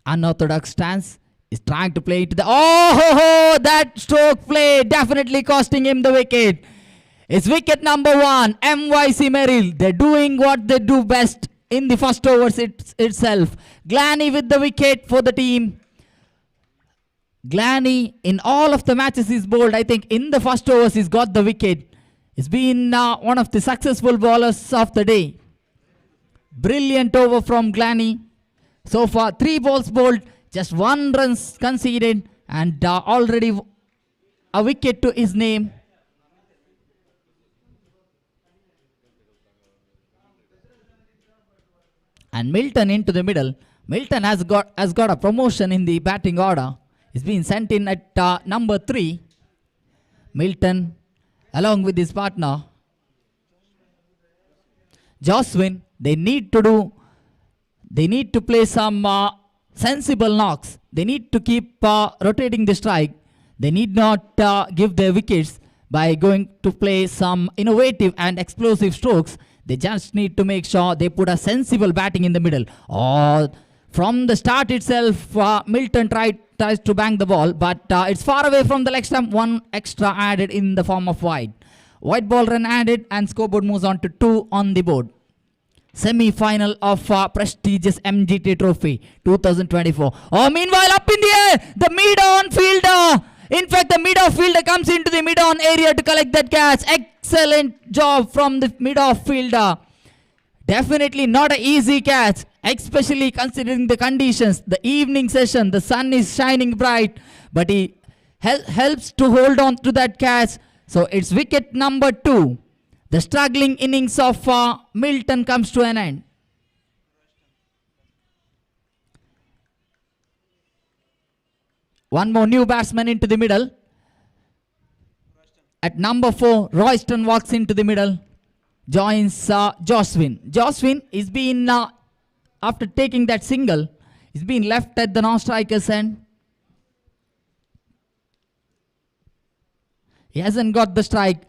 Unorthodox stance is trying to play into the... Oh, that stroke play definitely costing him the wicket. It's wicket number 1, MYC Merrill. They're doing what they do best in the first overs itself. Glanny with the wicket for the team. Glanny in all of the matches he's bowled, I think in the first overs he's got the wicket. He's been one of the successful bowlers of the day. Brilliant over from Glanny. So far 3 balls bowled, just 1 run conceded, and already a wicket to his name. And Milton into the middle. Milton has got a promotion in the batting order. He's been sent in at number 3. Milton, along with his partner, Joswin, they need to play some sensible knocks. They need to keep rotating the strike. They need not give their wickets by going to play some innovative and explosive strokes. They just need to make sure they put a sensible batting in the middle. From the start itself, Milton tries to bang the ball, but it's far away from the leg stump. 1 extra added in the form of wide. White ball run added, and scoreboard moves on to 2 on the board. Semi-final of prestigious MGT Trophy 2024. Meanwhile, up in the air, the mid-on fielder. In fact, the mid-off fielder comes into the mid-on area to collect that catch. Excellent job from the mid-off fielder. Definitely not an easy catch, especially considering the conditions. The evening session, the sun is shining bright, but he helps to hold on to that catch. So it's wicket number 2. The struggling innings of Milton comes to an end. One more new batsman into the middle. At number 4, Royston walks into the middle. Joins Joswin. Joswin is been, after taking that single, he's been left at the non-striker's end. He hasn't got the strike.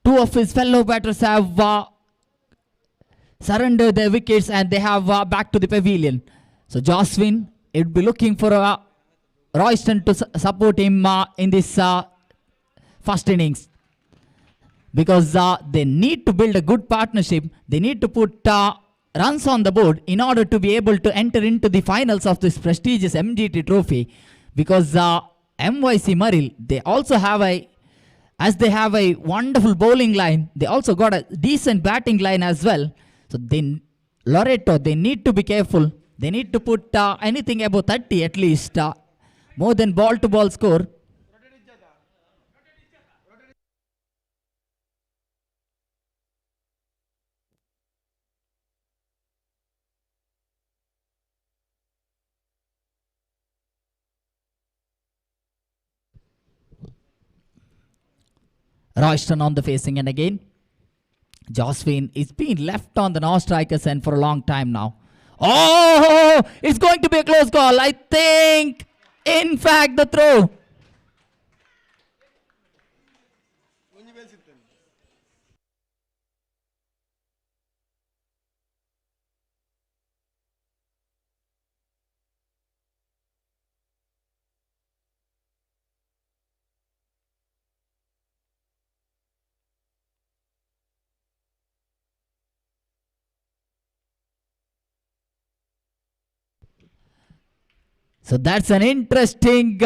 2 of his fellow batters have surrendered their wickets, and they have back to the pavilion. So Joswin, it would be looking for Royston to support him in this first innings. Because they need to build a good partnership. They need to put runs on the board in order to be able to enter into the finals of this prestigious MGT Trophy. Because MYC Merrill, they also have as they have a wonderful bowling line, they also got a decent batting line as well. So Loreto, they need to be careful. They need to put anything above 30 at least, more than ball-to-ball score. Royston on the facing end again. Joswin is being left on the non-striker's end for a long time now. It's going to be a close call. I think, in fact, the throw. So that's an interesting,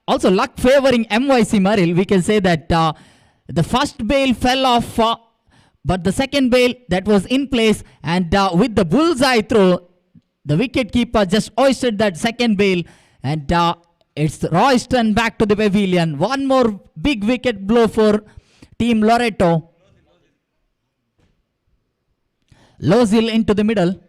also luck favoring MYC Merrill. We can say that the first bail fell off but the second bail that was in place, and with the bullseye throw, the wicket keeper just hoisted that second bail, and it's Royston back to the pavilion. One more big wicket blow for Team Loreto. Lozil into the middle.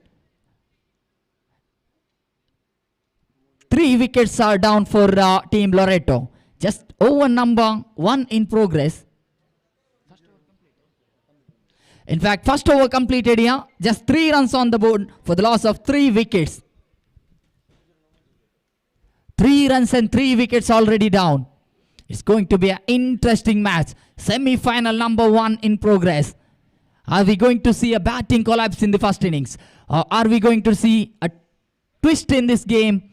3 wickets are down for Team Loreto. Just over number 1 in progress. In fact, first over completed here. Just 3 runs on the board for the loss of 3 wickets. 3 runs and 3 wickets already down. It's going to be an interesting match. Semi-final number 1 in progress. Are we going to see a batting collapse in the first innings? Or are we going to see a twist in this game?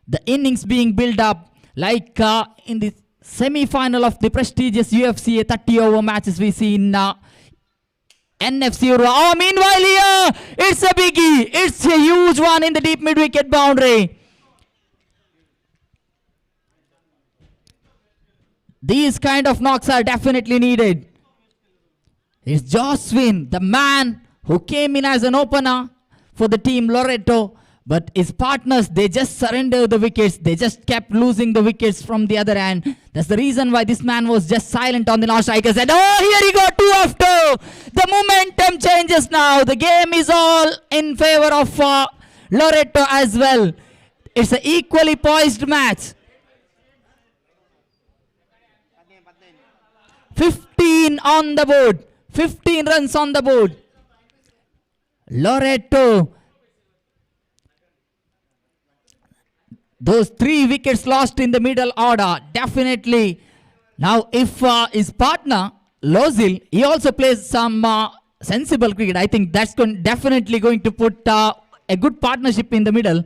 The innings being built up like in the semi-final of the prestigious UFC 30-over matches we see in NFC. Oh, meanwhile here, it's a biggie. It's a huge one in the deep mid-wicket boundary. These kind of knocks are definitely needed. It's Joswin, the man who came in as an opener for the team Loreto, but his partners, they just surrendered the wickets. They just kept losing the wickets from the other end. That's the reason why this man was just silent on the non-strikers. And oh, here he got 2 after. The momentum changes now. The game is all in favor of Loreto as well. It's an equally poised match. 15 on the board. 15 runs on the board. Loreto. Those 3 wickets lost in the middle order, definitely. Now, if his partner, Lozil, he also plays some sensible cricket, I think that's definitely going to put a good partnership in the middle.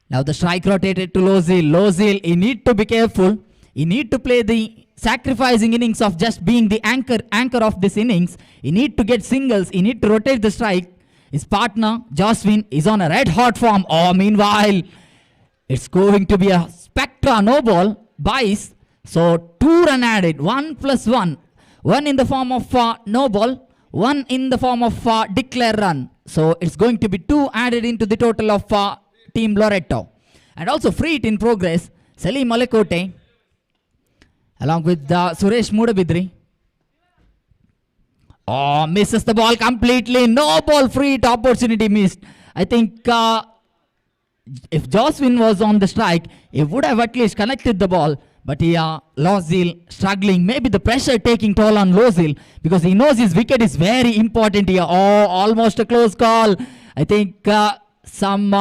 Now, the strike rotated to Lozil. Lozil, he need to be careful. He need to play the sacrificing innings of just being the anchor of this innings. He need to get singles. He need to rotate the strike. His partner, Joswin, is on a red-hot form. Oh, meanwhile, it's going to be a Spectra no ball, buys. So, 2 run added, 1 plus 1. 1 in the form of no ball, 1 in the form of declare run. So, it's going to be 2 added into the total of Team Loreto. And also free hit in progress, Salim Malakote, along with Suresh Mudabidri. Oh, misses the ball completely. No ball, free hit opportunity missed. I think if Joswin was on the strike, he would have at least connected the ball. But here, Lozil struggling. Maybe the pressure taking toll on Lozil because he knows his wicket is very important here. Oh, almost a close call. I think some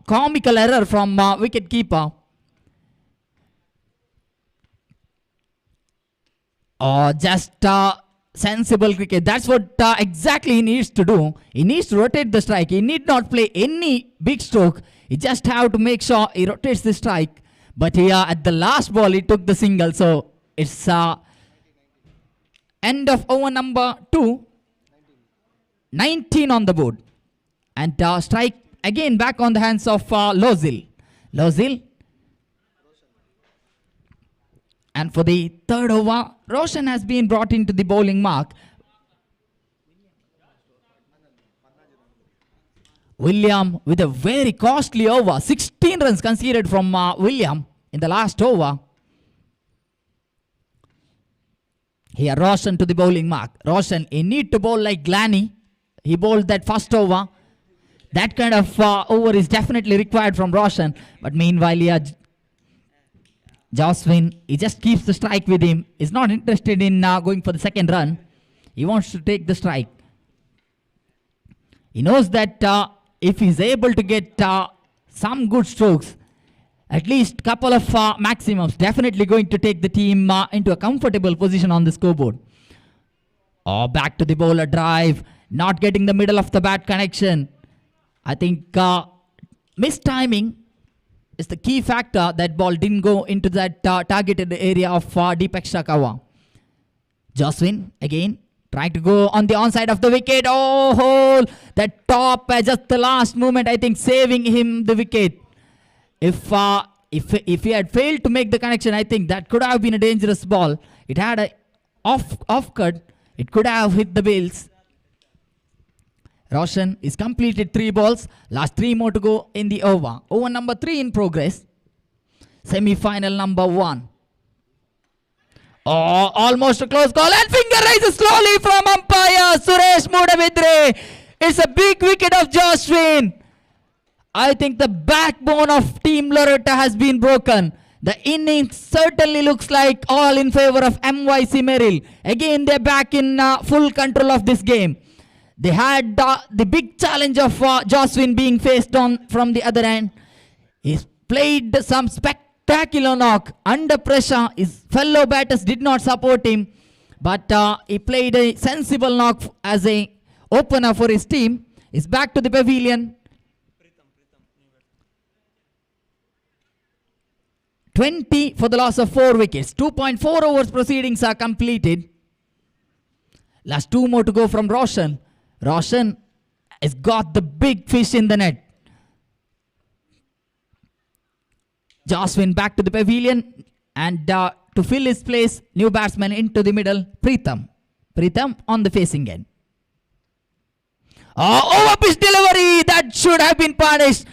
comical error from wicket keeper. Oh, just sensible cricket. That's what exactly he needs to do. He needs to rotate the strike. He need not play any big stroke. He just have to make sure he rotates the strike. But here at the last ball, he took the single. So it's end of over number 2. 19 on the board. And strike again back on the hands of Lozil. Lozil. And for the 3rd over, Roshan has been brought into the bowling mark. William with a very costly over. 16 runs conceded from William in the last over. Here Roshan to the bowling mark. Roshan, he need to bowl like Glanny. He bowled that first over. That kind of over is definitely required from Roshan. But meanwhile, here Joswin, he just keeps the strike with him. He's not interested in going for the second run. He wants to take the strike. He knows that if he's able to get some good strokes, at least couple of maximums, definitely going to take the team into a comfortable position on the scoreboard. Oh, back to the bowler drive. Not getting the middle of the bat connection. I think missed timing is the key factor. That ball didn't go into that targeted area of deep extra cover. Joswin again trying to go on the onside of the wicket. Oh, that top just the last moment, I think saving him the wicket. If he had failed to make the connection, I think that could have been a dangerous ball. It had a off cut. It could have hit the bills. Roshan is completed 3 balls. Last 3 more to go in the over. Over number 3 in progress. Semi-final number 1. Oh, almost a close call. And finger rises slowly from umpire Suresh Mudavidre. It's a big wicket of Joshwin. I think the backbone of Team Loreto has been broken. The innings certainly looks like all in favor of MYC Merrill. Again, they're back in full control of this game. They had the big challenge of Joshwin being faced on from the other end. He's played some spectacular knock under pressure. His fellow batters did not support him, but he played a sensible knock as a opener for his team. He's back to the pavilion. 20 for the loss of 4 wickets. 2.4 overs proceedings are completed. Last 2 more to go from Roshan. Roshan has got the big fish in the net. Joshwin back to the pavilion, and to fill his place, new batsman into the middle, Pritham. Pritham on the facing end. Over pitch delivery, that should have been punished.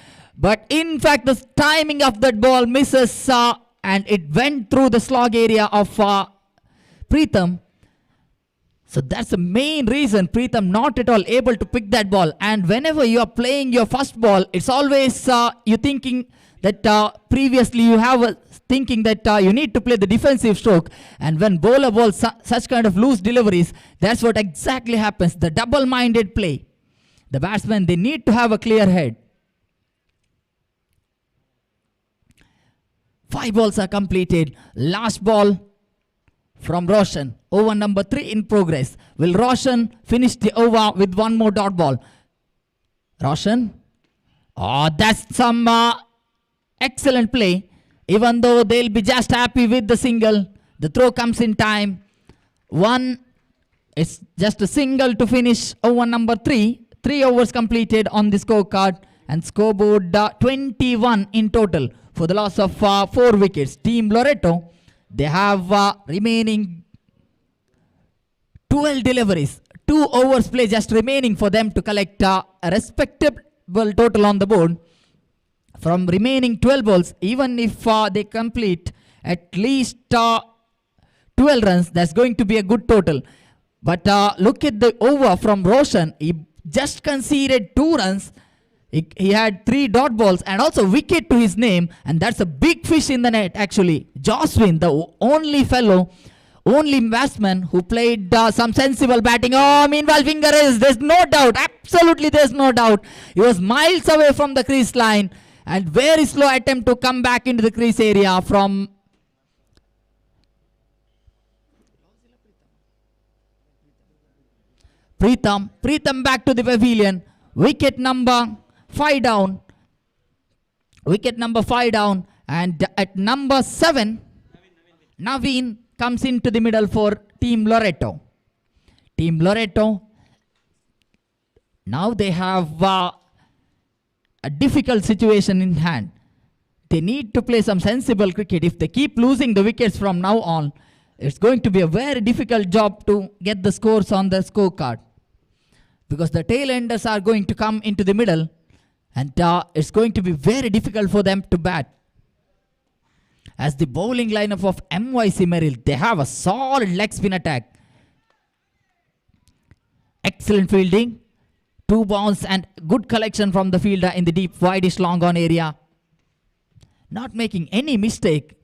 But in fact, the timing of that ball misses and it went through the slog area of Pritham. So that's the main reason Pritham not at all able to pick that ball. And whenever you are playing your first ball, it's always you thinking that previously you have thinking that you need to play the defensive stroke. And when bowler balls such kind of loose deliveries, that's what exactly happens. The double-minded play. The batsmen, they need to have a clear head. 5 balls are completed. Last ball from Roshan. Over number 3 in progress. Will Roshan finish the over with 1 more dot ball? Roshan. Oh, that's some excellent play. Even though they'll be just happy with the single. The throw comes in time. It's just a single to finish over number 3. 3 overs completed on the scorecard. And scoreboard 21 in total for the loss of 4 wickets. Team Loreto, they have remaining 12 deliveries. 2 overs play just remaining for them to collect a respectable total on the board. From remaining 12 balls, even if they complete at least 12 runs, that's going to be a good total. But look at the over from Roshan. He just conceded 2 runs. He had 3 dot balls and also wicket to his name, and that's a big fish in the net actually. Joshwin, the only batsman who played some sensible batting. Oh, meanwhile finger is, there's no doubt, absolutely there's no doubt. He was miles away from the crease line and very slow attempt to come back into the crease area from Pritham. Pritham back to the pavilion. Wicket number 5 down. Wicket number 5 down. And at number 7, Naveen comes into the middle for Team Loreto. Team Loreto, now they have a difficult situation in hand. They need to play some sensible cricket. If they keep losing the wickets from now on, it's going to be a very difficult job to get the scores on the scorecard. Because the tail-enders are going to come into the middle, and it's going to be very difficult for them to bat. As the bowling lineup of MYC Merrill, they have a solid leg spin attack. Excellent fielding. 2 bounce and good collection from the fielder in the deep, wideish long on area. Not making any mistake.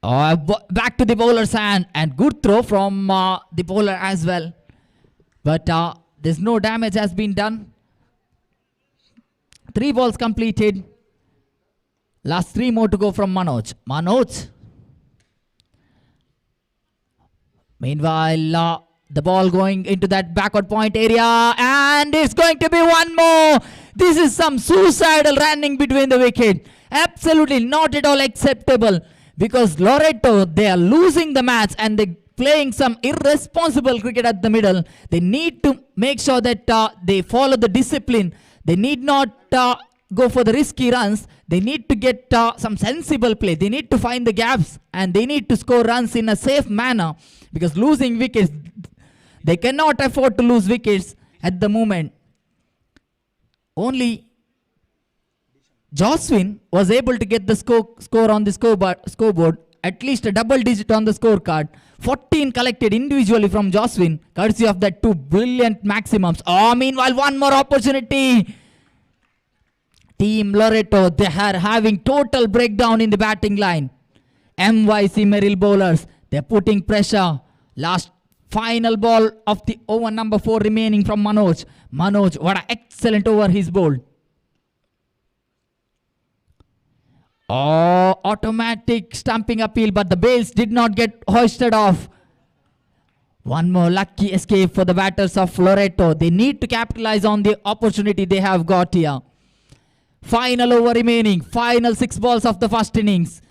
Back to the bowler's hand, and good throw from the bowler as well. But there's no damage has been done. 3 balls completed. Last 3 more to go from Manoj. Manoj. Meanwhile, the ball going into that backward point area, and it's going to be 1 more. This is some suicidal running between the wicket. Absolutely not at all acceptable. Because Loreto, they are losing the match and they're playing some irresponsible cricket at the middle. They need to make sure that they follow the discipline. They need not go for the risky runs. They need to get some sensible play. They need to find the gaps and they need to score runs in a safe manner, because losing wickets, they cannot afford to lose wickets at the moment. Only Joswin was able to get the score on the scoreboard, at least a double digit on the scorecard. 14 collected individually from Joswin, courtesy of that 2 brilliant maximums. Meanwhile, one more opportunity. Team Loreto, they are having total breakdown in the batting line. MYC Merrill bowlers, they're putting pressure. Last final ball of the over number 4 remaining from Manoj. Manoj, what an excellent over he's bowled. Automatic stumping appeal, but the bails did not get hoisted off. One more lucky escape for the batters of Loreto. They need to capitalize on the opportunity they have got here. Final over remaining. Final 6 balls of the first innings.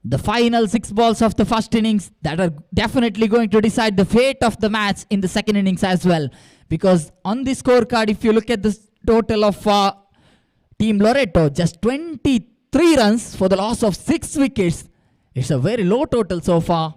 The final 6 balls of the first innings that are definitely going to decide the fate of the match in the second innings as well. Because on the scorecard, if you look at the total of Team Loreto, just 23 runs for the loss of 6 wickets. It's a very low total so far.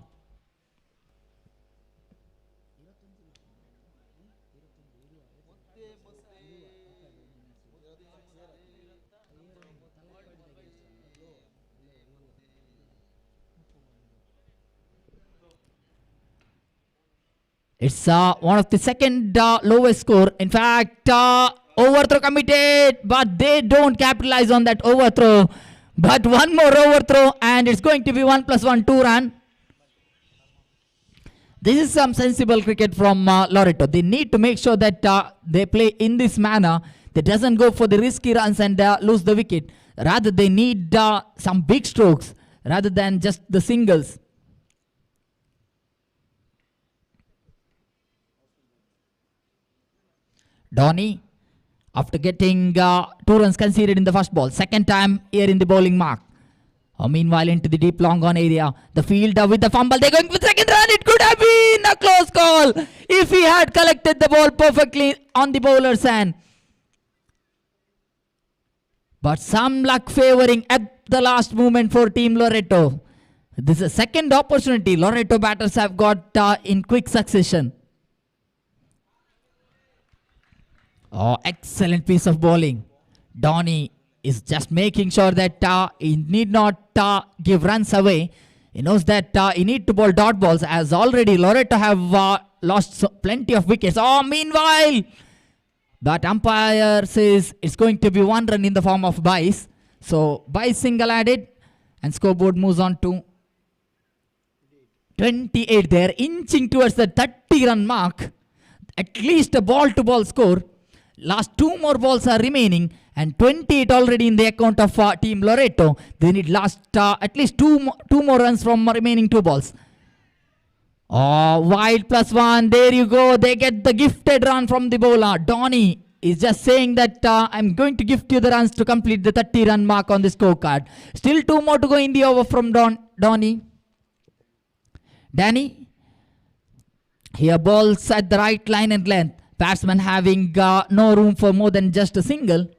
It's one of the second lowest score. In fact, overthrow committed, but they don't capitalize on that overthrow. But one more overthrow, and it's going to be 1+1, 2 run. This is some sensible cricket from Loreto. They need to make sure that they play in this manner. They doesn't go for the risky runs and lose the wicket. Rather, they need some big strokes rather than just the singles. Dhoni, after getting 2 runs conceded in the first ball, second time here in the bowling mark. Meanwhile, into the deep long on area, the fielder with the fumble, they're going for the second run. It could have been a close call if he had collected the ball perfectly on the bowler's hand. But some luck favoring at the last moment for Team Loreto. This is a second opportunity Loreto batters have got in quick succession. Excellent piece of bowling. Dhoni is just making sure that he need not give runs away. He knows that he need to bowl dot balls, as already Loreto have lost plenty of wickets. Meanwhile, that umpire says it's going to be 1 run in the form of byes. So byes single added, and scoreboard moves on to 28. They're inching towards the 30-run mark. At least a ball-to-ball score. Last 2 more balls are remaining, and 28 already in the account of Team Loreto. They need at least two more runs from remaining 2 balls. Wide +1. There you go. They get the gifted run from the bowler. Dhoni is just saying that I'm going to gift you the runs to complete the 30-run mark on the scorecard. Still 2 more to go in the over from Dhoni. Danny here balls at the right line and length. Batsman having no room for more than just a single.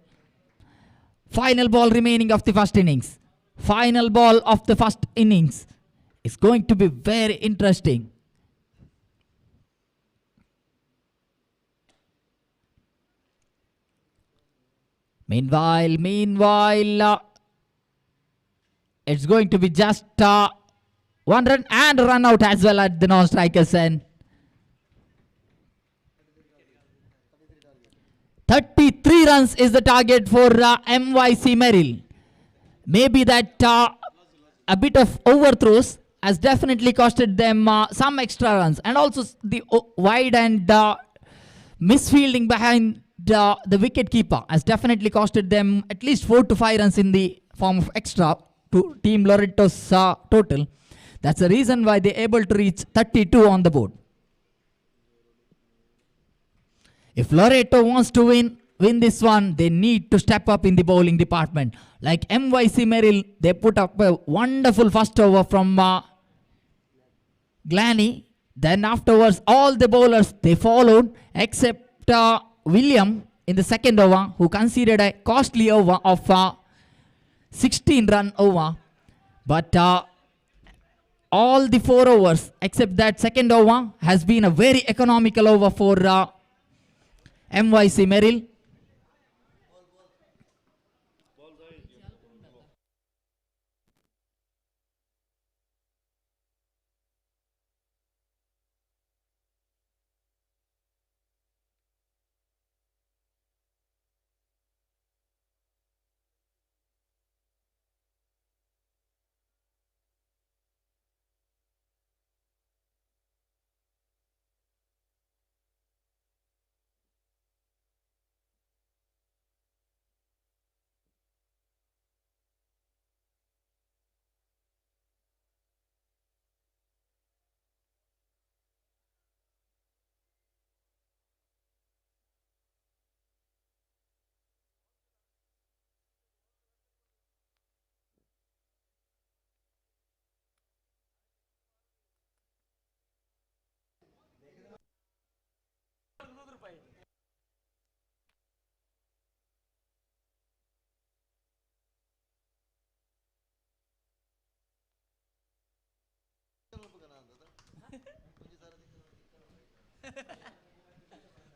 Final ball remaining of the first innings. Final ball of the first innings. It's going to be very interesting. Meanwhile, it's going to be just 1 run and a run out as well at the non-strikers end. 33 runs is the target for MYC Merrill. Maybe that a bit of overthrows has definitely costed them some extra runs, and also the wide and misfielding behind the wicket keeper has definitely costed them at least 4 to 5 runs in the form of extra to Team Loreto's total. That's the reason why they're able to reach 32 on the board. If Loreto wants to win this one, they need to step up in the bowling department. Like MYC Merrill, they put up a wonderful first over from Glanny. Then afterwards, all the bowlers, they followed except William. in the second over, who conceded a costly over of 16-run over. But all the 4 overs, except that second over, has been a very economical over for MYC Merrill.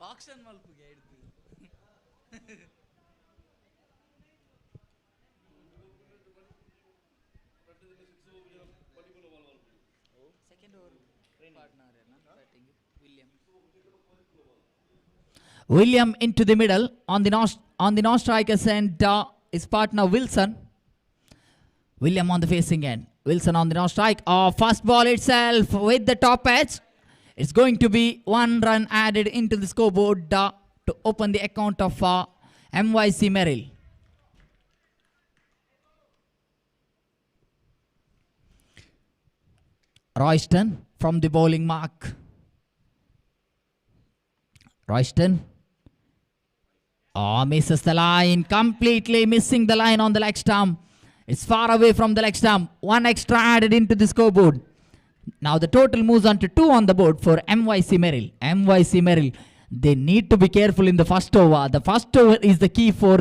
Auction William into the middle on the non-strikers and his partner Wilson. William on the facing end. Wilson on the non-strike. First ball itself with the top edge. It's going to be 1 run added into the scoreboard to open the account of MYC Merrill. Royston from the bowling mark. Royston. Misses the line. Completely missing the line on the leg stump. It's far away from the leg stump. 1 extra added into the scoreboard. Now the total moves on to 2 on the board for MYC Merrill. MYC Merrill, they need to be careful in the first over. The first over is the key for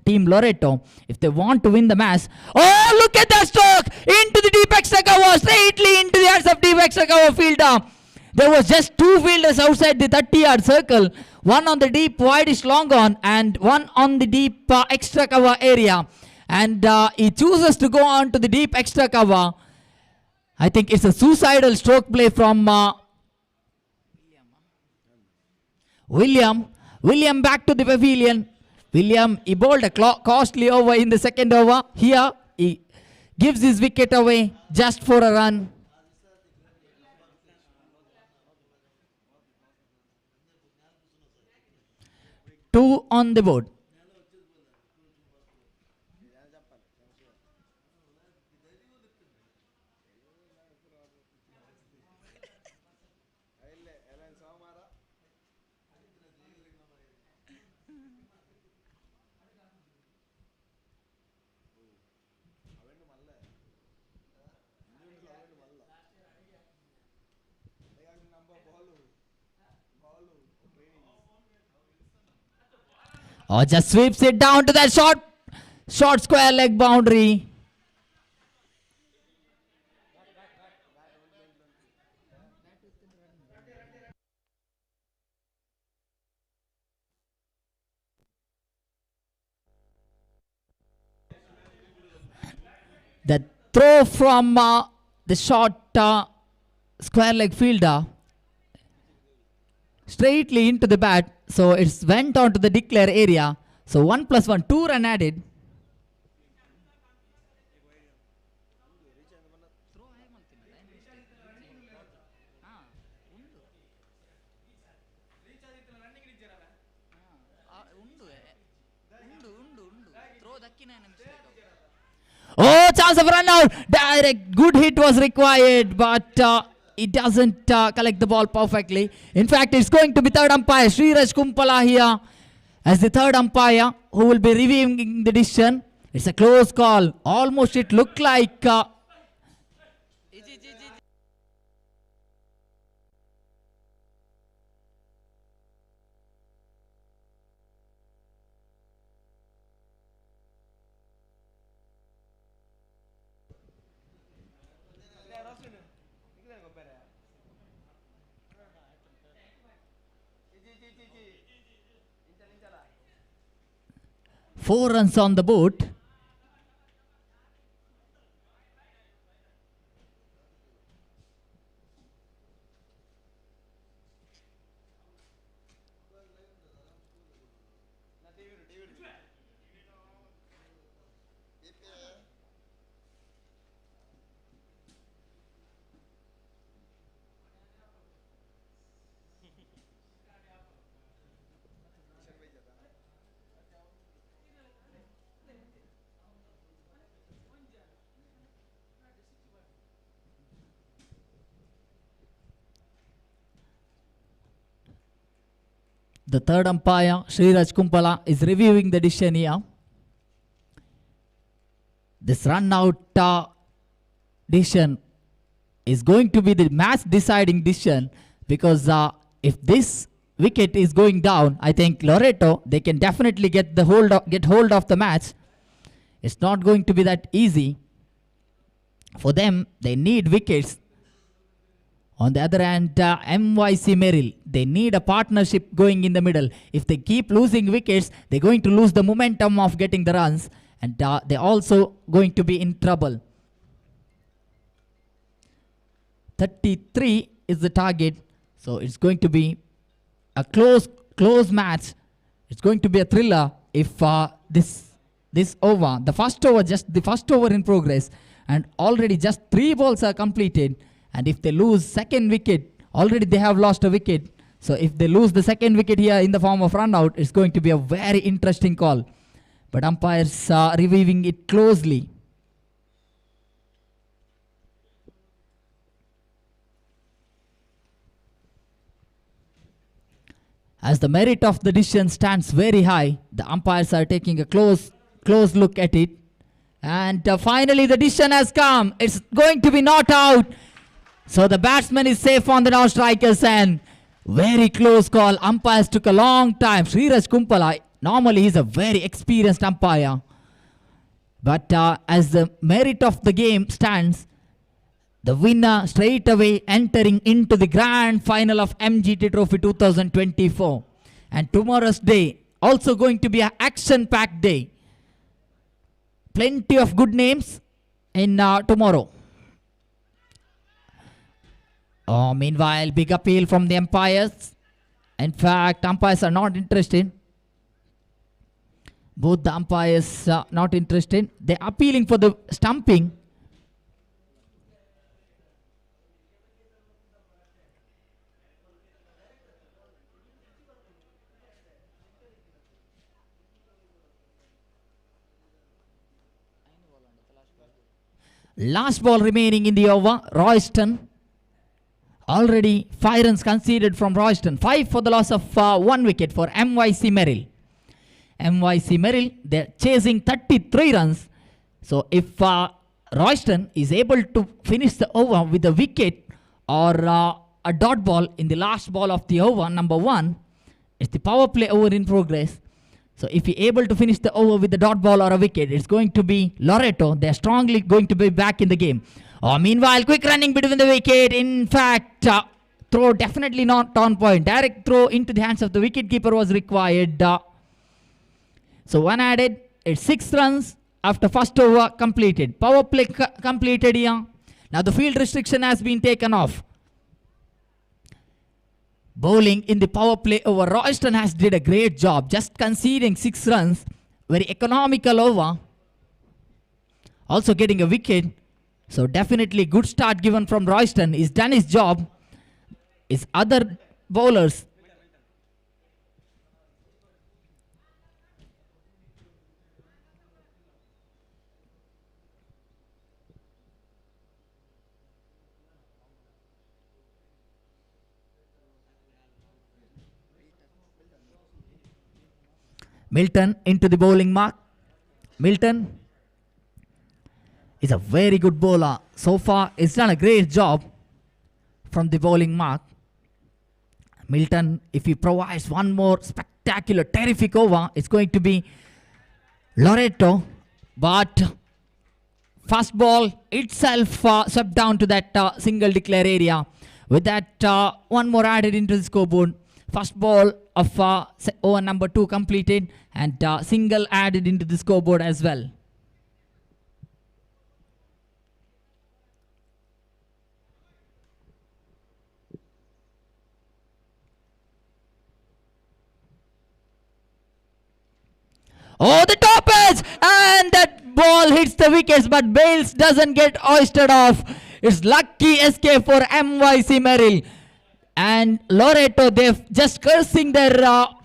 Team Loreto if they want to win the match. Oh, look at that stroke! Into the deep extra cover, straightly into the hands of deep extra cover fielder. There was just 2 fielders outside the 30-yard circle. One on the deep wideish long on and one on the deep extra cover area. And he chooses to go on to the deep extra cover. I think it's a suicidal stroke play from William. William back to the pavilion. William, he bowled a costly over in the second over. Here, he gives his wicket away just for a run. Two on the board. Just sweeps it down to that short square leg boundary. The throw from the short square leg fielder straightly into the bat. So it's went on to the declare area. So 1+1, 2 run added. Oh, chance of run out. Direct good hit was required, but it doesn't collect the ball perfectly. In fact, it's going to be third umpire Sriraj Kumpala here as the third umpire who will be reviewing the decision. It's a close call. Almost it looked like Four runs on the board. The third umpire, Sriraj Kumpala, is reviewing the decision here. This run out decision is going to be the match deciding decision, because if this wicket is going down, I think Loreto, they can definitely get hold of the match. It's not going to be that easy. For them, they need wickets. On the other hand, MYC Merrill, they need a partnership going in the middle. If they keep losing wickets, they're going to lose the momentum of getting the runs, and they're also going to be in trouble. 33 is the target, so it's going to be a close match. It's going to be a thriller if this over, the first over in progress, and already just 3 balls are completed. And if they lose second wicket, already they have lost a wicket. So if they lose the second wicket here in the form of run out, it's going to be a very interesting call. But umpires are reviewing it closely. As the merit of the decision stands very high, the umpires are taking a close look at it. And finally the decision has come. It's going to be not out. So the batsman is safe on the non-strikers, and very close call. Umpires took a long time. Sriraj Kumpala, normally he's a very experienced umpire. But as the merit of the game stands, the winner straight away entering into the grand final of Mgt Trophy 2024. And tomorrow's day also going to be an action-packed day. Plenty of good names in tomorrow. Meanwhile, big appeal from the umpires. In fact, umpires are not interested. Both the umpires are not interested. They're appealing for the stumping. Last ball remaining in the over. Royston. Already 5 runs conceded from Royston. 5 for the loss of 1 wicket for MYC Merrill. MYC Merrill, they're chasing 33 runs. So if Royston is able to finish the over with a wicket or a dot ball in the last ball of the over, number 1, it's the power play over in progress. So if he's able to finish the over with a dot ball or a wicket, it's going to be Loreto. They're strongly going to be back in the game. Meanwhile, quick running between the wicket. In fact, throw definitely not on point. Direct throw into the hands of the wicketkeeper was required. So 1 added. It's 6 runs after first over completed. Power play completed here. Now the field restriction has been taken off. Bowling in the power play over. Royston has did a great job. Just conceding 6 runs. Very economical over. Also getting a wicket. So definitely good start given from Royston. He's done his job. His other bowlers. Milton into the bowling mark. Milton is a very good bowler. So far, he's done a great job from the bowling mark. Milton, if he provides one more spectacular, terrific over, it's going to be Loreto. But first ball itself swept down to that single declare area. With that, one more added into the scoreboard. First ball of over number 2 completed, and single added into the scoreboard as well. Oh, the top edge! And that ball hits the wickets, but Bales doesn't get hoisted off. It's lucky escape for MYC Merrill. And Loreto, they're just cursing their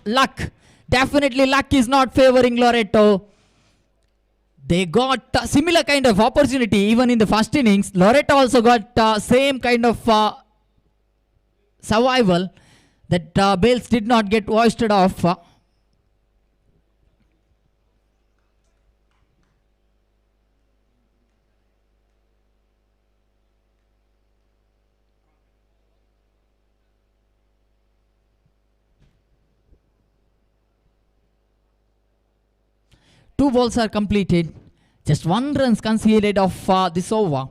luck. Definitely luck is not favoring Loreto. They got a similar kind of opportunity even in the first innings. Loreto also got same kind of survival that Bales did not get hoisted off. Two balls are completed. Just 1 run conceded of this over.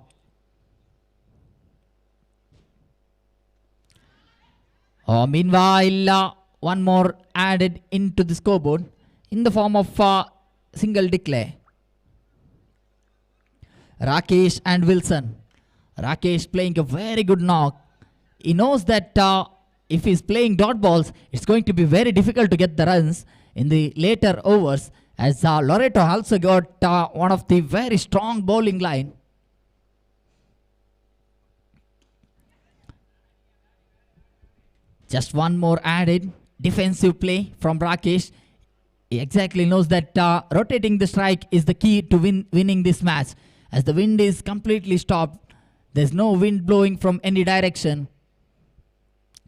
Meanwhile, one more added into the scoreboard in the form of single declare. Rakesh and Wilson. Rakesh playing a very good knock. He knows that if he's playing dot balls, it's going to be very difficult to get the runs in the later overs, as Loreto also got one of the very strong bowling line. Just one more added defensive play from Rakesh. He exactly knows that rotating the strike is the key to winning this match, as the wind is completely stopped. There's no wind blowing from any direction.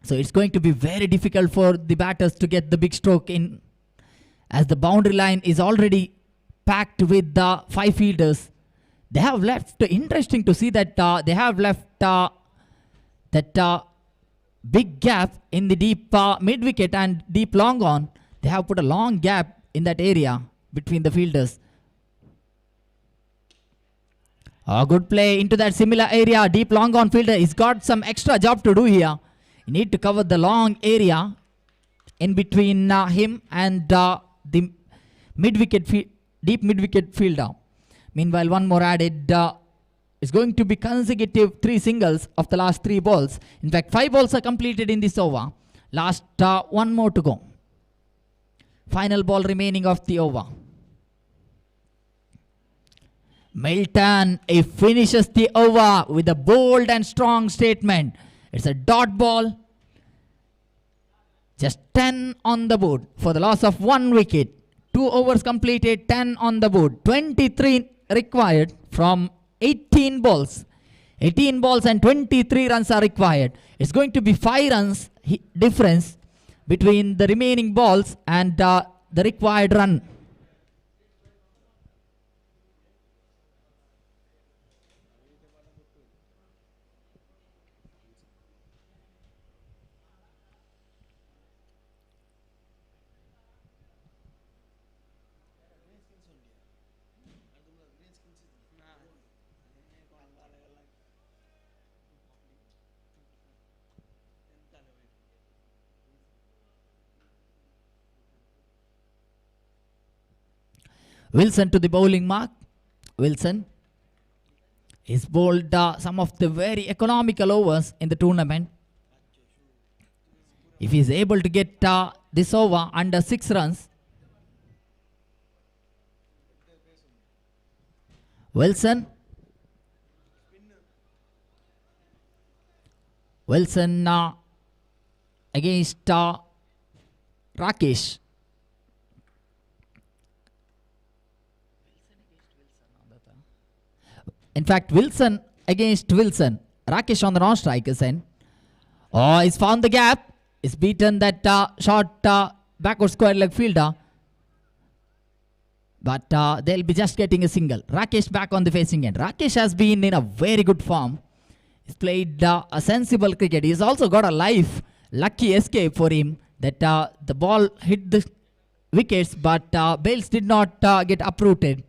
So it's going to be very difficult for the batters to get the big stroke in, as the boundary line is already packed with the 5 fielders. They have left, interesting to see that they have left that big gap in the deep mid-wicket and deep long on. They have put a long gap in that area between the fielders. A good play into that similar area. Deep long on fielder. He's got some extra job to do here. You need to cover the long area in between him and the deep mid-wicket fielder. Meanwhile, one more added. It's going to be consecutive 3 singles of the last 3 balls. In fact, 5 balls are completed in this over. Last one more to go. Final ball remaining of the over. Milton, he finishes the over with a bold and strong statement. It's a dot ball. Just 10 on the board for the loss of 1 wicket. 2 overs completed, 10 on the board. 23 required from 18 balls. 18 balls and 23 runs are required. It's going to be 5 runs difference between the remaining balls and the required run. Wilson to the bowling mark. Wilson is bowled some of the very economical overs in the tournament. If he is able to get this over under 6 runs, Wilson against Rakesh. In fact, Wilson against Wilson. Rakesh on the non-strikers end. Oh, he's found the gap. He's beaten that short backward square leg fielder. But they'll be just getting a single. Rakesh back on the facing end. Rakesh has been in a very good form. He's played a sensible cricket. He's also got a lucky escape for him, that the ball hit the wickets, but Bales did not get uprooted.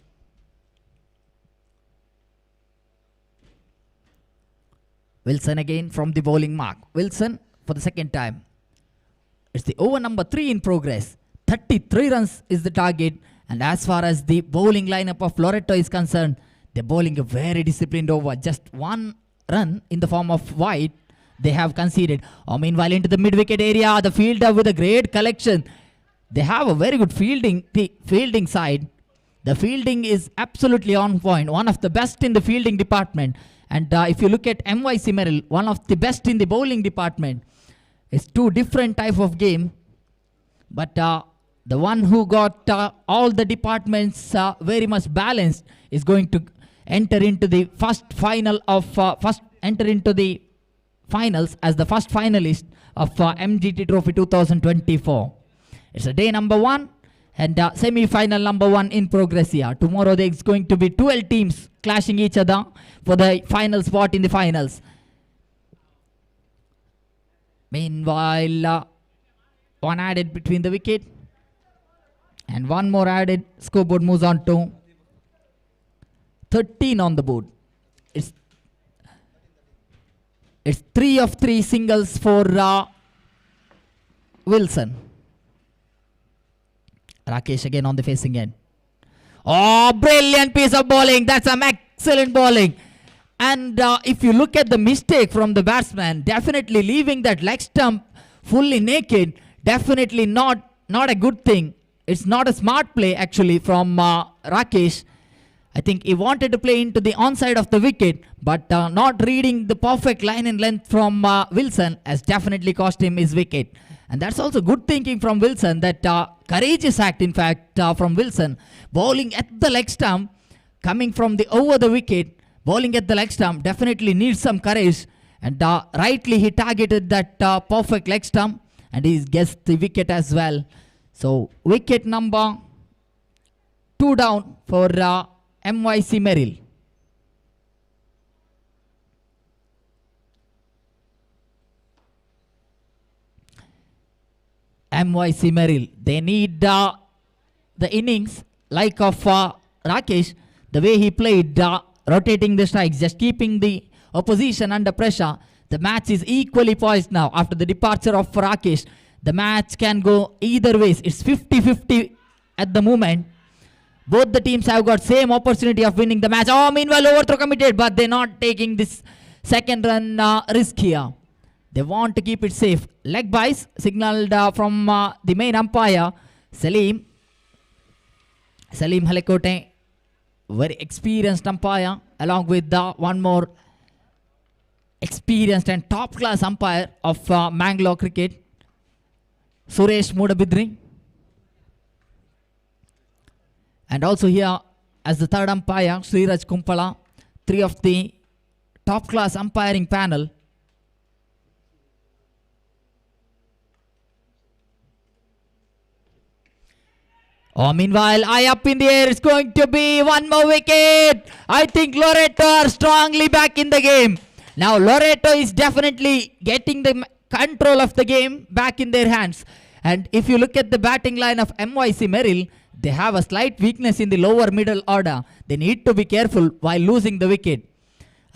Wilson again from the bowling mark. Wilson for the second time. It's the over number 3 in progress. 33 runs is the target. And as far as the bowling lineup of Loreto is concerned, they're bowling a very disciplined over. Just 1 run in the form of wide they have conceded. Meanwhile, into the mid-wicket area, the fielder with a great collection. They have a very good fielding side. The fielding is absolutely on point. One of the best in the fielding department. And if you look at MYC Merrill, one of the best in the bowling department. It's 2 different type of game. But the one who got all the departments very much balanced is going to enter into the enter into the finals as the first finalist of MGT Trophy 2024. It's a day number 1 and semi-final number 1 in progress here. Tomorrow there's going to be 12 teams clashing each other for the final spot in the finals. Meanwhile, 1 added between the wicket and 1 more added. Scoreboard moves on to 13 on the board. It's 3 of 3 singles for Wilson. Rakesh again on the facing end. Oh, brilliant piece of bowling. That's some excellent bowling. And if you look at the mistake from the batsman, definitely leaving that leg stump fully naked, definitely not a good thing. It's not a smart play actually from Rakesh. I think he wanted to play into the onside of the wicket, but not reading the perfect line and length from Wilson has definitely cost him his wicket. And that's also good thinking from Wilson, that courageous act in fact from Wilson. Bowling at the leg stump, coming from the over the wicket, bowling at the leg stump definitely needs some courage. And rightly he targeted that perfect leg stump and he gets the wicket as well. So wicket number 2 down for MYC Merrill. MYC Merrill, they need the innings like of Rakesh, the way he played, rotating the strikes, just keeping the opposition under pressure. The match is equally poised now after the departure of Rakesh. The match can go either ways. It's 50-50 at the moment. Both the teams have got same opportunity of winning the match. Meanwhile, overthrow committed, but they're not taking this second run risk here. They want to keep it safe. Leg byes signaled from the main umpire, Salim Halekote, very experienced umpire, along with one more experienced and top class umpire of Mangalore cricket, Suresh Mudabidri. And also here as the third umpire, Sriraj Kumpala, 3 of the top class umpiring panel. Meanwhile, eye up in the air, it's going to be 1 more wicket. I think Loreto are strongly back in the game. Now Loreto is definitely getting the control of the game back in their hands. And if you look at the batting line of MYC Merrill, they have a slight weakness in the lower middle order. They need to be careful while losing the wicket.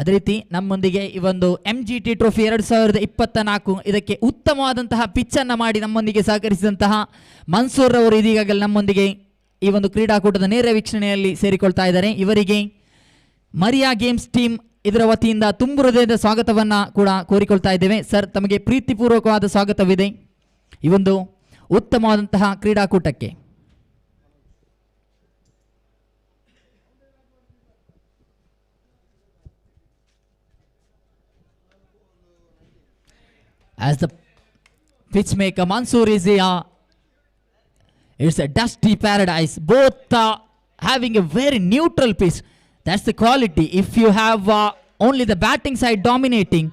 ಅದೇ ರೀತಿ ನಮ್ಮೊಂದಿಗೆ ಈ ಒಂದು MGT trophy 2024 ಇದಕ್ಕೆ ಉತ್ತಮವಾದಂತಹ ಪಿಚ್ಚನ್ನು ಮಾಡಿ ನಮ್ಮೊಂದಿಗೆ ಸಹಕರಿಸಿದಂತಹ ಮನ್ಸೂರ್ ಅವರು ಇದೀಗ ನಮ್ಮೊಂದಿಗೆ ಈ ಒಂದು ಕ್ರೀಡಾಕೂಟದ ನೇರ ವೀಕ್ಷಣೆಯಲ್ಲಿ ಸೇರಿಕೊಳ್ತಾ ಇದ್ದಾರೆ. ಇವರಿಗೆ ಮರಿಯಾ ಗೇಮ್ಸ್ ಟೀಮ್ ಇದರ ವತಿಯಿಂದ ತುಂಬು ಹೃದಯದ ಸ್ವಾಗತವನ್ನು ಕೂಡ ಕೋರಿಕೊಳ್ತಾ ಇದ್ದೇವೆ. ಸರ್, ತಮಗೆ ಪ್ರೀತಿಪೂರ್ವಕವಾದ ಸ್ವಾಗತವಿದೆ ಈ ಒಂದು ಉತ್ತಮವಾದಂತಹ ಕ್ರೀಡಾಕೂಟಕ್ಕೆ. As the pitchmaker Mansoor is here, it's a dusty paradise. Both having a very neutral pitch. That's the quality. If you have only the batting side dominating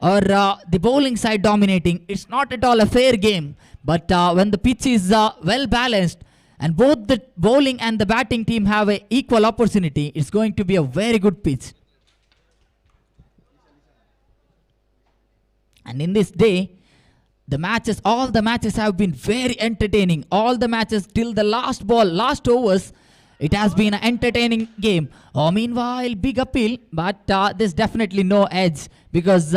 or the bowling side dominating, it's not at all a fair game. But when the pitch is well balanced and both the bowling and the batting team have an equal opportunity, it's going to be a very good pitch. And in this day, all the matches have been very entertaining. All the matches till the last ball, last overs, it has been an entertaining game. Meanwhile, big appeal, but there's definitely no edge because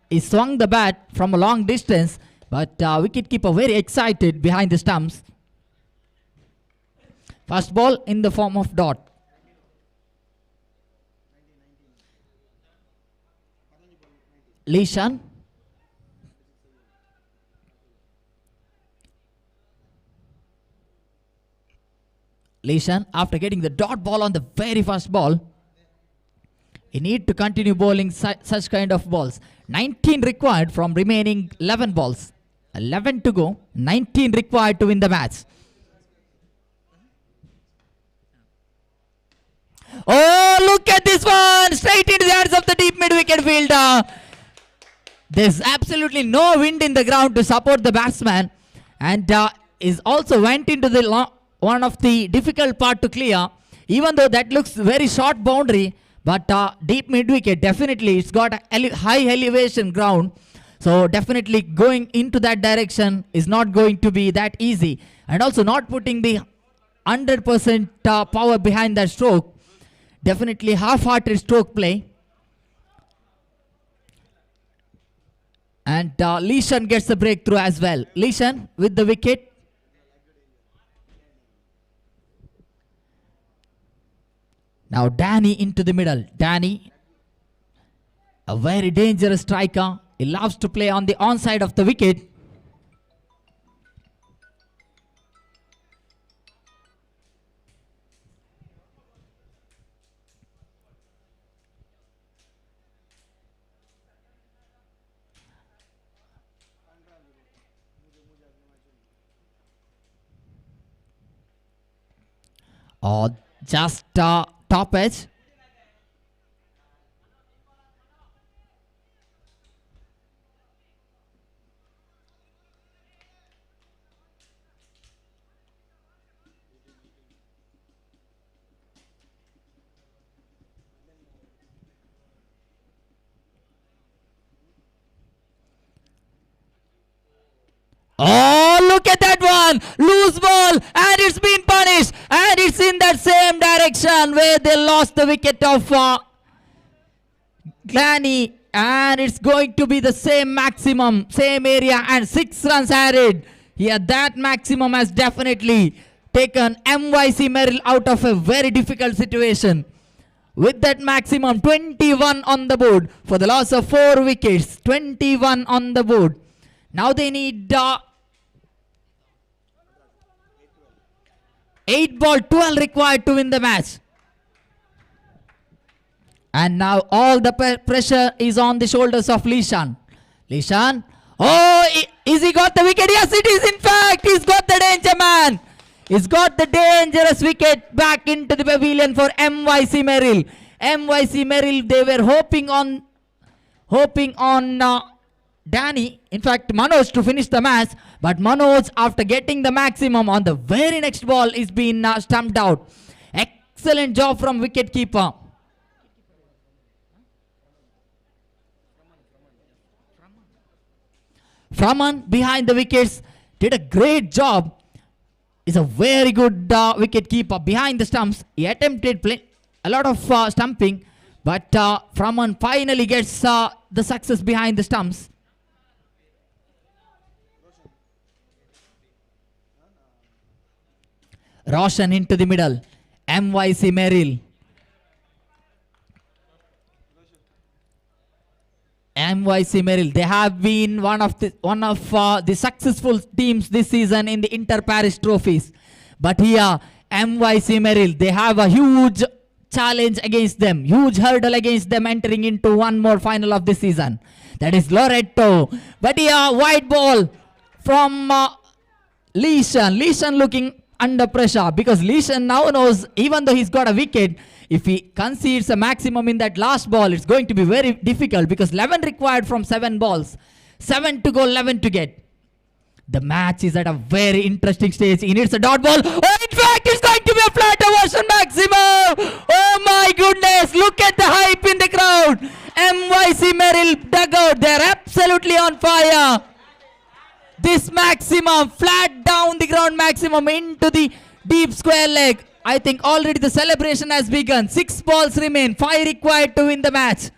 he swung the bat from a long distance. But wicketkeeper very excited behind the stumps. First ball in the form of dot. Lishan. Lishan, after getting the dot ball on the very first ball, he need to continue bowling such kind of balls. 19 required from remaining 11 balls. 11 to go, 19 required to win the match. Oh, look at this one! Straight into the hands of the deep mid-wicket fielder. There's absolutely no wind in the ground to support the batsman, and is also went into the one of the difficult part to clear. Even though that looks very short boundary, but deep mid-wicket, definitely it's got a high elevation ground. So definitely going into that direction is not going to be that easy. And also not putting the 100% power behind that stroke. Definitely half-hearted stroke play. And Lishan gets the breakthrough as well. Lishan with the wicket. Now Danny into the middle. Danny, a very dangerous striker. He loves to play on the onside of the wicket. Just top edge. Oh, look at that one! Loose ball, and it's been punished, and it's in that same direction where they lost the wicket of Glanny, and it's going to be the same maximum, same area, and 6 runs added. Yeah, that maximum has definitely taken MYC Merrill out of a very difficult situation. With that maximum, 21 on the board for the loss of 4 wickets. 21 on the board. Now they need 8 ball, 12 required to win the match. And now all the pressure is on the shoulders of Lishan. Lishan. Oh, is he got the wicket? Yes, it is. In fact, he's got the danger man. He's got the dangerous wicket back into the pavilion for MYC Merrill. MYC Merrill, they were hoping on Danny, in fact Manoj, to finish the match, but Manoj, after getting the maximum on the very next ball, is being stumped out. Excellent job from wicketkeeper. Framan behind the wickets did a great job. Is a very good wicketkeeper behind the stumps. He attempted a lot of stumping, but Framan finally gets the success behind the stumps. Roshan into the middle. MYC Merrill. MYC Merrill. They have been one of the successful teams this season in the Inter-Parish trophies. But here, MYC Merrill, they have a huge challenge against them. Huge hurdle against them entering into one more final of this season. That is Loreto. But here, wide ball from Lishan. Lishan looking under pressure because Lishan now knows, even though he's got a wicket, if he concedes a maximum in that last ball, it's going to be very difficult because 11 required from 7 balls. 7 to go, 11 to get. The match is at a very interesting stage. He needs a dot ball. Oh, in fact, it's going to be a flatter version maximum. Oh my goodness, look at the hype in the crowd. MYC Merrill dugout, they're absolutely on fire. This maximum, flat down the ground maximum into the deep square leg. I think already the celebration has begun. 6 balls remain, 5 required to win the match.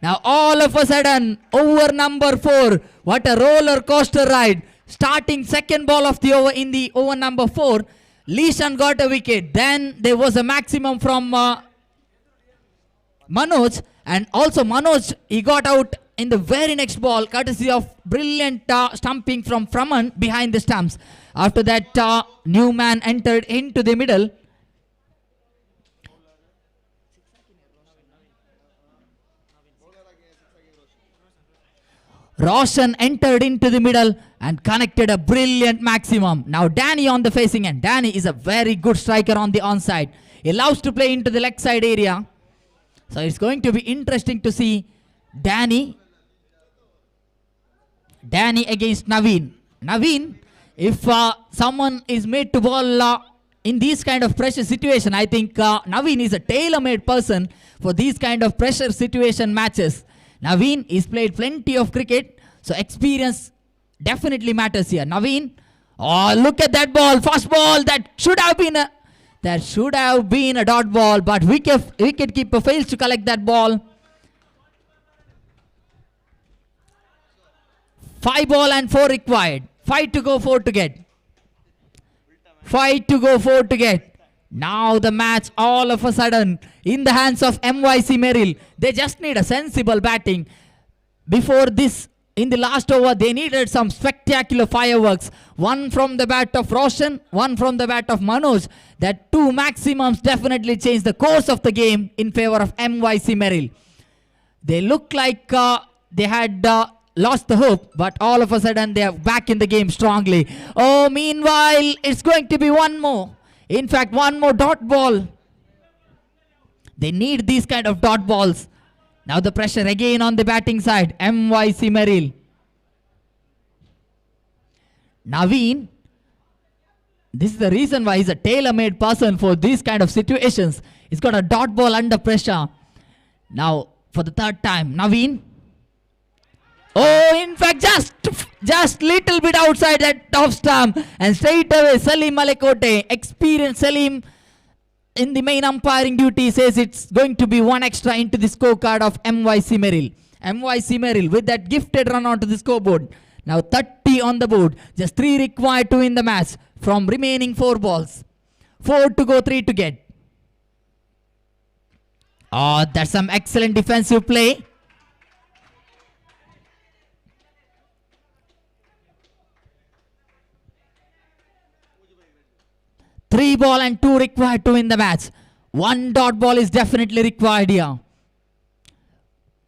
Now all of a sudden, over number 4, what a roller coaster ride. Starting second ball of the over in the over number 4, Lishan got a wicket. Then there was a maximum from Manoj, and also Manoj, he got out in the very next ball courtesy of brilliant stumping from Framan behind the stumps. After that, new man entered into the middle. Roshan entered into the middle and connected a brilliant maximum. Now Danny on the facing end. Danny is a very good striker on the onside. He loves to play into the leg side area. So it's going to be interesting to see Danny against Naveen. Naveen, if someone is made to bowl in these kind of pressure situation, I think Naveen is a tailor-made person for these kind of pressure situation matches. Naveen is played plenty of cricket, so experience definitely matters here. Naveen, oh, look at that ball, fast ball, that should have been a dot ball, but wicket keeper fails to collect that ball. 5 ball and 4 required. 5 to go, 4 to get. 5 to go, 4 to get. Now the match all of a sudden in the hands of MYC Merrill. They just need a sensible batting. Before this, in the last over, they needed some spectacular fireworks. One from the bat of Roshan, one from the bat of Manoj. That 2 maximums definitely changed the course of the game in favor of MYC Merrill. They look like they had lost the hope, but all of a sudden they are back in the game strongly. Oh, meanwhile, it's going to be one more. In fact, one more dot ball. They need these kind of dot balls. Now the pressure again on the batting side. MYC Merrill. Naveen. This is the reason why he's a tailor-made person for these kind of situations. He's got a dot ball under pressure. Now for the third time, Naveen. Oh, in fact, just little bit outside that off stump, and straight away Salim Malekote, experienced Salim in the main umpiring duty, says it's going to be 1 extra into the scorecard of MYC Merrill. MYC Merrill with that gifted run onto the scoreboard. Now 30 on the board, just 3 required to win the match from remaining 4 balls. 4 to go, 3 to get. Oh, that's some excellent defensive play. Three ball and 2 required to win the match. 1 dot ball is definitely required here.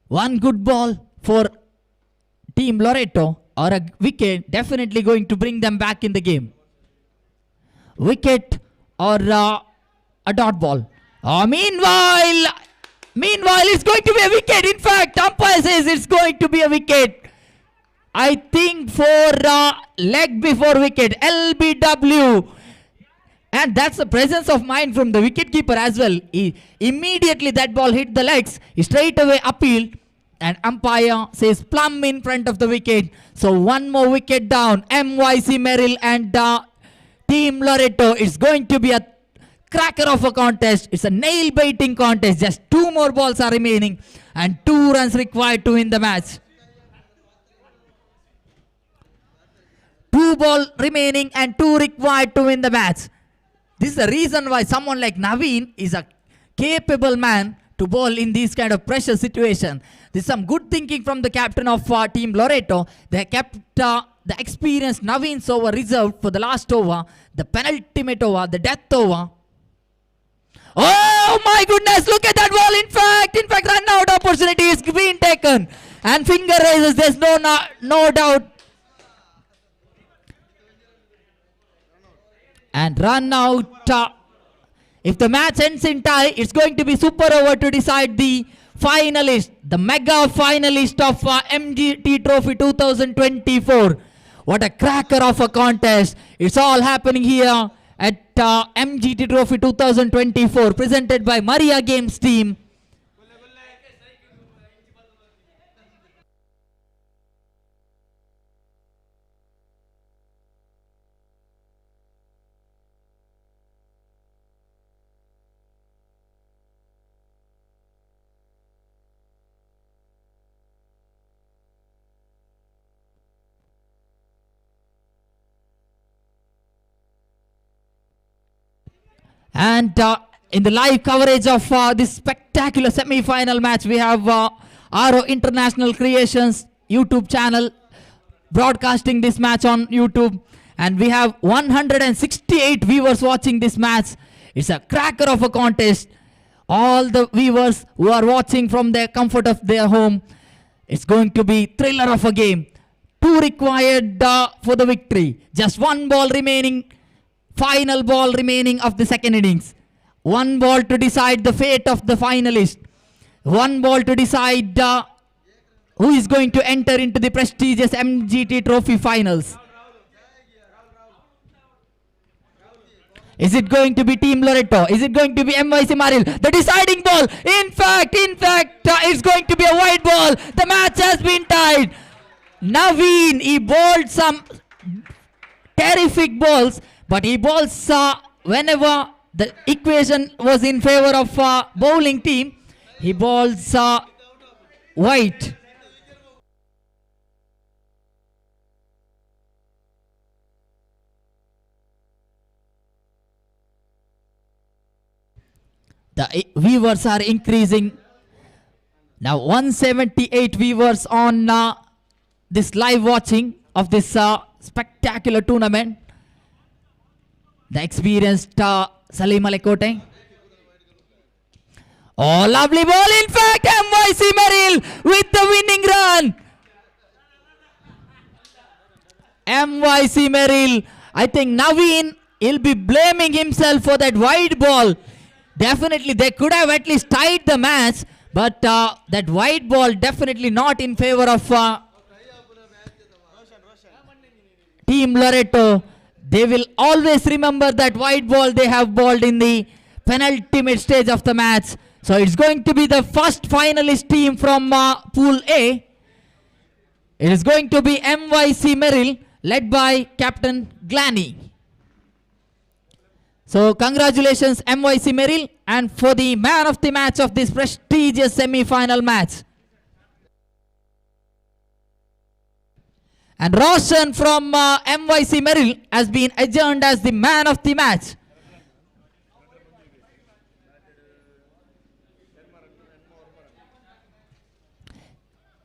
1 good ball for Team Loreto or a wicket definitely going to bring them back in the game. Wicket or a dot ball. Meanwhile, it's going to be a wicket. In fact, umpire says it's going to be a wicket. I think for leg before wicket, LBW. And that's the presence of mind from the wicketkeeper as well. Immediately that ball hit the legs. He straight away appealed. And umpire says plumb in front of the wicket. So 1 more wicket down. MYC Merrill and Team Loreto. It's going to be a cracker of a contest. It's a nail-biting contest. Just 2 more balls are remaining. And 2 runs required to win the match. 2 balls remaining and 2 required to win the match. This is the reason why someone like Naveen is a capable man to bowl in these kind of pressure situation. There's some good thinking from the captain of Team Loreto. They kept the experienced Naveen's over reserved for the last over, the penultimate over, the death over. Oh my goodness, look at that ball. In fact, run out opportunity is being taken. And finger raises, there's no doubt. And run out. If the match ends in tie, it's going to be super over to decide the finalist, the mega finalist of Mgt Trophy 2024. What a cracker of a contest. It's all happening here at Mgt Trophy 2024, presented by Maria Games team. And in the live coverage of this spectacular semi-final match, we have RO International Creations YouTube channel broadcasting this match on YouTube. And we have 168 viewers watching this match. It's a cracker of a contest. All the viewers who are watching from the comfort of their home, it's going to be thriller of a game. 2 required for the victory. Just 1 ball remaining. Final ball remaining of the second innings. 1 ball to decide the fate of the finalist. 1 ball to decide who is going to enter into the prestigious MGT Trophy finals. Is it going to be Team Loreto? Is it going to be MYC Maril? The deciding ball. In fact, it's going to be a wide ball. The match has been tied. Naveen, he bowled some terrific balls, but he bowls whenever the equation was in favor of bowling team, he bowls wide. The viewers are increasing. Now 178 viewers on this live watching of this spectacular tournament. The experienced Salim Alekote. Oh, lovely ball. In fact, MYC Merrill with the winning run. MYC Merrill. I think Naveen, he'll be blaming himself for that wide ball. Definitely, they could have at least tied the match, but that wide ball definitely not in favor of Team Loreto. They will always remember that wide ball they have bowled in the penultimate stage of the match. So it's going to be the first finalist team from Pool A. It is going to be MYC Merrill, led by Captain Glanny. So congratulations MYC Merrill, and for the man of the match of this prestigious semi-final match. And Roshan from MYC Merrill has been adjourned as the man of the match.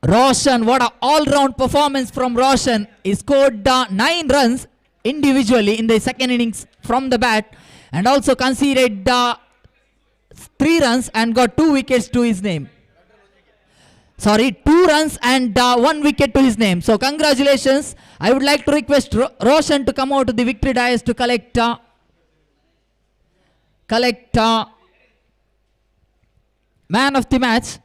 Roshan, what an all-round performance from Roshan. He scored 9 runs individually in the second innings from the bat, and also conceded 3 runs and got 2 wickets to his name. Sorry, 2 runs and 1 wicket to his name. So congratulations. I would like to request Roshan to come out to the victory dais to collect man of the match.